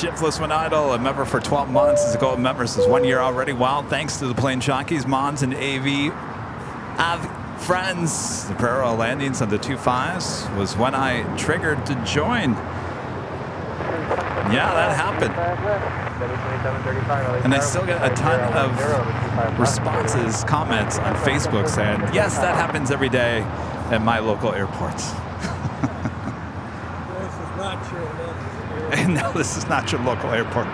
Shiftless when idle, a member for 12 months. Is a gold member, says 1 year already. Wow, thanks to the plane jockeys, Mons, and AV. Friends, the parallel landings on the 2.5s was when I triggered to join. Yeah, that happened. And I still get a ton of responses, comments on Facebook saying, yes, that happens every day at my local airports. No, this is not your local airport.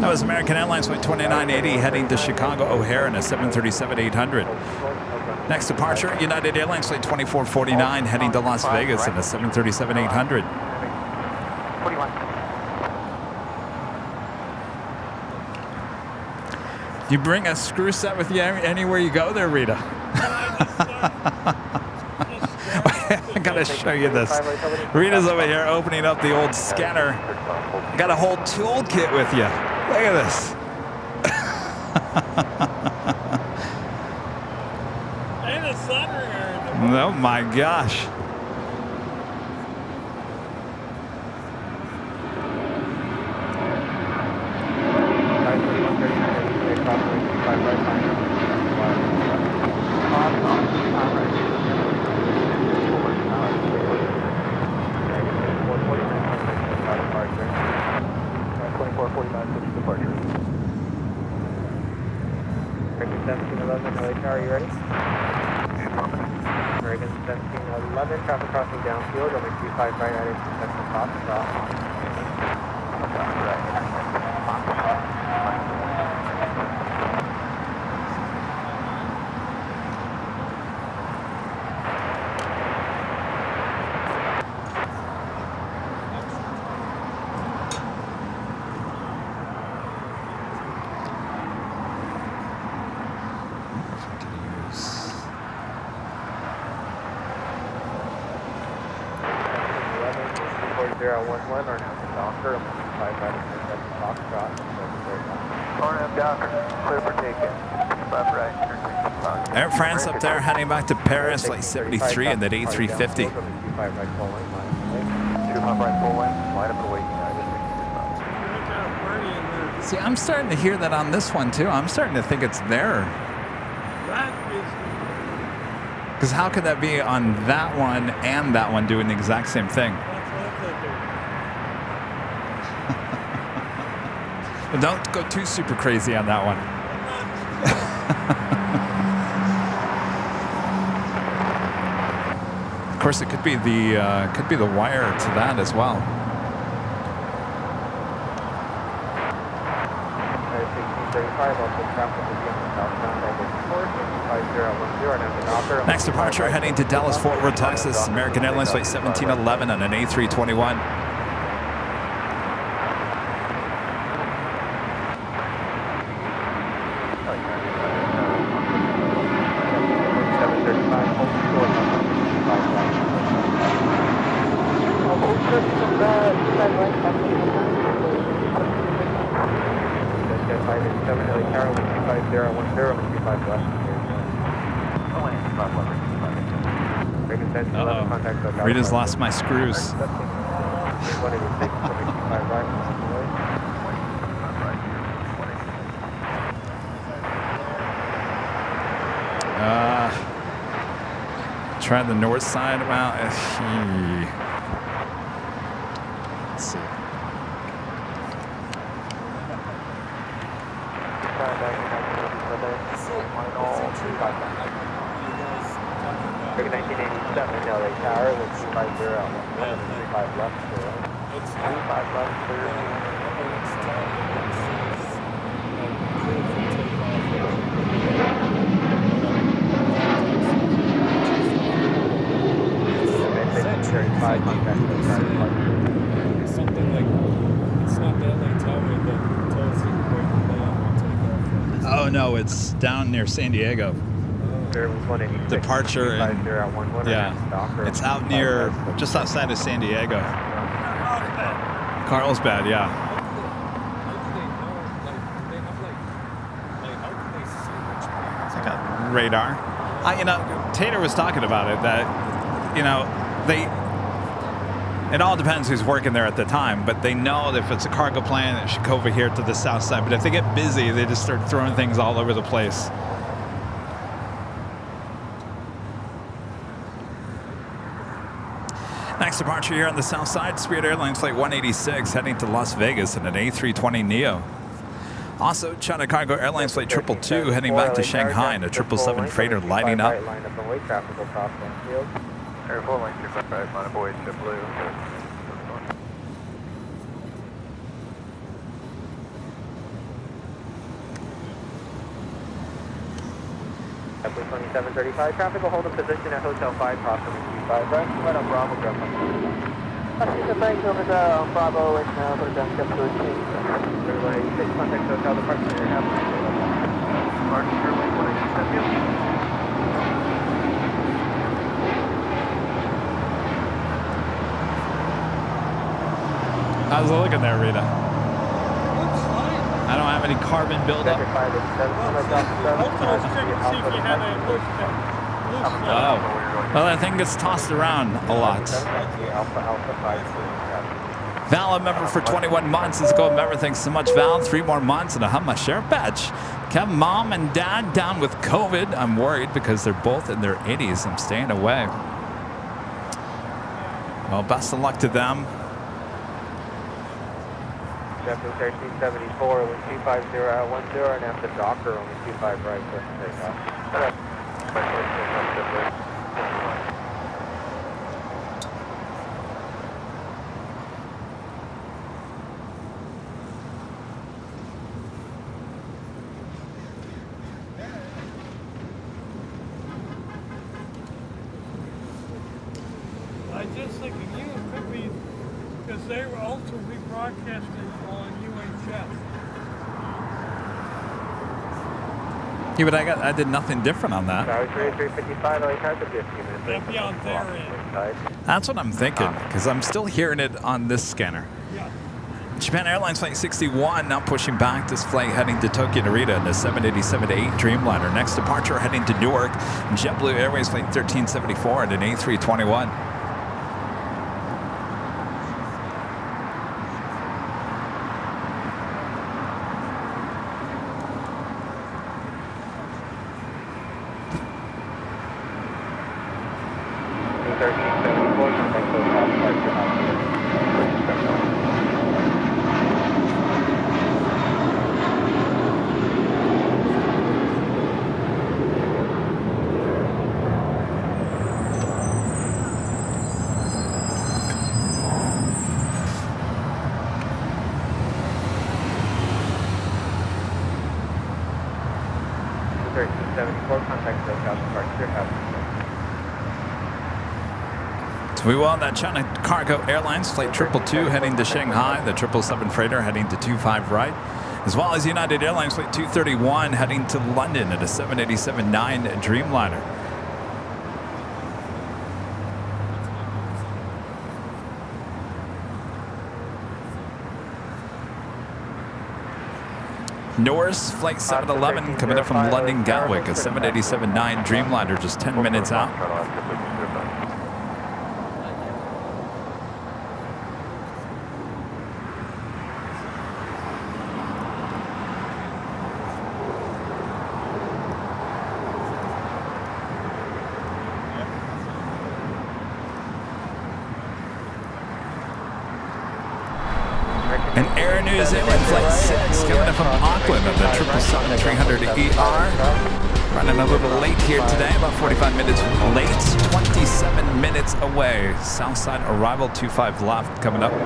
That was American Airlines Flight 2980 heading to Chicago O'Hare in a 737-800. Next departure, United Airlines Flight 2449 heading to Las Vegas in a 737-800. You bring a screw set with you anywhere you go there, Rita. I gotta show you this. Rita's over here opening up the old scanner. Got a whole toolkit with you. Look at this. And a soldering iron. Oh my gosh. Are you ready? American 1711, traffic crossing downfield, over 25 right at intersection top, stop. Air France up there heading back to Paris, flight 73 in that A350. See, I'm starting to hear that on this one too. I'm starting to think it's there. Because how could that be on that one and that one doing the exact same thing? But don't go too super crazy on that one. Of course, it could be the wire to that as well. Next departure heading to Dallas Fort Worth, Texas. American Airlines Flight 1711 on an A321. Rita's lost my screws. Try the north side about. Let's see. American 1987 LA Tower with 250 and 35 left. It's 35 left. Oh, no, it's down near San Diego. Departure and, yeah, it's out near, just outside of San Diego. Carlsbad, yeah. It's like a radar. You know, Tater was talking about it, that, you know, it all depends who's working there at the time, but they know that if it's a cargo plane, it should go over here to the south side. But if they get busy, they just start throwing things all over the place. Next departure here on the south side, Spirit Airlines Flight 186 heading to Las Vegas in an A320neo. Also, China Cargo Airlines Flight 222 heading back to Shanghai in a 777 freighter lighting up. Airport line 255, line up away, JetBlue. JetBlue 2735, traffic will hold a position at Hotel 5, crossing the 25, right? Let up Bravo, jump on. The bank over there on Bravo and put it down, JetBlue 6, contact Hotel, departure, departure, 187. How's it looking there, Rita? Looks fine. I don't have any carbon buildup. Oh. Well, that thing gets tossed around a lot. Val, a member for 21 months. Let's go, member. Thanks so much, Val. 3 more months and a Hummer share badge. Kev, mom and dad down with COVID. I'm worried because they're both in their 80s. I'm staying away. Well, best of luck to them. JetBlue 1374, wind 250 at 10, and after Docker, only 25 right for takeoff. I just thinking you could be, because they were also rebroadcasting on UHF. Yeah, but I did nothing different on that. Sorry, 355, LA Tower could be a few minutes. That'd be on their end. That's what I'm thinking, because I'm still hearing it on this scanner. Yeah. Japan Airlines Flight 61 now pushing back this flight heading to Tokyo Narita in the 787-8 Dreamliner. Next departure heading to Newark. JetBlue Airways Flight 1374 and an A321. So we will on that China Cargo Airlines Flight 222 heading to Shanghai, the 777 freighter heading to 25 right, as well as United Airlines Flight 231 heading to London at a 787-9 Dreamliner. Norris Flight 711 coming up from London Gatwick, a 787-9 Dreamliner just 10 minutes out. And Air News Airline Flight 6 coming up from Auckland on the 777-300ER. Running a little late here today, about 45 minutes late, 27 minutes away. Southside arrival 25 left coming up. 10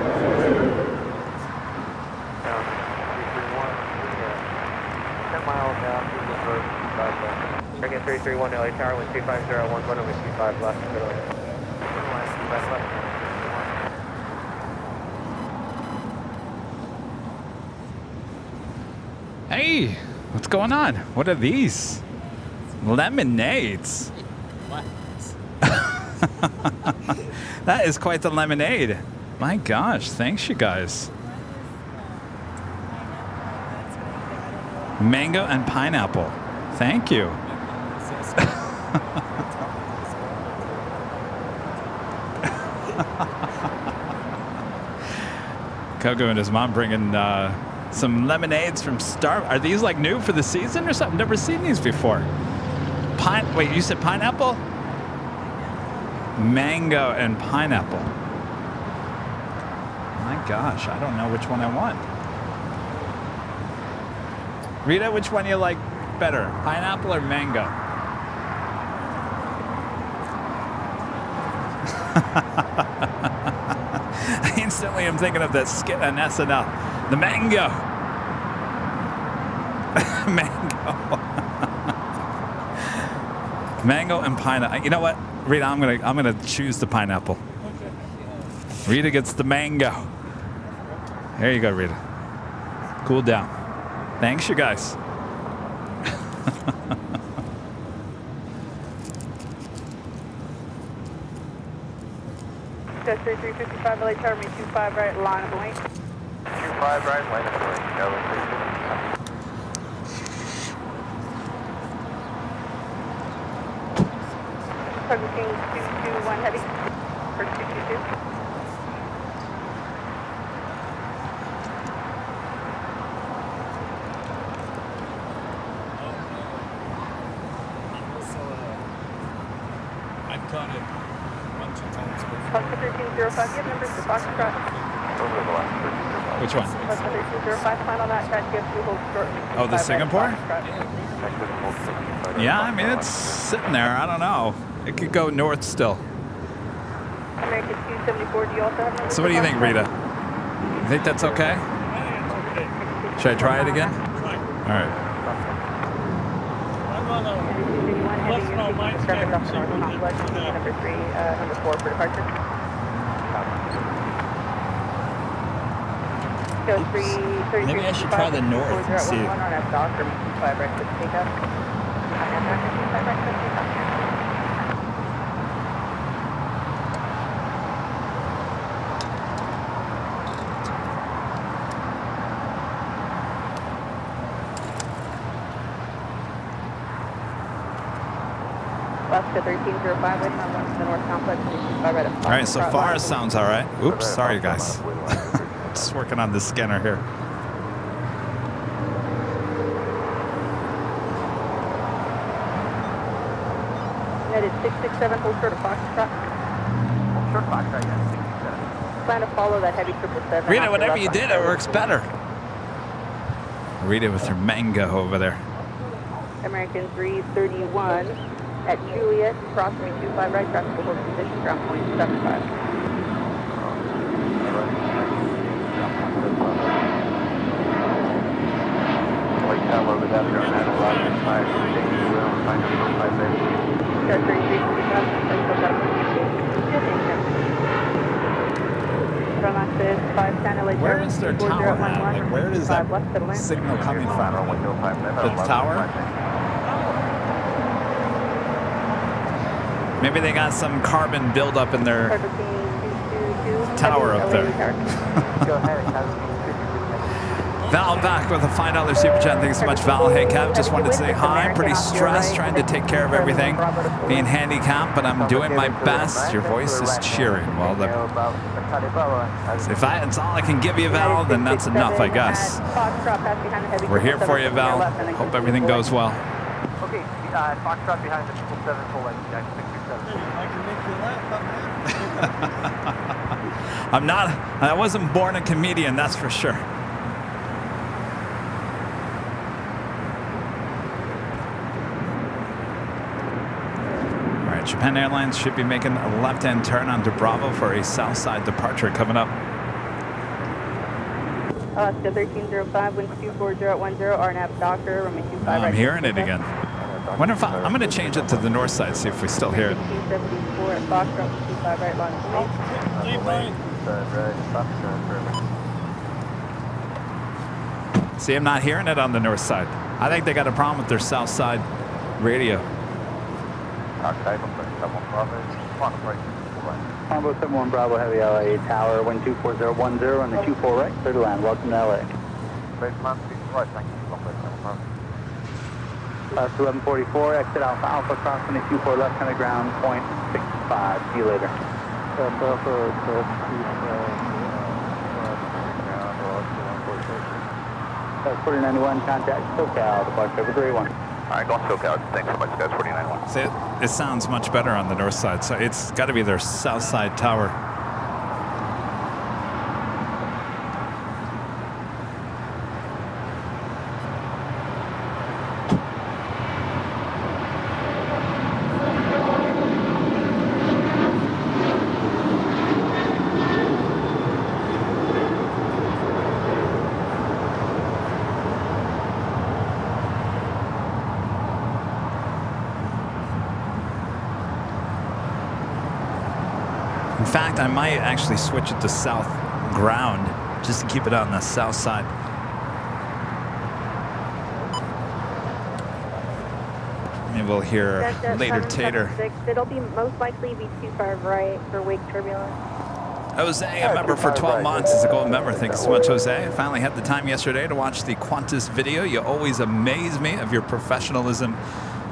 miles down, 331 LA Tower, wind 250 at 11, over 25 left. Hey, What's going on? What are these? Lemonades. What? That is quite the lemonade. My gosh, thanks you guys. Mango and pineapple. Thank you. Coco and his mom bringing some lemonades from Star. Are these like new for the season or something? Never seen these before. Wait, you said pineapple? Mango and pineapple. My gosh, I don't know which one I want. Rita, which one you like better, pineapple or mango? Instantly, I'm thinking of that skit on SNL. The mango. Mango. Mango and pineapple. You know what, Rita? I'm gonna choose the pineapple. Okay. Rita gets the mango. There you go, Rita. Cool down. Thanks, you guys. Just 3355 LA Tower, me 25 right, line of the lane. 25 right, line up the lane. Kevin, please. Targeting 221 heavy for 222. I've caught it a bunch of times before. Foxtrot 1305, you have numbers for Foxtrot. Over the last 30. Which one? Foxtrot 1305, plan on that, try to get through hold short. Oh, the Singapore? Foxtrot. Yeah, I mean, it's sitting there. I don't know. It could go north still. American 274, do you also have numbers? So what do you think, Rita? You think that's okay? I think it's okay. Should I try it again? Fine. All right. I'm on a less than all mine scanner. Number 3, number 4 for departure. Go 333. Maybe I should try the north and see. On F dock or 5 right to take up. Alaska 1305, waiting on one to the north complex. Right All right, so far it sounds all right. Oops, sorry, guys. Just working on the scanner here. United 667, hold short of Foxtrot. Short Foxtrot, yeah. Plan to follow that heavy 777. Rita, whatever you did, it works better. Rita with her mango over there. American 331 at Juliet, crossing 25 right, traffic will hold position, ground point 75. Over that, you're on 911, 5 Where is their tower at? Like, where is that signal coming from? The tower? Maybe they got some carbon buildup in their tower up there. Go ahead, Val back with a $5 super chat. Thanks so much, Val. Hey, Kev, just wanted to say hi. I'm pretty stressed trying to take care of everything, being handicapped, but I'm doing my best. Your voice is cheering. Well, if that's all I can give you, Val, then that's enough, I guess. We're here for you, Val. Hope everything goes well. Okay, Foxtrot behind the 777 full length, guys, 667. I can make you laugh on that. I wasn't born a comedian, that's for sure. Japan Airlines should be making a left-hand turn onto Bravo for a south side departure coming up. Alaska 1305, winds 240 at 10, RNAV Docker, runway 25 right. I'm hearing it again. Wonder if I'm going to change it to the north side, see if we still hear it. 274 at Foxtrot, 25 right, line of Leave mine. See, I'm not hearing it on the north side. I think they got a problem with their south side radio. Okay, I'm putting someone Bravo. Final break. Combo 71 Bravo Heavy LA Tower, wind 24010 and the 24 right, clear to land. Welcome to LA. Please land, please right, thank you. Last 1144, exit Alpha Alpha, crossing the 24 left hand of ground, 0.65. See you later. That's 4991, contact SoCal, departure over 31. All right, going SoCal. Thanks so much, guys. 4991. See, it sounds much better on the north side, so it's got to be their south side tower. In fact, I might actually switch it to south ground just to keep it on the south side. Maybe we'll hear later Tater. It'll be most likely be 25 right for wake turbulence. Jose, a member for 12 months, is a gold member. Thank you so much, Jose. I finally had the time yesterday to watch the Qantas video. You always amaze me of your professionalism.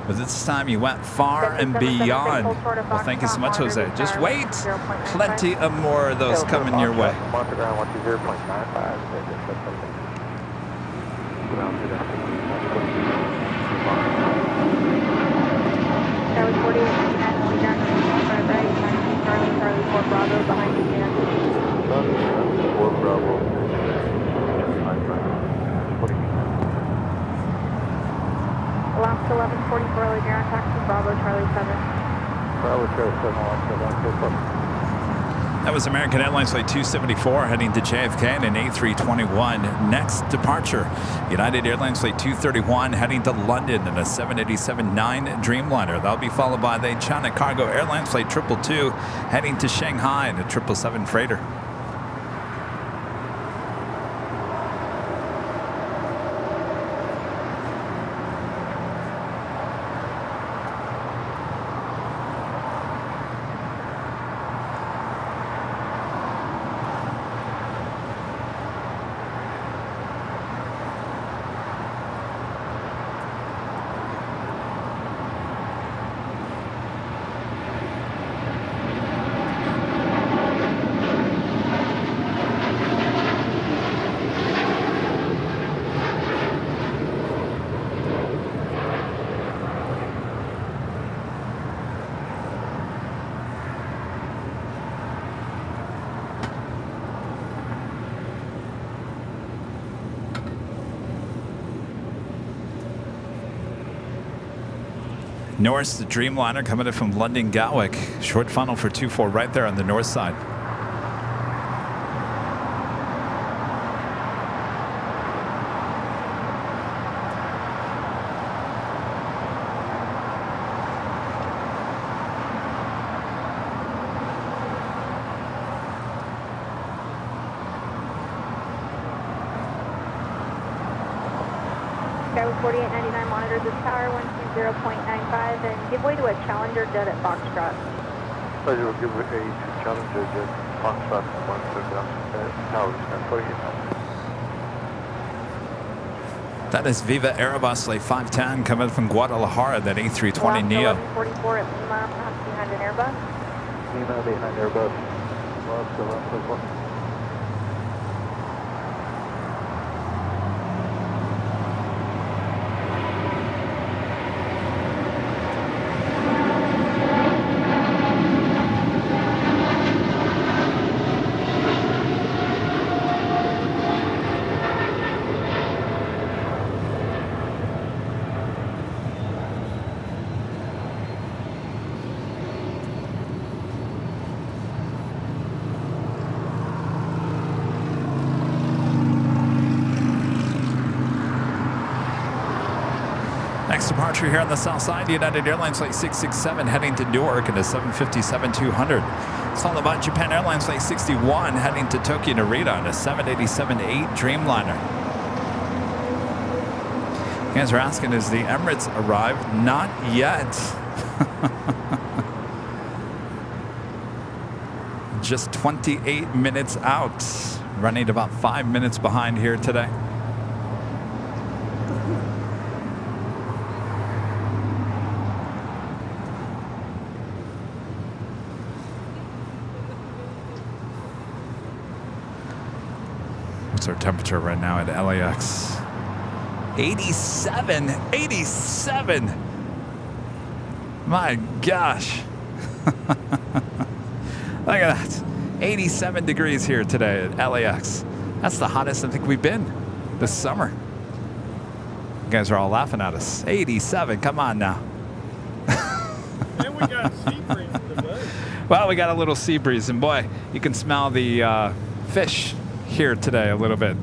But this time you went far and beyond. Well, thank you so much, Jose. Just wait. Plenty of more of those coming your way. That was 4899, we down to 25 right, Charlie 4 Bravo behind you, Dan. 4 Bravo. Last 1144, early ground taxi, Bravo Charlie 7. Bravo Charlie 7, That was American Airlines Flight 274 heading to JFK in an A321. Next departure, United Airlines Flight 231 heading to London in a 787-9 Dreamliner. That'll be followed by the China Cargo Airlines Flight 222 heading to Shanghai in a 777 freighter. Norris, the Dreamliner coming in from London Gatwick. Short funnel for 24 right there on the north side. Sky 4899, monitor this tower, 120.95, and give way to a Challenger jet at Foxtrot. Pleasure will give way to Challenger jet, Foxtrot, 120 tower, 48. That is Viva Aerobus Flight 510 coming from Guadalajara, that A320 Neo. 1144 at Lima, perhaps behind an Airbus. Lima behind Airbus. Last 1144. Next departure here on the south side, United Airlines Flight 667 heading to Newark in a 757-200. It's followed by Japan Airlines Flight 61 heading to Tokyo Narita in a 787-8 Dreamliner. You guys are asking, is the Emirates arrived? Not yet. Just 28 minutes out. Running about 5 minutes behind here today. What's our temperature right now at LAX? 87. 87. My gosh. Look at that. 87 degrees here today at LAX. That's the hottest I think we've been this summer. You guys are all laughing at us. 87. Come on now. And we got a sea breeze today. Well, we got a little sea breeze, and boy, you can smell the fish here today a little bit.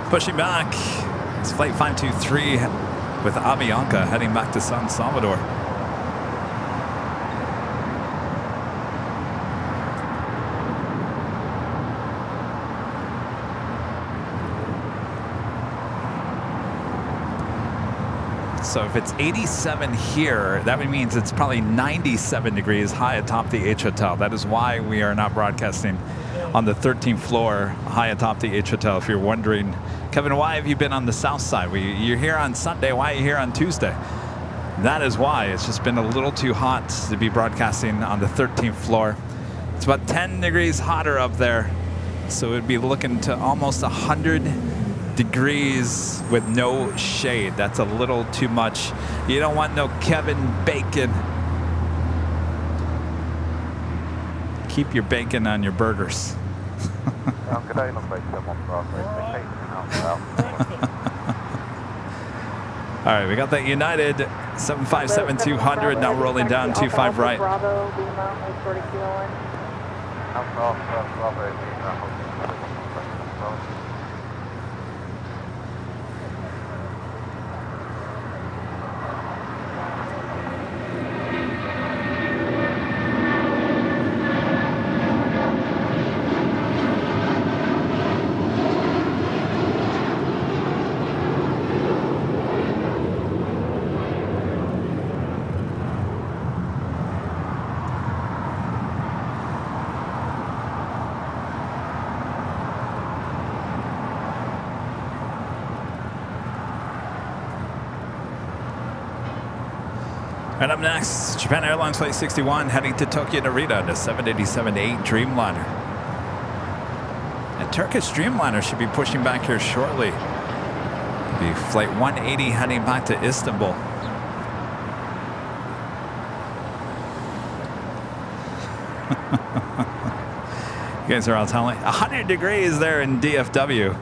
Pushing back, it's Flight 523 with Avianca heading back to San Salvador. So if it's 87 here, that means it's probably 97 degrees high atop the H Hotel. That is why we are not broadcasting on the 13th floor high atop the H Hotel. If you're wondering, Kevin, why have you been on the south side? You're here on Sunday. Why are you here on Tuesday? That is why. It's just been a little too hot to be broadcasting on the 13th floor. It's about 10 degrees hotter up there. So it would be looking to almost 100 degrees with no shade. That's a little too much. You don't want no Kevin bacon. Keep your bacon on your burgers. All right, we got that United 757-200 now rolling down 25 right. Bravo, Lima, hold short of Kilo 1. And up next, Japan Airlines Flight 61 heading to Tokyo Narita, the 787-8 Dreamliner. And Turkish Dreamliner should be pushing back here shortly. The Flight 180 heading back to Istanbul. You guys are all telling 100 degrees there in DFW.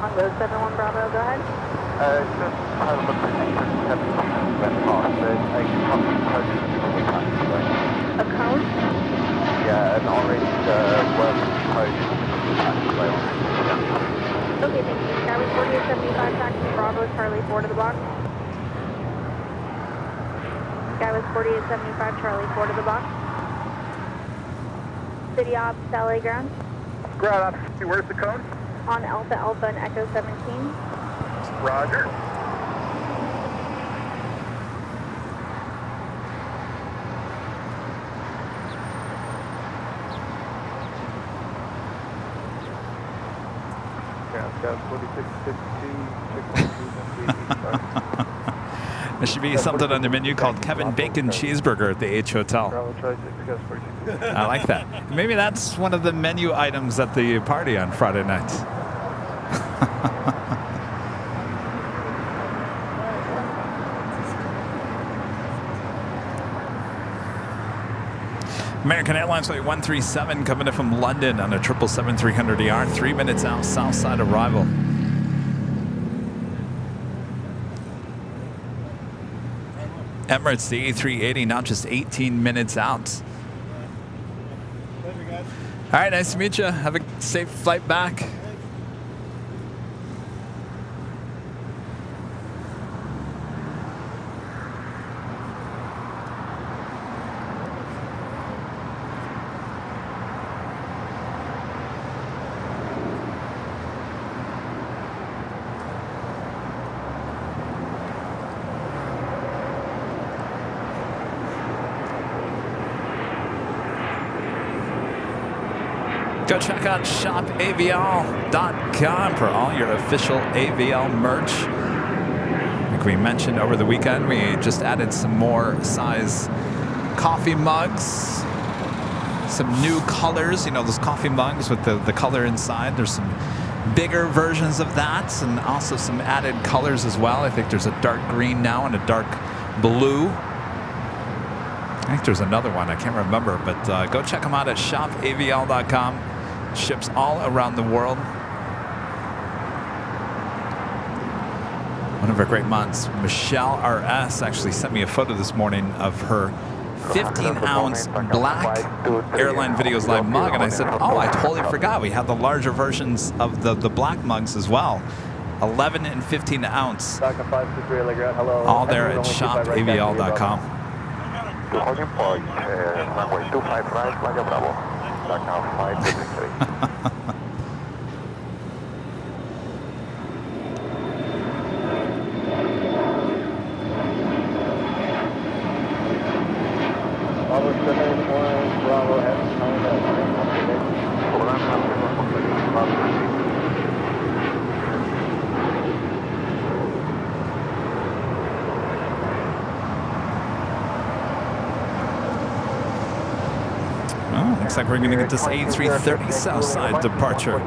On road 71 Bravo, go ahead. Just had a look at the Kevin went past. There's a custom code in the taxiway. A cone? Yeah, an orange working code in the taxiway. Okay, thank you. Skyway 4875, taxi Bravo, Charlie 4 to the box. Skyway 4875, Charlie 4 to the box. City Ops, LA ground. Ground, where's the code? On Alpha Alpha and Echo 17. Roger. There should be something on the menu called Kevin Bacon Cheeseburger at the H Hotel. I like that. Maybe that's one of the menu items at the party on Friday night. American Airlines Flight 137 coming in from London on a 777-300ER, 3 minutes out, south side arrival. Emirates, the A380, now just 18 minutes out. All right, nice to meet you. Have a safe flight back. Go check out shopavl.com for all your official AVL merch. Like we mentioned over the weekend, we just added some more size coffee mugs. Some new colors, you know, those coffee mugs with the color inside. There's some bigger versions of that and also some added colors as well. I think there's a dark green now and a dark blue. I think there's another one. I can't remember, but go check them out at shopavl.com. Ships all around the world. One of our great mods, Michelle RS, actually sent me a photo this morning of her 15-ounce black Airline Videos Live mug, and I said, oh, I totally forgot. We have the larger versions of the black mugs as well. 11 and 15 ounce. All there at shopavl.com. Holding point, runway 25 right, Plane Bravo. Now 553. Looks like we're going to get this A330 Southside departure.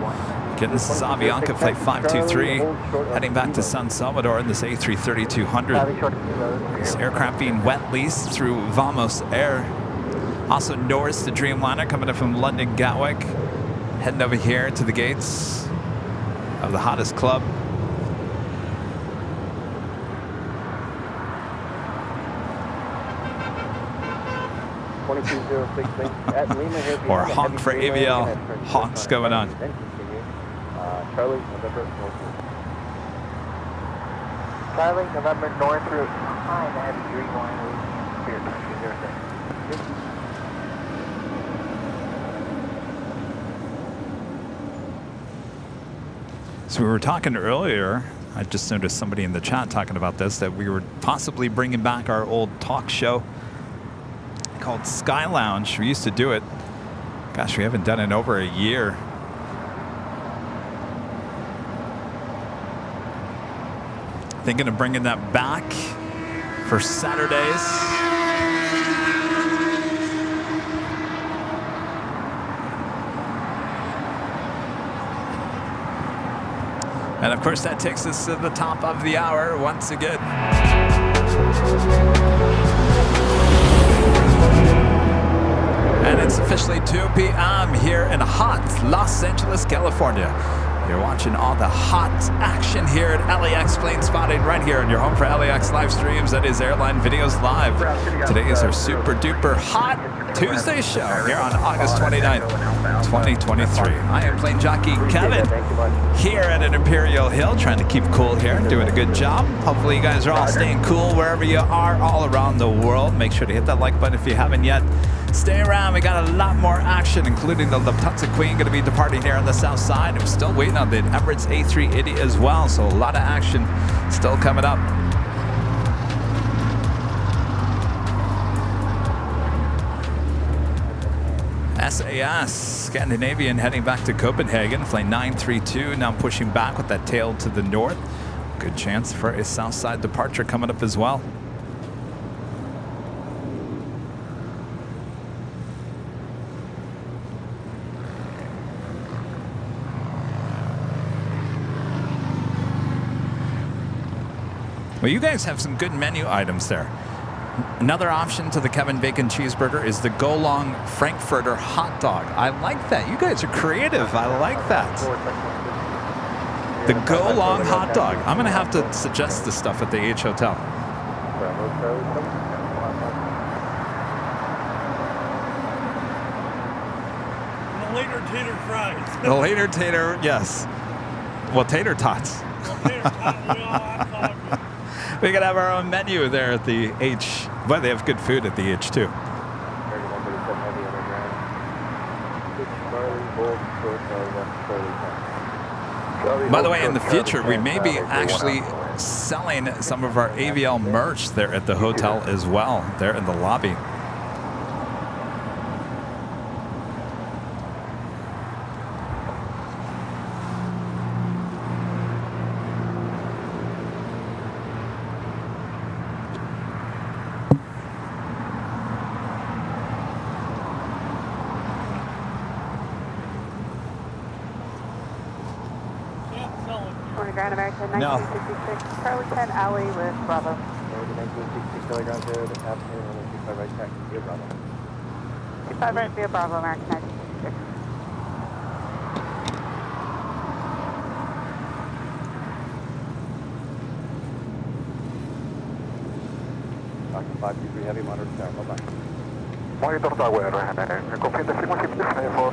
Getting this is Avianca Flight 523, heading back to San Salvador in this A330-200. This aircraft being wet leased through Vamos Air. Also Norris, the Dreamliner, coming up from London Gatwick, heading over here to the gates of the hottest club. Or honk for AVL. Honks going on. Charlie, November North route. Behind the heavy green line. So we were talking earlier, I just noticed somebody in the chat talking about this, that we were possibly bringing back our old talk show called Sky Lounge. We used to do it. Gosh, we haven't done it in over a year. Thinking of bringing that back for Saturdays. And of course, that takes us to the top of the hour once again. And it's officially 2 p.m. here in hot Los Angeles, California. You're watching all the hot action here at LAX Plane Spotting right here on your home for LAX live streams. That is Airline Videos Live. Today is our super duper hot Tuesday show here on August 29th, 2023. I am Plane Jockey Kevin here at an Imperial Hill, trying to keep cool here, doing a good job. Hopefully you guys are all staying cool wherever you are all around the world. Make sure to hit that like button if you haven't yet. Stay around. We got a lot more action, including the Lufthansa Queen going to be departing here on the south side. I'm still waiting on the Emirates A380 as well, so a lot of action still coming up. SAS Scandinavian heading back to Copenhagen, flight 932, now pushing back with that tail to the north. Good chance for a south side departure coming up as well. Well, you guys have some good menu items there. Another option to the Kevin Bacon Cheeseburger is the Go Long Frankfurter Hot Dog. I like that. You guys are creative. I like that. The Go Long Hot Dog. I'm going to have to suggest this stuff at the H Hotel. later tater fries. The later tater, yes. Well, tater tots. Tater tots, you know, I'm talking. We could have our own menu there at the H. But they have good food at the H too. 3137 heavy underground. 6 Charlie, Gold, short, 1 Charlie. By the way, in the future, we may be actually selling some of our AVL merch there at the hotel as well, there in the lobby. Grand American No. 1966, Charlie 10 Alley with Bravo. 1966 telegram good afternoon, 125 right taxi, via Bravo. 25 right via Bravo, American 1966. Octa 523 heavy, monitor down, bye-bye. Monitor tower, confirm the frequency please for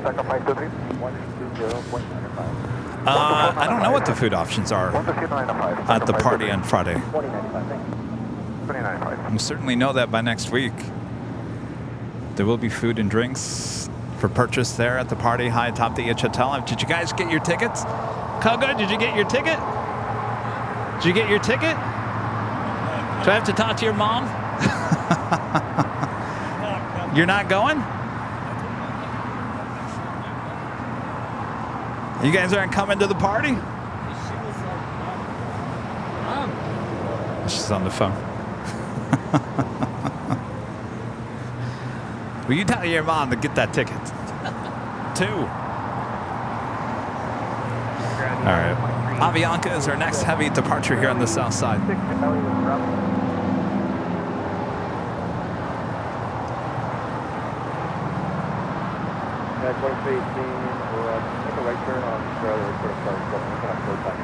Takeoff 523. 120.95. I don't know what the food options are at the party on Friday. 2095, thank you. 2095. We'll certainly know that by next week. There will be food and drinks for purchase there at the party high atop the H Hotel. Did you guys get your tickets? Koga, did you get your ticket? Did you get your ticket? Do I have to talk to your mom? You're not going? You guys aren't coming to the party? She's on the phone. Will you tell your mom to get that ticket? 2. All right. Avianca is our next heavy departure here on the south side. 2318, we'll make a right turn on Charlie, sort of Charlie 7, we're going to go back.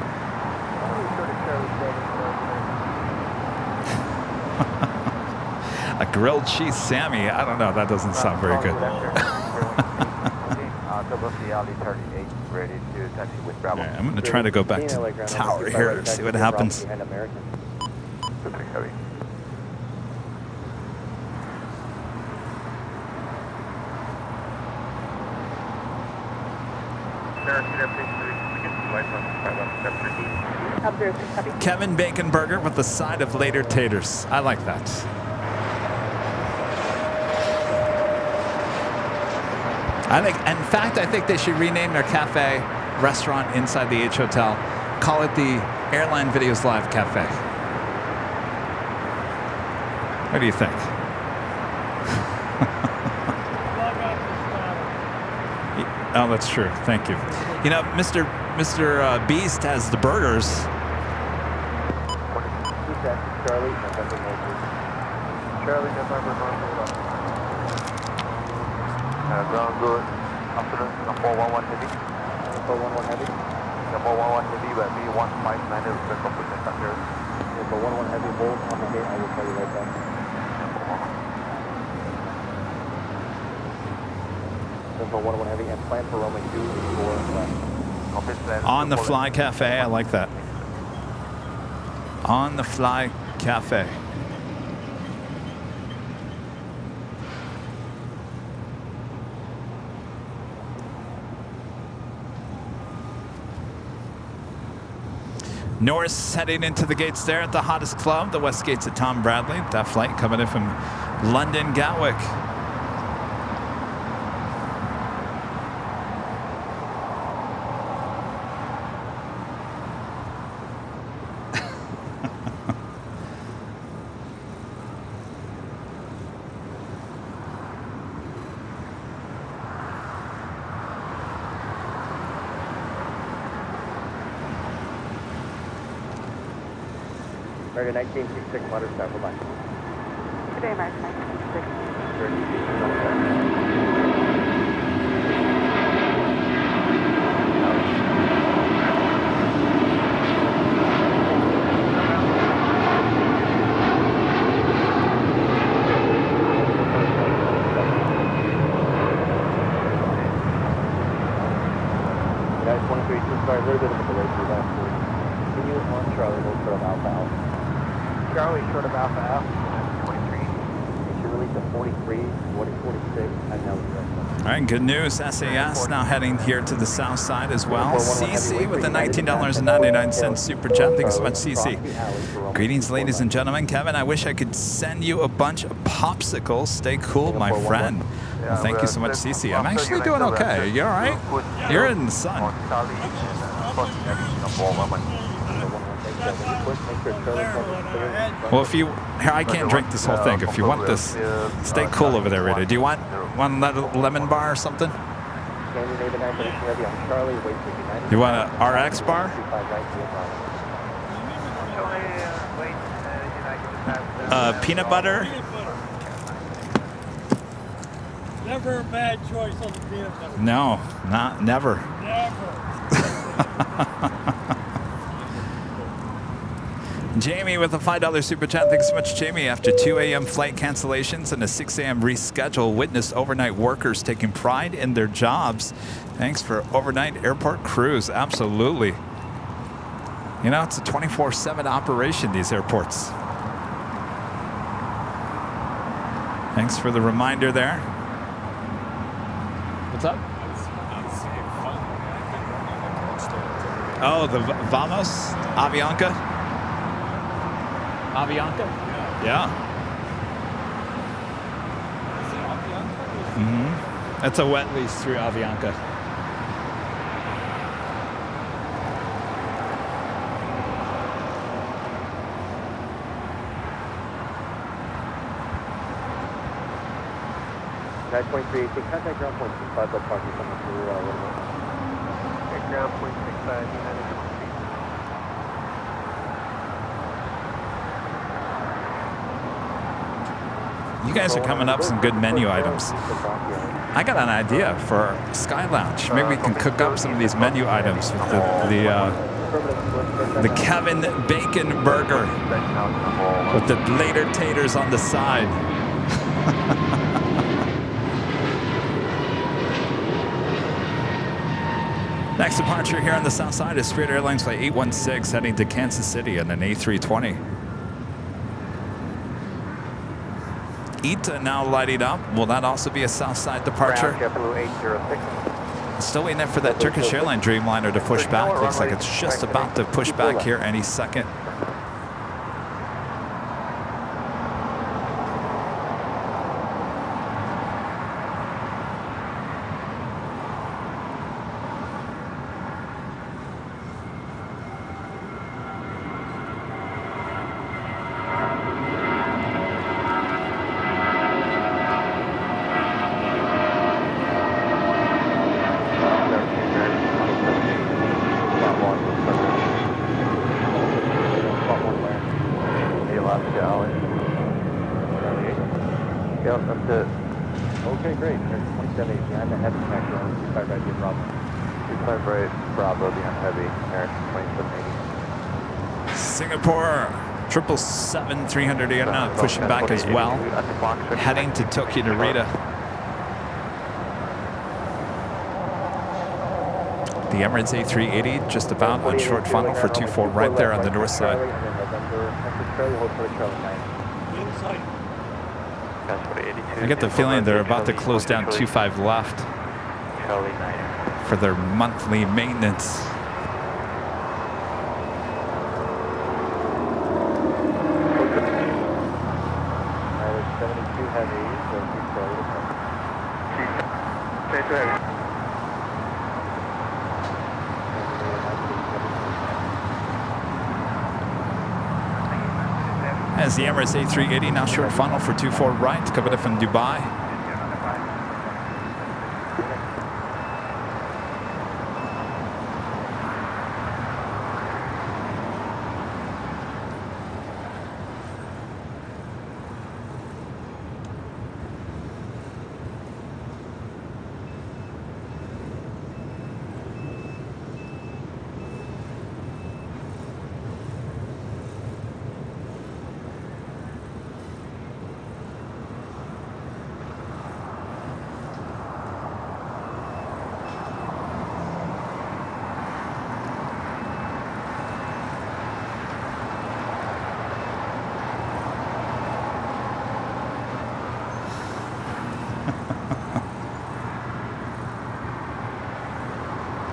A grilled cheese Sammy. I don't know. That doesn't sound very good. Ready to taxi with Bravo. Right, I'm going to try to go back to tower here to see what happens. Kevin Bacon Burger with the side of later taters. I like that. I think they should rename their cafe restaurant inside the H Hotel. Call it the Airline Videos Live Cafe. What do you think? Oh, that's true. Thank you. You know, Mr. Beast has the burgers. Charlie, November Motor. Charlie, November Motor. Ground good. Afternoon, 411 heavy. 411 heavy. 411 heavy, but B159 is the complete structure. 411 heavy, hold on the gate. I will call you right back. Number 111 heavy and plan for Roman 2 4 left. On the Fly Cafe, I like that. On the Fly Cafe. Norris heading into the gates there at the hottest club, the West Gates of Tom Bradley. That flight coming in from London Gatwick. American 1966, water start, bye-bye. Good day, American 1966. 23, just sorry, a little bit of a delay through that. Continue on Charlie, hold short of Alpha Alpha. Charlie, short of Alpha Alpha. 23. It's your release of 43, 40, 46, and now we're All right, good news. SAS now heading here to the south side as well. CC with the $19.99 super chat. Thanks so much, CC. Greetings, ladies and gentlemen. Kevin, I wish I could send you a bunch of popsicles. Stay cool, my friend. Well, thank you so much, CC. I'm actually doing okay. You all right? You're in the sun. Well, if you, here, I can't drink this whole thing. If you want this, stay cool over there, Rita. Do you want one lemon bar or something? You want a RX bar? Peanut butter? Never a bad choice on the peanut butter. No, never. Never. Jamie with a $5 super chat. Thanks so much, Jamie. After 2 a.m. flight cancellations and a 6 a.m. reschedule, witnessed overnight workers taking pride in their jobs. Thanks for overnight airport crews. Absolutely. You know, it's a 24/7 operation, these airports. Thanks for the reminder there. What's up? Oh, the Vamos? Avianca? Avianca? Yeah. Mm-hmm. That's a wet lease through Avianca. Contact ground point 65, but parking coming through ground point 65, United. You guys are coming up some good menu items. I got an idea for Sky Lounge. Maybe we can cook up some of these menu items with the Kevin Bacon Burger with the later taters on the side. Next departure here on the south side is Spirit Airlines Flight 816 heading to Kansas City on an A320. ITA now lighting up. Will that also be a south side departure? Still waiting for that Turkish Airline Dreamliner to push back. Looks like it's just about to push back here any second. Singapore 777-300 now pushing back as well, heading to Tokyo Narita. The Emirates A380 just about on short funnel for 24 right there on the north side. I get the feeling they're about to close down 25 left for their monthly maintenance. As the Emirates A380 now short funnel for 24 right, coming in from Dubai.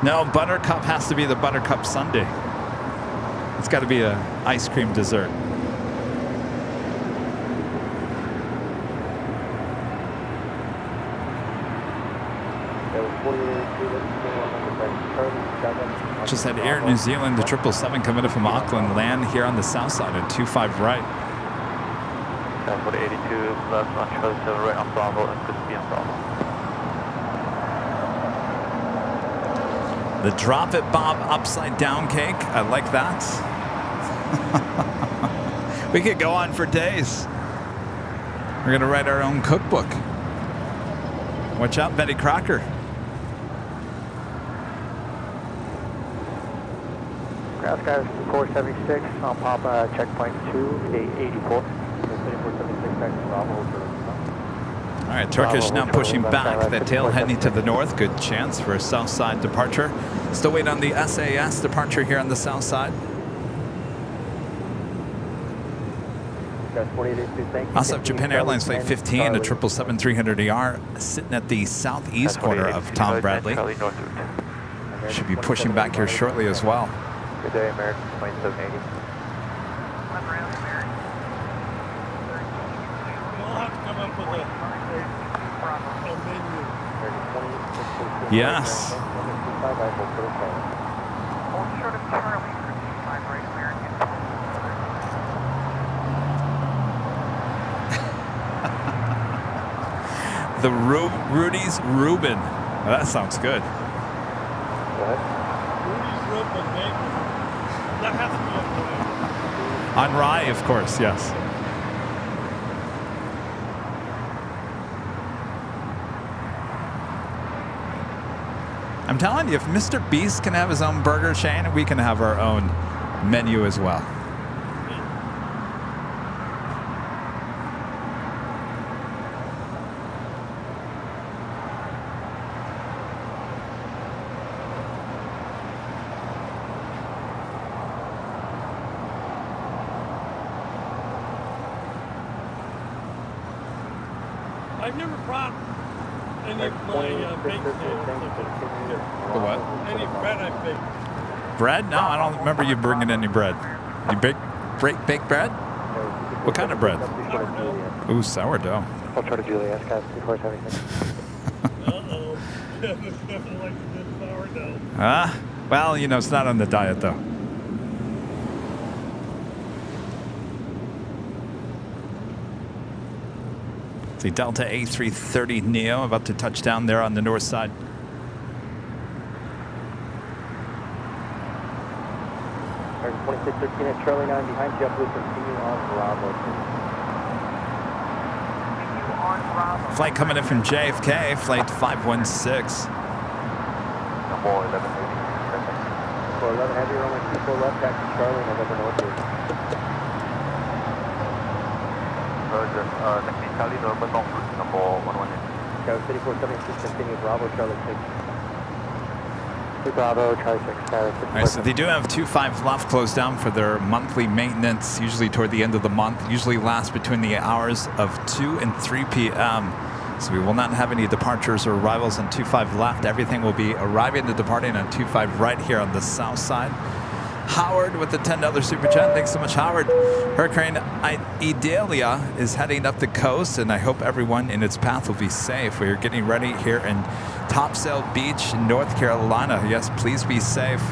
No, Buttercup has to be the Buttercup Sundae. It's got to be an ice cream dessert. Just had Air New Zealand, the 777 coming in from Auckland, land here on the south side at 25 right. For the 82 left on Charlie 7 right on Bravo and Crispy on Bravo. The drop it Bob upside down cake. I like that. We could go on for days. We're going to write our own cookbook. Watch out, Betty Crocker. Grass guys 476 on Papa checkpoint 284. 3476 back to Bravo. All right, Turkish now pushing back. That tail heading to the north. Good chance for a south side departure. Still waiting on the SAS departure here on the south side. Also have Japan Airlines Flight 15, the 777-300ER, sitting at the southeast corner of Tom Bradley. Should be pushing back here shortly as well. Good day, American 2780. We'll have to come up with a menu. Yes. Hold short of Charlie for 25 right American. The Rudy's Reuben. Oh, that sounds good. Rudy's Reuben, maybe. That has to be a plane. On rye, of course, yes. I'm telling you, if Mr. Beast can have his own burger chain, we can have our own menu as well. I've never brought any of my baked goods. The what? Any bread I baked. Bread? No, I don't remember you bringing any bread. You bake bread? What kind of bread? Sourdough. Ooh, sourdough. I'll try to Juliet, guys 2476. Uh-oh. Kevin likes a good sourdough. Ah, well, you know, it's not on the diet, though. The Delta A330 Neo about to touch down there on the north side. American 2613 at Charlie 9 behind you. Please continue on Bravo. Flight coming in from JFK, flight 516. Number 1180. 411 heavy, runway 24 left, back to Charlie, November Northward. Roger, next is Charlie, November Northward, number 118. Tower 3476, continue Bravo, Charlie 6. Bravo, Charlie 6. All right, so they do have 25 left closed down for their monthly maintenance, usually toward the end of the month, usually lasts between the hours of 2 and 3 p.m. So we will not have any departures or arrivals on 25 left. Everything will be arriving and departing on 25 right here on the south side. Howard with the $10 super chat. Thanks so much, Howard. Hurricane Idalia is heading up the coast, and I hope everyone in its path will be safe. We are getting ready here in Topsail Beach, North Carolina. Yes, please be safe.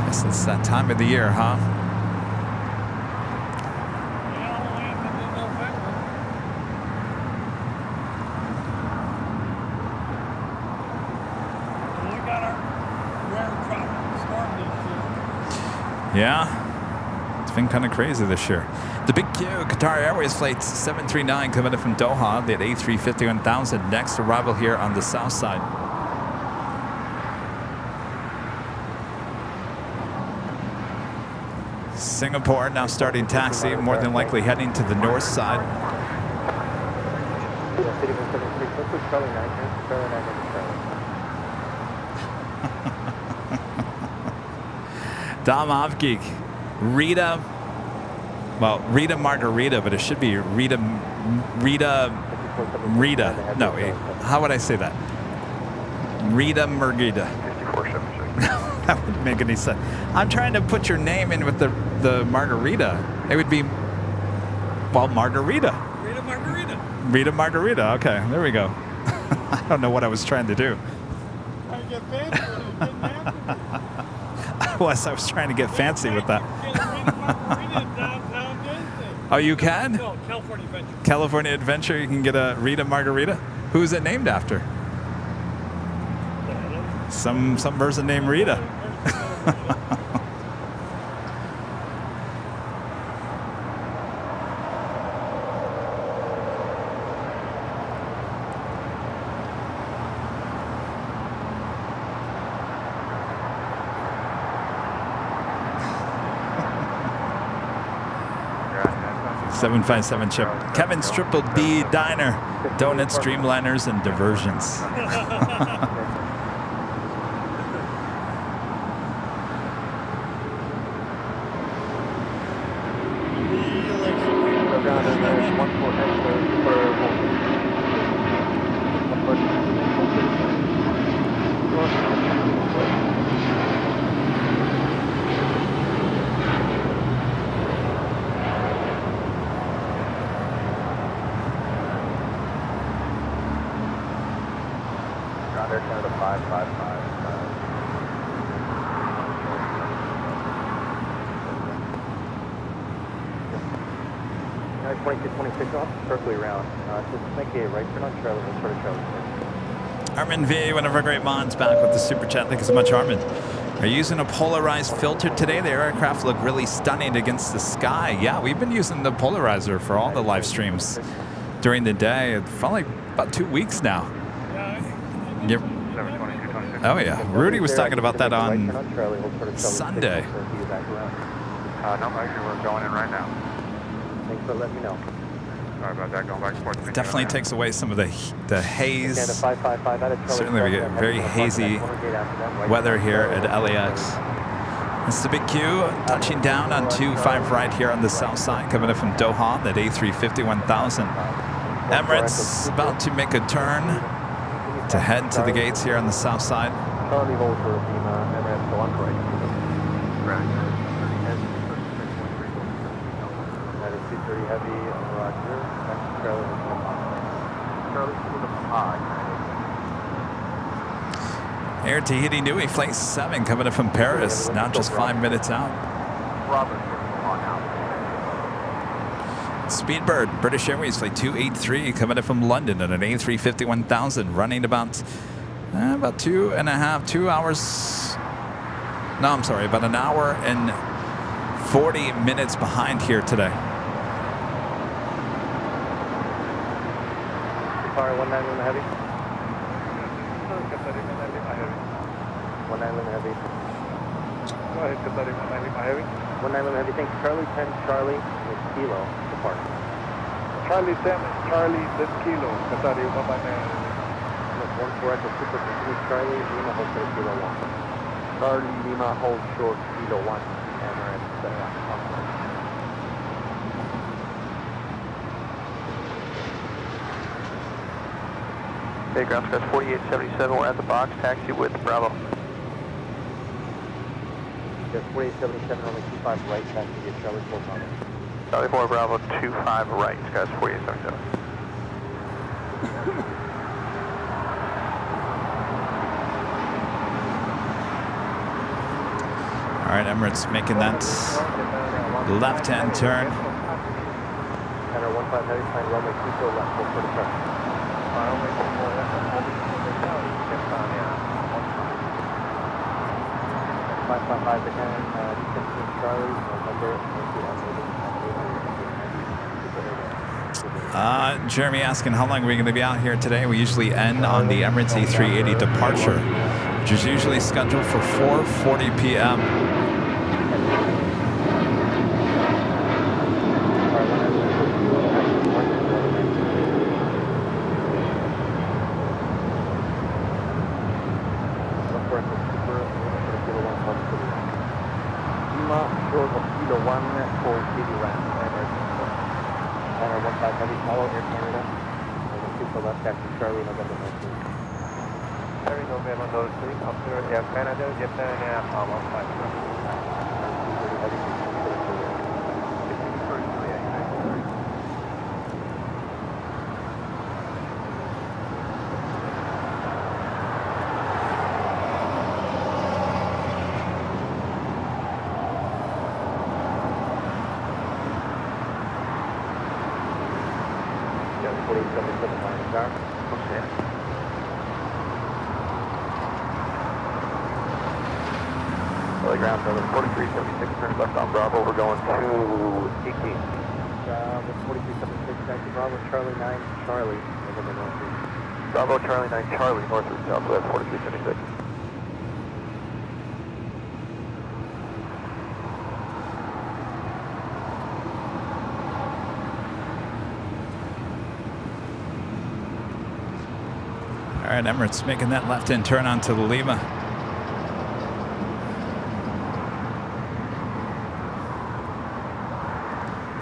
Yes, it's that time of the year, huh? Yeah, it's been kind of crazy this year. The Big Q, Qatar Airways Flight 739 coming in from Doha. They had A350-1000 next arrival here on the south side. Singapore now starting taxi, more than likely heading to the north side. Dom Avgeek, Rita, Well, Rita Margarita, but it should be Rita. No, wait, how would I say that? Rita Margarita. 5476. That wouldn't make any sense. I'm trying to put your name in with the margarita. It would be, well, Margarita. Rita Margarita. Rita Margarita. Okay, there we go. I don't know what I was trying to do. I get fancy with it. It didn't have to be. I was trying to get fancy with that. Oh, you can? No, California Adventure. California Adventure, you can get a Rita Margarita. Who's it named after? Some person named Rita. 757 chip. Kevin's Triple D Diner. Donuts, Dreamliners, and diversions. Armin V, one of our great mods, back with the super chat. Thank you so much, Armin. Are you using a polarized filter today? The aircraft look really stunning against the sky. Yeah, we've been using the polarizer for all the live streams during the day. Probably about 2 weeks now. Yep. Oh yeah, Rudy was talking about that on Sunday. No, actually, we're going in right now. Thanks for letting me know. Sorry about that, going back and forth. Definitely takes away some of the haze. Certainly we get very hazy weather here at LAX. This is the big Q, touching down on 25 right here on the south side, coming up from Doha, that A350-1000. Emirates about to make a turn to head to the gates here on the south side. Charlie hold for Emirates, go on right. That is 230 heavy, Roger. Air Tahiti Nui, Flight 7 coming up from Paris, now just 5 minutes out. Speedbird, British Airways, Flight 283 coming up from London at an A350-1000, running about 2 hours. No, I'm sorry, about an hour and 40 minutes behind here today. Sorry, 19 heavy. 19 heavy. Go ahead, 19 heavy. 19 heavy, thanks. Charlie 10, Charlie, with Kilo, depart. Charlie 10, Charlie 10 Kilo. Qatar, 1 correct, super continue, Charlie, Lima, hold short, Kilo 1. Charlie, Lima, hold short, Kilo 1. Emirates, Takeoffs, that's 4877. We're at the box. Taxi with Bravo. That's 4877 on the 25 right, taxi to Charlie 4 Bravo. Charlie 4 Bravo, 25 right. Guys, 4877. All right, Emirates making that left-hand turn. Center 15 heavy, flying runway 2 left, full for the truck. Runway 2 left, 555 again, 15 Charlie, number. Jeremy asking how long are we going to be out here today? We usually end on the Emirates A380 departure, which is usually scheduled for 4:40 p.m. Lima, short of Kilo 1 for Kilo Land. to left after Charlie, November 19. Charlie, November 03, up to Air Canada, Japan, and Alpha 5. Ground 4376, turn left on Bravo, we're going to 18. 4376, back to Bravo, Charlie 9, Charlie, November Northeast. Bravo, Charlie 9, Charlie, northeast, southwest, 4376. All right, Emirates making that left-hand turn onto the Lima.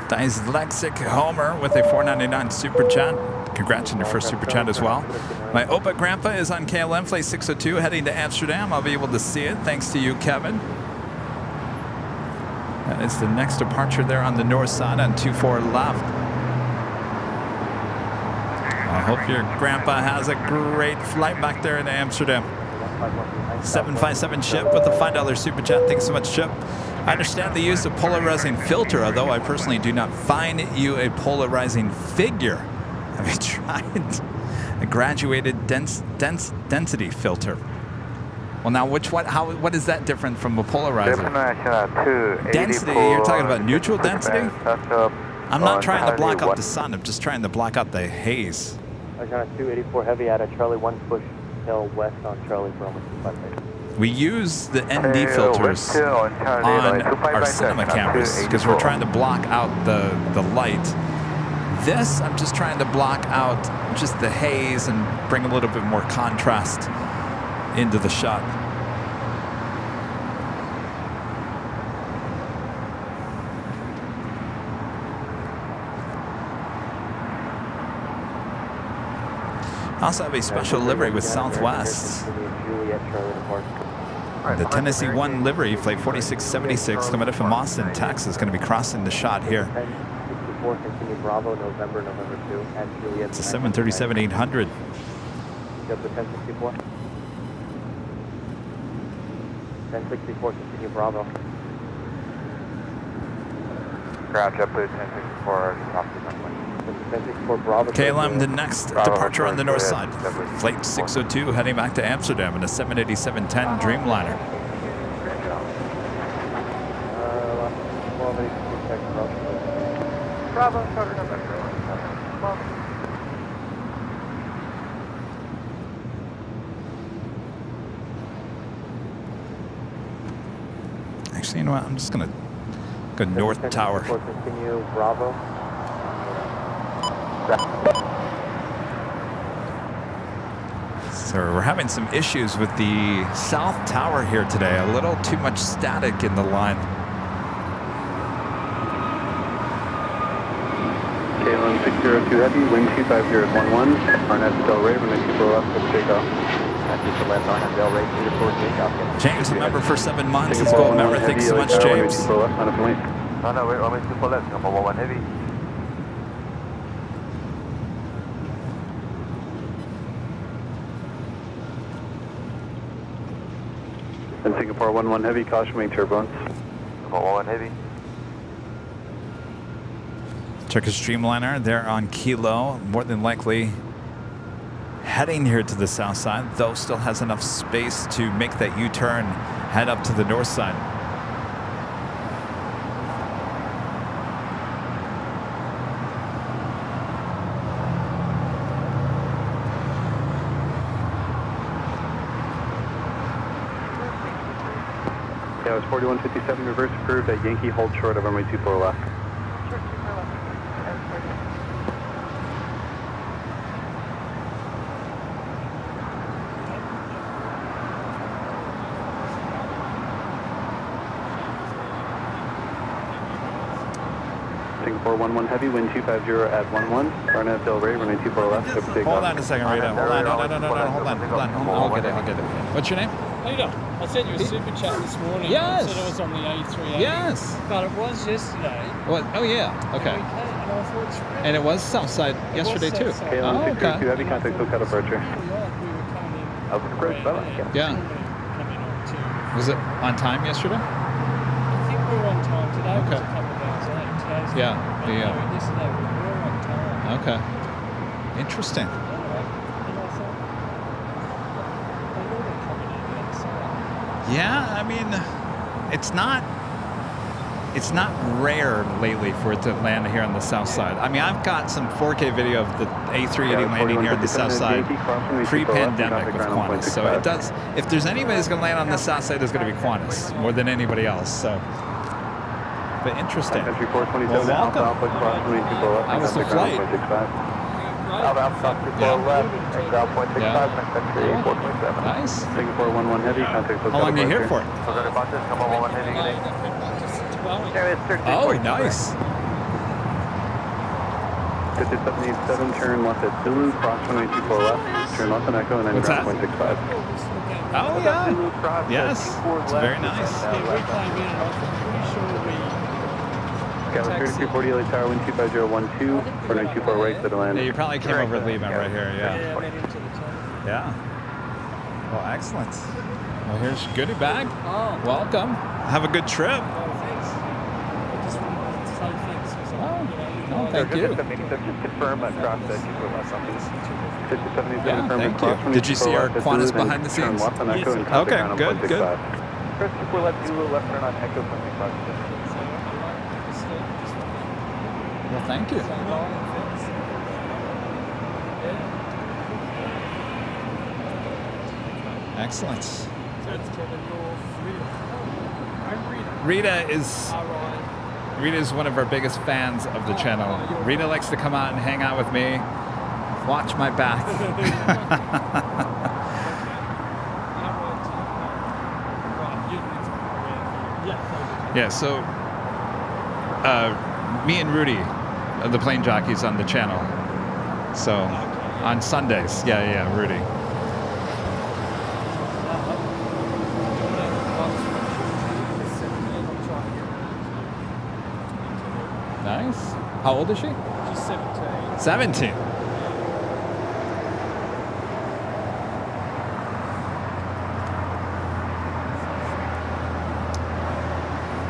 Dyslexic Homer with a $4.99 super chat. Congrats on your first super chat as well. My Opa Grandpa is on KLM Flight 602 heading to Amsterdam. I'll be able to see it thanks to you, Kevin. That is the next departure there on the north side on 24 left. I hope your grandpa has a great flight back there in Amsterdam. 757 Chip with a $5 super chat. Thanks so much, Chip. I understand the use of polarizing filter, although I personally do not find you a polarizing figure. Have you tried a graduated density filter? Well, now what is that different from a polarizer? Density, you're talking about neutral density? I'm not trying to block out the sun, I'm just trying to block out the haze. I got a 284 heavy out of Charlie 1 push tail west on Charlie Bravo 25. We use the ND filters on our cinema cameras because we're trying to block out the light. This, I'm just trying to block out just the haze and bring a little bit more contrast into the shot. I also have a special livery with Southwest. The Tennessee 1 livery, flight 4676, coming up from Austin, Texas, is going to be crossing the shot here. It's a 737-800. Delta 1064. 1064, continue Bravo. Ground JetBlue 1064, off the runway. 1064 Bravo. KLM, the next departure on the north side. Flight 602 heading back to Amsterdam in a 787-10 Dreamliner. Bravo, starter November. Actually, you know what? I'm just going to go North Tower. Continue Bravo. So we're having some issues with the South Tower here today. A little too much static in the line. KLM 602 Heavy, wind 25011, Arnett Del Rey, runway 24 left with takeoff. James, a member for 7 months. Let's go, member. Thanks so much, James. No, wait, runway 24 left, number 11 heavy. And Singapore 11 Heavy, caution wing turbulence. Number 11 heavy. Turkish Dreamliner, they're on Kilo, more than likely heading here to the south side, though still has enough space to make that U-turn, head up to the north side. Yeah, it was 4157 reverse approved at Yankee, hold short of runway 24 left. 2411 heavy, wind 250 at 11. Barnett Del Rey, runway 24 left. Hold on a second, Rita. Hold on. No. Hold on. I'll get it. What's your name? Peter, I sent you a super chat this morning. Yes. I said it was on the A380. Yes. But it was yesterday. What? Oh, yeah. Okay. And it was Southside yesterday, too. KLM 632 heavy, contact SoCal departure. Open approach, bye-bye. Yeah. Was it on time yesterday? I think we were on time. Today was Okay. a couple of hours late. Today's Yeah. yesterday we were on time. Okay. Interesting. And I thought, they knew they're coming in the other side. Yeah, I mean, it's not rare lately for it to land here on the south side. I mean, I've got some 4K video of the A380 landing here on the south side pre-pandemic with Qantas. So it does. If there's anybody who's going to land on the south side, it's going to be Qantas more than anybody else. So, but interesting. Well, welcome. How was the flight? Outbound South 24 left, ground point 65, Yeah. next country 427. Nice. Singapore 11 heavy, contact SoCal How long are you here for? So then about this, come on 1 heavy, good day. There is 13. Oh, nice. 5787, turn left at Zulu, cross runway 24 left, turn left on Echo, and then What's ground that? point 65. Oh, yeah. Zulu cross, Yes. 24 It's left, very nice. Yeah, we came in and I was pretty sure we... Skyline 3340 LA Tower, wind 25012, runway 24 right, set to land. Yeah, you probably came over Lehman right here. Yeah. Yeah, went into the tunnel. Yeah. Well, excellent. Well, here's your goodie bag. Oh, Welcome. Have a good trip. oh, thanks. I just wanted to say thanks. Because Oh, thank you. Just confirm across the 24 left something. 5787, Yeah, turn thank cross you. runway Did you see 24 our left at Qantas Zulu, then behind the turn scenes? left on Echo, and Okay, contact ground on good, point good. 65. First 24 left, Zulu left turn on Echo, point 65. Well, thank you. Excellent. That's Kevin, you're Rita. I'm Rita. Rita is one of our biggest fans of the channel. Rita likes to come out and hang out with me, watch my back. Yeah, so me and Rudy, the plane jockeys on the channel. So on Sundays, yeah, Rudy. Nice. How old is she? She's 17. 17.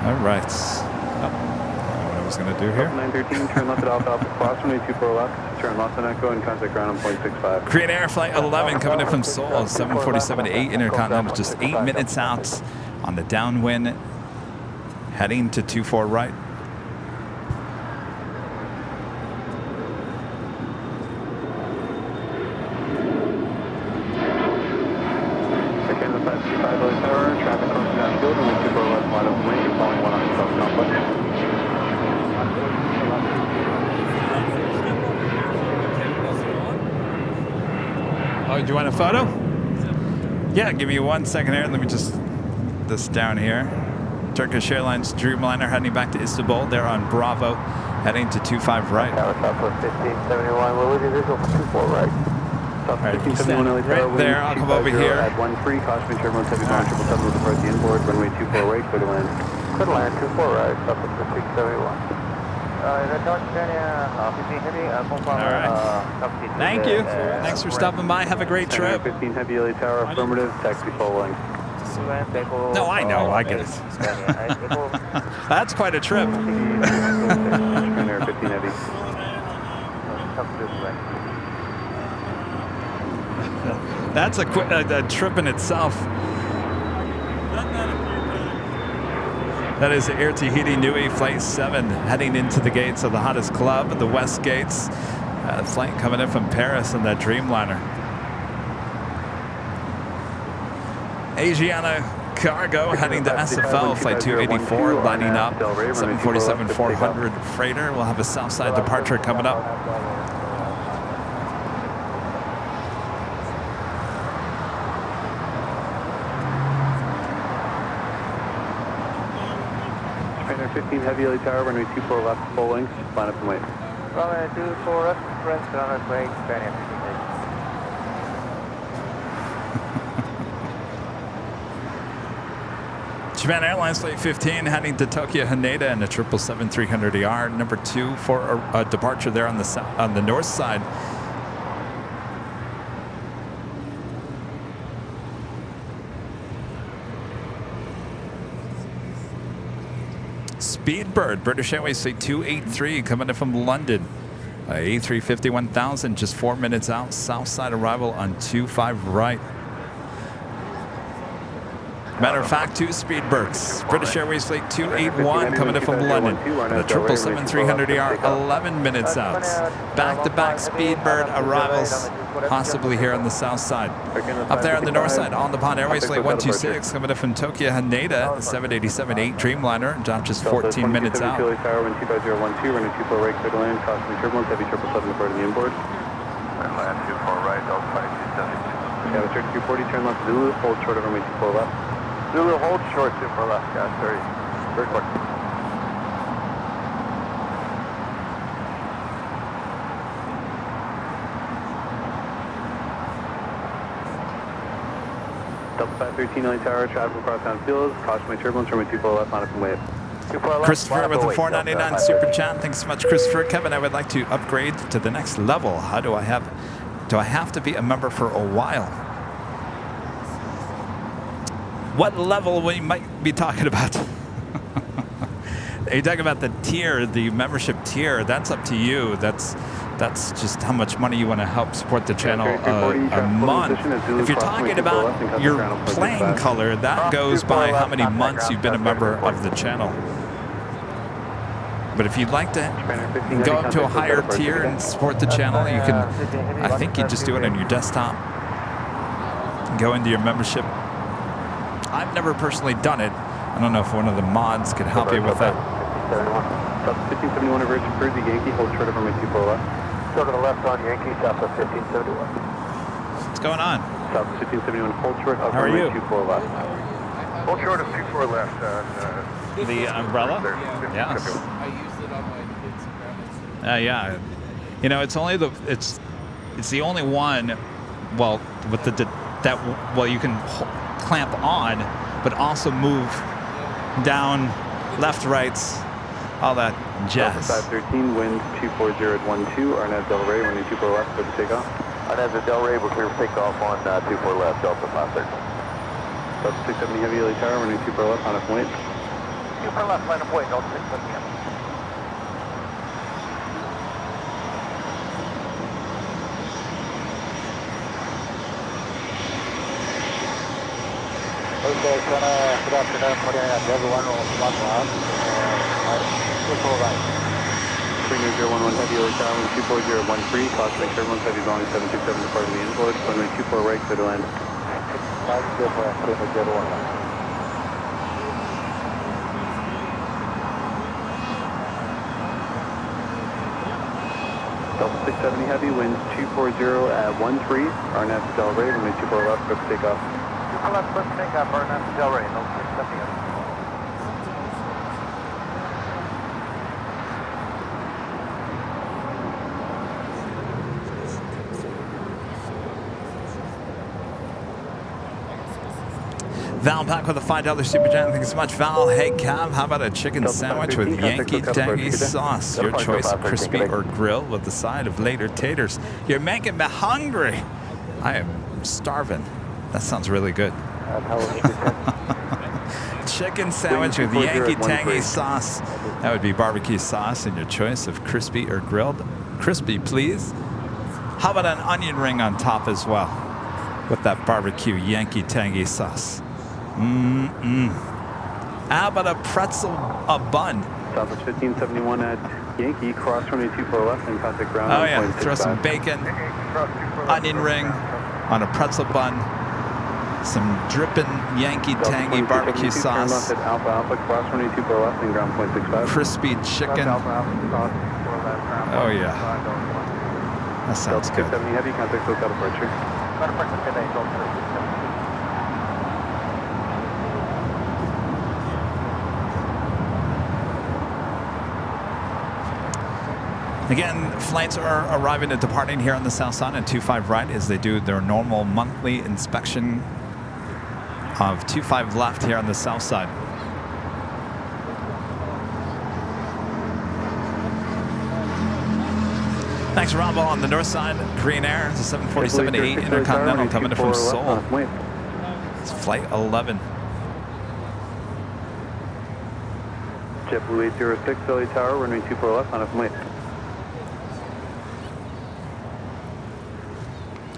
All right. Oh, I don't know what I was going to do here. 913, turn left at Alpha cross runway 24 left, turn left on Echo, and contact ground on point 65. Korean Air Flight 11 coming in from Seoul, 747 to 8 Intercontinental, just 8 minutes out on the downwind, heading to 24 right. Again, the 525 LA Tower, traffic crossing downfield, runway 24 left, wide open lane, following 1 on South Complex. Oh, do you want a photo? Yeah, give me 1 second here. Let me just this down here. Turkish Airlines Dreamliner heading back to Istanbul. They're on Bravo, heading to 25 right. Tower Southwest 1571, we're losing visual from 24 right. All right, if you stand right there, I'll come over here. At 13, caution turbulence heavy ground 777 with approach the inboard, runway 24 right, clear to land. Clear to land, 24 right, Southwest 671. Thank you. Thanks for stopping by. Have a great trip. 15 heavy LA Tower, affirmative, taxi full length. No, I know. I get it. That's quite a trip. Air 15 heavy. That's a trip in itself. That is Air Tahiti Nui Flight 7 heading into the gates of the hottest club, the West Gates. Flight coming in from Paris in that Dreamliner. Asiana Cargo heading to SFO, Flight 284, lining up. 747-400 freighter. We'll have a Southside departure coming up. 15 heavy LA Tower, runway 24 left, full length, line up and wait. Runway 24 left, press runway break, Spanish. Japan Airlines Flight 15 heading to Tokyo Haneda in a 777-300ER, number 2 for a departure there on the north side. Speedbird, British Airways Flight 283 coming in from London. A350 1000, just 4 minutes out, south side arrival on 25 right. Matter of fact, 2 Speedbirds. British Airways Flight 281 coming in from London. And a 777-300ER, 11 minutes out. Back-to-back Speedbird arrivals, possibly here on the south side. Up there on the north side, on the Pond Airways Flight 126 coming in from Tokyo Haneda, 787-8 Dreamliner, just 14 minutes out. Tower, 25012, running 24 right, clear to land, caution turbulence, heavy 777 departing the inboard. And land 24 right, Delta 5272. Yeah, return 240, turn left, Zulu, hold short of runway 24 left. Zulu, hold short, 24 left, guys, 30. Very quick. Delta 513 LA Tower, traffic across town fields, caution my turbulence, runway 24 left, line up and wait. Christopher with the 499 super chat. Thanks so much, Christopher. Kevin, I would like to upgrade to the next level. How do I have to be a member for a while? What level we might be talking about? Are you talking about the tier, the membership tier? That's up to you. That's just how much money you want to help support the channel a month. If you're talking about your plane color, that goes by how many months you've been a member of the channel. But if you'd like to go up to a higher tier and support the channel, you can, I think you just do it on your desktop. Go into your membership. I've never personally done it. I don't know if one of the mods could help you with that. 1571 average Jersey Yankee, hold short of runway 24 left. Short to the left on Yankee, south of 1571. What's going on? South of 1571, hold short of How are you? runway 24 left. Hold short of 24 left. The umbrella? Yes. I used it on my kids' grandma's. Yeah. You know, it's the only one. Well, with you can clamp on, but also move down, left, rights, all that jazz. 513, wind 240 at 12, Arnaz Del Rey, running 24 left for the takeoff. Arnaz Del Rey, we're clear for takeoff on 24 left, Delta 513. Delta 670 heavy LA Tower, running 24 left, on up and wait. 24 left, line up wait, Delta 670. Okay, good afternoon, everyone on the right. Plane 011 heavy LA Tower, 24013, caution turbulence, heavy volume 767 departing the inboard, runway 24 right, clear to land. Delta 670 heavy, winds 240 at 13, Arnaz Del Rey, runway 24 left, for takeoff. Left, first takeoff, Arnaz Del Rey, no 670. Val back with a $5 super chat. Thanks so much, Val. Hey, Cav, how about a chicken sandwich with Yankee tangy sauce? Your choice of crispy or grilled with the side of later taters. You're making me hungry. I am starving. That sounds really good. Chicken sandwich with Yankee tangy sauce. That would be barbecue sauce and your choice of crispy or grilled. Crispy, please. How about an onion ring on top as well with that barbecue Yankee tangy sauce? How about a pretzel, a bun? Southwest 1571 at Yankee, cross runway 24 left and contact ground. Oh yeah, throw some bacon, onion ring on a pretzel bun, some dripping Yankee tangy barbecue sauce, Alpha Alpha, cross runway 24 left and ground 0.65. crispy chicken. Oh yeah, that sounds good. 70 heavy, contact SoCal departure. Again, flights are arriving and departing here on the south side at 25 right as they do their normal monthly inspection of 25 left here on the south side. Thanks, Robo on the north side. Korean Air, it's a 747-8 Intercontinental coming in from Seoul. It's flight 11. JetBlue 806, Philly Tower, runway 24 left, on a wait.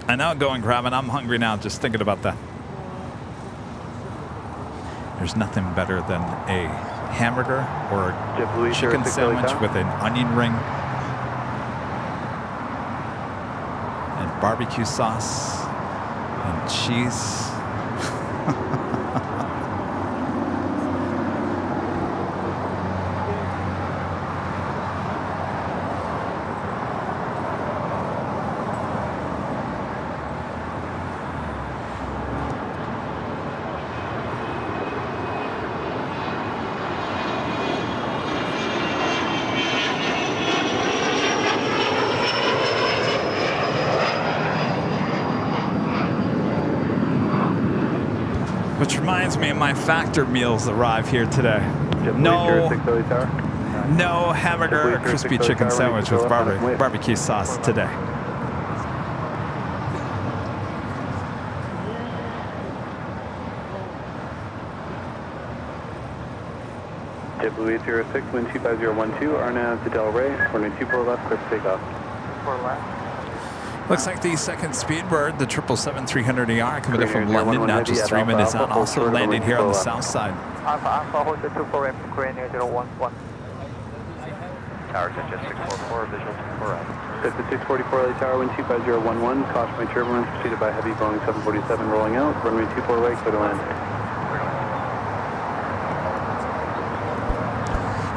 I know, going Kevin. I'm hungry now just thinking about that. There's nothing better than a hamburger or a chicken sandwich with an onion ring and barbecue sauce and cheese. Which reminds me of my factor meals arrive here today. No hamburger or crispy chicken sandwich with barbecue sauce today. JetBlue 806, wind 25012, RNAV to Delray, runway 24 left, clear for takeoff. 4 left. Looks like the second Speedbird, the 777-300ER, coming in from London, now just 3 minutes out, also landed here on the south side. Alpha, hold the 24 from Korean Air 011. Tower, Jet 644, visual 24 out. That's the 644 LA Tower, wind 25011, caution by turbulence, preceded by heavy Boeing 747 rolling out, runway 24 right, clear to land.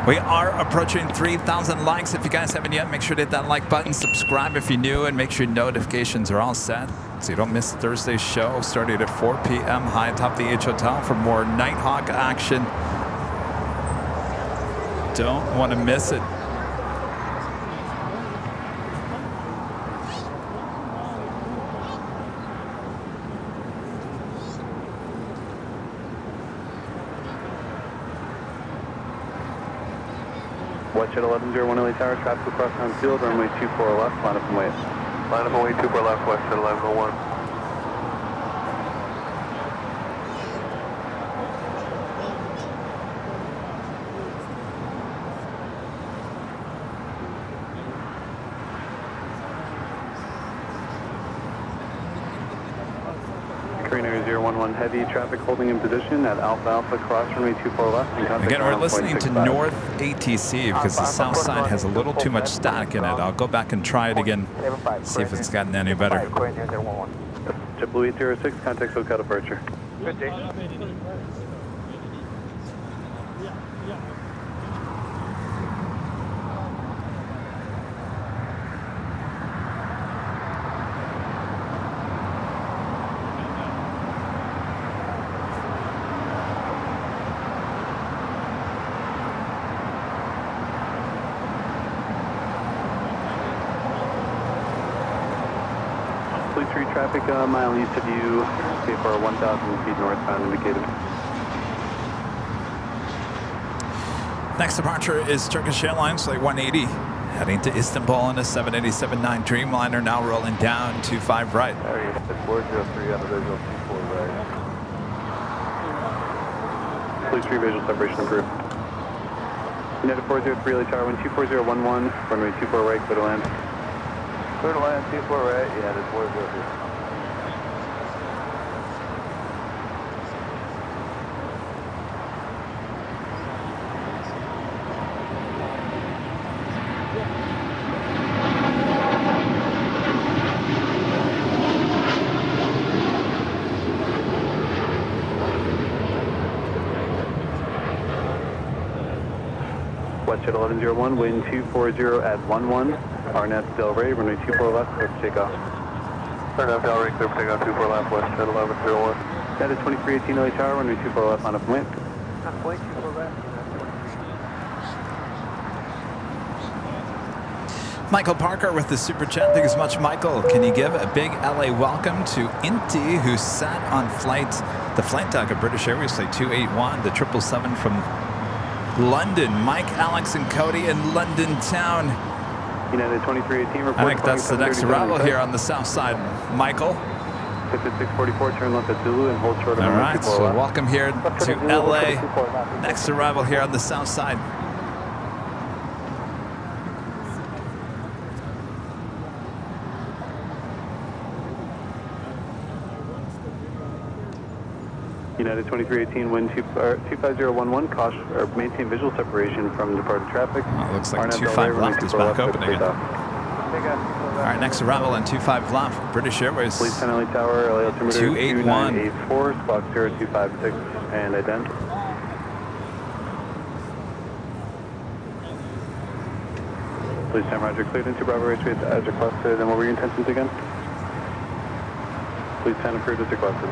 We are approaching 3,000 likes. If you guys haven't yet, make sure to hit that like button, subscribe if you're new, and make sure notifications are all set so you don't miss Thursday's show starting at 4 p.m. high atop the H Hotel for more Nighthawk action. Don't want to miss it. Watch at 1101 LA Tower, traffic across town field, runway 24 left, line up and wait. Line up and wait, 24 left, west at 1101. Korean Air 011 heavy traffic holding in position at Alpha Alpha cross runway 24 left. Again, we're listening to North ATC because the south side has a little too much static in it. I'll go back and try it again, see if it's gotten any better. JetBlue 806, contact SoCal departure. Good day. Traffic a mile east of you, CFR 1,000 feet northbound indicated. Next departure is Turkish Airlines, flight 180, heading to Istanbul on a 787-9 Dreamliner, now rolling down 25 right. There you go, 403 on the visual 24 right. Please 3 visual separation approved. United 403 LA Tower, wind 24011, runway 24 right, clear to land. Clear to land, 24 right, yeah, there's 403. West Jet 1101, wind 240 at 11, RNAV Delray, runway 24 left, clear for takeoff. RNAV Delray, clear for takeoff, 24 left, West Jet 1101. That is 2318 LA Tower, runway 24 left, on up and wait. Halfway, 24 left. Michael Parker with the super chat. Thank you so much, Michael. Can you give a big LA welcome to Inti, who sat on the flight deck of British Airways Flight 281, the 777 from London. Mike, Alex, and Cody in London town. United 2318 report. I think that's the next arrival here on the south side, Michael. 5644, turn left at Zulu and hold short of All right, so welcome here to LA. Next arrival here on the south side. United 2318, wind 25011, caution, or maintain visual separation from departed traffic. Well, it looks like 25 left is back open again. All right, next arrival on 25 left, British Airways. Police 10 LA Tower, LA altimeter 2984, squawk 0256, and ident. Police 10 Roger, cleared into Bravo Raceway as requested. And what were your intentions again? Police 10 approved as requested.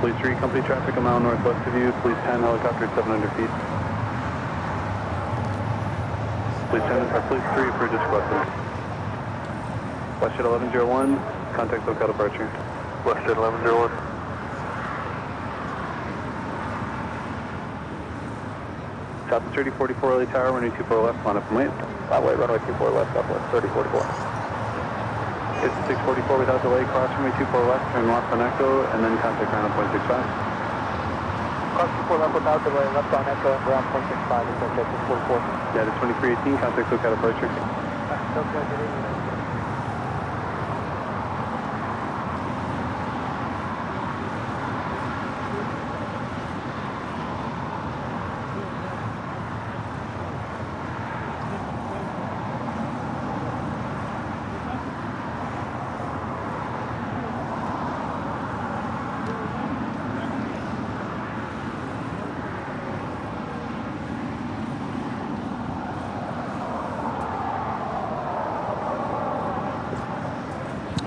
Police 3, company traffic a mile northwest of you. Police 10, helicopter 700 feet. Police 3 approved as requested. Westjet 1101, contact local departure. Westjet 1101. South 3044 LA Tower, runway 24 left, line up and wait. Runway 24 left, southwest 3044. 5644 without delay, cross runway 24 left, turn left on Echo, and then contact ground on 0.65. Cross 24 left without delay, left on Echo, ground 0.65, it's okay, 644. Yeah, the 2318, contact local departure.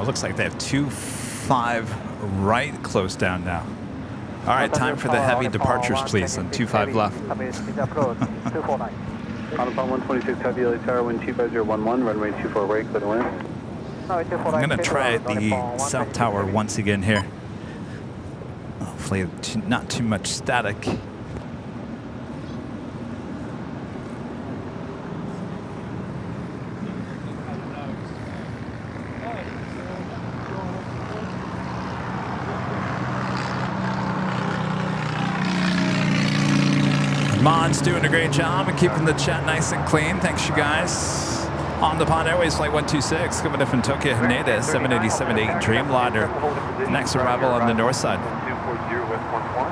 Looks like they have 25 right close down now. All right, time for the heavy departures, please, on 25 left. On upon 126 heavy LA Tower, wind 25011, runway 24 right, clear to land. I'm going to try the south tower once again here. Hopefully not too much static. Mon's doing a great job of keeping the chat nice and clean. Thanks, you guys. On the Pond Airways Flight 126, coming in from Tokyo, Haneda, 787-8 Dreamliner. Next arrival on the north side.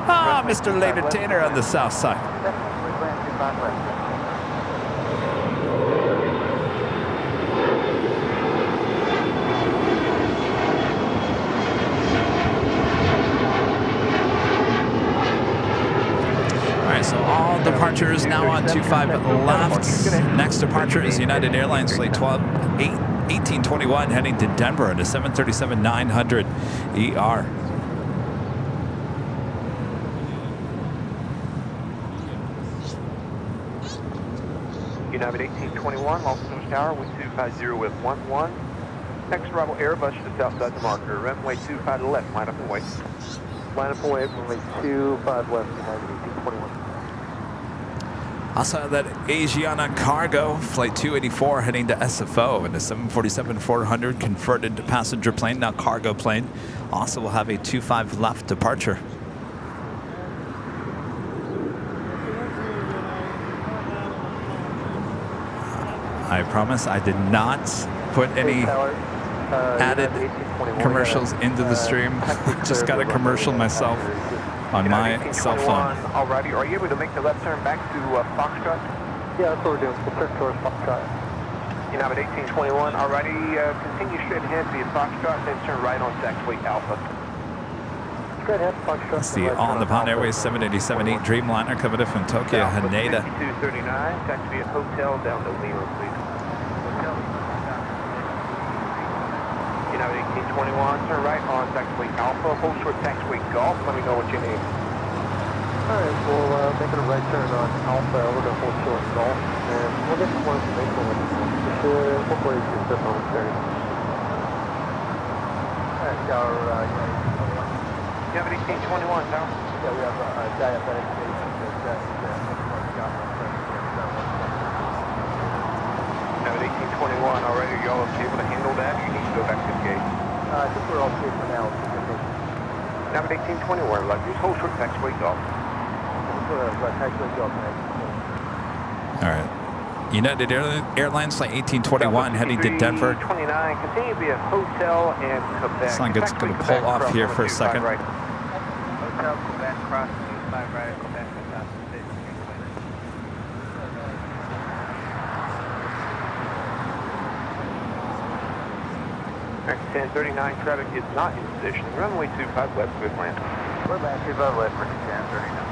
Ah, Mr. Later Tater on the south side. So all departures now on 25 left. Next departure is United Airlines Flight 1821 heading to Denver at a 737-900 ER. United 1821, Los Angeles Tower, wind 250 with 11. Next arrival Airbus to the south side of the marker. Runway 25 to the left, line up and wait. Line up and wait, runway 25 left, United 1821. Also that Asiana Cargo, Flight 284 heading to SFO in a 747-400 converted to passenger plane, now cargo plane. Also will have a 25 left departure. I promise I did not put any added commercials into the stream. Just got a commercial myself on my cell phone. Alrighty, are you able to make the left turn back to Foxtrot? Yeah, that's what we're doing. We'll turn towards Foxtrot. United 1821, alrighty, continue straight ahead via Foxtrot, then turn right on taxiway Alpha. Straight ahead, Foxtrot. That's the On the Pond Airways 787-8 Dreamliner coming in from Tokyo, Haneda. 5239, taxi at Hotel down to Lima, please. United 1821, turn right on taxiway Alpha, hold short taxiway Golf, let me know what you need. Alright, we'll make it a right turn on Alpha, we're going to hold short Golf, and we'll get some more information with you. Hopefully it's just on the 30. Alright, our, You have an 1821, Tower? yeah, we have diabetic patients that You have an 1821 already. Are y'all able to handle that? You need to go back to the gate. I think we're okay for now. You have an 1821, like just hold short taxiway off. All right. United Airlines flight 1821 heading to Denver. 29, continue via hotel and Quebec. This line gets going to pull off here for a second. Right. Hotel, Quebec, cross 25 right at Quebec, south of the Max 1039 traffic is not in position. Runway 25 left, good land. We're back 25 left for 1039.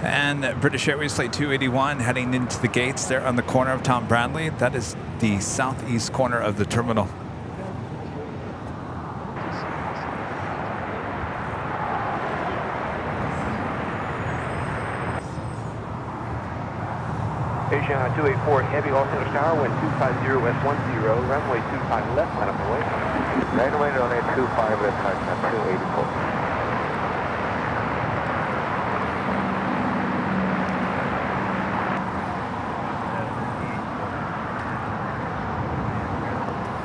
And British Airways flight 281 heading into the gates there on the corner of Tom Bradley. That is the southeast corner of the terminal. Asiana 284 heavy Los Angeles Tower, wind 250 S10, runway 25 left, line up the way. Right away, runway 25 left, line up 284.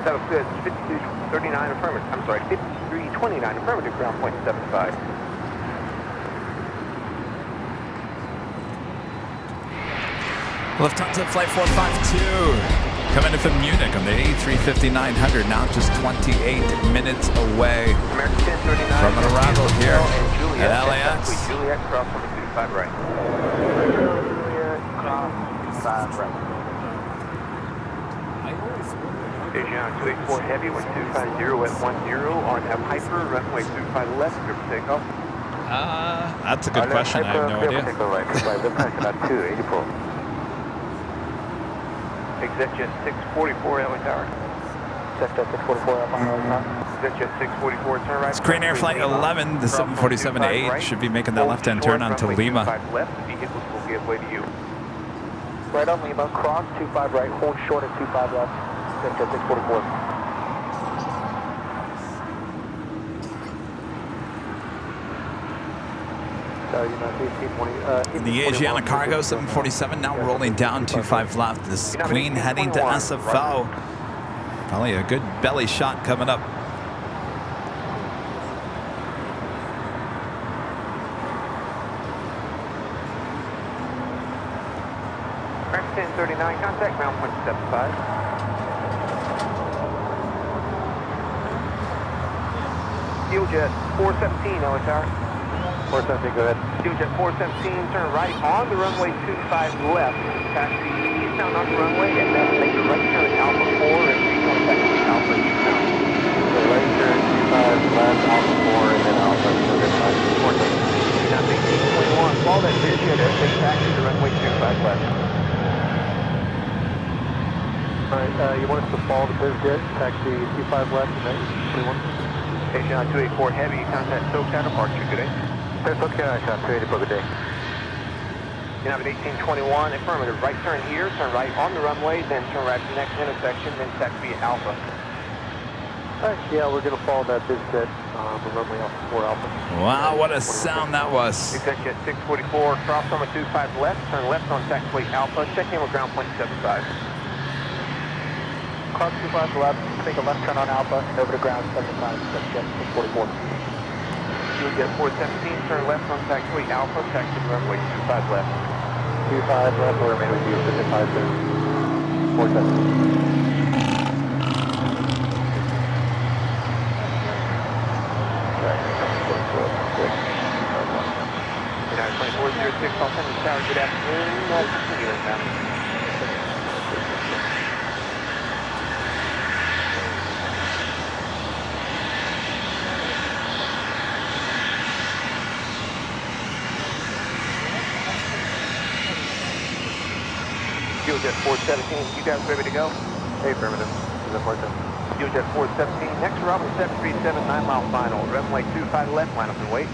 That was good. 5239 affirmative. I'm sorry, 5329 affirmative, ground point 75. Lufthansa flight 452 coming in from Munich on the A350-900, now just 28 minutes away American 1039 from an arrival here at LAX. Juliet, cross on the 25 right. Juliet, cross 25 right. Asiana 284 heavy, wind 250 S10 on a Piper, runway 25 left, clear for takeoff. That's a good question. I have no idea. Right, about 284. ExitJet 644 LA Tower. ExitJet 644 ExitJet 644, turn right. It's Crane Air Flight 11, the 747-8 should be making that left-hand turn onto Lima. Left, vehicles will give way to you. Right on Lima, cross 25 right, hold short at 25 left. ExitJet 644. The Asiana Cargo 747 now rolling down 25 left. This is Queen heading to SFO. Probably a good belly shot coming up. Max 1039, contact ground point 75. Steeljet 417 LA Tower. 417, go ahead. Steeljet 417, turn right on the runway 25 left. Taxi eastbound on the runway and then make a right turn at Alpha 4 and rejoin taxi Alpha eastbound. So right turn 25 left, Alpha 4, and then Alpha 4. Now 1821, follow that vision and take taxi to runway 25 left. Alright, you want us to follow the BizJet, taxi 25 left, and then 21? Asiana 284 heavy, contact SoCal departure, good day. SoCal, 284, good day. You have an 1821, affirmative, right turn here, turn right on the runway, then turn right to the next intersection, then taxi at Alpha. Alright, yeah, we're going to follow that BizJet, the runway Alpha 4 Alpha. Wow, what a sound that was. ExitJet 644, cross on the 25 left, turn left on taxiway Alpha, check in with ground point 75. Cross 25 left, take a left turn on Alpha, and over to ground 75, ExitJet 644. You'll get 417, turn left on taxiway Alpha, taxi to runway 25 left. 25 left, we'll remain with you for 55 to 417. United 2406, Los Angeles Tower, good afternoon. Continue inbound. Jet 417, you guys ready to go? Hey, affirmative. Is that 417? Jet 417, next arrival 737, 9-mile final. Runway 25 left, line up and wait.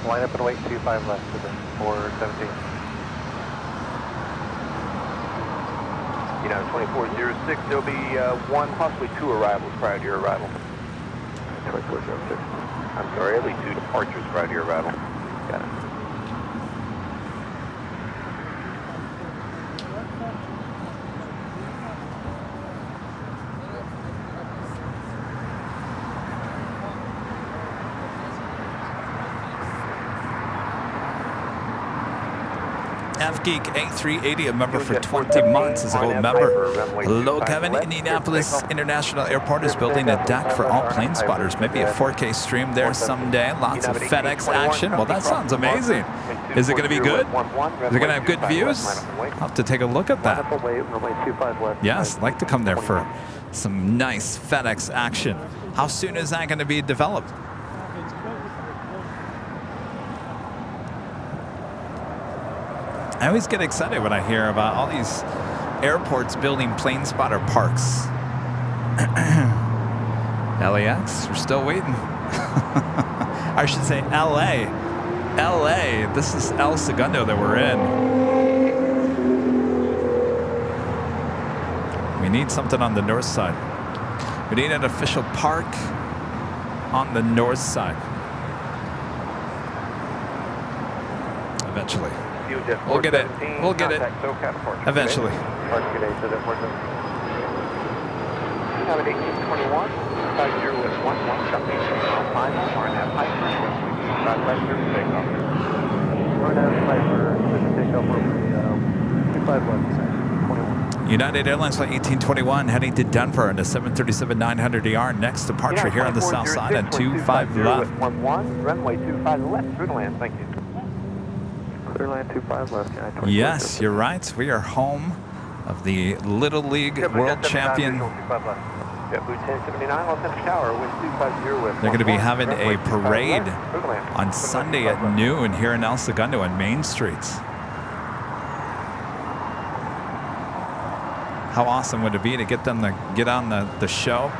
Line up and wait, 25 left to the 417. United 2406, there'll be one, possibly two arrivals prior to your arrival. 2406. I'm sorry, there'll be two departures prior to your arrival. Got it. F-Geek 8380, a member for 20 months, is a gold member. Hello, Kevin. Indianapolis International Airport is building a deck for all plane spotters. Maybe a 4K stream there someday. Lots of FedEx action. Well, that sounds amazing. Is it going to be good? Is it going to have good views? I'll have to take a look at that. Yes, I'd like to come there for some nice FedEx action. How soon is that going to be developed? I always get excited when I hear about all these airports building plane spotter parks. LAX, we're still waiting. I should say LA. LA, this is El Segundo that we're in. We need something on the north side. We need an official park on the north side. Eventually. We'll get it. We'll get it. Eventually. Have an 1821, 50 with 11, company 5, RNF Piper, 5 left service takeoff. RNF Piper, takeoff over 25 left, 21. United Airlines Flight 1821 heading to Denver on a 737-900ER. Next departure here on the south side on 25 left. 11, runway 25 left, through the land, thank you. Airline 25 left. Yes, you're right. We are home of the Little League World Champion. They're going to be having a parade on Sunday at noon here in El Segundo on Main Street. How awesome would it be to get them to get on the show?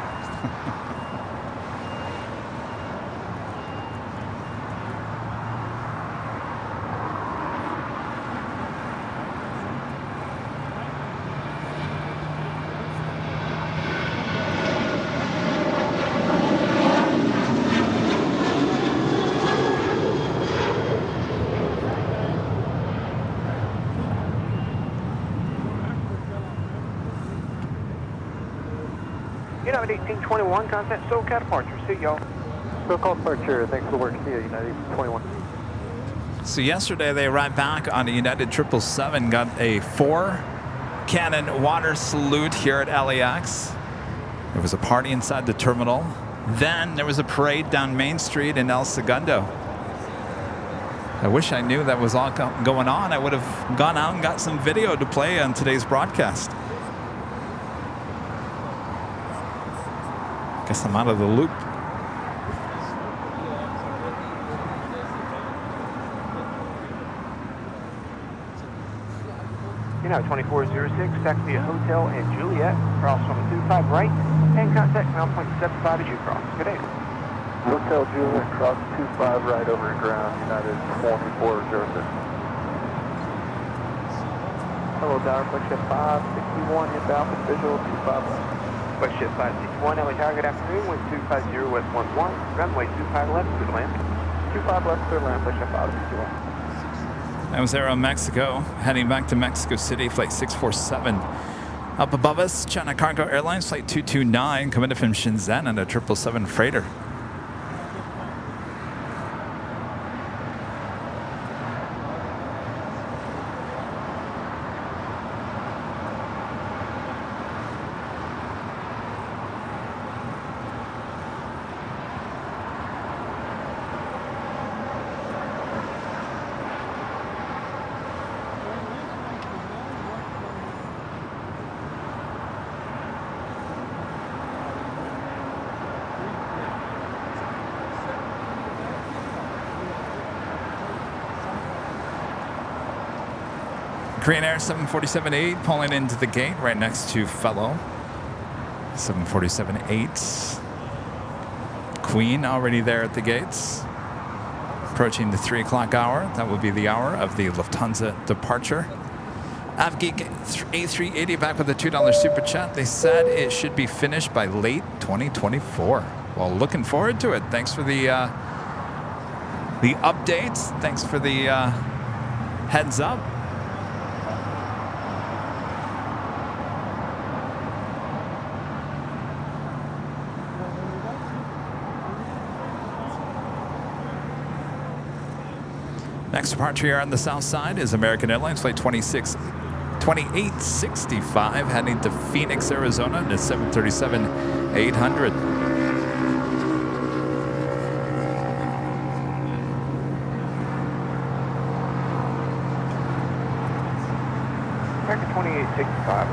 United 1821, contact SoCal departure. See y'all. SoCal departure, thanks for the work. See you, United 21. So yesterday they arrived back on a United 777, got a 4-cannon water salute here at LAX. There was a party inside the terminal. Then there was a parade down Main Street in El Segundo. I wish I knew that was all going on. I would have gone out and got some video to play on today's broadcast. Guess I'm out of the loop. United 2406, taxi at Hotel and Juliet, cross from 25 right, and contact ground point 75 as you cross. Good day. Hotel Juliet, cross 25 right over ground, United 2406. Hello, Tower, Flagship 561, inbound with visual 25 left. Flagship 561, LA Tower, good afternoon, wind 250 west 11, runway 25 left, clear to land. 25 left, clear land, Flagship 561. That was Aero Mexico, heading back to Mexico City, flight 647. Up above us, China Cargo Airlines, flight 229, coming in from Shenzhen on a 777 freighter. Korean Air 747-8 pulling into the gate right next to fellow 747-8. Queen already there at the gates. Approaching the 3 o'clock hour. That will be the hour of the Lufthansa departure. Avgeek A380 back with a $2 super chat. They said it should be finished by late 2024. Well, looking forward to it. Thanks for the updates. Thanks for the heads up. Next departure here on the south side is American Airlines Flight 2865 heading to Phoenix, Arizona, and it's 737-800. American 2865,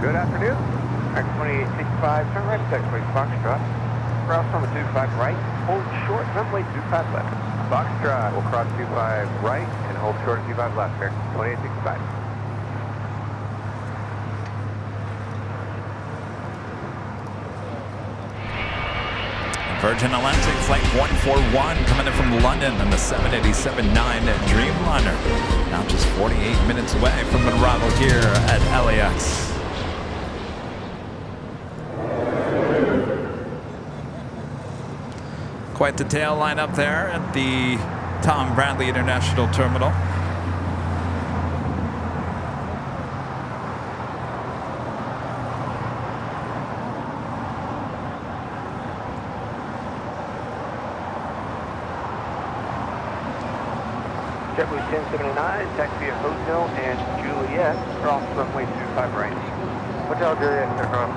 good afternoon. American 2865, turn right, taxiway Foxtrot. Cross runway 25 right, hold short, runway 25 left. Foxtrot will cross 25 right and hold short at 25 left, American 2865. Virgin Atlantic Flight 141 coming in from London on the 787-9 Dreamliner. Now just 48 minutes away from an arrival here at LAX. Quite the tail line up there at the Tom Bradley International Terminal. JetBlue 1079, taxi at Hotel and Juliet, cross runway 25 right. Hotel Juliet, across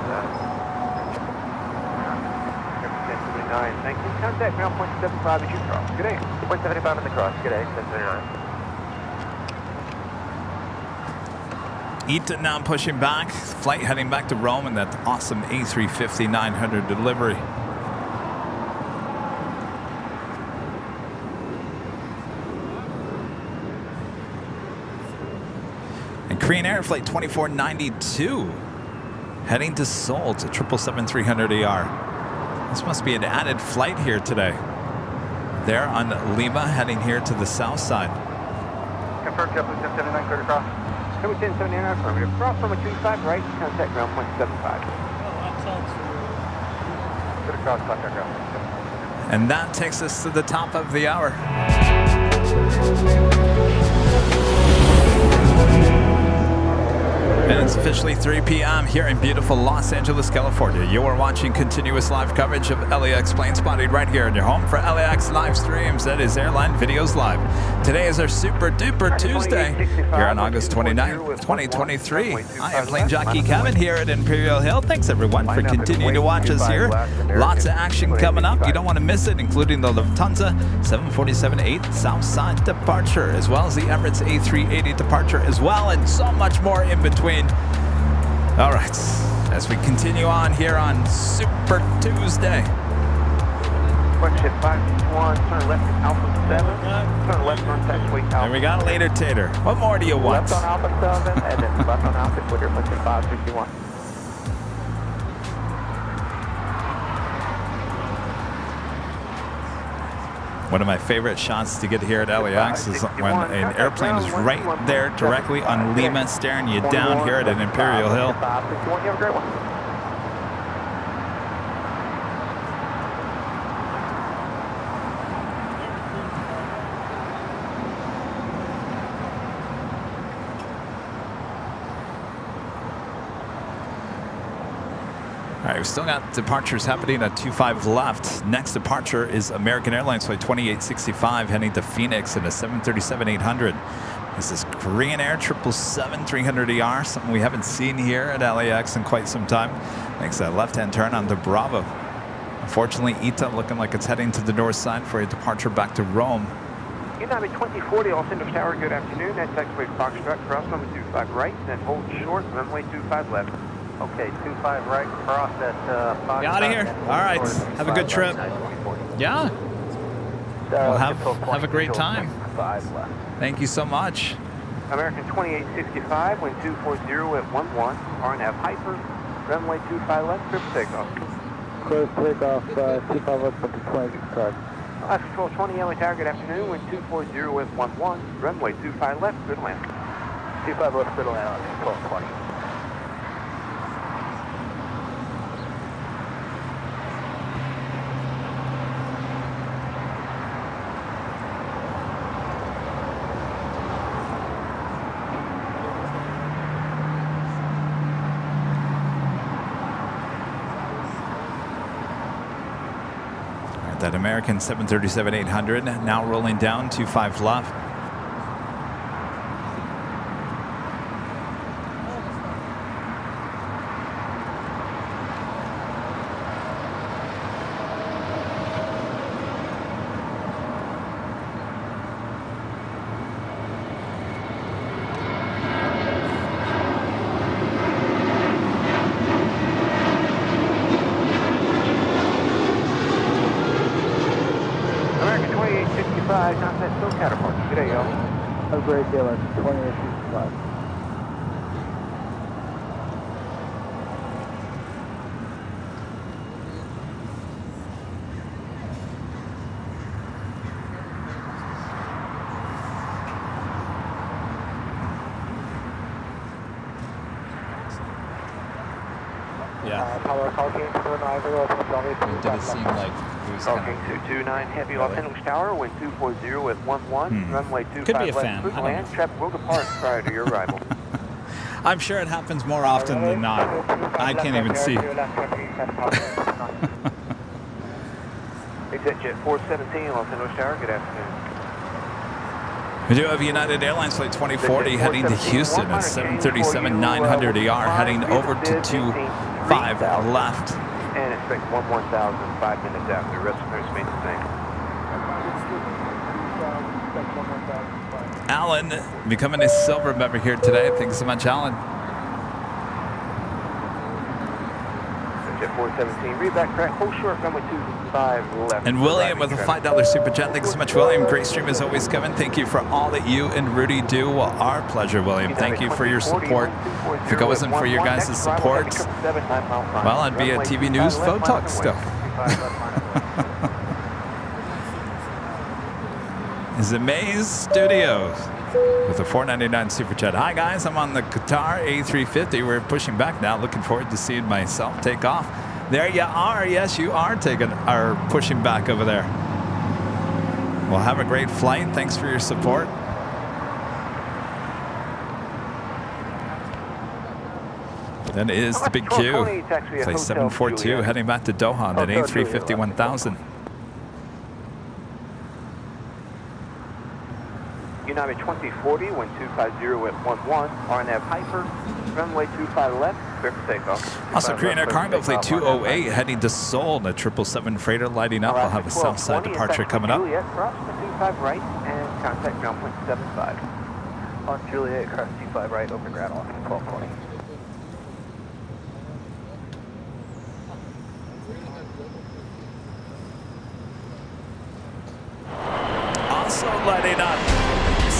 JetBlue 1079, thank you. Contact ground point 75 as you cross. Good day. Point 75 in the cross. Good day, 1079. Eaton now pushing back. Flight heading back to Rome in that awesome A350-900 delivery. And Korean Air Flight 2492 heading to Seoul to 777-300ER. This must be an added flight here today. There on Lima, heading here to the south side. Confirm JetBlue 1079, clear to cross. JetBlue 1079, affirmative. Cross runway 25 right, contact ground point 75. Oh, that sounds familiar. Clear to cross, contact ground point 75. And that takes us to the top of the hour. And it's officially 3 p.m. here in beautiful Los Angeles, California. You are watching continuous live coverage of LAX Plane Spotting right here in your home for LAX live streams. That is Airline Videos Live. Today is our super duper Tuesday here on August 29th, 2023. I am Plane Jockey Kevin here at Imperial Hill. Thanks everyone for continuing to watch us here. Lots of action coming up. You don't want to miss it, including the Lufthansa 747-8 Southside departure, as well as the Emirates A380 departure as well, and so much more in between. All right, as we continue on here on Super Tuesday. Question 561, turn left at Alpha 7, turn left on taxiway Alpha. And we got later tater. What more do you want? Left on Alpha 7, and then left on Alpha Twitter, question 561. One of my favorite shots to get here at LAX is when an airplane is right there directly on Lima, staring you down here at an Imperial Hill. You have a great one. All right, we've still got departures happening at 25 left. Next departure is American Airlines Flight 2865 heading to Phoenix in a 737-800. This is Korean Air 777-300ER, something we haven't seen here at LAX in quite some time. Makes that left-hand turn onto Bravo. Unfortunately, ITA looking like it's heading to the north side for a departure back to Rome. United 2040, Los Angeles Tower, good afternoon. That's taxiway Foxtrot, cross runway 25 right, then hold short, runway 25 left. Okay, 25 right, cross at Foxtrot. Get out of here. All right, have a good trip. Yeah. Well, have a great time. 5 left. Thank you so much. American 2865, wind 240 at 11, RNAV Hyper, runway 25 left, clear for takeoff. Clear takeoff, 25 left, 20, correct. Alaska 1220, LA Tower, good afternoon, wind 240 at 11, runway 25 left, clear to land. 25 left, clear to land, Alaska 1220. That American 737-800 now rolling down 25 left. Good day, y'all. Have a great day, Alaska 2865. Yeah. Power call game to an Ivory, open up runway Did it seem like it was kind King 229, heavy Los Angeles Tower, wind 240 at 11, runway 25 Could be a left, fan. clear I to don't land, know. traffic will depart prior to your arrival. I'm sure it happens more often than not. I can't even see. Exit jet 417, Los Angeles Tower, good afternoon. We do have United Airlines flight 2040 heading to Houston at 737-900 ER, heading over to 25 left. And expect 11,000, 5 minutes after. Rest of the remains the same. Alan becoming a silver member here today. Thanks so much, Alan. Jet 417, read back correct, hold short, runway 25 left. And William with a $5 super chat. Thanks so much, William. Great stream as always, Kevin. Thank you for all that you and Rudy do. Well, our pleasure, William. Thank you for your support. If it wasn't for your guys' support, well, I'd be at TV News Phone Talk still. Is the Maze Studios with a $4.99 super chat. Hi guys, I'm on the Qatar A350. We're pushing back now. Looking forward to seeing myself take off. There you are. Yes, you are pushing back over there. Well, have a great flight. Thanks for your support. That is the big Q. Flight 742 heading back to Doha on that A350 1000. United 2040, wind 250 at 11, RNAV Hyper, runway 25 left, clear for takeoff. Also, Korean Air Cargo Flight 208 heading to Seoul, the 777 freighter lighting up. We'll have a south side departure coming up. Juliet, cross the 25 right, and contact ground point 75. On Juliet, cross 25 right, open ground, Alaska 1220. Also lighting up.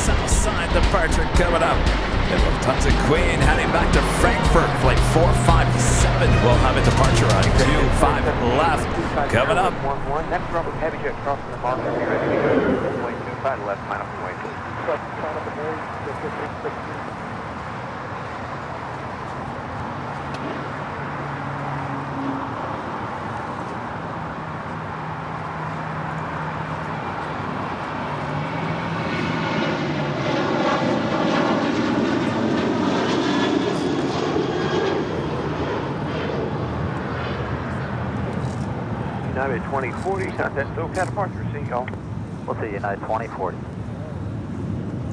South side departure coming up. And Lufthansa Queen heading back to Frankfurt. Flight 457 will have a departure on 25 left. Coming up. 11, next drop with heavy jet crossing the marker. Be ready to go. Runway 25 left, final way. United 2040, contact SoCal departure. See y'all. We'll see United 2040.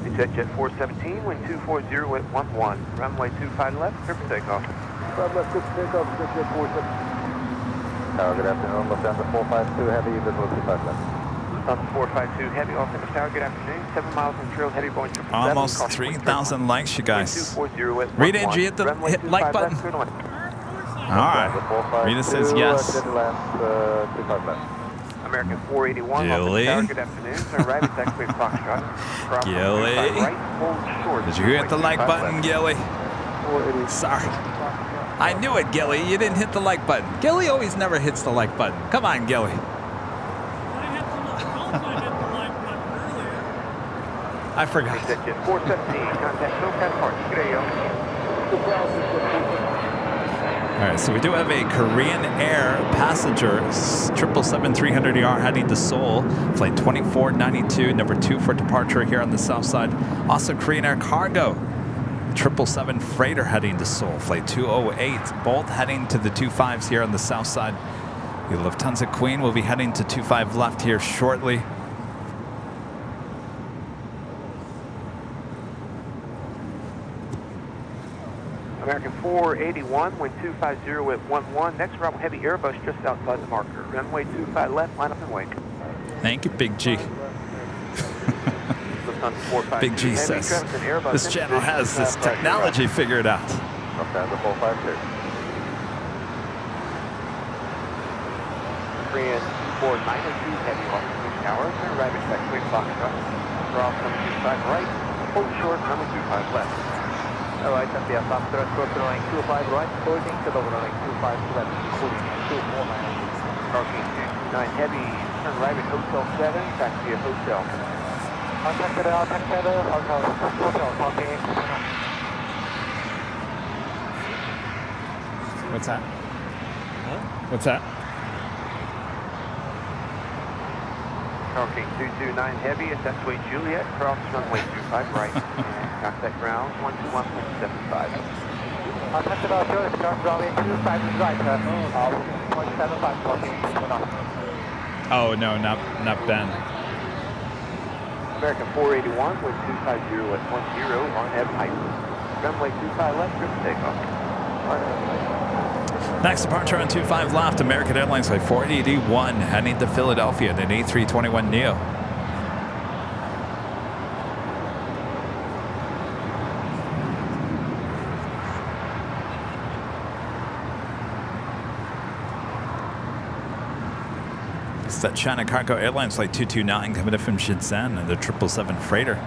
Exit jet 417, wind 240 at 11, runway 25 left, clear for takeoff. 5 left, good takeoff, jet 417. Tower, good afternoon, Lufthansa 452 Heavy, visible 25 left. Lufthansa 452 Heavy, Los Angeles Tower, good afternoon, 7 miles from trail, heavy Boeing 777. Almost 3,000 likes, you guys. Rita, did you hit the like button? All right. Rita says yes. American 481. Gilly. Good afternoon. Turn right at taxiway Foxtrot. Cross Gilly. right, hold short. Did you hit the like button, Gilly? Sorry. I knew it, Gilly. You didn't hit the like button. Gilly always never hits the like button. Come on, Gilly. I forgot. 417. Contact SoCal Park. Good day, All right, so we do have a Korean Air passenger 777-300ER heading to Seoul, flight 2492, number 2 for departure here on the south side. Also Korean Air cargo 777 freighter heading to Seoul, flight 208, both heading to the 25s here on the south side. The Lufthansa Queen will be heading to 25 left here shortly. American 481, wind 250 at 11. Next route, heavy Airbus just outside the marker. Runway 25 left, line up and wait. Thank you, Big G. Big G says this channel has this technology figured out. Lufthansa 452. Korean 492, heavy off the tower. Turn right at taxiway Foxtrot. Cross runway 25 right, hold short, runway 25 left. Alright, and the Foxtrot cross runway 25 right, holding to the runway 25 left, holding 249. Parking 229 heavy, turn right at Hotel 7, taxi at Hotel. Contact hotel, parking. What's that? Huh? What's that? Parking 229 heavy at taxiway Juliet, cross runway 25 right, and contact ground 121.75. Contact hotel, cross runway 25 right, 175 parking. Oh no, not Ben. American 481, wind 250 at 10 on heavy height. Runway 25 left, trip takeoff. Next departure on 25 left, American Airlines flight 481 heading to Philadelphia in an A321neo. It's that China Cargo Airlines flight 229 coming in from Shenzhen and the 777 freighter.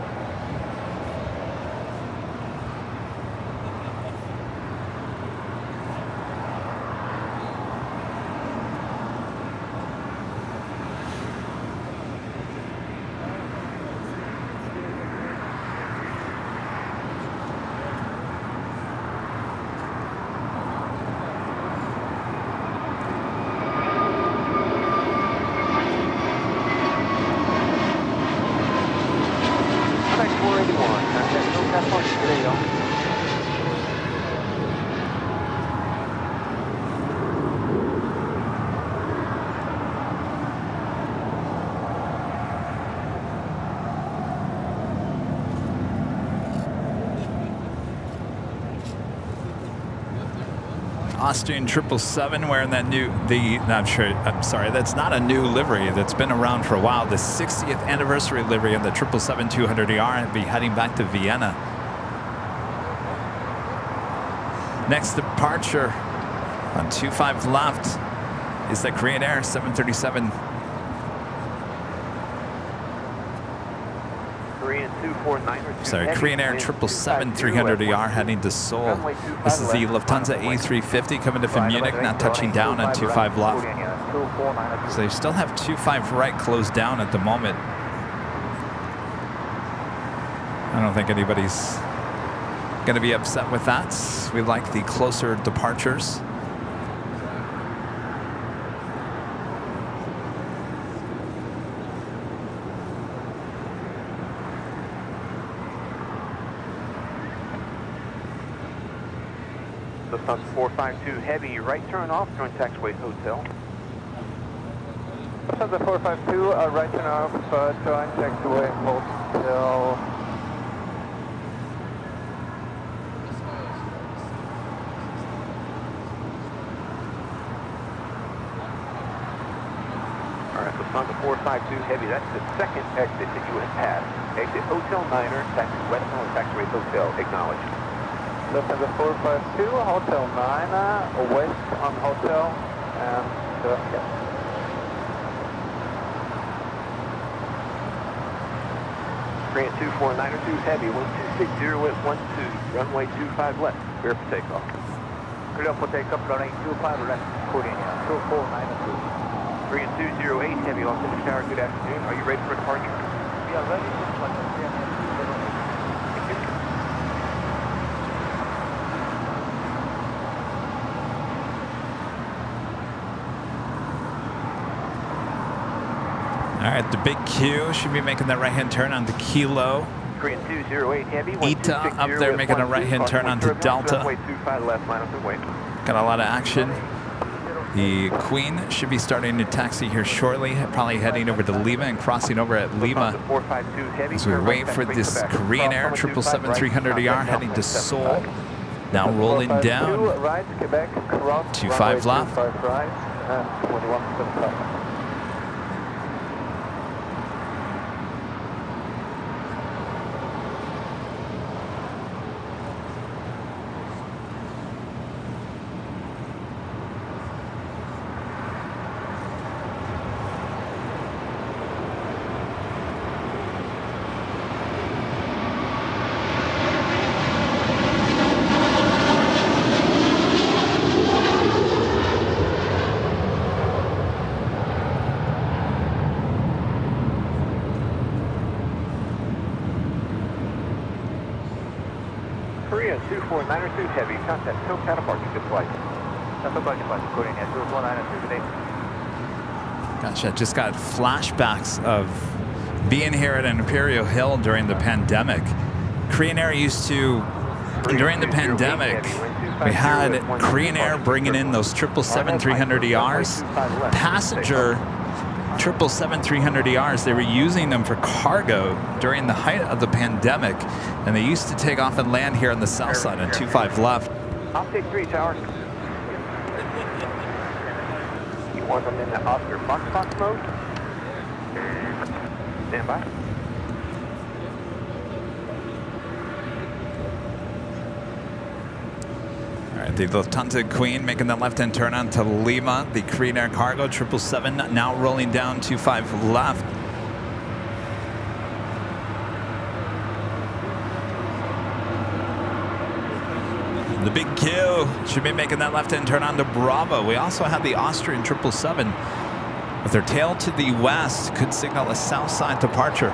Austrian 777 wearing that that's not a new livery. That's been around for a while. The 60th anniversary livery on the 777-200ER and be heading back to Vienna. Next departure on 25 left is the Korean Air 737. Korean Air 777-300ER heading to Seoul. This is the Lufthansa A350 coming in from Munich, now touching down on 25 left. So they still have 25 right closed down at the moment. I don't think anybody's going to be upset with that. We like the closer departures. Lufthansa 452 heavy, right turn off, join taxiway Hotel. Lufthansa 452, right turn off, join taxiway Hotel. Alright, Lufthansa 452 heavy, that's the second exit that you have passed. Exit Hotel Niner, taxi west on taxiway Hotel, acknowledge. Lufthansa 452, Hotel 9, west on Hotel, and Korean 24902 heavy, 1260 at 12, runway 25 left, clear for takeoff. Clear for takeoff, runway 25 left, Korean 24902. Korean 208 heavy, Los Angeles Tower, good afternoon. Are you ready for departure? We are ready for departure. All right, the big Q should be making that right-hand turn onto Kilo. Korean 208 heavy, Ita up there making a right-hand turn onto Delta. Runway 25 left, line up and wait. Got a lot of action. The Queen should be starting to taxi here shortly, probably heading over to Lima and crossing over at Lima as we wait for this Korean Air 777-300ER heading to Seoul. Now rolling down. 25 left. Korea 24902 heavy, contact SoCal departure, good flight. SoCal departure, Korean 24902, good day. Gosh, I just got flashbacks of being here at Imperial Hill during the pandemic. Korean Air used to, during the pandemic, we had Korean Air bringing in those 777-300ERs, passenger 777-300ERs. They were using them for cargo during the height of the pandemic, and they used to take off and land here on the south side on 25 left. I'll take 3 towers. You want them in the Oscar Fox mode? Stand by. All right, the Lufthansa Queen making that left-hand turn onto Lima. The Korean Air Cargo 777 now rolling down 25 left. The big Q should be making that left-hand turn onto Bravo. We also have the Austrian 777 with their tail to the west, could signal a south side departure.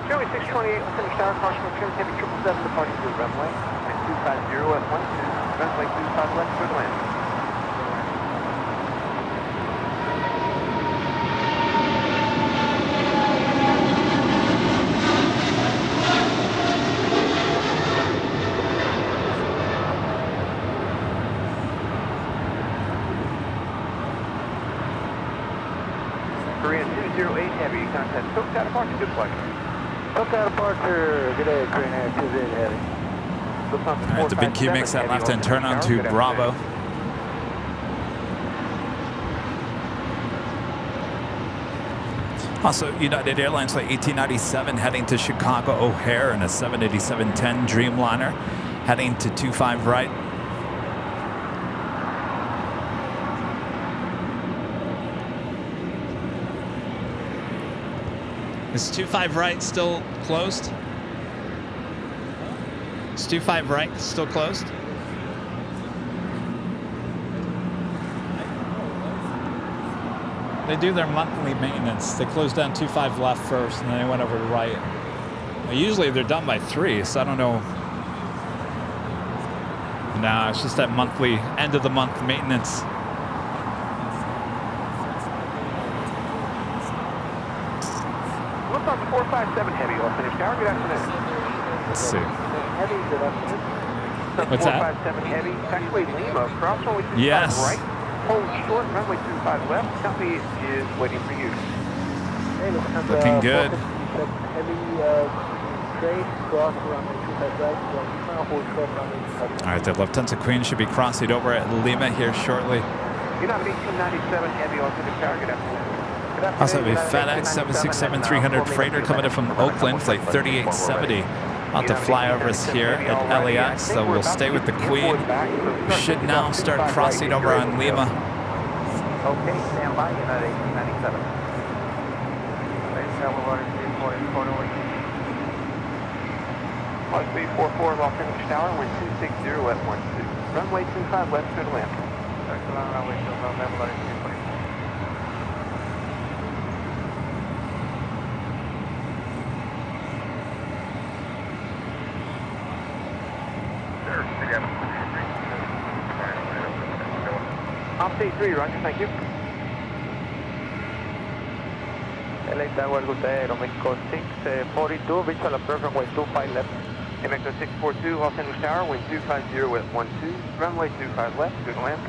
Joey 628, Los Tower, caution trim heavy 777 departing to runway 250 at 12, runway 25 left for land. Korean 208 heavy, contact SoCal departure, good flight. SoCal departure, good day, Korean Air 208 heavy. All right, the big Q makes that left-hand turn onto Bravo. Also, United Airlines Flight 1897 heading to Chicago O'Hare in a 787-10 Dreamliner, heading to 25 right. Is 25 right still closed? Is 25 right still closed? They do their monthly maintenance. They closed down 25 left first, and then they went over to right. Well, usually they're done by 3, so I don't know. Nah, it's just that monthly, end of the month maintenance. Lufthansa 457 heavy, Los Angeles Tower, good afternoon. Let's see. Heavy, good afternoon. What's that? 457 heavy, taxiway Lima, cross runway 25 Yes. right, hold short, runway 25 left, company is waiting for you. Hey, Lufthansa, Looking good. Heavy trade, cross runway 25 right, hold short runway 25 All right, the Lufthansa Queen should be crossing over at Lima here shortly. United 1897 heavy, Los Angeles Tower, good afternoon. Also, have a FedEx 767-300 freighter coming in from Oakland, flight 3870. Out to fly over us here at LAX, so we'll stay with the Queen. Should now start crossing over on Lima. Okay, stand by, United 1897. Speed 44, Los Angeles Tower, wind 260 at 12. Runway 25 left, clear to land. Runway 25 left, letter 240. Opti 3, roger, thank you. LA Tower, good day, Mexico 642, visual approach runway 25 left. Mexico 642, Los Angeles Tower, wind 250 at 12. Runway 25 left, clear to land.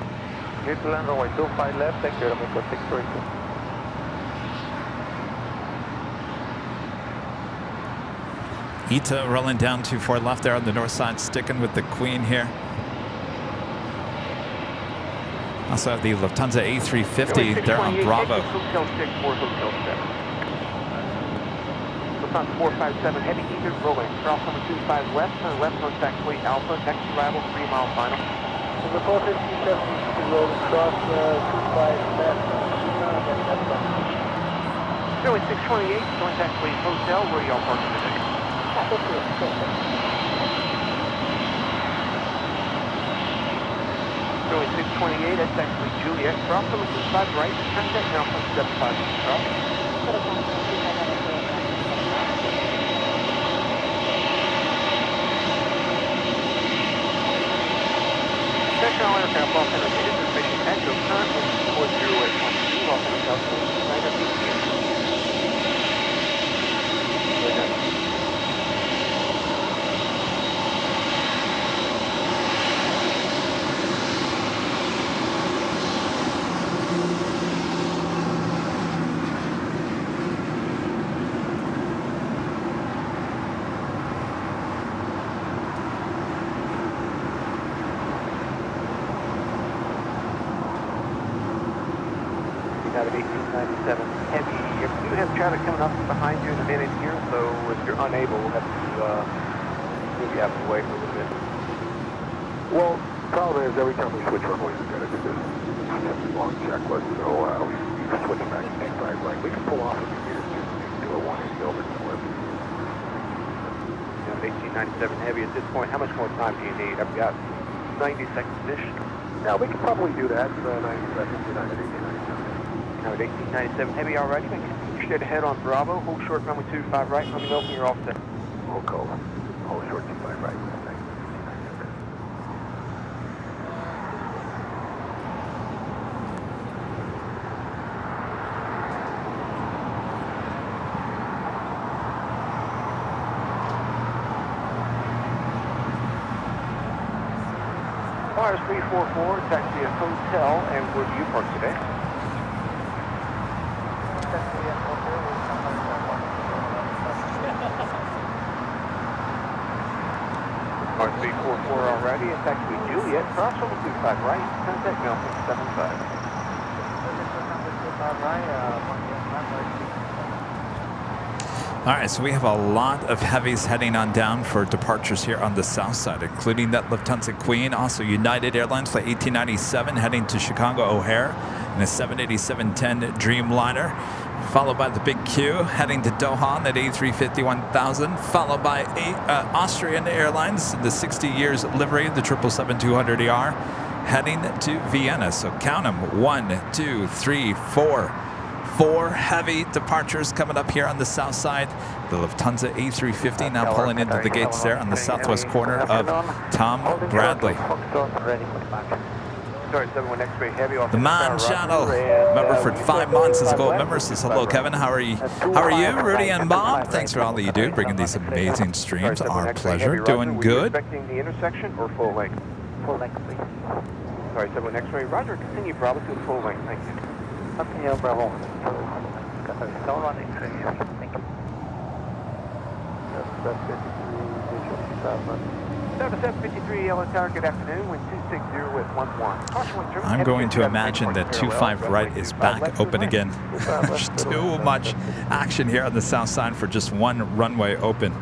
Clear to land, runway 25 left, thank you, Mexico 642. Ita rolling down 24 left there on the north side, sticking with the Queen here. Also have the Lufthansa A350 there on Bravo. Hotel 64, Hotel 7. Lufthansa 457, heavy ether rolling. Cross number 25 left, turn left on taxiway Alpha, next arrival 3 mile final. So the 457 to roll across 25 left, Joey 628, join taxiway Hotel, where y'all parking today? Joey 628, that's actually Juliet. Cross number 25 right, contact now from 75 cross. National aircraft Los Angeles, information actual current was 40812, Los Angeles, California, United 1897 heavy. You do have traffic coming up behind you in a minute here, so if you're unable, we'll have to move you out of the way for a little bit. Well, the problem is every time we switch runways, we've got to do this long checklist, so we switch back to 25 right. We can pull off if we need to do a 180 over the flip. 1897 heavy at this point. How much more time do you need? I've got 90 seconds-ish. Now, we can probably do that, 90 seconds, United 1897. United 1897 heavy already. Straight ahead on Bravo. Hold short runway 25 right. Let me know when you're all set. Hold cold. Hold short 25 right. Thanks. Flyers 344, taxi a hotel, and where do you park today? Flyers 344 already, it's actually Juliet, cross over 25 right, contact Nelson 75. All right, so we have a lot of heavies heading on down for departures here on the south side, including that Lufthansa Queen, also United Airlines Flight 1897 heading to Chicago O'Hare in a 787-10 Dreamliner, followed by the Big Q heading to Doha on that A350-1000, followed by Austrian Airlines, the 60 years livery, the 777-200ER, heading to Vienna. So count them, 1, 2, 3, 4. 4 heavy departures coming up here on the south side. The Lufthansa A350 now pulling into the gates there on the southwest corner of Tom Bradley. The Man Channel, member for 5 months as a gold member, says hello Kevin, how are you? Rudy and Bob? Thanks for all that you do, bringing these amazing streams. Our pleasure. Doing good. Expecting the intersection or full length? Full length, please. Sorry, 71 X-ray. Roger, continue Bravo to the full length. Thank you. Continue Bravo. Still running. Thank you. Delta 753, Yellow Tower, good afternoon. Wind 260 with 11. I'm going to imagine that 25 right is back open again. There's too much action here on the south side for just one runway open.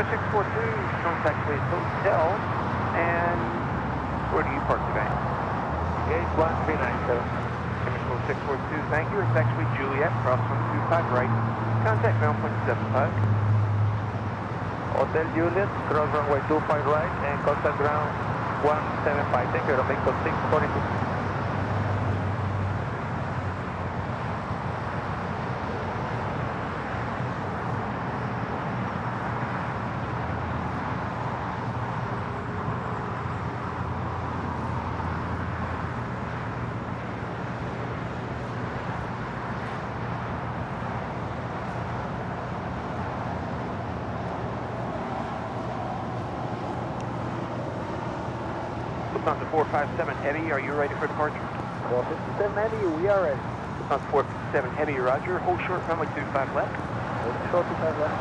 Express 642, contact with hotel, and where do you park today? Gate 1397. Chemical 642, thank you. It's actually Juliet, cross 125 right. Contact ground point 75. Hotel Juliet, cross runway 25 right, and contact ground 175. Thank you, Romeo 642. Lufthansa 457 Heavy, are you ready for departure? 457 Heavy, we are ready. Lufthansa 457 Heavy, roger. Hold short, runway 25 left. Hold short 25 left.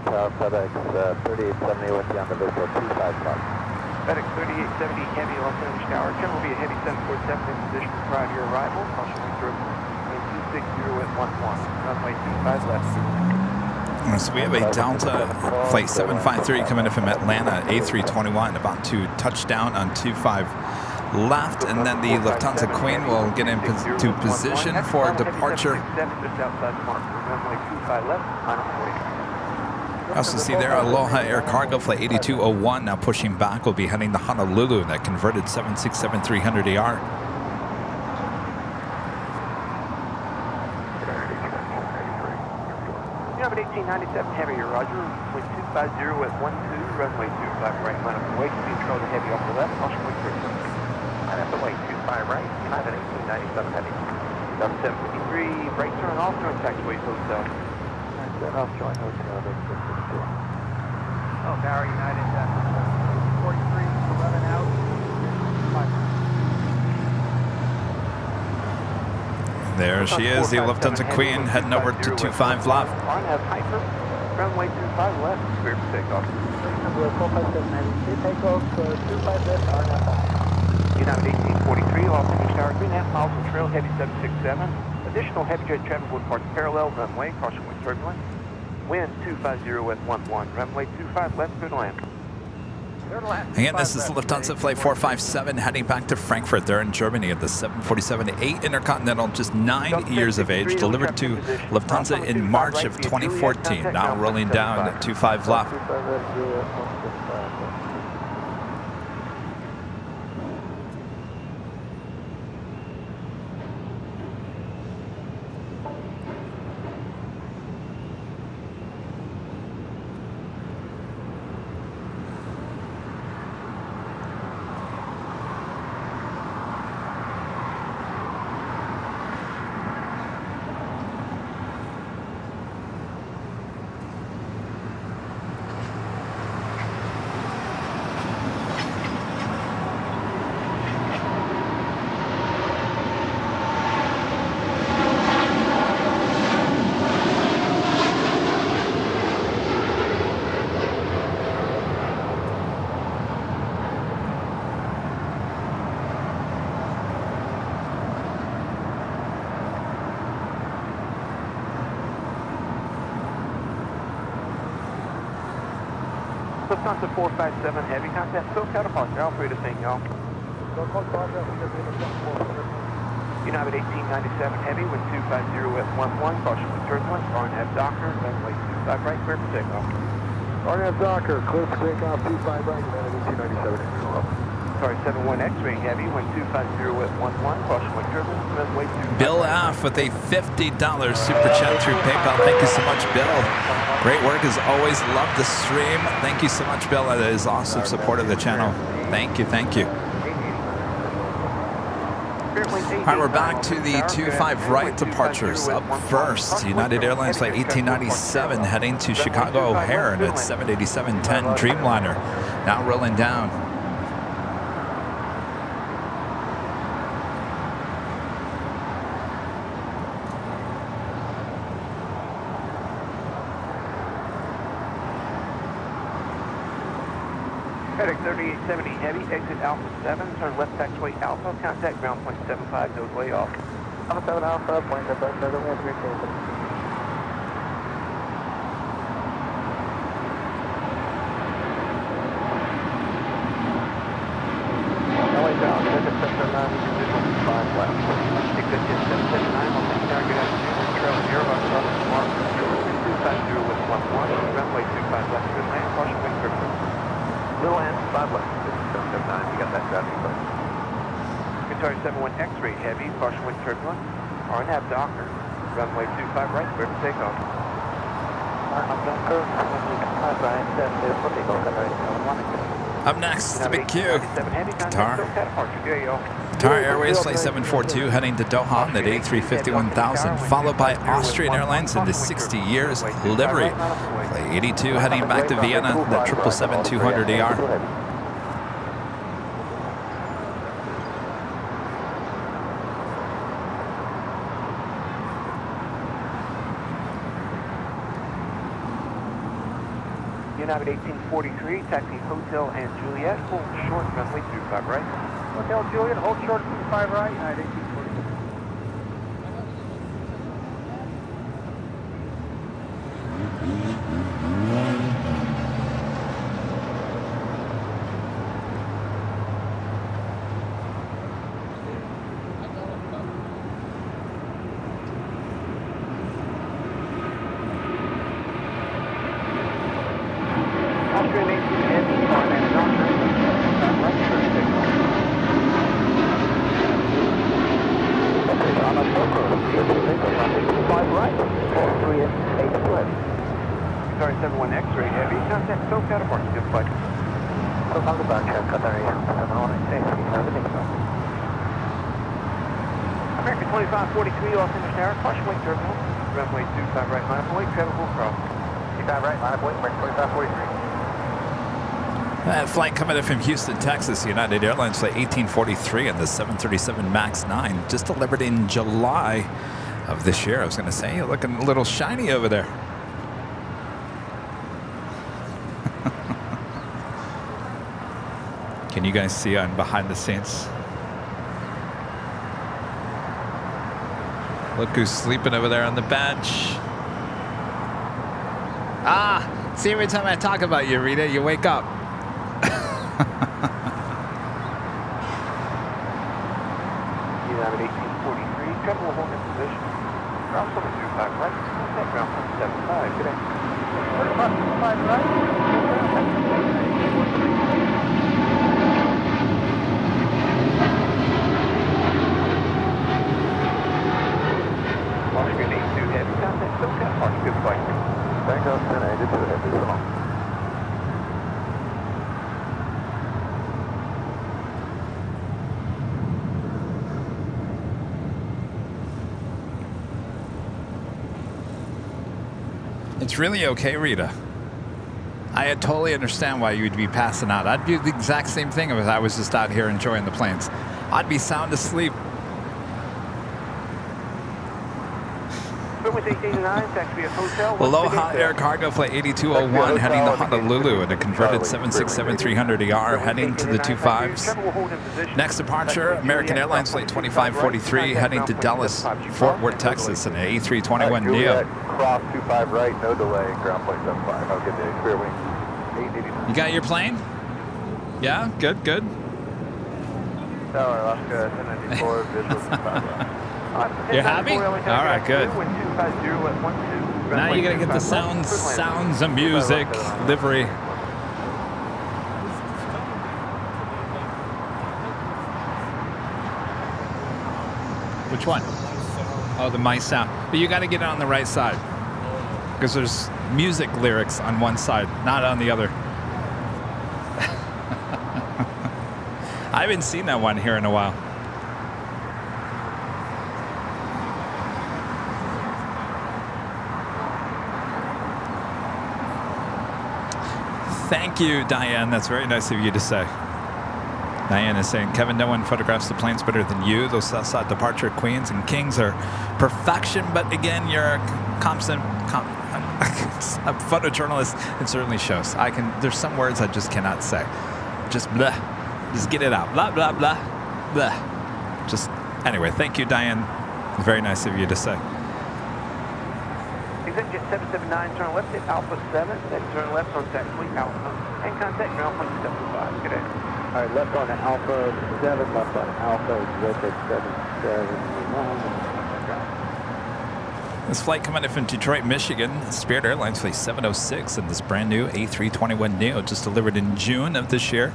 Tower, FedEx 3870 with you on the visual 25 left. FedEx 3870 Heavy, Los Angeles Tower. Turn will be a Heavy 747 in position prior to your arrival. Caution wind through 260 at 11. Runway 25 left. So we have a Delta flight 753 coming in from Atlanta, A321, about to touch down on 25 left, and then the Lufthansa Queen will get into position for departure. Just outside the marker. Runway 25 left, final 40. Also see there, Aloha Air Cargo Flight 8201 now pushing back. Will be heading to Honolulu, that converted 767-300ER. You have an 1897 Heavy, roger. Wind 250 at 12, runway 25 right, line up the way. Control the Heavy off the left, caution wind through. Line up the way, 25 right, United 1897 Heavy. 753, right turn off, join taxiway hotel. Turn off, join hotel. Oh, Barry United, 43, 11 out. 5. There she is, the Lufthansa Queen heading over to 25 left. RNAV Hyper, runway 25 left, clear for takeoff. 457 takeoff, 25 left, RNAV. United 1843, Los Angeles Tower, 3.5 miles of trail, Heavy 767. Additional heavy jet traffic will depart parallel runway, caution wind turbulence. Wind 250 at 11, runway 25 left, clear to land. Again, this is Lufthansa Flight 457 heading back to Frankfurt. They're in Germany at the 747-8 Intercontinental, just 9 years of age, delivered to Lufthansa in March of 2014. Now rolling down at 25 left. Lufthansa 457 Heavy, contact SoCal departure, Alfredo St. Y'all. United 1897 Heavy, wind 250 at 11, caution wind turbulence, RNAV Docker, runway 25 right, clear for takeoff. RNAV Docker, clear for takeoff, 25 right, United 1897 Heavy. Sorry, 71 X-ray Heavy, wind 250 at 11, caution wind turbulence, runway 25 Bill right. F with a $50 super chat through PayPal. Thank you so much, Bill. Great work as always. Love the stream. Thank you so much, Bill. That is awesome support of the channel. Thank you, thank you. Spirit Wings right, we're back to the 25 right departures. Up first, United Airlines flight 1897 heading to Chicago O'Hare and at 787-10 Dreamliner. Now rolling down. Heading 3870 heavy, exit Alpha 7, turn left taxiway Alpha, contact ground point 75, nose way off. Alpha 7 Alpha, point 77, we have 3 cases. LA down, ticket 779, visual 5 left. Ticket 779, I'll take target altitude, trail 0 on southern mark, 250 with 11, runway 25 left, good land, caution wind turbulence. Little end, 5 left. 779, we got that traffic first. Guitar 71 X-ray heavy, caution wind turbulence. RNAV Docker, runway 25 right, clear for takeoff. RNAV Docker, runway 25 right, clear for takeoff. Up next, the big Q. Qatar. Qatar Airways Flight 742 heading to Doha at A351,000, followed by Austrian Airlines in the 60 years livery. Flight 82 heading back to Vienna, the 777-200ER. United 1843, taxi Hotel and Juliet, hold short, runway 25 right. Hotel Juliet, hold short 25 right, United 1843. Sorry, 71 X-ray heavy, contact SoCal departure, good flight. SoCal departure, Qatar Airways, 71 X-ray, everything so. American 2543, Los Angeles Tower, caution wind turbulence, runway 25 right, line up away, travel full cross. 25 right, line up away, American 2543. That flight coming in from Houston, Texas, United Airlines flight 1843 and the 737 MAX 9, just delivered in July of this year. I was going to say, you're looking a little shiny over there. Can you guys see on behind the scenes? Look who's sleeping over there on the bench. Ah, see, every time I talk about you, Rita, you wake up. United 1843, travel hold in position. Ground 725 right, contact ground 775, good day. 25 right. Austrian 82 heavy, contact SoCal departure, good flight. Thank Austin, 82 heavy, so long. It's really okay, Rita. I totally understand why you'd be passing out. I'd do the exact same thing if I was just out here enjoying the planes. I'd be sound asleep. Aloha Air Cargo Flight 8201 heading to Honolulu in a converted 767-300ER heading to the 25s. Next departure, American Airlines Flight 2543 heading to Dallas, Fort Worth, Texas in an A321neo. Cross 25 right, no delay, ground point 75. I'll get the clear wing. 889. You got your plane? Yeah, good, good. Tower, Alaska 1094, visual 25 right. You're happy? All right, good. Now you gotta get the sounds of music, livery. Which one? Oh, the mice sound. But you gotta get it on the right side. Because there's music lyrics on one side, not on the other. I haven't seen that one here in a while. Thank you, Diane. That's very nice of you to say. Diane is saying, Kevin, no one photographs the planes better than you. Those Southside departure queens and kings are perfection. But again, you're a photojournalist. It certainly shows. There's some words I just cannot say. Just blah. Just get it out. Blah, blah, blah, blah. Just, anyway, thank you, Diane. Very nice of you to say. Exit jet 779, turn left at Alpha 7, then turn left on taxiway Alpha, and contact ground point 75. Good day. All right, left on Alpha 7, left on Alpha, exit 771. This flight coming in from Detroit, Michigan. Spirit Airlines Flight 706 and this brand new A321neo just delivered in June of this year.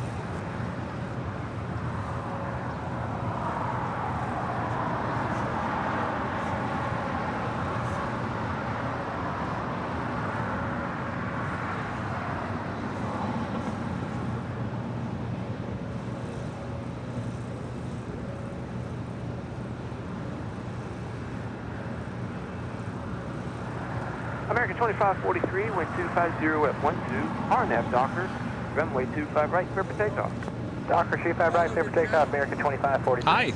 American 2543, wind 250 at 12, RNAV Docker, runway 25 right, clear for takeoff. Docker, 25 right, clear for takeoff, American 2543. Hi.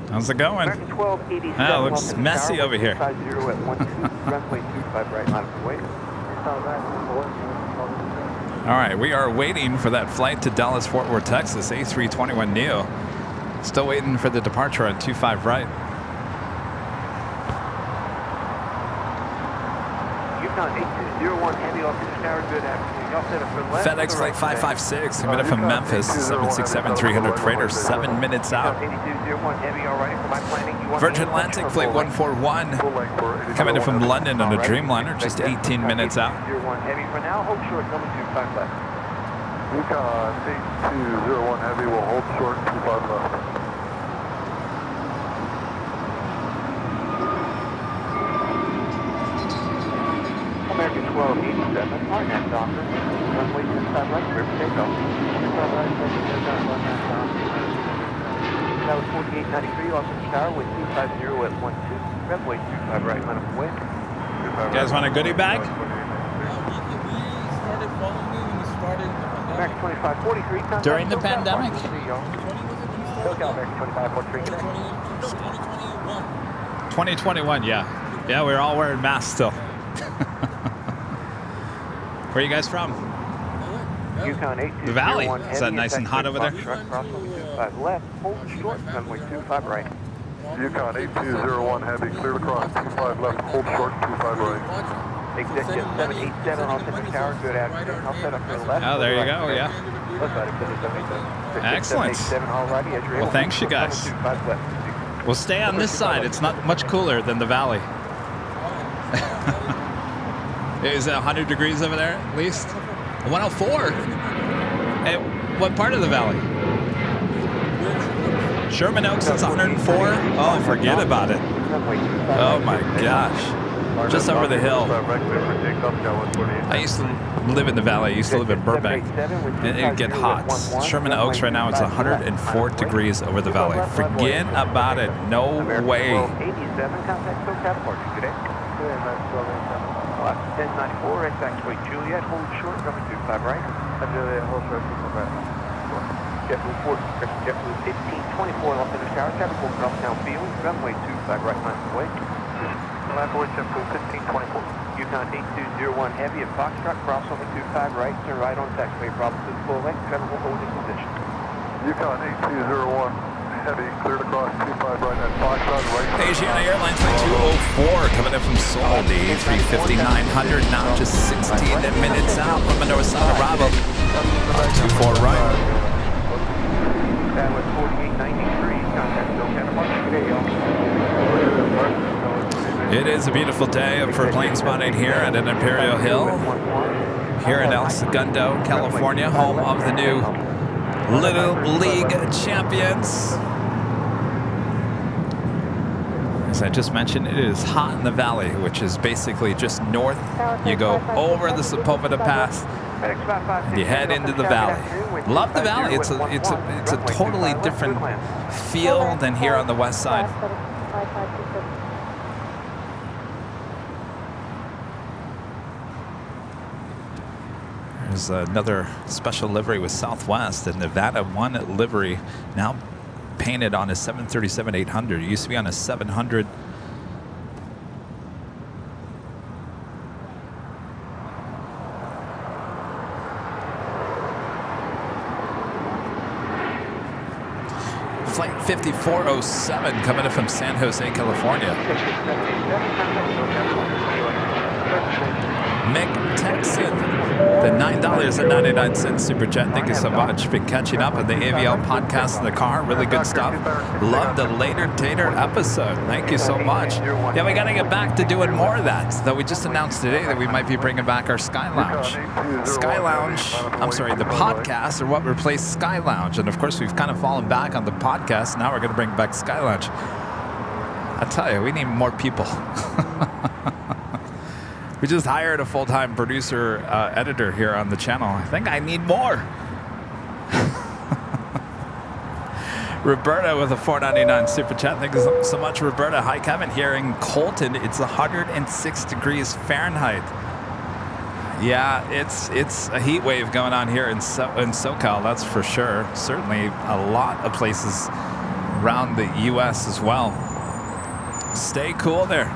How's it going? American 1287. Oh, it looks messy over here. 250 at 12, runway 25 right, line of way. All right, we are waiting for that flight to Dallas, Fort Worth, Texas, A321neo. Still waiting for the departure on 25 right. Yukon 8201 heavy off the tower, good afternoon. Y'all set up for left. FedEx Flight 556, coming in from Memphis, 767-300 freighter, 7 minutes out. 8201 heavy, all right, for my planning. Virgin Atlantic Flight 141, coming in from London on a Dreamliner, just 18 minutes out. 8201 heavy for now, hold short, number 25 left. Yukon 8201 heavy will hold short 25 left. American 1287, RNAV Docker, runway 25 right, clear for takeoff. 25 right, that was 4893, Austin Tower, wind 250 at 12, runway 25 right, line of way. You guys want a goodie bag? He started following me when he started the pandemic. American 2543, contact During the SoCal pandemic? Park. See y'all. SoCal, American 2543, good day. 2021, yeah. Yeah, we're all wearing masks still. Where are you guys from? Yukon 8201 The Valley. heavy, Is that nice and hot over there? Truck cross runway 25 left, hold short, runway 25 right. Yukon 8201 heavy, clear across 25 left, hold short 25 right. Exit jet 787 on Citrus Tower, good afternoon. I'll set up for the left. Oh, there you go, yeah. Excellent. Well, thanks, you guys. We'll stay on this side. It's not much cooler than the Valley. Is it 100 degrees over there at least? 104? Hey, what part of the Valley? Sherman Oaks, it's 104? Oh, forget about it. Oh my gosh. Just over the hill. I used to live in the Valley. I used to live in Burbank. And it'd get hot. Sherman Oaks right now, it's 104 degrees over the Valley. Forget about it. No way. 1094, exactly. Juliet, hold short, number 25 right. Juliet, hold short, 25 right. JetBlue 1524, Los Angeles Tower, traffic will cross down field, runway 25 right, line of way. Line for JetBlue 1524. Yukon 8201 heavy at Foxtrot, cross only 25 right, turn right on taxiway, Robinson full length, traffic will hold in position. Yukon 8201 heavy, cleared across 25 right at Foxtrot, right. Asiana Airlines Flight 204 coming in from Seoul, the A350-900, now just 16 minutes out from the north side of Bravo. 24 right. That was 4893, contact SoCal Park. Today, y'all. It is a beautiful day for plane spotting here at an Imperial Hill, here in El Segundo, California, home of the new Little League champions. As I just mentioned, it is hot in the valley, which is basically just north. You go over the Sepulveda Pass, and you head into the valley. Love the valley. It's a totally different feel than here on the west side. There's another special livery with Southwest, the Nevada 1 livery, now painted on a 737-800. It used to be on a 700. Flight 5407 coming in from San Jose, California. Mick Texan, the $9.99 super chat. Thank you so much. Been catching up on the AVL podcast in the car. Really good stuff. Love the Later Tater episode. Thank you so much. Yeah, we got to get back to doing more of that. Though we just announced today that we might be bringing back our Sky Lounge. The podcast or what replaced Sky Lounge. And of course, we've kind of fallen back on the podcast. Now we're going to bring back Sky Lounge. I tell you, we need more people. We just hired a full-time producer, editor here on the channel. I think I need more. Roberta with a $4.99 super chat. Thank you so much, Roberta. Hi, Kevin. Here in Colton, it's 106 degrees Fahrenheit. Yeah, it's a heat wave going on here in SoCal, that's for sure. Certainly a lot of places around the U.S. as well. Stay cool there.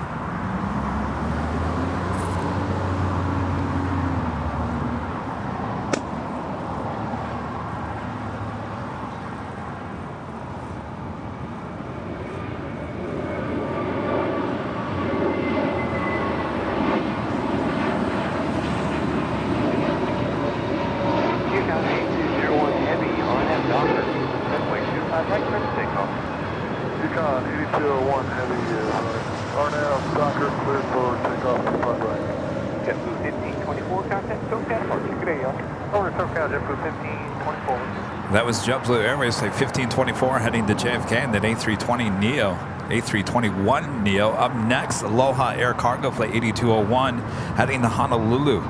That was JetBlue Airways Flight 1524 heading to JFK, and then A321 Neo. Up next, Aloha Air Cargo Flight 8201 heading to Honolulu.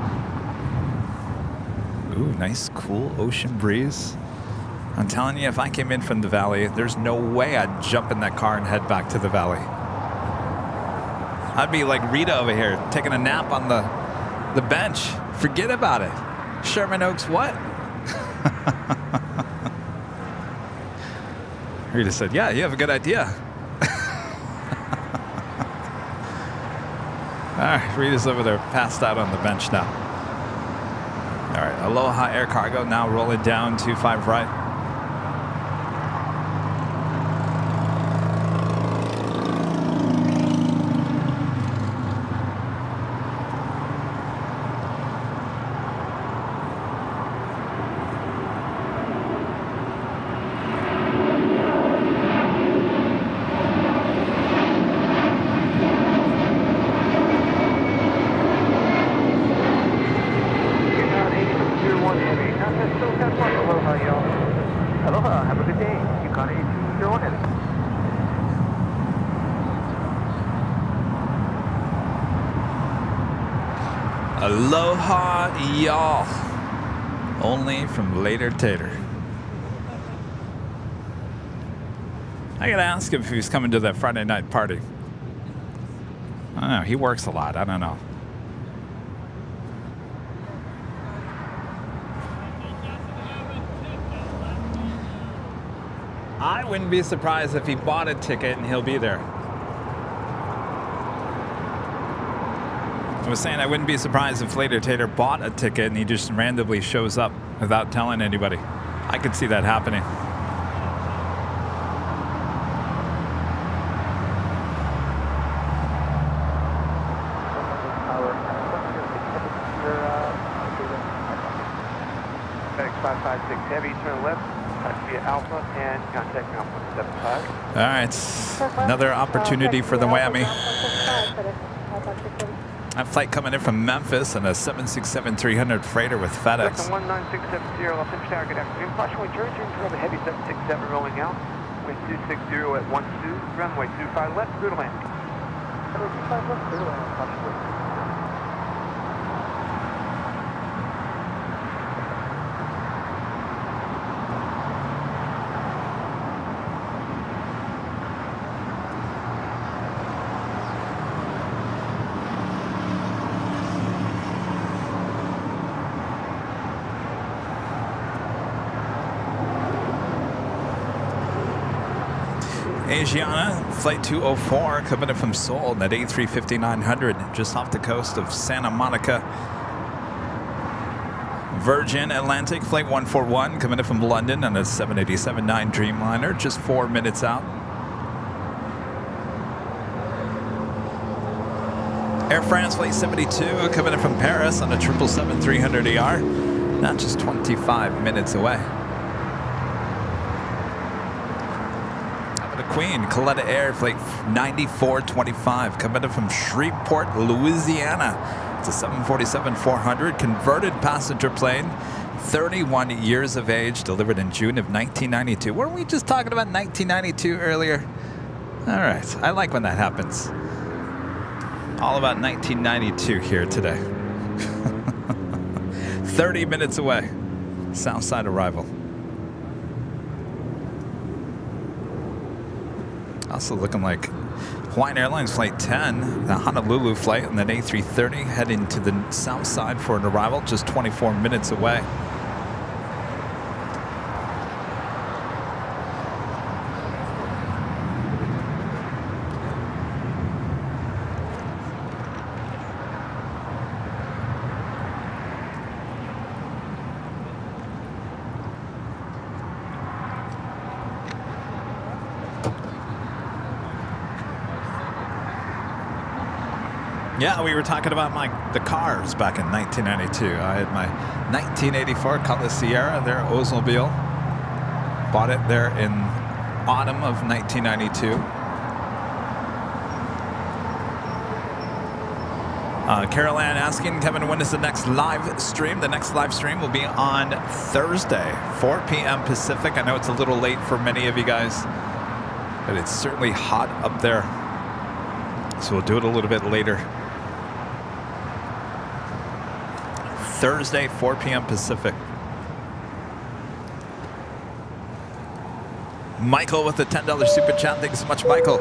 Ooh, nice cool ocean breeze. I'm telling you, if I came in from the valley, there's no way I'd jump in that car and head back to the valley. I'd be like Rita over here, taking a nap on the bench. Forget about it. Sherman Oaks, what? Rita said, yeah, you have a good idea. All right, Rita's over there, passed out on the bench now. All right, Aloha Air Cargo now rolling down 25 right. Aloha, y'all. Only from Later Tater. I gotta ask him if he's coming to that Friday night party. I don't know. He works a lot. I don't know. I wouldn't be surprised if he bought a ticket and he'll be there. I was saying I wouldn't be surprised if Later Tater bought a ticket and he just randomly shows up without telling anybody. I could see that happening. FX556 Heavy, turn left, via Alpha, and contact Alpha 75. All right, another opportunity for the whammy. That flight coming in from Memphis and a 767-300 freighter with FedEx. 19670, Los Angeles Tower, good afternoon. Caution, turn the heavy 767 rolling out. Wind 260 at 12, runway 25 left, clear to land. Runway 25 left, clear to land, caution, wait. Asiana, flight 204, coming in from Seoul, at A350-900, just off the coast of Santa Monica. Virgin Atlantic, flight 141, coming in from London on a 787-9 Dreamliner, just 4 minutes out. Air France, flight 72, coming in from Paris on a 777-300ER, not just 25 minutes away. Queen, Coletta Air, flight 9425, coming in from Shreveport, Louisiana. It's a 747-400 converted passenger plane, 31 years of age, delivered in June of 1992. Weren't we just talking about 1992 earlier? All right, I like when that happens. All about 1992 here today. 30 minutes away, Southside arrival. Also looking like Hawaiian Airlines Flight 10, the Honolulu flight, and then A330 heading to the south side for an arrival, just 24 minutes away. Yeah, we were talking about the cars back in 1992. I had my 1984 Cutlass Sierra, their Oldsmobile. Bought it there in autumn of 1992. Carol Ann asking, Kevin, when is the next live stream? The next live stream will be on Thursday, 4 p.m. Pacific. I know it's a little late for many of you guys, but it's certainly hot up there. So we'll do it a little bit later. Thursday, 4 p.m. Pacific. Michael with the $10 super chat. Thanks so much, Michael.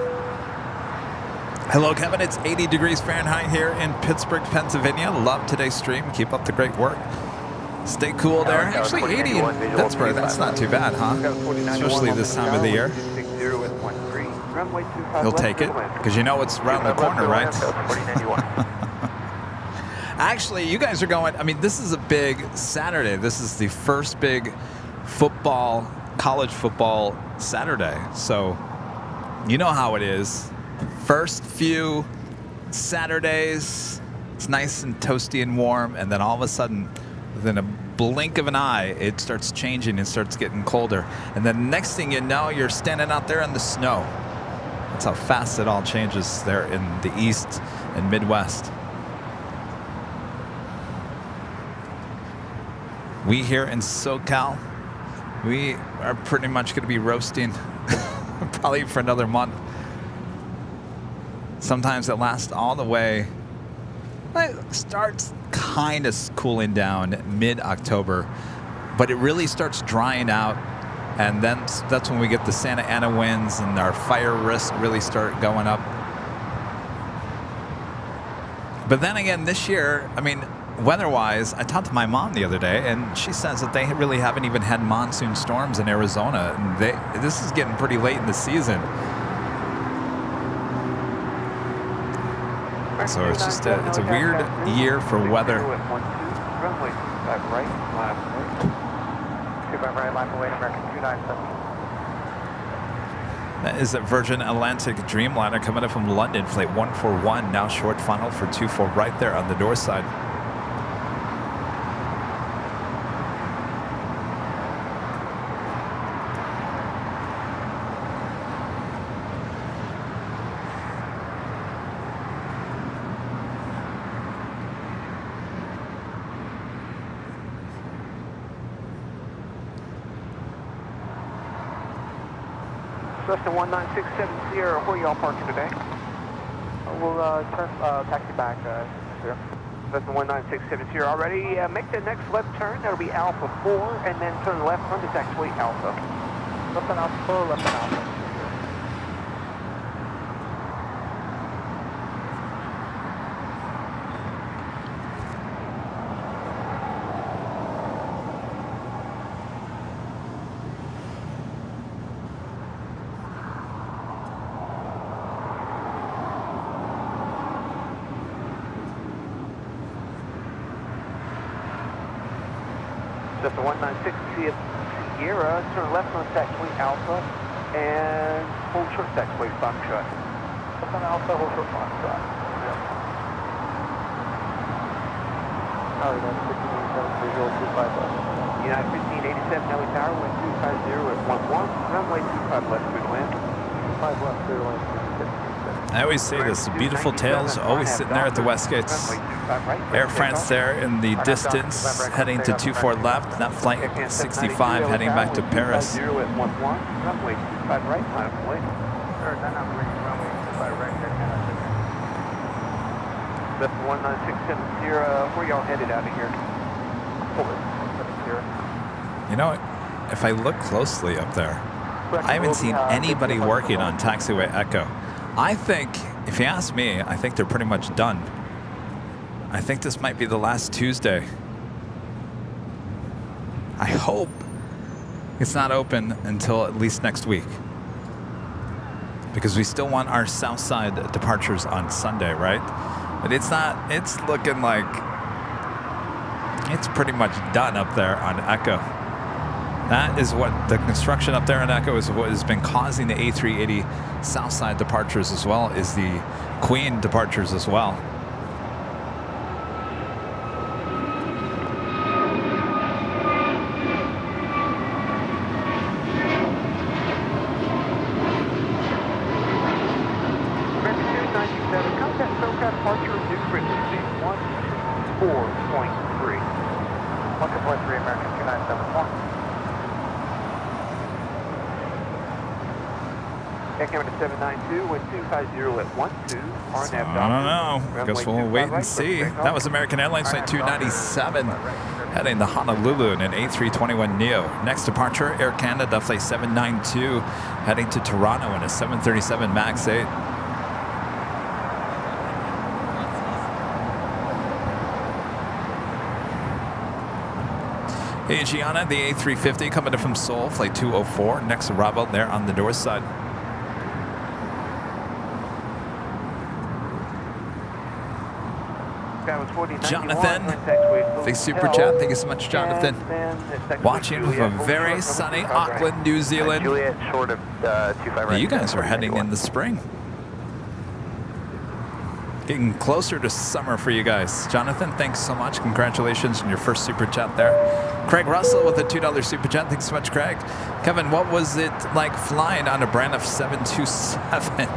Hello, Kevin. It's 80 degrees Fahrenheit here in Pittsburgh, Pennsylvania. Love today's stream. Keep up the great work. Stay cool there. Actually, 80 in Pittsburgh. That's not too bad, huh? Especially this time of the year. You'll take it because you know it's around the corner, right? Actually, you guys are going, I mean, this is a big Saturday. This is the first big football, college football Saturday. So you know how it is. First few Saturdays, it's nice and toasty and warm. And then all of a sudden, within a blink of an eye, it starts changing and starts getting colder. And then next thing you know, you're standing out there in the snow. That's how fast it all changes there in the East and Midwest. We here in SoCal, we are pretty much going to be roasting probably for another month. Sometimes it lasts all the way. It starts kind of cooling down mid-October, but it really starts drying out. And then that's when we get the Santa Ana winds and our fire risks really start going up. But then again, this year, I mean, weather-wise, I talked to my mom the other day, and she says that they really haven't even had monsoon storms in Arizona. And this is getting pretty late in the season. So it's just it's a weird year for weather. That is a Virgin Atlantic Dreamliner coming up from London, flight 141, now short funnel for 24 right there on the door side. Cessna 19670, where are y'all parking today? We'll turn taxi back, sir. Cessna 19670 already. Make the next left turn. That'll be Alpha 4, and then turn left front is actually Alpha. Left and Alpha 4, left and Alpha. Delta 196 Sierra, turn left on taxiway Alpha, and hold short taxiway Foxtrot. Left on Alpha, hold short Foxtrot. United 1587, visual 25 left. United 1587, Nelly Tower, wind 250 at 11, runway 25 left through the wind. 5 left through the wind, 56. I always say this, beautiful tails always sitting there at the west gates. Air France there in the distance, heading to 24 left, that flight 65 heading back to Paris. Runway 25 right, line up away. Runway 25 right, Delta 19670, where y'all headed out of here? You know, if I look closely up there, I haven't seen anybody working on Taxiway Echo. I think, if you ask me, I think they're pretty much done. I think this might be the last Tuesday. I hope it's not open until at least next week, because we still want our south side departures on Sunday, right? But it's not, it's looking like it's pretty much done up there on Echo. That is what the construction up there in Echo is what has been causing the A380 Southside departures as well, is the Queen departures as well. American 297, contact SoCal departure, new frequency 14.3. 1.3, American 297. Air Canada 792, wind 250 at 12, RNAV. I don't know. Guess we'll wait and see. That was American Airlines Flight 297 heading to Honolulu in an A321neo. Next departure, Air Canada Flight 792 heading to Toronto in a 737 MAX 8. Hey, Gianna, the A350 coming in from Seoul, Flight 204. Next arrival there on the north side. Jonathan, thanks super chat. Thank you so much, Jonathan. Watching from very sunny Auckland, New Zealand. Juliet, short of 25 right. You guys are heading in the spring. Getting closer to summer for you guys. Jonathan, thanks so much. Congratulations on your first super chat there. Craig Russell with a $2 super chat. Thanks so much, Craig. Kevin, what was it like flying on a brand of 727?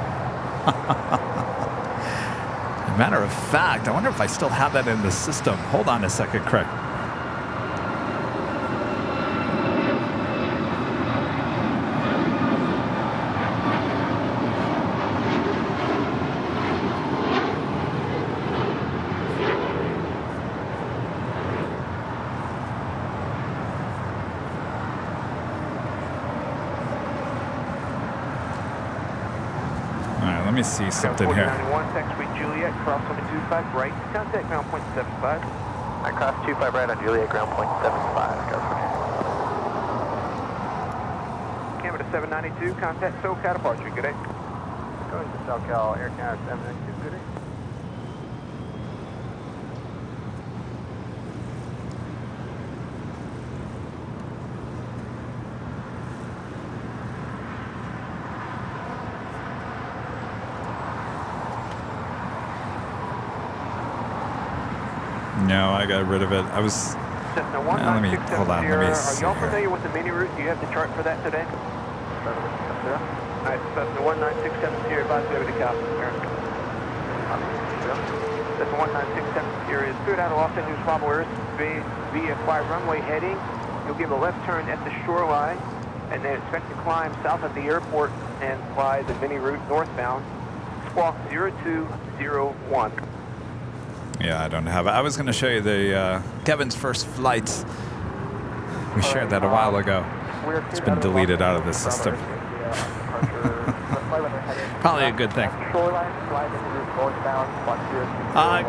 Matter of fact, I wonder if I still have that in the system. Hold on a second, Craig. Let me see something here. 41, taxiway Juliet, cross over 25 right, contact ground point 75. I crossed 25 right on Juliet, ground point 75. Canada 792, contact SoCal departure, good day. Going to SoCal, Air Canada 792, good day. No, I got rid of it. I was. Let me hold on. Let me see. Are y'all familiar with the mini route? Do you have the chart for that today? Alright, Cessna 19670, advise over to Cal. Cessna 19670 is cleared out of Los Angeles followers via 5 runway heading. You'll give a left turn at the shoreline and then expect to climb south of the airport and fly the mini route northbound. Squawk 0201. Yeah, I don't have it. I was going to show you the Kevin's first flight. We shared that a while ago. It's been deleted out of the system. Probably a good thing.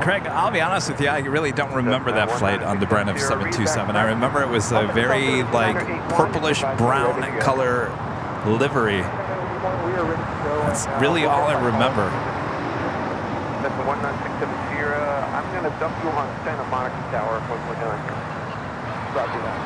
Craig, I'll be honest with you, I really don't remember that flight on the brand of 727. I remember it was a very like purplish brown color livery. That's really all I remember. That's the 19670. I'm going to dump you on Santa Monica Tower when we're done. Roger that.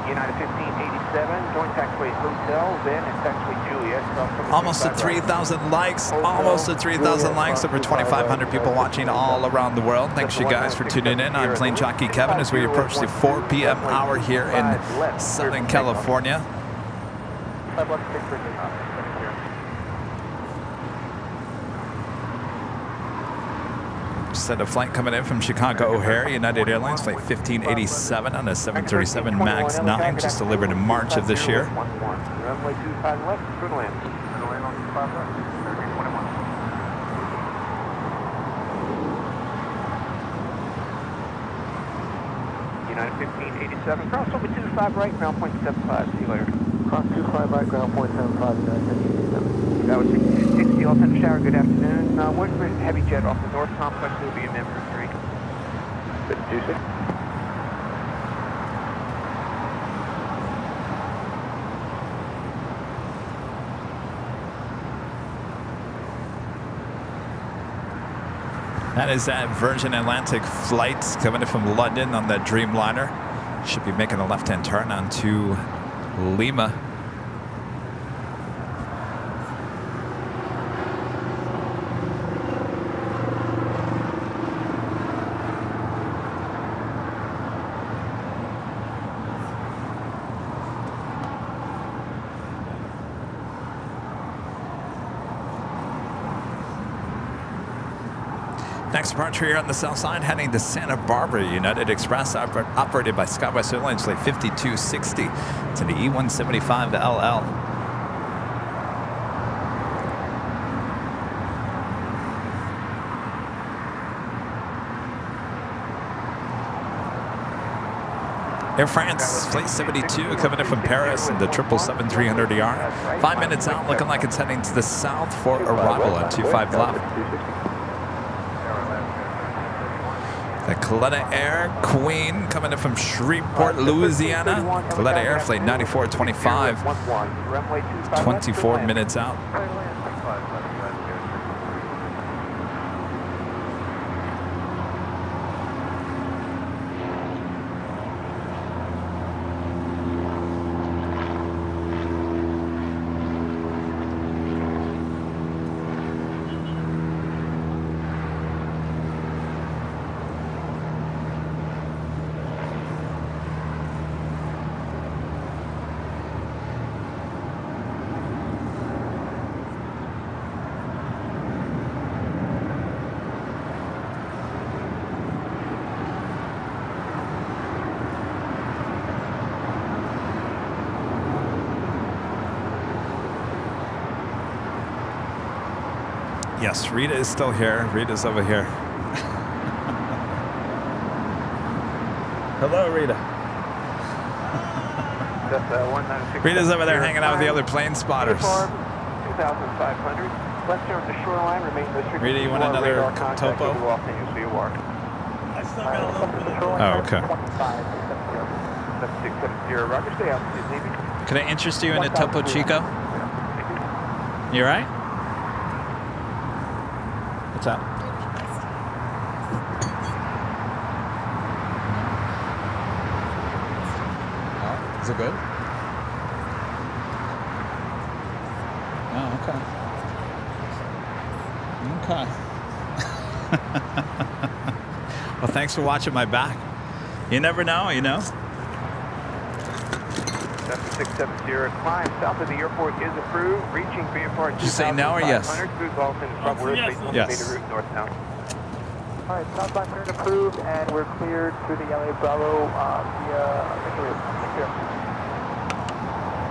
United 1587, join taxiway Hotel, then and taxiway Juliet. Almost at 3,000 likes. Almost at 3,000 likes. Over 2,500 people watching all around the world. Thanks you guys for tuning in. I'm Plane Jockey Kevin as we approach the 4 p.m. hour here in Southern California. Set a flight coming in from Chicago O'Hare, United Airlines, flight 1587 on a 737 MAX 9, just delivered in March of this year. Runway 25 left, good land. United 1587, cross over 25 right, ground point 75, see you later. Cross 25 right, ground point 75, 1587. That was 6260, all center shower, good afternoon. One heavy jet off the north complex will be a member 3. 526. That is that Virgin Atlantic flight coming in from London on that Dreamliner. Should be making a left-hand turn onto Lima. Next departure here on the south side, heading to Santa Barbara. United Express, operated by SkyWest Airlines, flight 5260 to the E175LL. Air France, flight 72, coming in from Paris in the 777-300ER. 5 minutes out, looking like it's heading to the south for arrival at 25 left. The Coletta Air Queen coming in from Shreveport, Louisiana. Coletta Air flight 9425, 24 minutes out. Yes, Rita is still here. Rita's over here. Hello, Rita. Rita's over there hanging out with the other plane spotters. 2,500. Left turn of the shoreline remains restricted. Rita, you want another topo? I still got a little bit of Oh, okay. 7670, Roger, stay altitude, Navy. Can I interest you in a Topo Chico? You all right? What's up? Oh, is it good? Oh, okay. Well, thanks for watching my back. You never know, you know? 7670, climb south of the airport is approved. Reaching VFR. Did you say no or yes? Yes. Route northbound. All right, southbound turn approved, and we're cleared through the LA Bravo via Victoria. Thank you.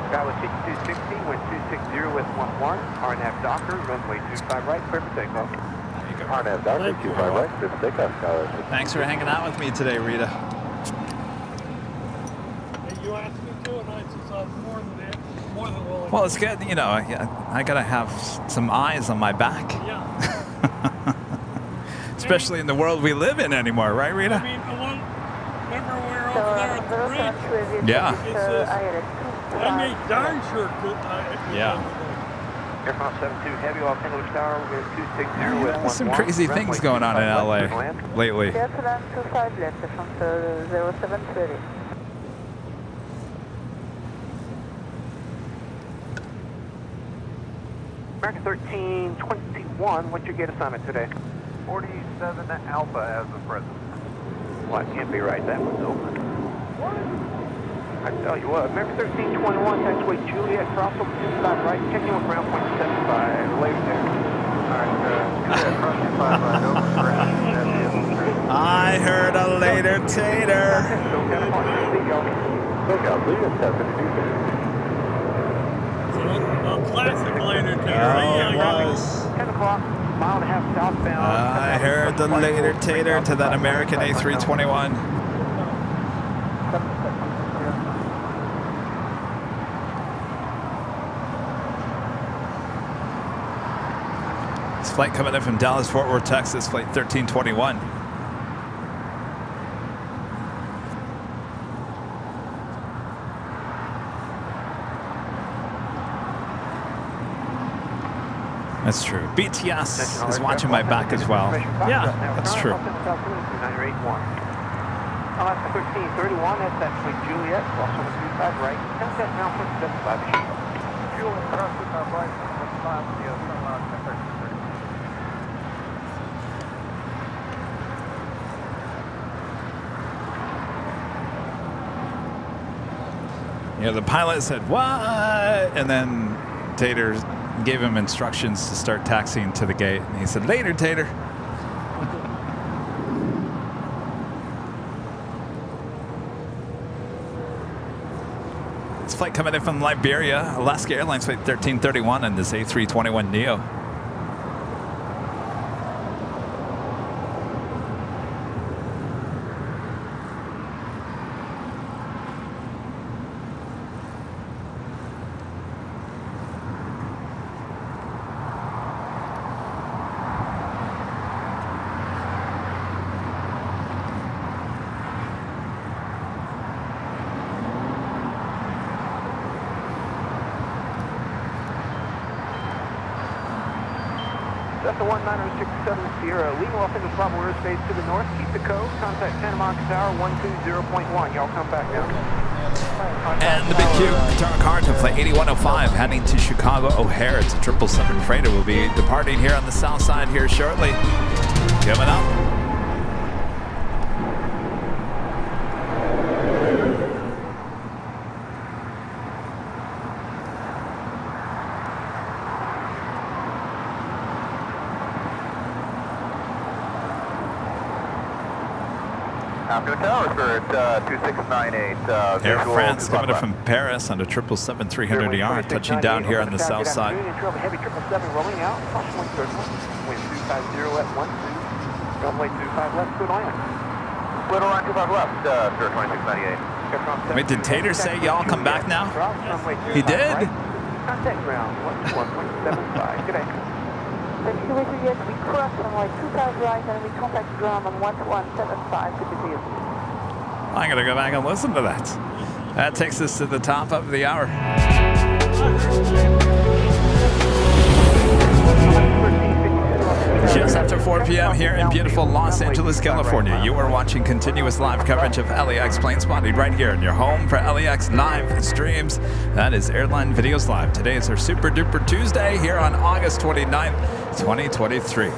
Sky was 6260, wind 260 with 11. RNAV Docker, runway 25 right, clear for takeoff. RNAV Docker, 25 right, clear for takeoff. Thanks for hanging out with me today, Rita. You asked me to, and I just saw more than that. More than willing. Well, it's good, you know, I gotta have some eyes on my back. Yeah. Especially in the world we live in anymore, right, Rita? I mean, the one, remember we were over there at the bridge? Yeah. I made darn sure that Yeah. Aircraft 72 heavy off English Tower, we're 260 with 11. There's some crazy things going on in LA lately. Airline 25 left from 0730. American 1321, what's your gate assignment today? 47 Alpha as of present. Well, that can't be right. That one's open. What? I tell you what, American 1321, taxiway Juliet, crossover 25 right, checking with ground point 75, later there. Alright, Juliet, cross 25 right, over, ground, I heard a later tater. A classic later Oh, tater. it was. 10 o'clock, mile and a half southbound. I heard the later tater to that American A321. This flight coming in from Dallas, Fort Worth, Texas, flight 1321. That's true. BTS is watching my back as well. Yeah, that's true. Alaska 1331, that's actually Juliet, also with 25 right. Contact now for 75. Juliet, cross 25 right, 75, yeah, turn around, 10:30. Yeah, the pilot said, "What?" And then Tater gave him instructions to start taxiing to the gate. And he said, "Later, Tater." This flight coming in from Liberia, Alaska Airlines flight 1331 on this A321 Neo. Delta 1967 Sierra, legal off into Bravo airspace to the north. Keep the code. Contact Santa Monica Tower 120.1. Y'all come back down. And the big Q, Potomac Car to flight 8105 heading to Chicago O'Hare. It's a 777 freighter. Will be departing here on the south side here shortly. Coming up. After the tower, sir, it's 2698. Air France coming in from Paris on a 777-300ER, touching down here on the south side. Heavy 777 rolling out. Caution wind 31. Wind 250 at 12. Runway 25 left, good line. Little line 25 left, sir, 2698. Wait, did Tater say y'all come back now? He did? Contact ground 121.75. Good day. Yes, we cross runway 25 right and we contact ground on 1175 to the field. I'm going to go back and listen to that. That takes us to the top of the hour. Just after 4 p.m. here in beautiful Los Angeles, California, you are watching continuous live coverage of LAX Plane Spotting right here in your home for LAX live streams. That is Airline Videos Live. Today is our Super Duper Tuesday here on August 29th, 2023.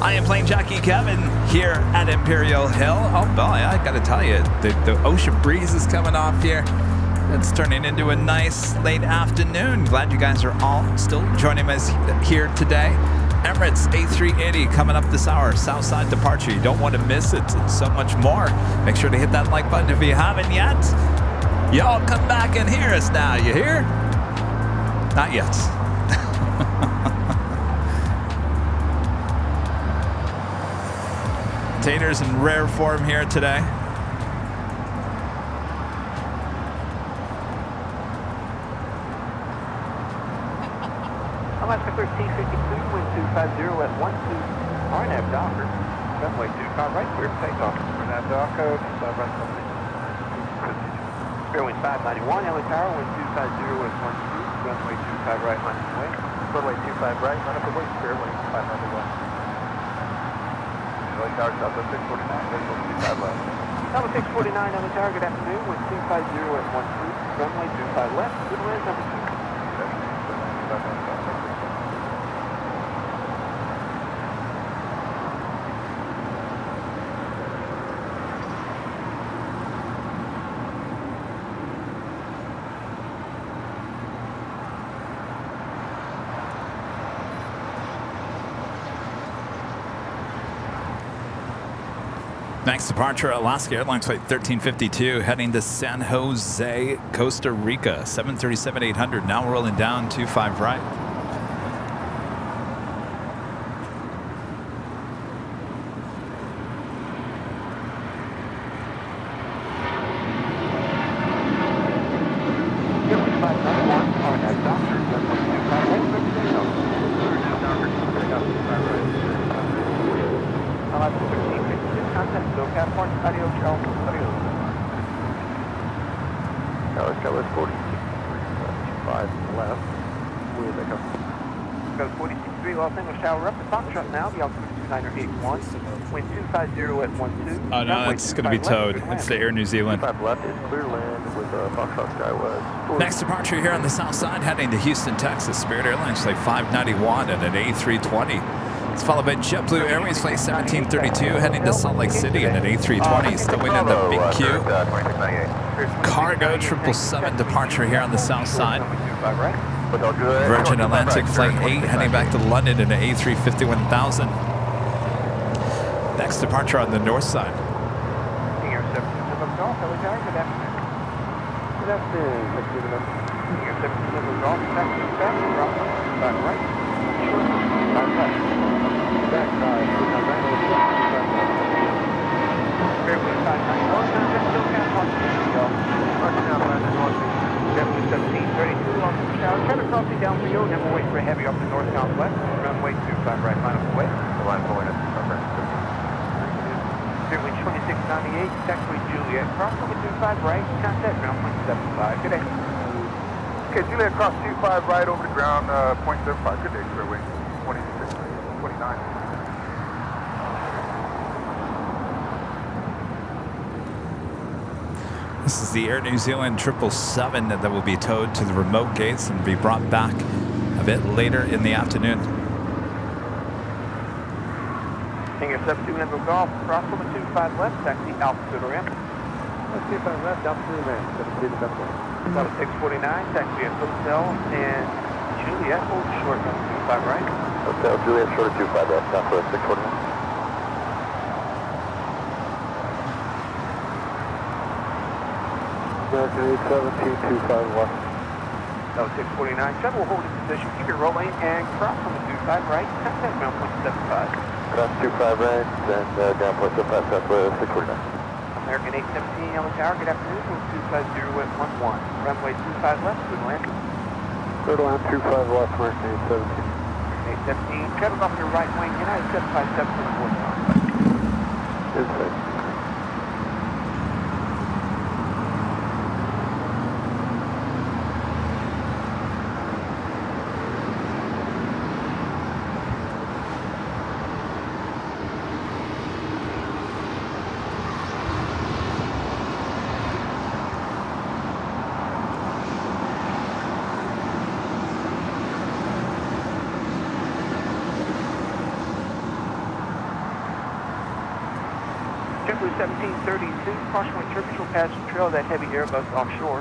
I am Plane Jockey Kevin here at Imperial Hill. Oh boy, I gotta tell you, the ocean breeze is coming off here. It's turning into a nice late afternoon. Glad you guys are all still joining us here today. Emirates A380 coming up this hour, Southside departure. You don't want to miss it. It's so much more. Make sure to hit that like button if you haven't yet. Y'all come back and hear us now. You hear? Not yet. Tater's in rare form here today. Alaska 1352, wind 250 at 12. RNAV Docker, runway 25 right, clear for takeoff. RNAV Docker, 25 right, Fairwind 591, LA Tower, wind 250 at 12. Runway 25 right, line of way. runway 25 right, run up the way, Fairwind 591. LA Tower, Southwest 649, visual 25 left. Number 649, LA Tower, good afternoon, wind 250 at 12. Runway 25 left, good land number 2. Next departure, Alaska Airlines Flight 1352, heading to San Jose, Costa Rica. 737-800, now rolling down 25 right. Oh no, that's going to be towed. It's the Air New Zealand. Left is clear land with Foxtrot Skywest. Next departure here on the south side, heading to Houston, Texas. Spirit Airlines Flight 591 and an A320. It's followed by JetBlue Airways Flight 1732, heading to Salt Lake City and an A320. Still waiting in the big queue. Cargo 777 departure here on the south side. Virgin Atlantic Flight 8 heading back to London in an A350-1000. Next departure on the north side. Try to cross me down for you, and then we'll wait for a heavy off the north southwest. Runway 25 right, line up away. The line going up. Airway 2698, taxiway Juliet, cross over 25 right, contact ground 0.75. Good day. Okay, Juliet, cross 25 right over the ground, 0.75. Good day, Airway 2629. This is the Air New Zealand 777 that will be towed to the remote gates and be brought back a bit later in the afternoon. Hangar 72 Golf, cross over 25 left, taxi altitude ramp. 25 left, altitude ramp, 72 Golf. Level 649, taxi at Hotel and Juliet, hold short, 25 right. Hotel Juliet, short of 25 left, Southwest 649. American 817, 25 left. Level 649, shuttle will hold its position, keep your rolling and cross on the 25 right, contact ground 0.75. Cross 25 right, and down 0.75 Southwest 649. American 817, Yellow Tower, good afternoon, move 250 at 11. Runway 25 left, good land. Good land, 25 left, American 817. 817, shuttle off your right wing, United 757 to the fourth line. Inside. JetBlue 1732, caution when turbulent passenger trail that heavy Airbus offshore.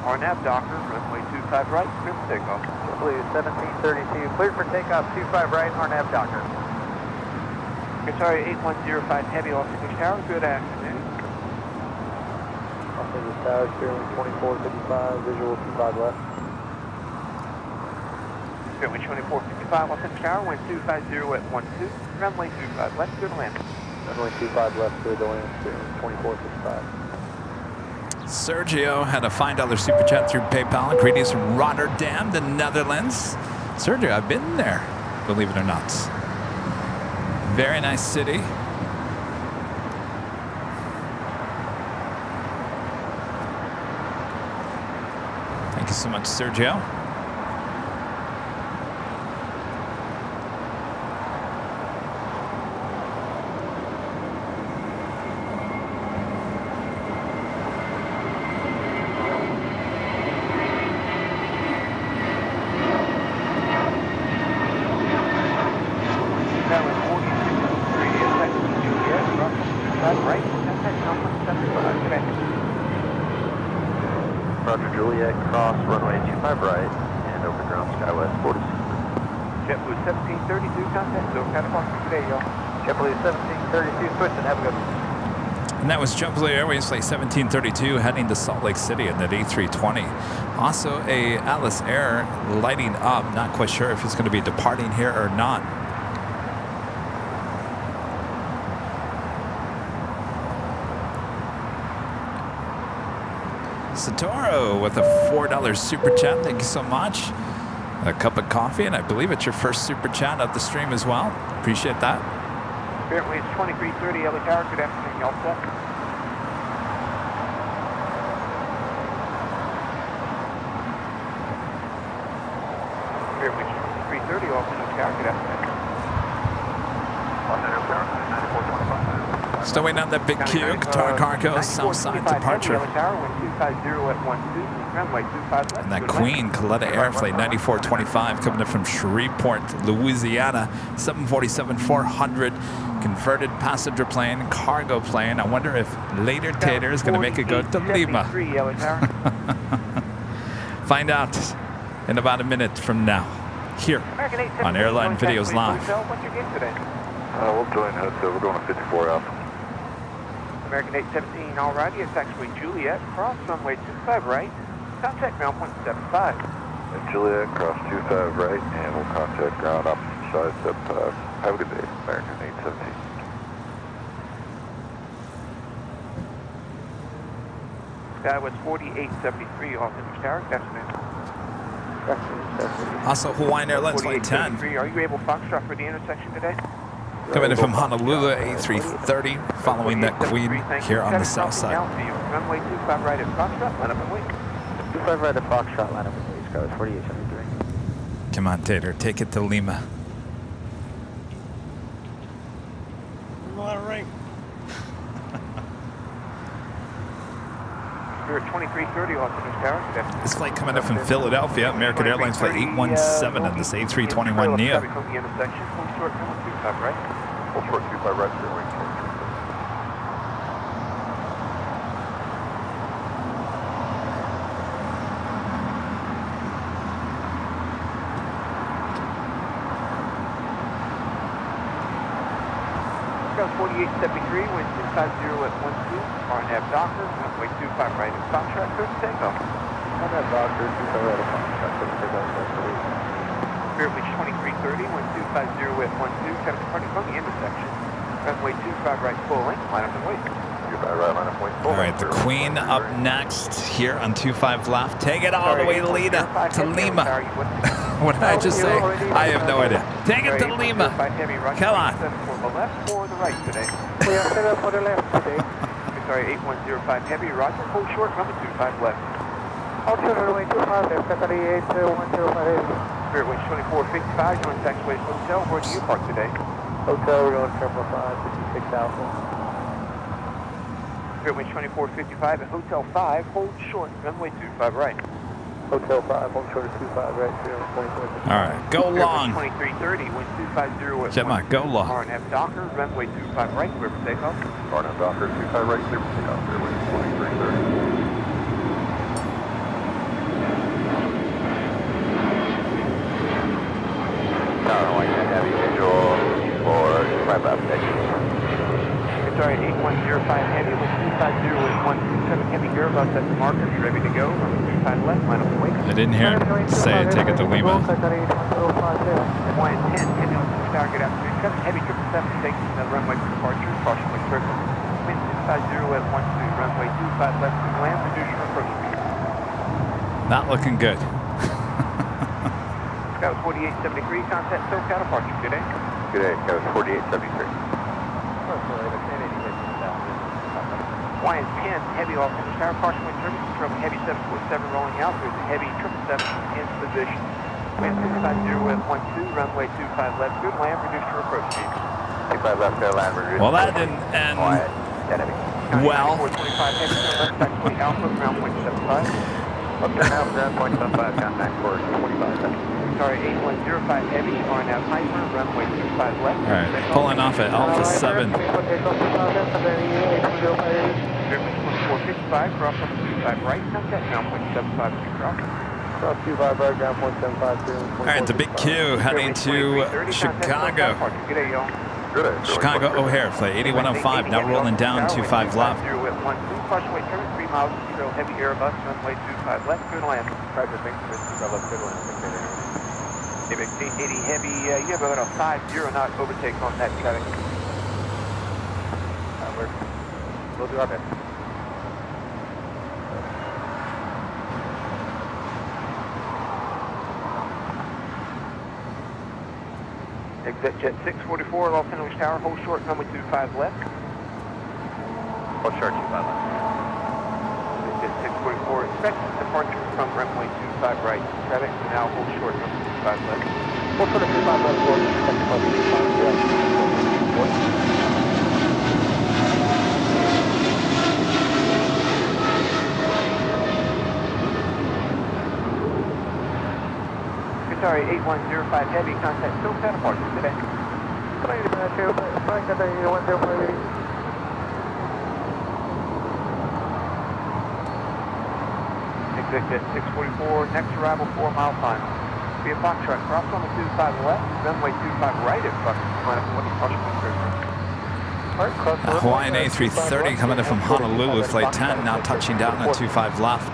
RNAV Docker, runway 25 right, clear for takeoff. JetBlue 1732, cleared for takeoff, 25 right, RNAV Docker. Sorry, 8105 heavy off English Tower, good afternoon. Off English Tower, steering 2455, visual 25 left. Runway 2455 off English Tower, wind 250 at 12, runway 25 left, good land. Runway 25 left, clear to land, steering 2455. Sergio had a $5 super chat through PayPal. Greetings from Rotterdam, the Netherlands. Sergio, I've been there, believe it or not. Very nice city. Thank you so much, Sergio. Roger, Juliet, cross runway 25 right, and over ground Skywest 46. JetBlue 1732, contact, so catapult for today, y'all. JetBlue 1732, switch and have a good one. And that was JetBlue Airways Flight 1732 heading to Salt Lake City in that A320. Also a Atlas Air lighting up. Not quite sure if it's going to be departing here or not. Satoro with a $4 super chat. Thank you so much. A cup of coffee, and I believe it's your first super chat of the stream as well. Appreciate that. Spirit Waves 2330, LA Tower, good afternoon, y'all set. Spirit Waves 2330, LA Tower, good afternoon. Still waiting on that big Q, Qatar Cargo, Southside departure. And that Queen Coletta Air Flight 9425 coming in from Shreveport, Louisiana, 747-400, converted passenger plane, cargo plane. I wonder if later Tater is going to make it go to Lima. Find out in about a minute from now, here on Airline Videos Live. What's your game today? We'll join Hotel. We're going to 54 Alpha. American 817, alrighty, it's actually Juliet, cross runway 25 right, contact ground point 75. And Juliet, cross 25 right, and we'll contact ground opposite side 75. Have a good day, American 817. Sky was 4873 off Interest Tower, good afternoon. Also Hawaiian Airlines Flight 10. Are you able Foxtrot for the intersection today? Coming in from Honolulu, A330, following that Queen here on the south side. Runway 25 right at Foxtrot, line up and wait. 25 right at Foxtrot, line up and wait. Sky was 4873. Come on, Tater, take it to Lima. You want to ring? Spirit 2330 off Interest Tower, good afternoon. This flight coming in from Philadelphia, American Airlines Flight 817 on this A321neo. Right. Full short 25 right, zero wing, short 36. Sky 4873, wind 250 at 12, RNAV Docker, runway 25 right at Foxtrot, clear for takeoff. RNAV Docker, 25 right at Foxtrot, clear for takeoff. Spirit Beach 2330, wind 250 at 12, kind of departing from the intersection. Runway 25 right, full length, line up and wait. 25 right, line up, wait. All right, the Queen up next here on 25 left. Take it all the way to Lima. What did I just say? I have no idea. Take it to Lima. Come on. For the left or the right today? We are set up for the left today. Sorry, 8105 heavy, roger, hold short, runway 25 left. Option runway 25 left, Qatari 8105. Spirit Wind 2455, join taxiway hotel. Where do you park today? Hotel, we're going Terminal 5, 56 Alpha. Spirit Wind 2455 at Hotel 5, hold short, runway 25 right. Hotel 5, hold short of 25 right, 24. All right, go long. 2330, wind 250 at Jetmark, go long. RNF Docker, runway 25 right, clear for takeoff. RNAV Docker, 25 right, clear for takeoff. Clear wind 2330. Tower White, heavy visual for 25 left, sorry, 8105 heavy, wind 250 at 127 heavy Airbus at the marker, you ready to go? Runway 25 left, line up and wait. I didn't hear him say take it to Lima. Qatari 8105. Hawaiian 10, heavy on Tower, good afternoon. Heavy 777 taking the runway for departure, caution with circle. Wind 250 at 12, runway 25 left to land, reduce your approach speed. Not looking good. Sky was 4873, contact SoCal departure, good day. Good day, Sky was 4873. Hawaiian 10, heavy off in the tower, caution with service control, heavy 747 rolling out, there's a heavy 777 in position. Wind 250 at 12, runway 25 left, good land, reduce your approach speed. 25 left, land, reduce. Well, that didn't end well. 425 heavy, left taxiway Alpha, ground point 75. Up to now, ground point 75, contact for 45 left. Sorry, 8105 heavy, RNAV Hyper, runway 25 left. All right, pulling off at Alpha 7. 2455, cross up 25 right, contact ground point 75 to cross. Cross 25 right, ground point 75. All right, the big Q heading to Chicago. Good day, y'all. Chicago O'Hare, flight 8105, now rolling down 25 left. 0 at 12, caution weight turn, 3 miles, 0 heavy Airbus, runway 25 left, clear to land. Roger, thanks for 25 left, clear to land. Quebec 880 heavy, you have about a 50 knot overtake on that traffic. We'll do our best. Exit jet 644, Los Angeles Tower, hold short, runway 25 left. Hold short, 25 left. Exit 644, expect departure from runway 25 right. Traffic, now hold short, runway 25 left. Hold short of 25 left, Lord. Expect departure 25 left. Sorry, 8105 heavy, contact SoCal departure, today. Exit jet 644, next arrival 4 mile time. Via Foxtrot, cross on the 25 left, runway 25 right at Foxtrot, Hawaiian A330 coming in from Honolulu, flight 10, now touching down at 25 left.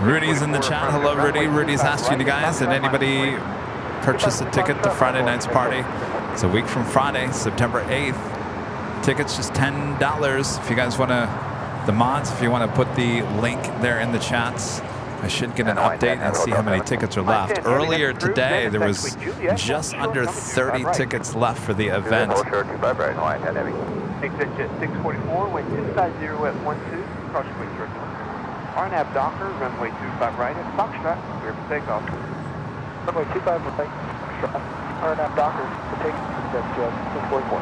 Rudy's in the chat. Hello, Rudy. Rudy's asked you guys, did anybody purchase a ticket to Friday night's party? It's a week from Friday, September 8th. Tickets just $10. If you guys want to, the mods, if you want to put the link there in the chats, I should get an update and see how many tickets are left. Earlier today, there was just under 30 tickets left for the event. Exit jet 644, wind 250 at 12, cross quick short. RNAV Docker, runway 25 right at Foxtrot, clear for takeoff. Runway 25 right, Foxtrot. RNAV Docker, for takeoff, jet 644.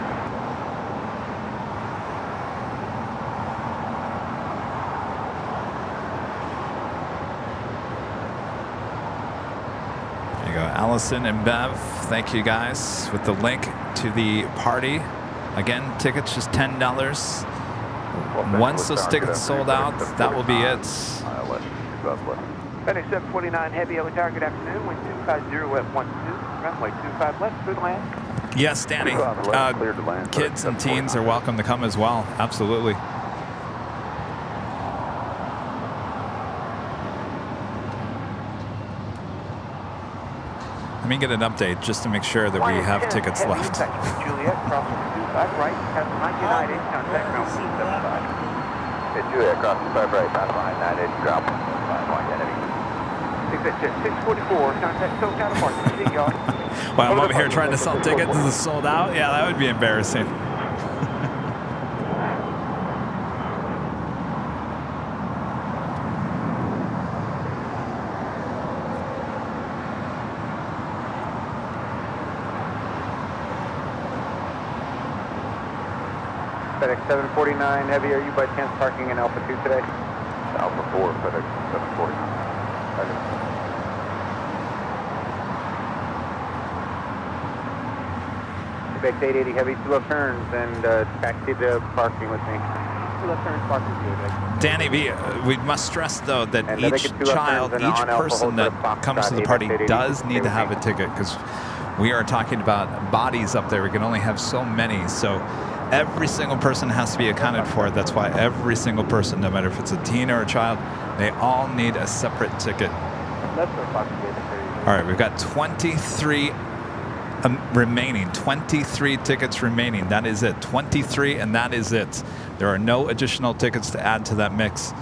There you go, Allison and Bev. Thank you guys with the link to the party. Again, tickets just $10. Once those tickets sold out, that will be it. FedEx 749 heavy over tower, good afternoon. Wind 250 at 12, runway 25 left, clear to land. Yes, Danny. Kids and teens are welcome to come as well. Absolutely. Let me get an update just to make sure that we have tickets left. Juliet, crossing 25 right, pass 990, contact ground 275. Juliet, cross 25 right, pass 990, ground 1 Exit jet 644, contact SoCal departure, see y'all. Well, I'm over here trying to sell tickets. This is sold out. Yeah, that would be embarrassing. FedEx 749 heavy, are you by chance parking in Alpha 2 today? Alpha 4, FedEx 749. Quebec 880 heavy, 2 left turns and taxi to parking with me. 2 left turns, parking with me. Danny, we must stress though that each child, each person that comes to the party does need to have a ticket, because we are talking about bodies up there. We can only have so many. So every single person has to be accounted for. That's why every single person, no matter if it's a teen or a child, they all need a separate ticket. All right, we've got 23 remaining, 23 tickets remaining. That is it, 23, and that is it. There are no additional tickets to add to that mix.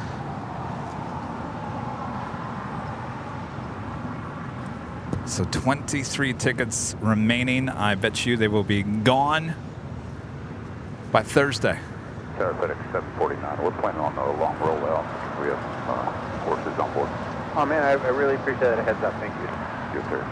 So 23 tickets remaining. I bet you they will be gone by Thursday. Tower FedEx 749. We're planning on a long rollout. We have horses on board. Oh man, I really appreciate that heads up. Thank you. Yes, sir.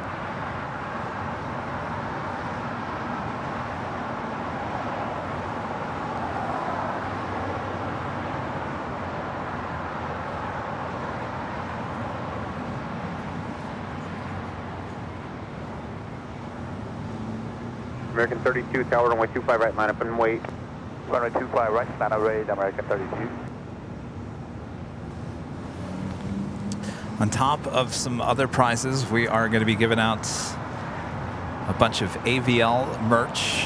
American 32, tower runway 25 right, line up and wait. Runway 25 right, stand up ready, American 32. On top of some other prizes, we are going to be giving out a bunch of AVL merch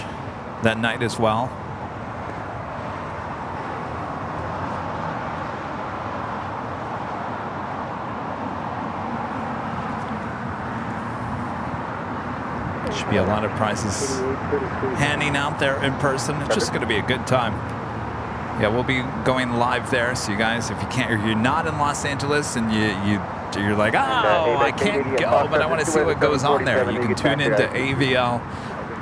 that night as well. Should be a lot of prizes handing out there in person. It's just going to be a good time. Yeah, we'll be going live there. So you guys, if you're not in Los Angeles and you're like, oh, I can't go, but I want to see what goes on there, you can tune into AVL.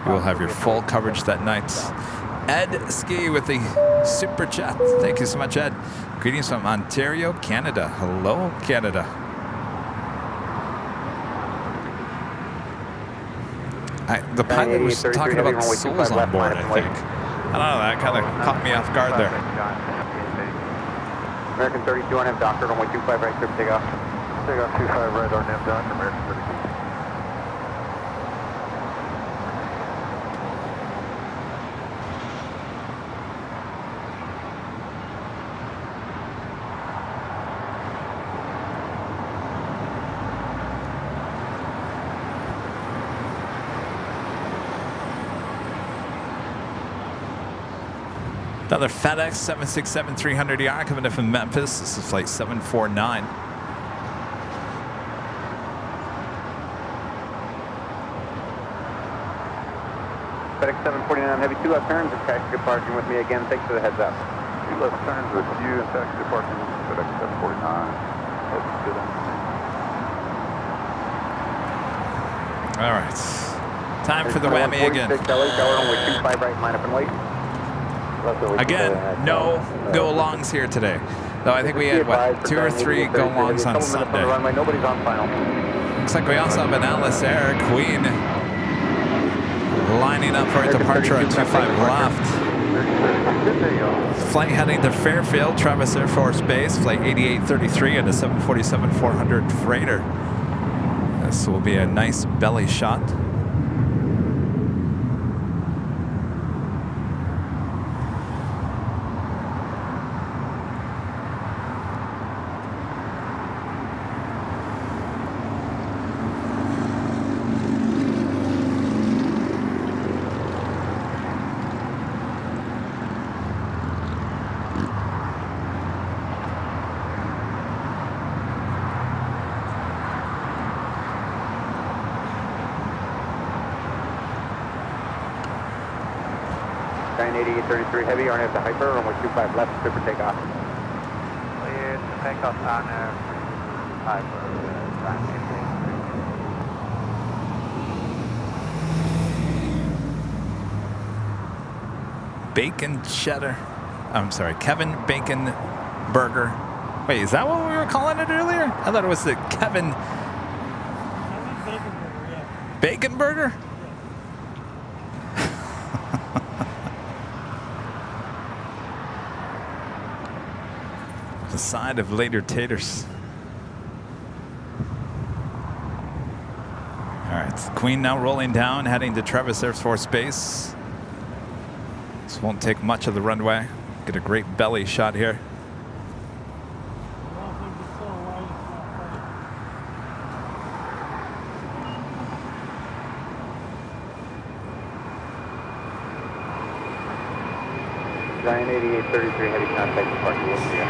You will have your full coverage that night. Ed Ski with the super chat. Thank you so much, Ed. Greetings from Ontario, Canada. Hello, Canada. The pilot was talking about souls on board, I think. I don't know, that kind of caught me off guard there. American 32 on M Doctor, runway 25 right, clear for takeoff. Takeoff 25 right on M Doctor, American 32. Another FedEx 767-300ER coming in from Memphis. This is flight 749. FedEx 749 Heavy 2 left turns and taxi departing with me again. Thanks for the heads up. 2 left turns with you and taxi departing with FedEx 749. All right. Time for the whammy again. Again, no go-alongs here today. Though I think we had, what, 2 or 3 go-alongs on Sunday. Nobody's on final. Looks like we also have an Alice Air Queen lining up for a departure at 25 left. Flight heading to Fairfield, Travis Air Force Base, flight 8833 and a 747-400 freighter. This will be a nice belly shot. Heavy, RNF to Hyper, runway 25 left, clear for takeoff. Clear to takeoff, RNF, Hyper, Bacon cheddar. I'm sorry, Kevin Bacon Burger. Wait, is that what we were calling it earlier? I thought it was the Kevin Bacon Burger? The side of later taters. All right, Queen now rolling down, heading to Travis Air Force Base. This won't take much of the runway. Get a great belly shot here. Giant 8833 heavy contact departure with you.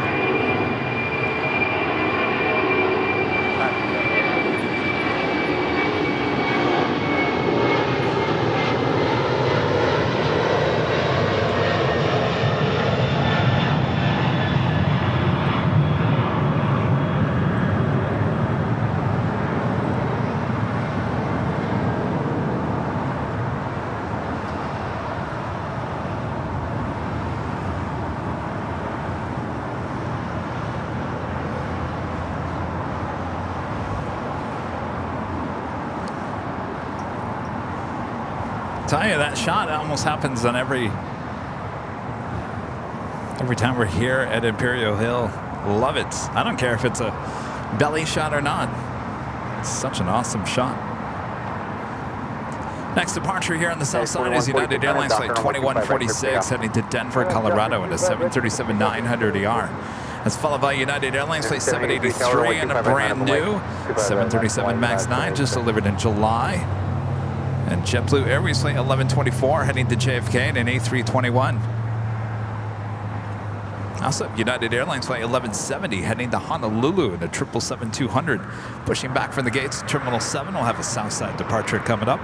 Tell you, that shot almost happens on every time we're here at Imperial Hill. Love it. I don't care if it's a belly shot or not. It's such an awesome shot. Next departure here on the south side is United Airlines flight 2146 heading to Denver, Colorado in a 737-900ER. That's followed by United Airlines Flight 783 and a brand new 737 MAX 9 just delivered in July. And JetBlue Airways Flight 1124 heading to JFK in an A321. Also, United Airlines Flight 1170 heading to Honolulu in a 777-200. Pushing back from the gates to Terminal 7. We'll have a Southside departure coming up.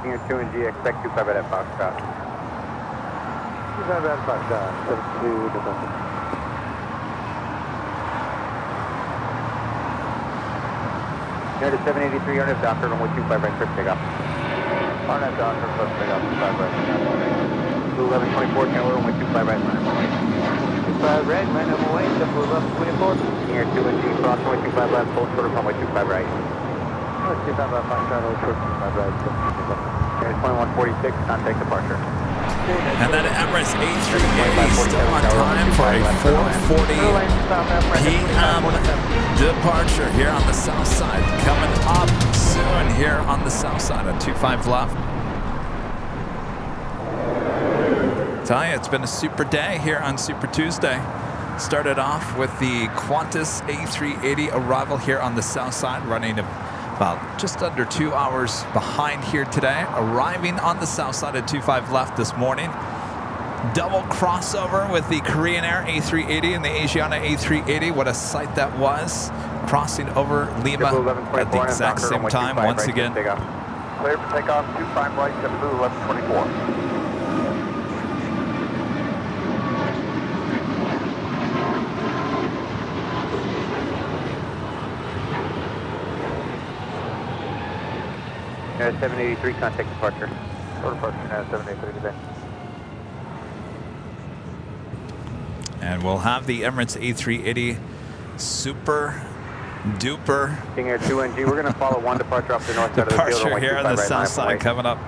Senior 2 and G, expect 25 at Foxtrot. 25 at Foxtrot, 72 November. United 783, Arnett Docker, runway 25 right, first takeoff. Arnett Docker, first takeoff, 25 right. Blue 1124, Taylor, runway 25 right, line up away. 25 right, line up away, Blue 1124. Senior 2 and G, cross runway 25 left, full short of runway 25 right. 25 at Foxtrot, 25 right, 2146, contact departure. And then Emirates A380 still on time for a 4:40 p.m. departure here on the south side. Coming up soon here on the south side at 25 left. Tell you, it's been a super day here on Super Tuesday. Started off with the Qantas A380 arrival here on the south side, running about just under 2 hours behind here today, arriving on the south side at 25 left this morning. Double crossover with the Korean Air A380 and the Asiana A380. What a sight that was, crossing over Lima at the exact same time once again. Clear for takeoff, 25 right, JetBlue 1124. United 783, contact departure. Short departure, United 783 today. And we'll have the Emirates A380 super duper Senior 2 and G, we're going to follow one departure off the north side of the field. departure here on the south side coming up.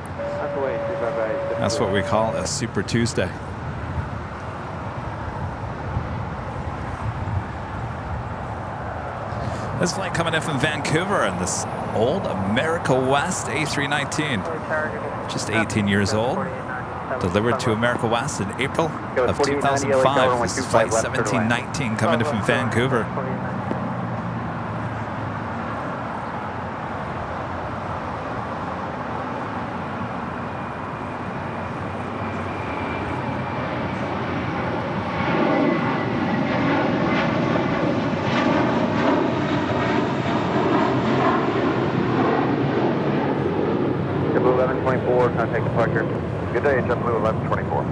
That's what we call a Super Tuesday. This flight coming in from Vancouver and this old America West A319. Just 18 years old. Delivered to America West in April of 2005. This is flight 1719 coming in from Vancouver. JetBlue 1124, contact departure. Good day, JetBlue 1124.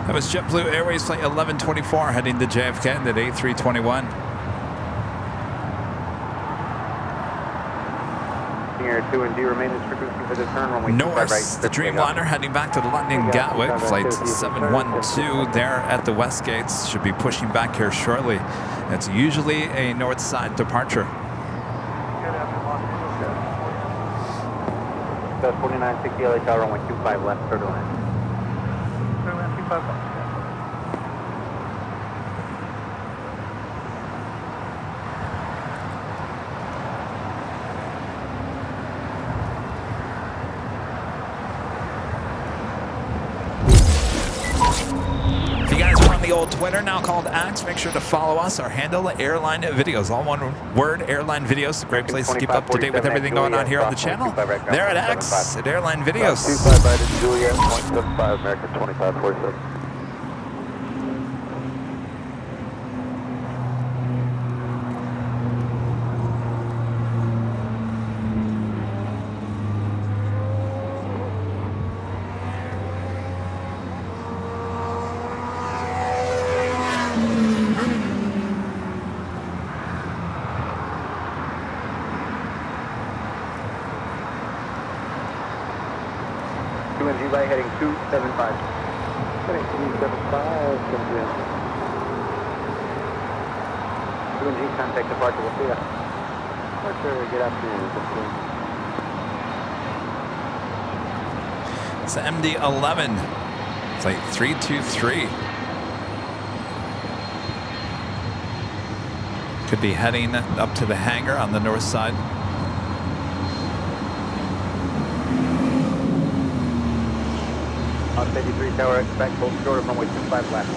That was JetBlue Airways Flight 1124 heading to JFK at A321. Senior 2 and G, remain in strict for the turn runway 25 right. Norse, the Dreamliner heading back to the London Gatwick. Flight 712 there at the West Gates. Should be pushing back here shortly. It's usually a north side departure. That's 4960 LHR runway 25 left, clear to land. If you guys are on the old Twitter, now called X, make sure to follow us. Our handle, Airline Videos. All one word, Airline Videos. A great place to keep up to date with everything going on here on the channel. They're at X, at Airline Videos. 25 right at Juliet, 0.75, American 2547. right, heading 275. Heading 275, Cynthia. 2G, contact departure, we'll see ya. Departure, get after you, Cynthia. It's MD-11, flight 323. Could be heading up to the hangar on the north side. On 53 tower, expect full short of runway 25 left.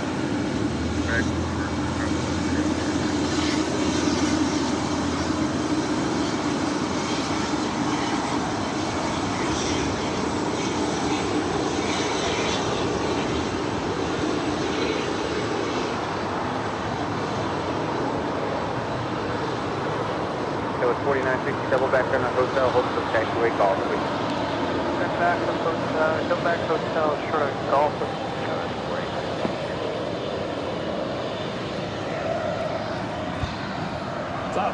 That was 4960, double back on the hotel, hold the taxiway call. Come back hotel, short of golf. What's up?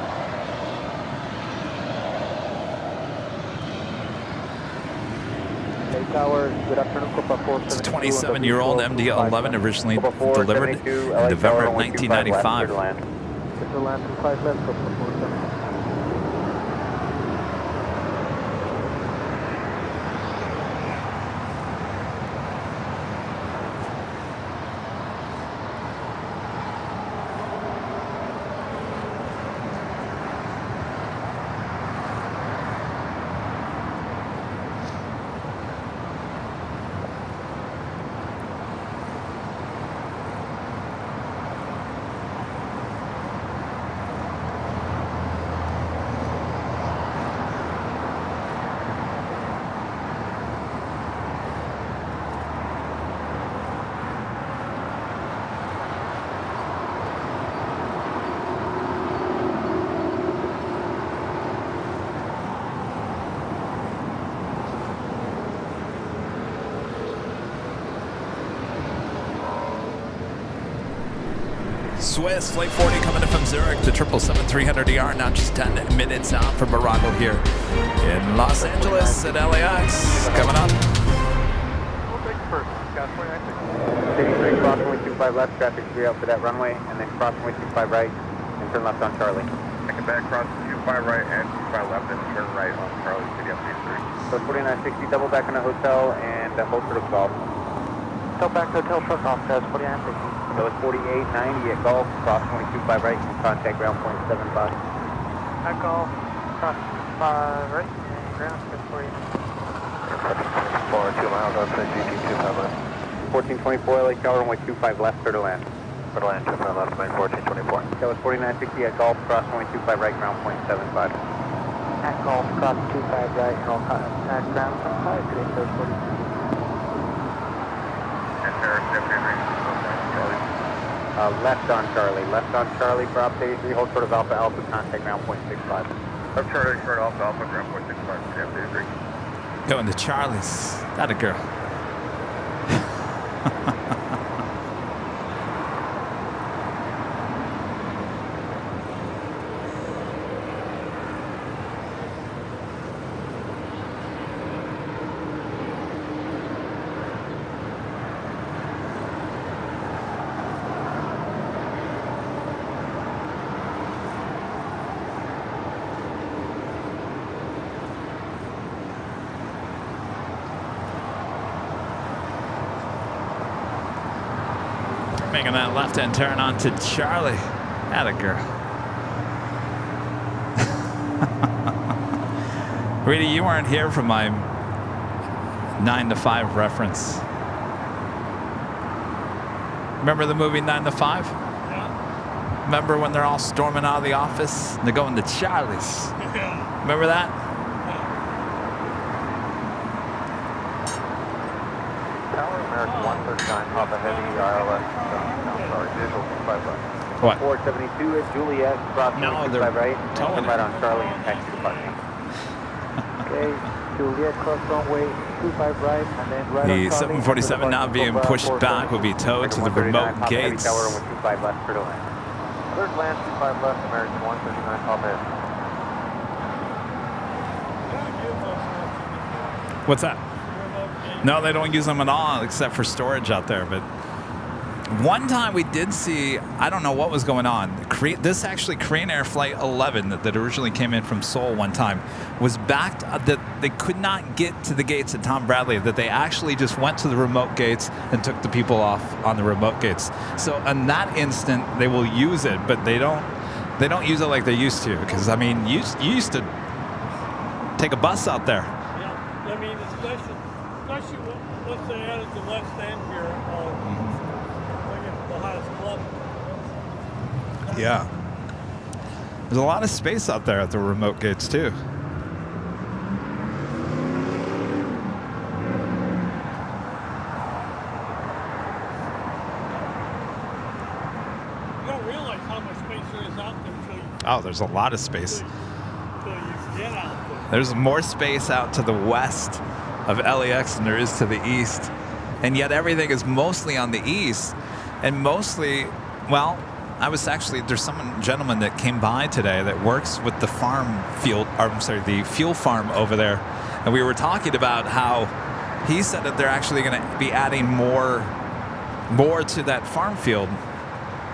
Tower, good afternoon, Copa 472. It's a 27-year-old MD-11 originally delivered in November of 1995. Clear to land 25 left, Copa 472. Swiss, flight 40 coming in from Zurich to 777-300ER, now just 10 minutes out from Morocco here in Los Angeles at LAX. Coming up. We'll take the first one, Scott, 4960. 53, cross runway 25 left, traffic 3 out for that runway, and then cross runway 25 right, and turn left on Charlie. Second back, cross 25 right and 25 left, and turn right on Charlie City MD3. So 4960, double back in the hotel, and hold for the golf. Hotel back to hotel, truck off, guys, 4960. So it's 4890 at golf, cross 25 right, and contact ground point 75. At golf, cross 5 right, and ground 640. 2 miles outside GT 25 left. 1424 LA Tower, runway 25 left, clear to land. Clear to land, 2 miles left, main 1424. That was 4960 at golf, cross 25 right, ground point 75. At golf, cross 25 right, and all at ground 5, today, 40. And Paris, Japan, Left on Charlie for op 83, hold short of Alpha Alpha, contact ground point 65. Left Charlie, short Alpha, ground point 65, MD3. Going to Charlie's. That a girl. Making that left-hand turn onto Charlie. Atta girl. Rita, you weren't here for my 9 to 5 reference. Remember the movie 9 to 5? Yeah. Remember when they're all storming out of the office and they're going to Charlie's? Yeah. Remember that? Tower American 139, off a heavy ILS. Sorry, visual 25 left. What? 472 at Juliet, cross No, 25 they're right, and towing turn it. right on Charlie and taxi to parking. Okay, Juliet, cross runway 25 right, and then right The on Charlie. 747 now being pushed back will be towed to the remote gates. Tower with 25 left, clear to land. Third land, 25 left, American 139, off ahead. What's that? Remote gate. No, they don't use them at all except for storage out there. But one time we did see, I don't know what was going on. This actually, Korean Air Flight 11 that originally came in from Seoul one time was backed, that they could not get to the gates at Tom Bradley, that they actually just went to the remote gates and took the people off on the remote gates. So in that instant, they will use it, but they don't use it like they used to. Because, I mean, you used to take a bus out there. Yeah, I mean, especially once they added the West End here, the hottest club. Yeah. There's a lot of space out there at the remote gates, too. You don't realize how much space there is out there until you Oh, there's a lot of space. get out there. There's more space out to the west of LAX than there is to the east. And yet everything is mostly on the east. And mostly, well, there's some gentleman that came by today that works with the the fuel farm over there. And we were talking about how he said that they're actually going to be adding more to that farm field,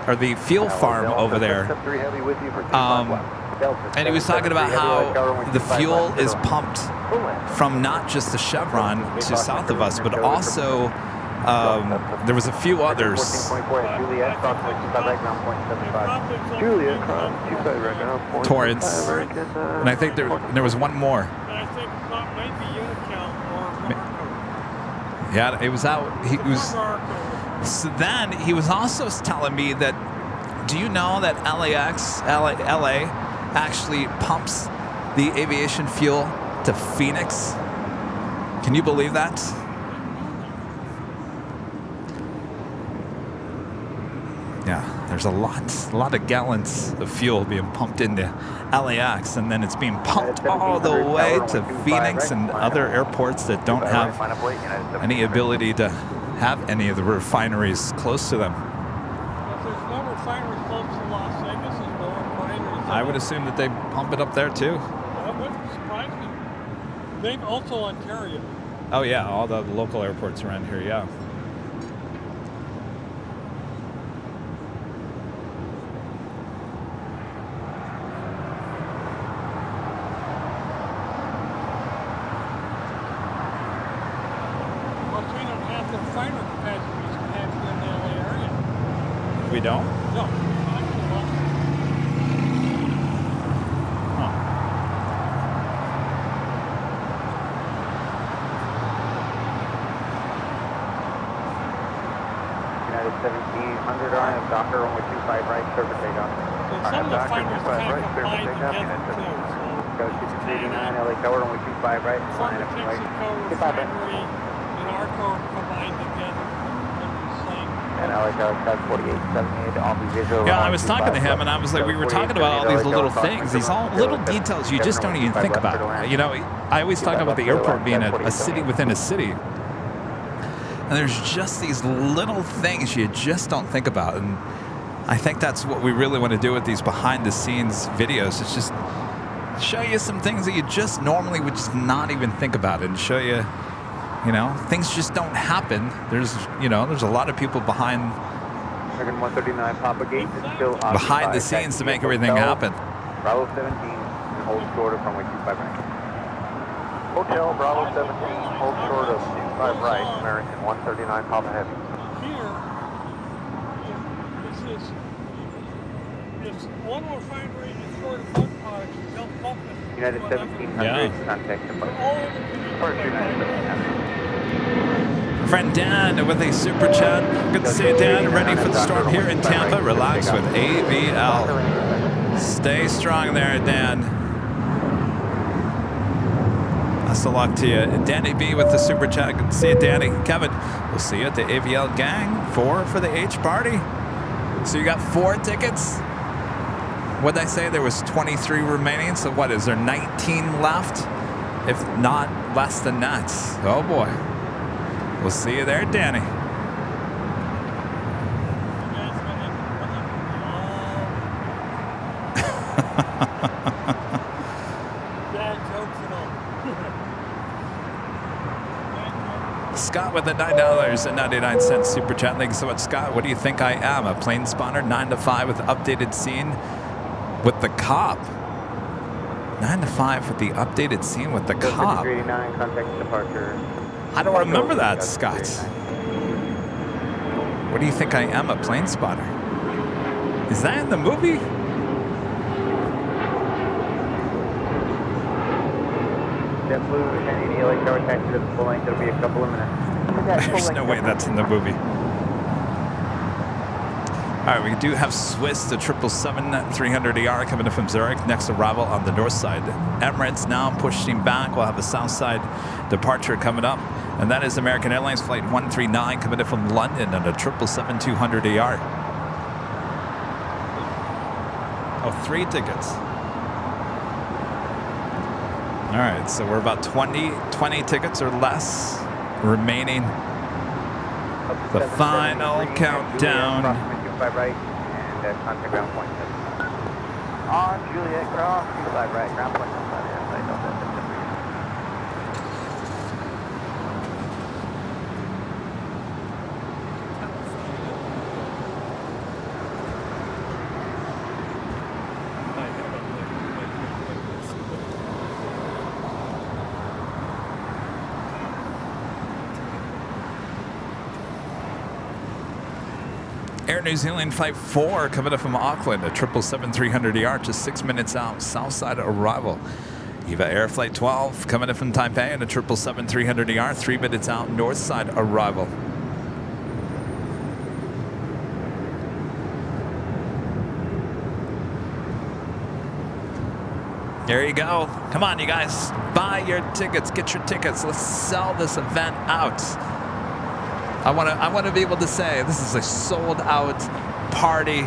or the fuel farm over there. And he was talking about how the fuel is pumped from not just the Chevron to south of us, but also there was a few others. Torrance. And I think there was one more. I think maybe Unicount or Marco. Yeah, it was out. So then he was also telling me that, do you know that LA actually pumps the aviation fuel to Phoenix? Can you believe that? Yeah, there's a lot of gallons of fuel being pumped into LAX, and then it's being pumped all the way to Phoenix and other airports that don't have any ability to have any of the refineries close to them. If there's no refineries close to Las Vegas, there's no refineries. I would assume that they pump it up there too. That wouldn't surprise me. Maybe also Ontario. Oh yeah, all the local airports around here, yeah. We don't? No. United 1700 on a Docker, runway 25 right, service takeoff. Some of the fighters kind of combine together too. Go 689, LA Tower, runway 25 right, line up and right. Refinery and Arco are combined together. And LA Tower, 4878, all the visual. Yeah, I was talking to him, and I was like, we were talking about all these little things, these all little details you just don't even think about. You know, I always talk about the airport being a city within a city. And there's just these little things you just don't think about. And I think that's what we really want to do with these behind-the-scenes videos. It's just show you some things that you just normally would just not even think about, and show you, you know, things just don't happen. There's a lot of people behind 139 Papa Gate is still behind the scenes to make everything happen. Bravo 17, hold short of runway 25 right. Hotel Bravo 17, hold short of 25 right, American 139 Papa Heavy. Here, it's one refinery is short of one product, you don't pump it. United 1700, contact the bus. Friend Dan with a super chat. Good to see you, Dan. Ready for the storm here in Tampa. Relax with AVL. Stay strong there, Dan. Best of luck to you. Danny B with the super chat. Good to see you, Danny. Kevin, we'll see you at the AVL gang. 4 for the H party. So you got 4 tickets? What did I say? There was 23 remaining. So what, is there 19 left? If not less than that. Oh boy. We'll see you there, Danny. Scott with the $9.99 super chat. Thank you so much, Scott. What do you think I am? A plane spotter, 9 to 5 with updated scene with the cop. 9 to 5 with the updated scene with the cop. 389, contact departure. I don't remember that, Scott. What do you think I am? A plane spotter? Is that in the movie? JetBlue 1080 LA tower taxi to the full length. It'll be a couple of minutes. There's no way that's in the movie. All right, we do have Swiss, the 777-300ER coming in from Zurich. Next arrival on the north side. Emirates now pushing back. We'll have a south side departure coming up. And that is American Airlines Flight 139 coming in from London on the 777-200ER. Oh, 3 tickets. All right, so we're about 20 tickets or less remaining. The final countdown. Approximately 25 right and contact ground point. On Juliet, cross, 25 right, ground point. Air New Zealand Flight 4 coming up from Auckland, a 777-300ER, just 6 minutes out, south side arrival. EVA Air Flight 12 coming in from Taipei, and a 777-300ER, 3 minutes out, north side arrival. There you go. Come on, you guys. Buy your tickets. Get your tickets. Let's sell this event out. I want to be able to say this is a sold out party.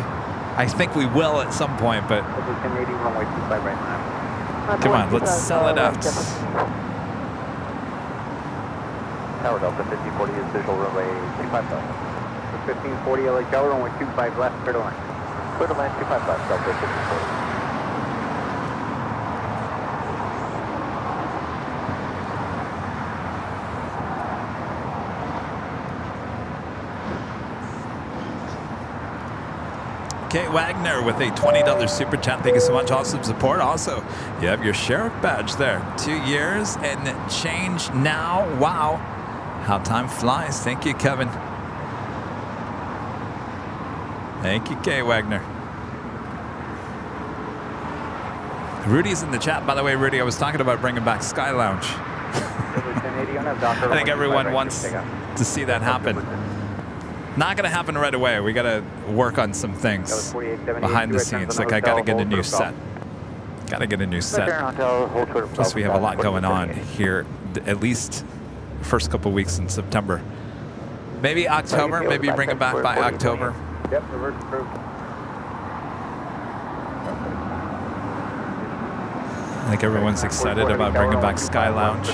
I think we will at some point, but come on, let's sell it out. Tower Delta 1540 is visual runway 25 left. 1540 LA Tower, runway 25 left, clear to line. Clear to line 25 left, Delta 1540. Kate Wagner with a $20 super chat. Thank you so much. Awesome support. Also, you have your sheriff badge there. 2 years and change now. Wow. How time flies. Thank you, Kevin. Thank you, Kate Wagner. Rudy's in the chat. By the way, Rudy, I was talking about bringing back Sky Lounge. I think everyone wants to see that happen. Not going to happen right away. We got to work on some things behind the scenes. Like I got to get a new set. Got to get a new set. Plus we have a lot going on here, at least first couple weeks in September. Maybe October, maybe bring it back by October. Yep, reverse approved. I think everyone's excited about bringing back Sky Lounge.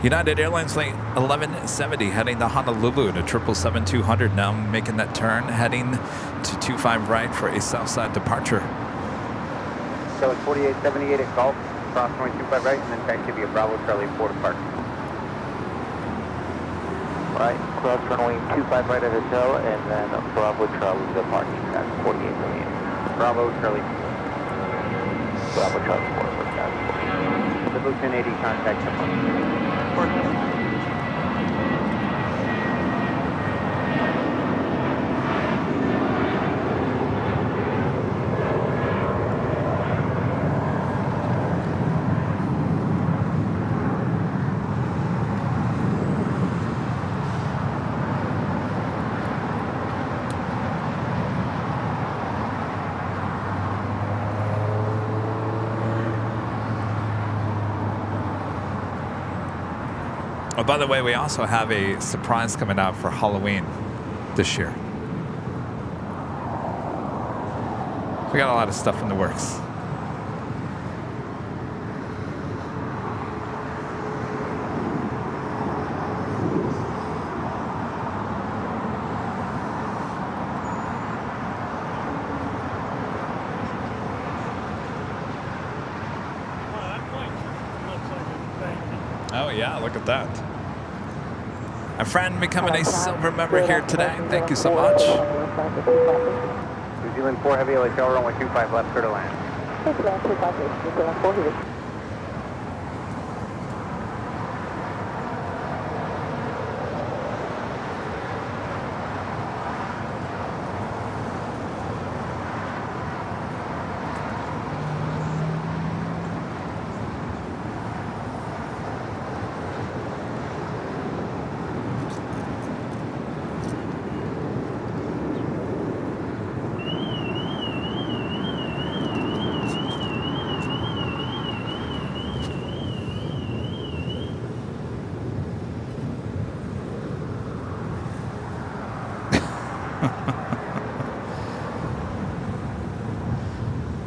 United Airlines Flight 1170 heading to Honolulu to 777-200, now making that turn, heading to 25 right for a south side departure. So it's 4878 at Gulf, cross runway 25 right, and then taxi via Bravo Charlie 4 depart. Right, cross runway 25 right at Hotel, and then Bravo Charlie departing at 4878. Bravo Charlie 4. Bravo Charlie 4, that's 48. The Blue 1080 contact departure. Oh, by the way, we also have a surprise coming out for Halloween this year. We got a lot of stuff in the works. Oh, yeah, look at that. A friend becoming a silver member here today. Thank you so much. New Zealand 4 Heavy LHL, runway 25 left, clear to land.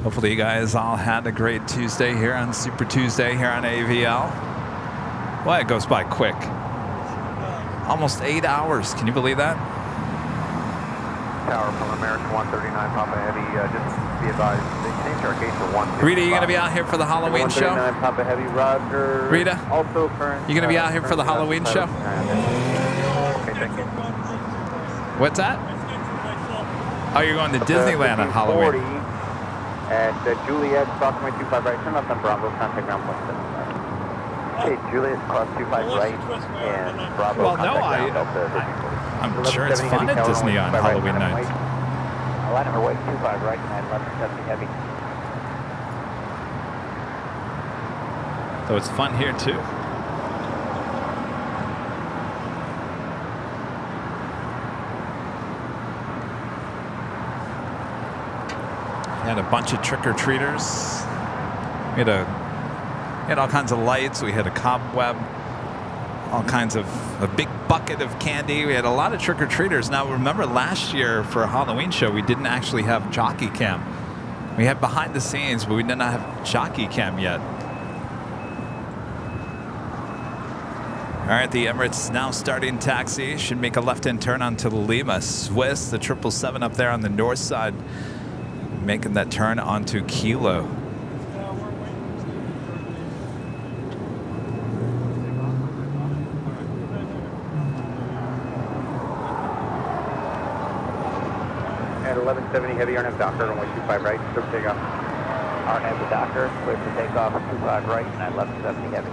Hopefully you guys all had a great Tuesday here on Super Tuesday here on AVL. Well, it goes by quick. Almost 8 hours. Can you believe that? Tower from American 139, Papa Heavy, just be advised, they changed our gate to 155. Rita, you going to be out here for the Halloween show? 139, Papa Heavy, Roger. Rita? Also current. You going to be out here for the Halloween show? Okay, thank you. What's that? Oh, you're going to Disneyland on Halloween. At Juliet, cross runway 25 right, turn left on Bravo, contact ground point 75. Okay, Juliet, cross 25 right, and Bravo, Well, no, contact ground Delta 50. I'm sure it's fun at Disney on Halloween night. Line number weight 25 right, and 1170 heavy. So it's fun here too. We had a bunch of trick-or-treaters. We had all kinds of lights. We had a cobweb, all kinds of a big bucket of candy. We had a lot of trick-or-treaters. Now remember last year for a Halloween show, we didn't actually have jockey cam. We had behind the scenes, but we did not have jockey cam yet. All right, the Emirates now starting taxi. Should make a left-hand turn onto Lima. Swiss, the 777 up there on the north side, making that turn onto Kilo. At 1170 heavy, RNAV Docker, runway 25 right, clear for takeoff. RNAV Docker, clear for takeoff, 25 right, and 1170 heavy.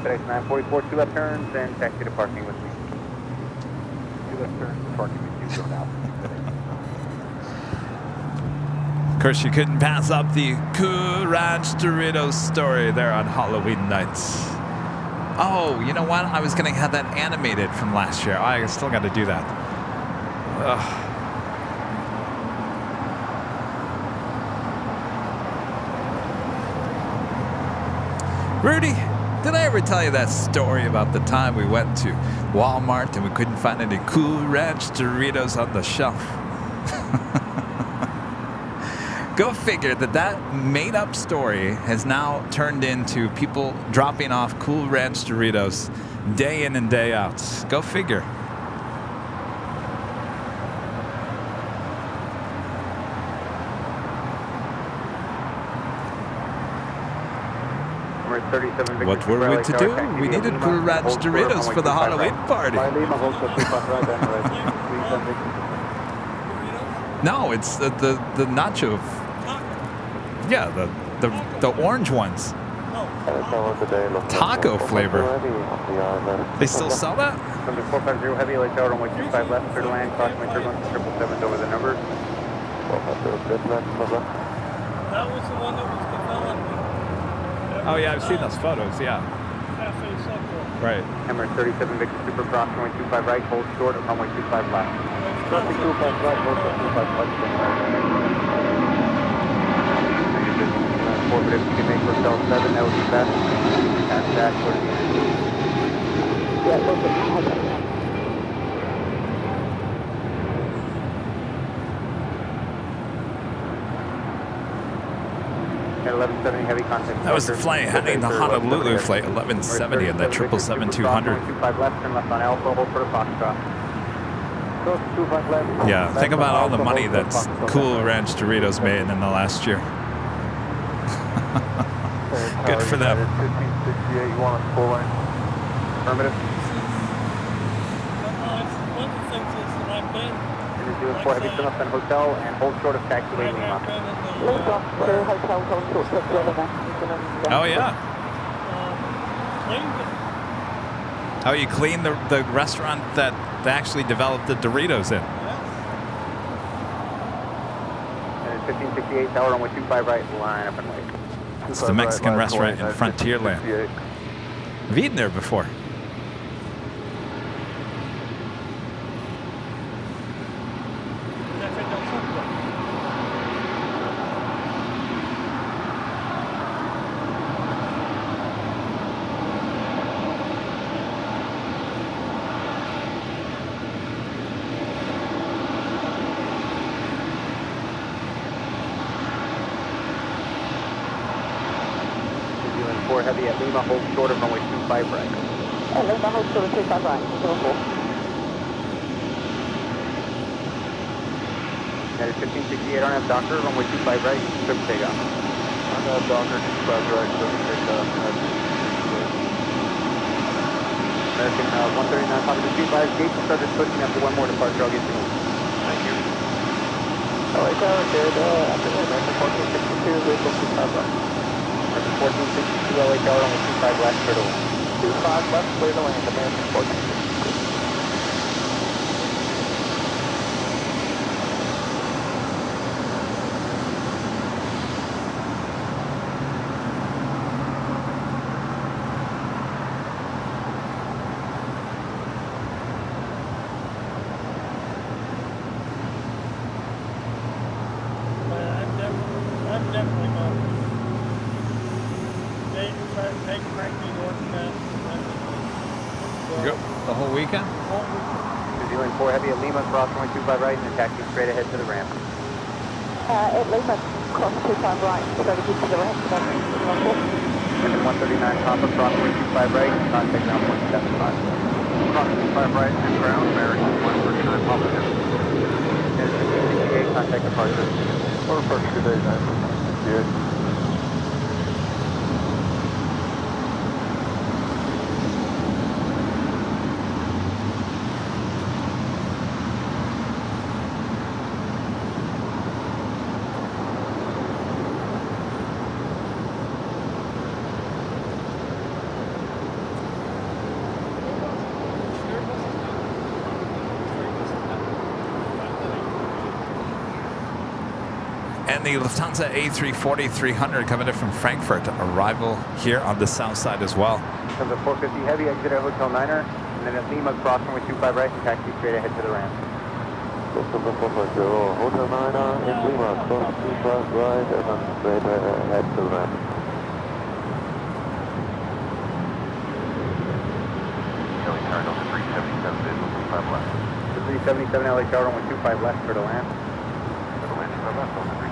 FedEx 944, 2 left turns, and taxi to parking with me. 2 left turns, parking with you, go now. Of course, you couldn't pass up the Cool Ranch Doritos story there on Halloween nights. Oh, you know what? I was going to have that animated from last year. I still got to do that. Ugh. Rudy, did I ever tell you that story about the time we went to Walmart and we couldn't find any Cool Ranch Doritos on the shelf? Go figure that made-up story has now turned into people dropping off Cool Ranch Doritos day in and day out. Go figure. What were we to do? We needed Cool Ranch Doritos for the Halloween party. No, it's the nacho. Yeah, the orange ones. Taco flavor. They still sell that? Number 450 heavy, LHL, runway 25 left, clear to land, cross my turbulence, 777 over the numbers. That was the one that was developed. Oh yeah, I've seen those photos, yeah. Cafe Central. Right. Emirates 37 Victor Super Cross, runway 25 right, hold short of runway 25 left. Crossing 25 right, hold 25 left. Forward if you can make hotel 7, that would be best. Past that, go to the end. Yeah, perfect. At 1170 heavy contact. That was the flight heading to Honolulu, flight 1170 and the 777-200. 25 left, turn left on Alpha, hold for the Foxtrot. Yeah, think about all the money that Cool Ranch Doritos made in the last year. Good for them. 1568, you want us full line? affirmative. One of the things is that I've been. It is doing 4 heavy trim up in hotel and hold short of taxiway Lima. Lift off to hotel, hold short to Lima. Oh, yeah. Oh, you clean the restaurant that they actually developed the Doritos in. And it's 1568 tower runway 25 right, line up and wait. It's the Mexican restaurant in Frontierland. I've eaten there before. Heavy at Lima, hold short of runway 25 right. Lima, hold short of 25 right, 04. That is 1568 on F Docker, runway 25 right, triple takeoff. On F Docker, 25 right, triple takeoff. American 139, copy the 25, gates will start pushing after one more departure, I'll get you. Thank you. LA Tower, good, after American 1462, vehicle 25 right. 1462 LA Tower on the 25 left, clear to land. 25 left, clear to land, American 1462. I'm definitely going. Go the whole weekend? New Zealand 4 heavy at Lima, cross runway 25 right, and taxi straight ahead to the ramp. At Lima, cross 25 right, straight ahead to the ramp. Engine 139, Papa, cross runway 25 right, contact ground 175. Cross 25 right, and ground, American 139, Papa. Engine 1568, contact departure. Or first 2 days, good. And the Lufthansa A340-300 coming in from Frankfurt, arrival here on the south side as well. Comes a 450 heavy, exit at Hotel Niner, and then at Lima, cross runway 25 right, and taxi straight ahead to the ramp. Hotel Niner in Lima, cross 25 right, and then straight ahead to the ramp. LA Tower, 377, vehicle 25 left. The 377 LA Tower, runway 25 left, clear to land. Clear to land 25 left on the 377.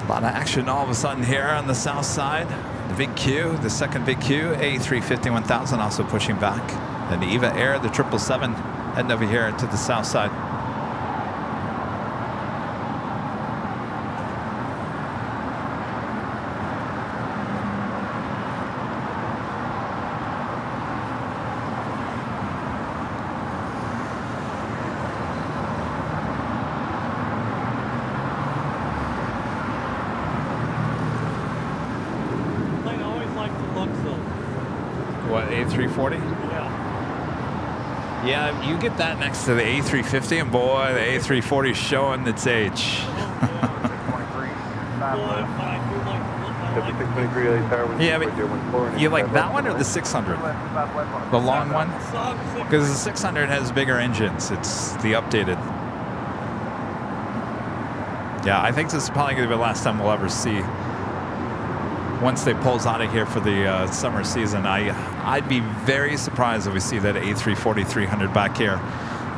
A lot of action all of a sudden here on the south side. The big Q, the second big Q, A350-1000 also pushing back. And the Eva Air, the 777, heading over here to the south side. What, A340? Yeah. Yeah, you get that next to the A350, and boy, the A340 is showing its age. Yeah, but you like that one or the 600? The long one? Because the 600 has bigger engines. It's the updated. Yeah, I think this is probably going to be the last time we'll ever see. Once they pulls out of here for the summer season, I'd be very surprised if we see that A340-300 back here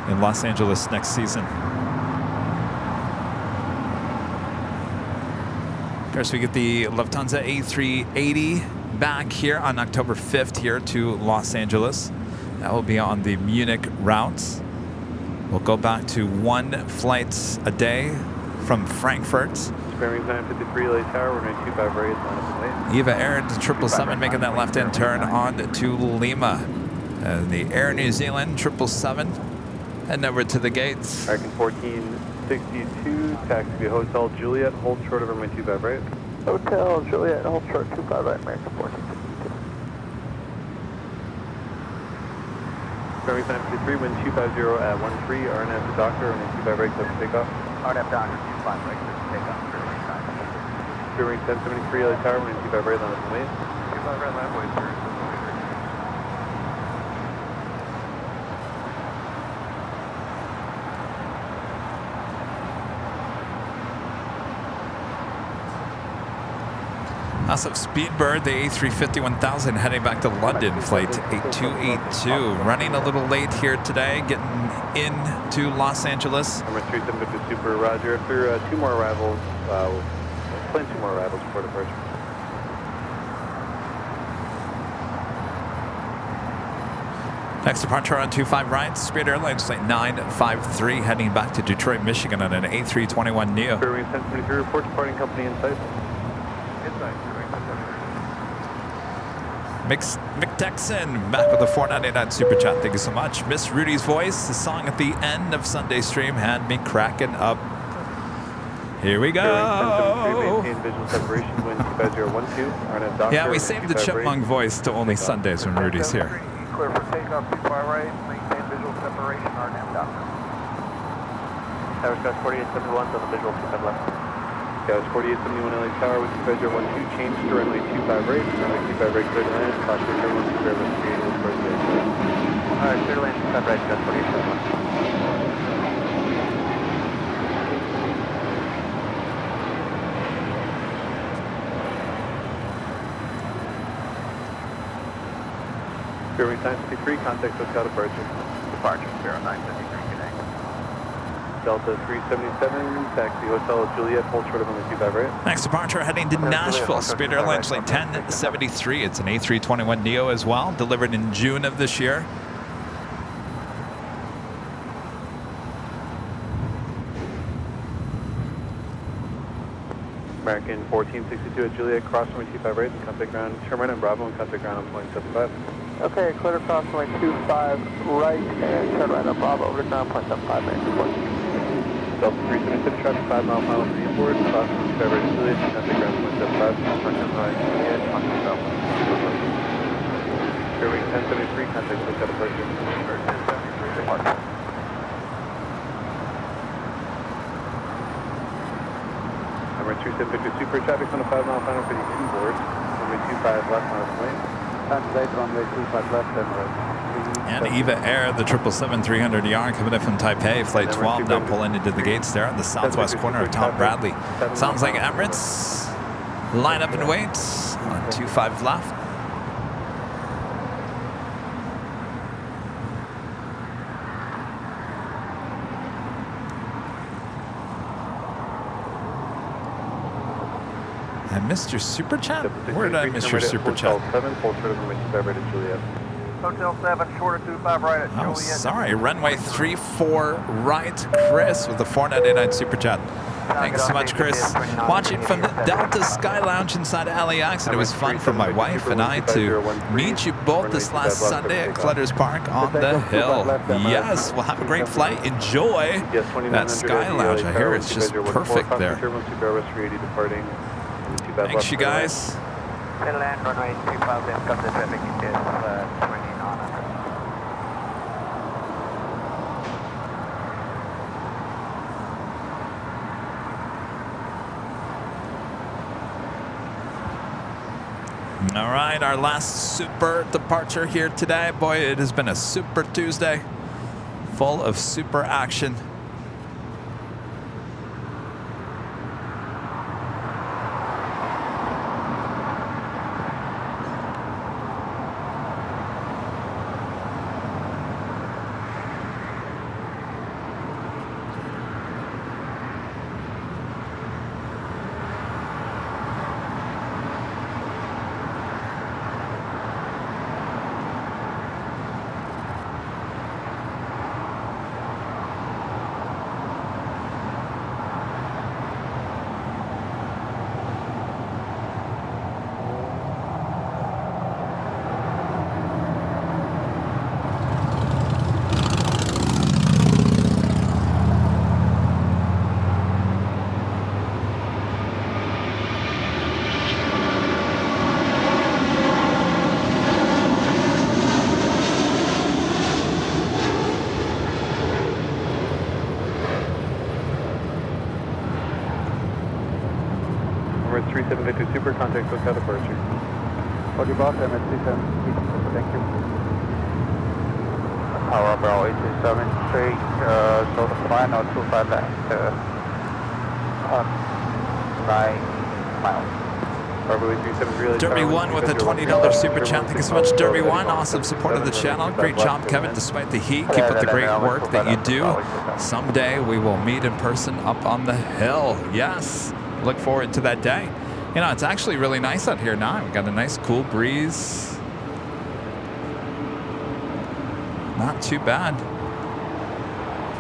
in Los Angeles next season. Of course, we get the Lufthansa A380 back here on October 5th here to Los Angeles. That will be on the Munich routes. We'll go back to 1 flight a day from Frankfurt. Bearing 953 LA Tower, runway 25 right, line up and wait. Eva Air 777 making that left-hand turn on to Lima. The Air New Zealand 777 heading over to the gates. American 1462, taxi Hotel Juliet, hold short of runway 25 right. Hotel Juliet, hold short 25 right, American 1462. Bearing 953, wind 250 at 13, RNF to Doctor, runway 25 right, close to takeoff. RNF Doctor, 25 right, close to takeoff. Bearing 1073 LA Tower, runway 25 right, line up and wait. 25 right, line up, wait, sir. Massive Speedbird, the A350-1000 heading back to London, flight 8282. Running a little late here today, getting into Los Angeles. Number 3750 Super, Roger. After 2 more arrivals, plan 2 more arrivals before departure. Next departure on 25 right, Spirit Airlines flight 953 heading back to Detroit, Michigan on an A321neo. Bearing 1073, report departing company in sight. Mick Texan back with the 499 Super Chat. Thank you so much. Miss Rudy's Voice, the song at the end of Sunday stream had me cracking up. Here we go. Yeah, we saved the chipmunk voice to only Sundays when Rudy's here. Clear for takeoff, 25 right, maintain visual separation, RNF Doctor. Tower Sky 4871 on the visual 25 left. Guys, 4871 LA Tower with Supervisor 12, change to runway 25 right, runway 25 right, clear to land, caution return 1 square left, 3 towards the exit. Alright, clear to land, 25 right, Sky 4871. Bearing 953, contact Hotel departure. Departure, 0953, good day. Delta 377, taxi Hotel Juliet, hold short of runway 25 right. Next departure heading to Nashville, Spirit Airlines flight 1073. It's an A321neo as well, delivered in June of this year. American 1462 at Juliet, cross runway 25 right, and contact ground, turn right on Bravo and contact ground on point 75. Okay, clear to cross runway 25 right and turn right on Bravo over to ground point 75 right report. Delta 377, traffic 5 mile final for the airport, cross runway 25 right Juliet, and contact ground point 75. Bearing 1073, contact Hotel departure. 1073 departure. Number 2750 Super, traffic on a 5 mile final for the inboard, runway 25 left on its way. Runway 25 left and right. And Eva Air, the 777-300ER coming in from Taipei, flight 12, now pulling into the gates there on the southwest corner of Tom Bradley. Sounds like Emirates. Line up and wait on 25 left. I missed your super chat? Where did I miss your super chat? Hotel 7, short of 25 right at Juliet. Oh, sorry. Runway 34 right, Chris, with the 499 super chat. Thanks so much, Chris. Watching from the Delta Sky Lounge inside LAX, and it was fun for my wife and I to meet you both this last Sunday at Clutters Park on the Hill. Yes, well, have a great flight. Enjoy that Sky Lounge. I hear it's just perfect there. Thanks, you guys. Land runway 25 left, come the traffic is 2900. All right, our last super departure here today. Boy, it has been a super Tuesday, full of super action. 7 Victor Super, contact SoCal departure. Roger, boss, MS37, thank you. Power up Bravo 827 straight, so the plan or 25 left, 9 miles. Derby 1 with a $20 super chat. Thank you so much, Derby 1. Awesome support of the channel. Great job, Kevin, despite the heat. Keep up the great work that you do. Someday we will meet in person up on the hill. Yes. Look forward to that day. You know, it's actually really nice out here now. We've got a nice cool breeze. Not too bad.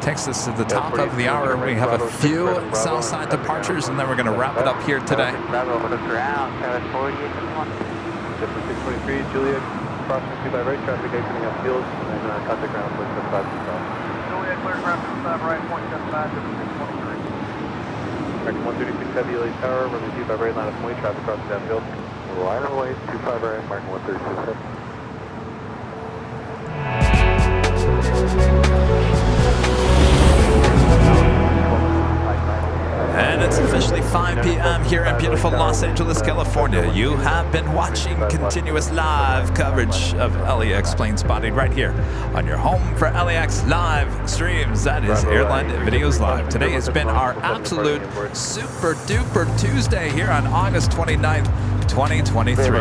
Takes us to the top of the hour. We have a few south side departures, and then we're going to wrap it up here today. Bravo, look around, 748 to 1. 623, Juliet, crossing 25 right, traffic exiting upfield, and then contact ground, 75 south. Juliet, clear ground 25 right, 0.75, 623. American 136 Heavy, LA Tower, runway 25 right, line of point, traffic crossing downfield. Line of way, 25 right, American 136 Heavy. And it's officially 5 p.m. here in beautiful Los Angeles, California. You have been watching continuous live coverage of LAX plane spotting right here on your home for LAX live streams. That is Airline Videos Live. Today has been our absolute super duper Tuesday here on August 29th, 2023.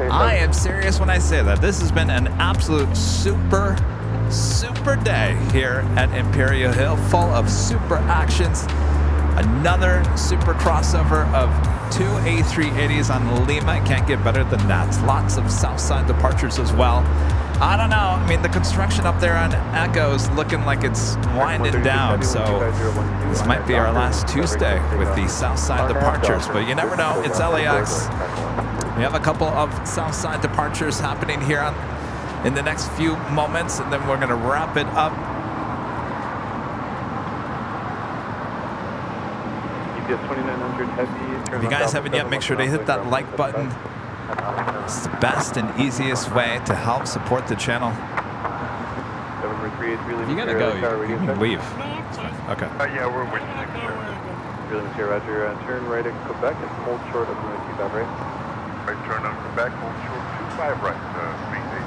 I am serious when I say that. This has been an absolute super day here at Imperial Hill, full of super actions. Another super crossover of 2 A380s on Lima. Can't get better than that. Lots of south side departures as well. I don't know. I mean, the construction up there on Echo is looking like it's winding down. So this might be our last Tuesday with the south side departures. But you never know. It's LAX. We have a couple of south side departures happening here in the next few moments, and then we're going to wrap it up. If you guys haven't yet, make sure to hit that like button. It's the best and easiest way to help support the channel. You gotta go. You can leave. Okay. Yeah, we're with you. Really, Monsieur Roger. Turn right at Quebec and hold short of the 25 right. Right turn on Quebec, hold short 25 right, 383.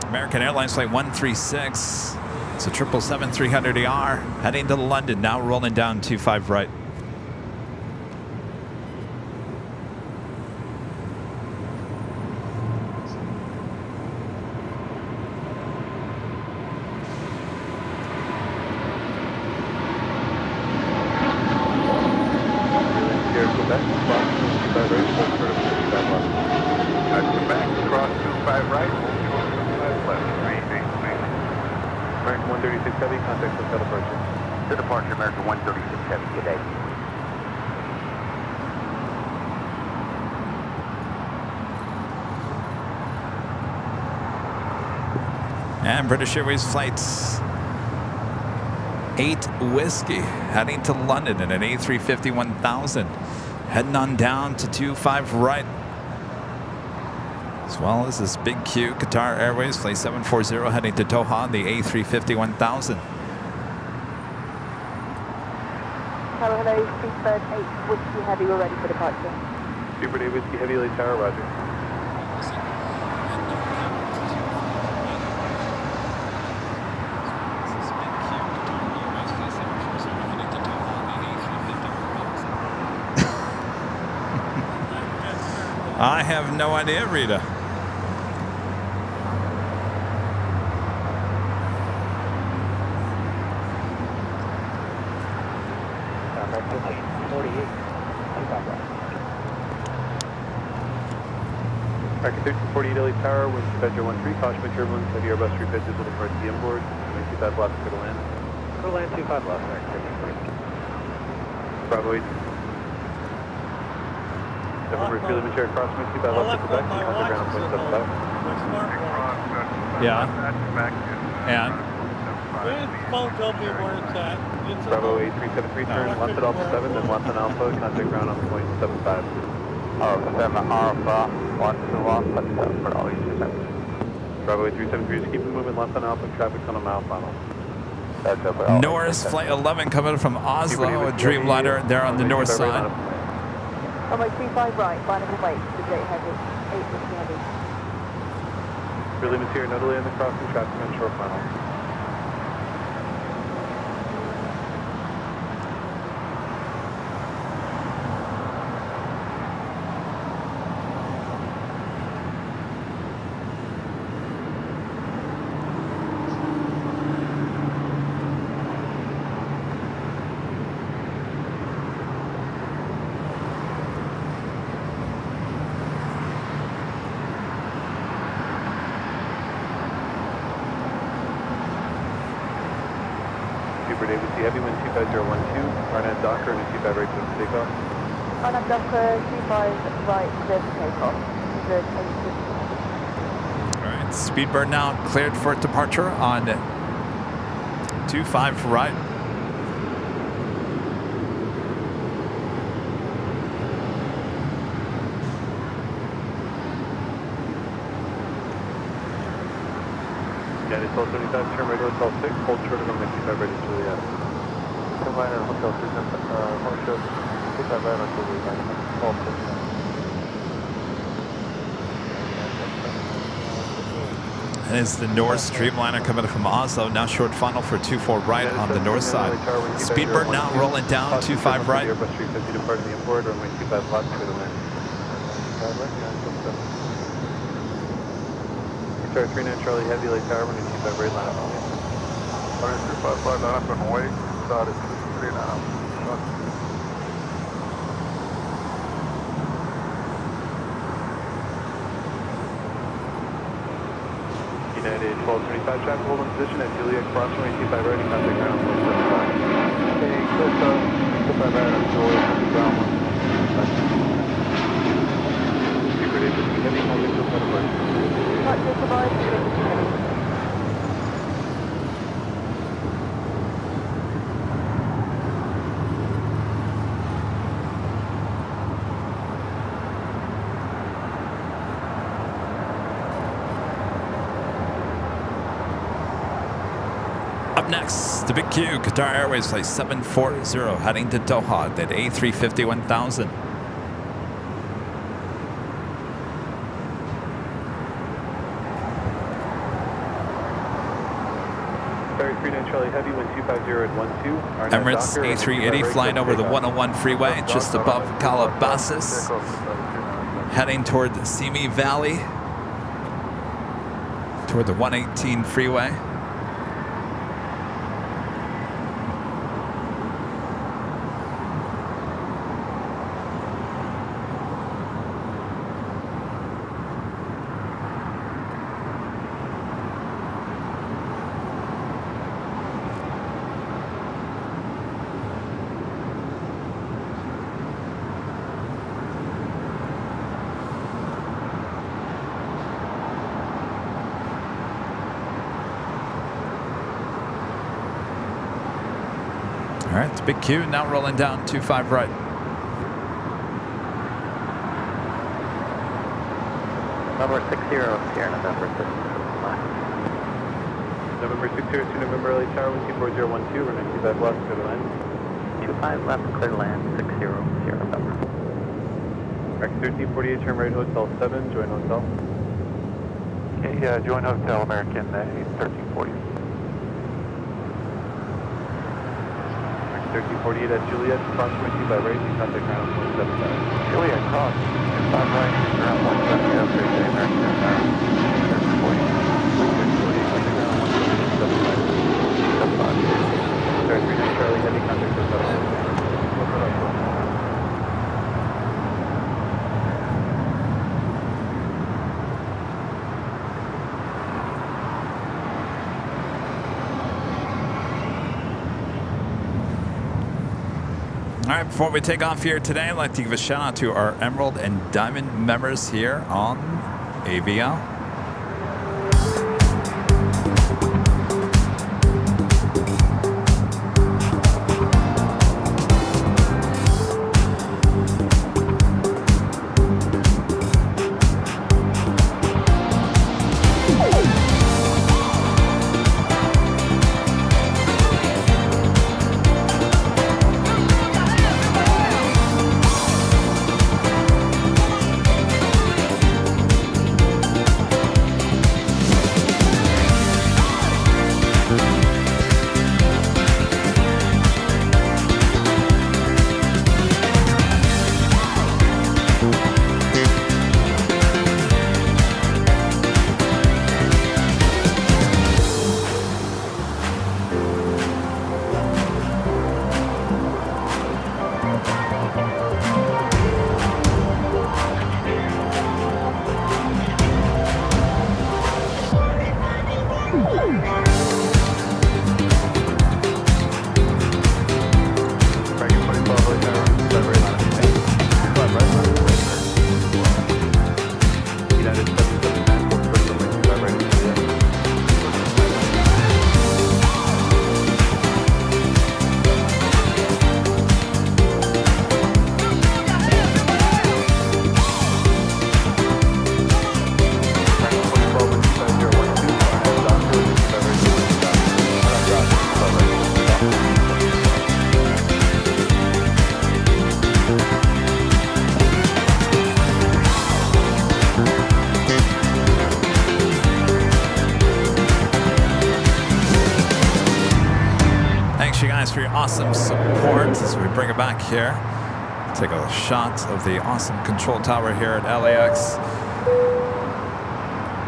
American Airlines Flight 136. It's a 777-300ER heading to London, now rolling down 25 right. And British Airways flights 8 Whiskey heading to London in an A350-1000, heading on down to 25 right. As well as this big Q, Qatar Airways flight 740 heading to Doha on the A350-1000. Hello, 658 Whiskey Heavy, we're ready for departure. Super Day Whiskey Heavy, LA Tower, roger. I have no idea, Rita. American 1348 LA Tower, wind Vector 13, caution for turbulence, heavy Airbus repitches with regards to the inboard. 25 left, go to land. Go to land, 25 left, American 1348. Bravo 8. November Philly Mature crossing 25 left to Quebec, contact ground 0.75. Yeah. And? Don't tell me where it's at. Bravo 8373, turn left at Alpha 7, then left on Alpha, contact ground on 0.75. Alpha 7 Alpha, 121, for all these 7. Bravo 8373, just keep the movement left on Alpha, traffic's on a mile final. Norris, Flight 11 coming from Oslo, a Dreamliner there on the north side. Runway 25 right, line up and wait, today heavy, 850 heavy. Prelim is here, no delay in the crossing, traffic on short final. Heavy wind 25012, Arnett Docker and a 25 right to takeoff. Arnett Docker, 25 right, clear for takeoff. All right, Speedbird now cleared for departure on 25 right. United 1275, turn right to Hotel 6, hold short of runway 25 right to Juliet. Hotel 6, hold short, 25 right on Juliet, all 6. And it's the North Dreamliner coming from Oslo, now short final for 24 right on the north side. Speedbird now rolling down 25 right. Airbus 350 departing the import, runway 25 left, clear to land. Star 39 Charlie Heavy, late tower, runway 25 right, line up. Runway 25 line up and wait, started 39. United 1225 traffic, hold in position at Juliet, cross runway 25 right, and contact ground 175. Okay, clear start, 25 right on Juliet, ground 175. Super David, heavy, contact to the approach. Right, just survive, heavy. Up next, the Big Q, Qatar Airways Flight 740, heading to Doha at A350 1000. Charlie Heavy, wind 250 at 12. Emirates A380 flying over the 101 freeway just above Calabasas, heading toward the Simi Valley, toward the 118 freeway. All right, it's Big Q now rolling down 25 right. Number 60, Sierra November 6. November 602, November LA Tower, wind 24012, runway 25 left, clear to land. 25 left, clear to land, 60, Sierra November. Rex 1348, turn right, Hotel 7, join hotel. Okay, join Hotel American 1340. 1348 at Juliet, cross 22 by right, contact ground 175. Juliet, cross, 5 right, ground 170, Thursday, American 1340. Contact ground 175. Star 39 Charlie Heavy, contact hotel. All right, before we take off here today, I'd like to give a shout out to our Emerald and Diamond members here on AVL. guys for your awesome support as we bring it back here. Take a shot of the awesome control tower here at LAX.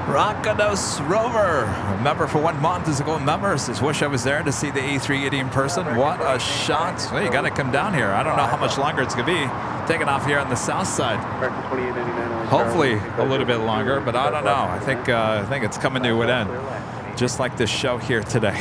Rockados Rover, a member for 1 month is a gold member. Says, wish I was there to see the A380 in person. What a shot. Well, you got to come down here. I don't know how much longer it's going to be. Taking off here on the south side. Hopefully a little bit longer, but I don't know. I think it's coming to an end, just like this show here today.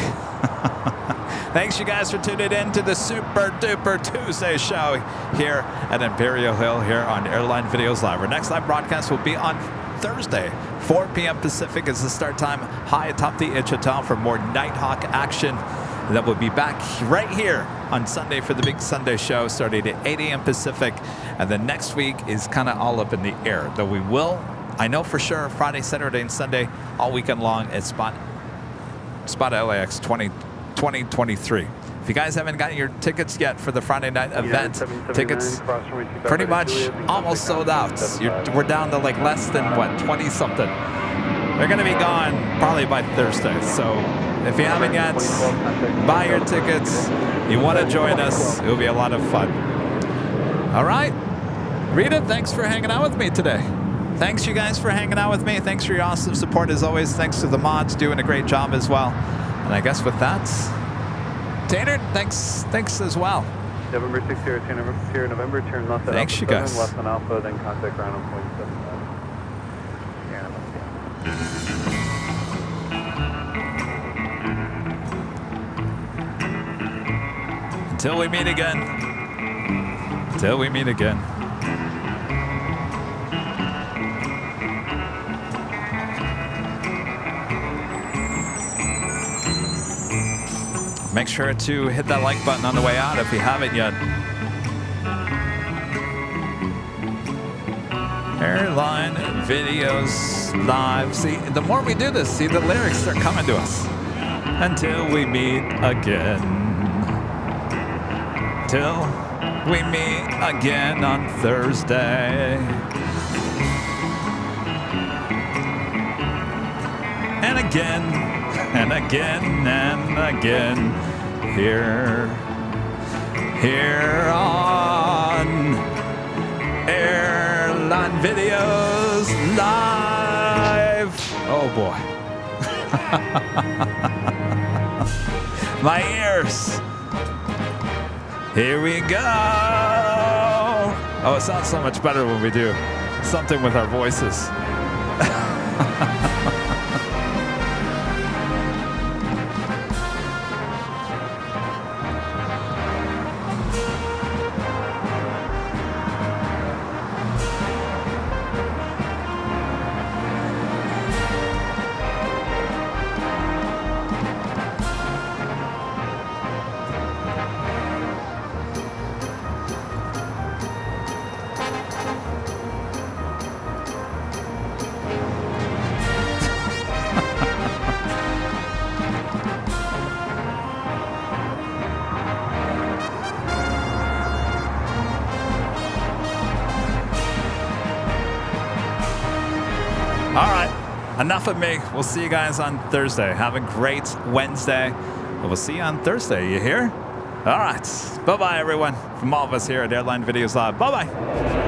Thanks you guys for tuning in to the Super Duper Tuesday show here at Imperial Hill here on Airline Videos Live. Our next live broadcast will be on Thursday, 4 p.m. Pacific is the start time, high atop the Ichita for more Nighthawk action. And then we'll be back right here on Sunday for the big Sunday show starting at 8 a.m. Pacific. And then next week is kind of all up in the air. Though we will, I know for sure, Friday, Saturday, and Sunday, all weekend long at Spot LAX 2023. If you guys haven't gotten your tickets yet for the Friday night event, tickets pretty much almost sold out. We're down to like less than, what, 20-something. They're going to be gone probably by Thursday. So if you haven't yet, buy your tickets. You want to join us, it'll be a lot of fun. All right. Rita, thanks for hanging out with me today. Thanks, you guys, for hanging out with me. Thanks for your awesome support, as always. Thanks to the mods doing a great job as well. And I guess with that, Tanner, thanks as well. November 6 here, November, turn left at Thanks, Alpha you guys. 7, left on Alpha, then contact ground on point 75. Until we meet again. Until we meet again. Make sure to hit that like button on the way out if you haven't yet. Airline Videos Live. See, the more we do this, see, the lyrics start coming to us. Until we meet again. Till we meet again on Thursday. And again. And again and again, here on Airline Videos Live. Oh boy. My ears. Here we go. Oh, it sounds so much better when we do something with our voices. Enough of me. We'll see you guys on Thursday. Have a great Wednesday. And we'll see you on Thursday. You hear? All right. Bye-bye, everyone. From all of us here at Airline Videos Live. Bye-bye.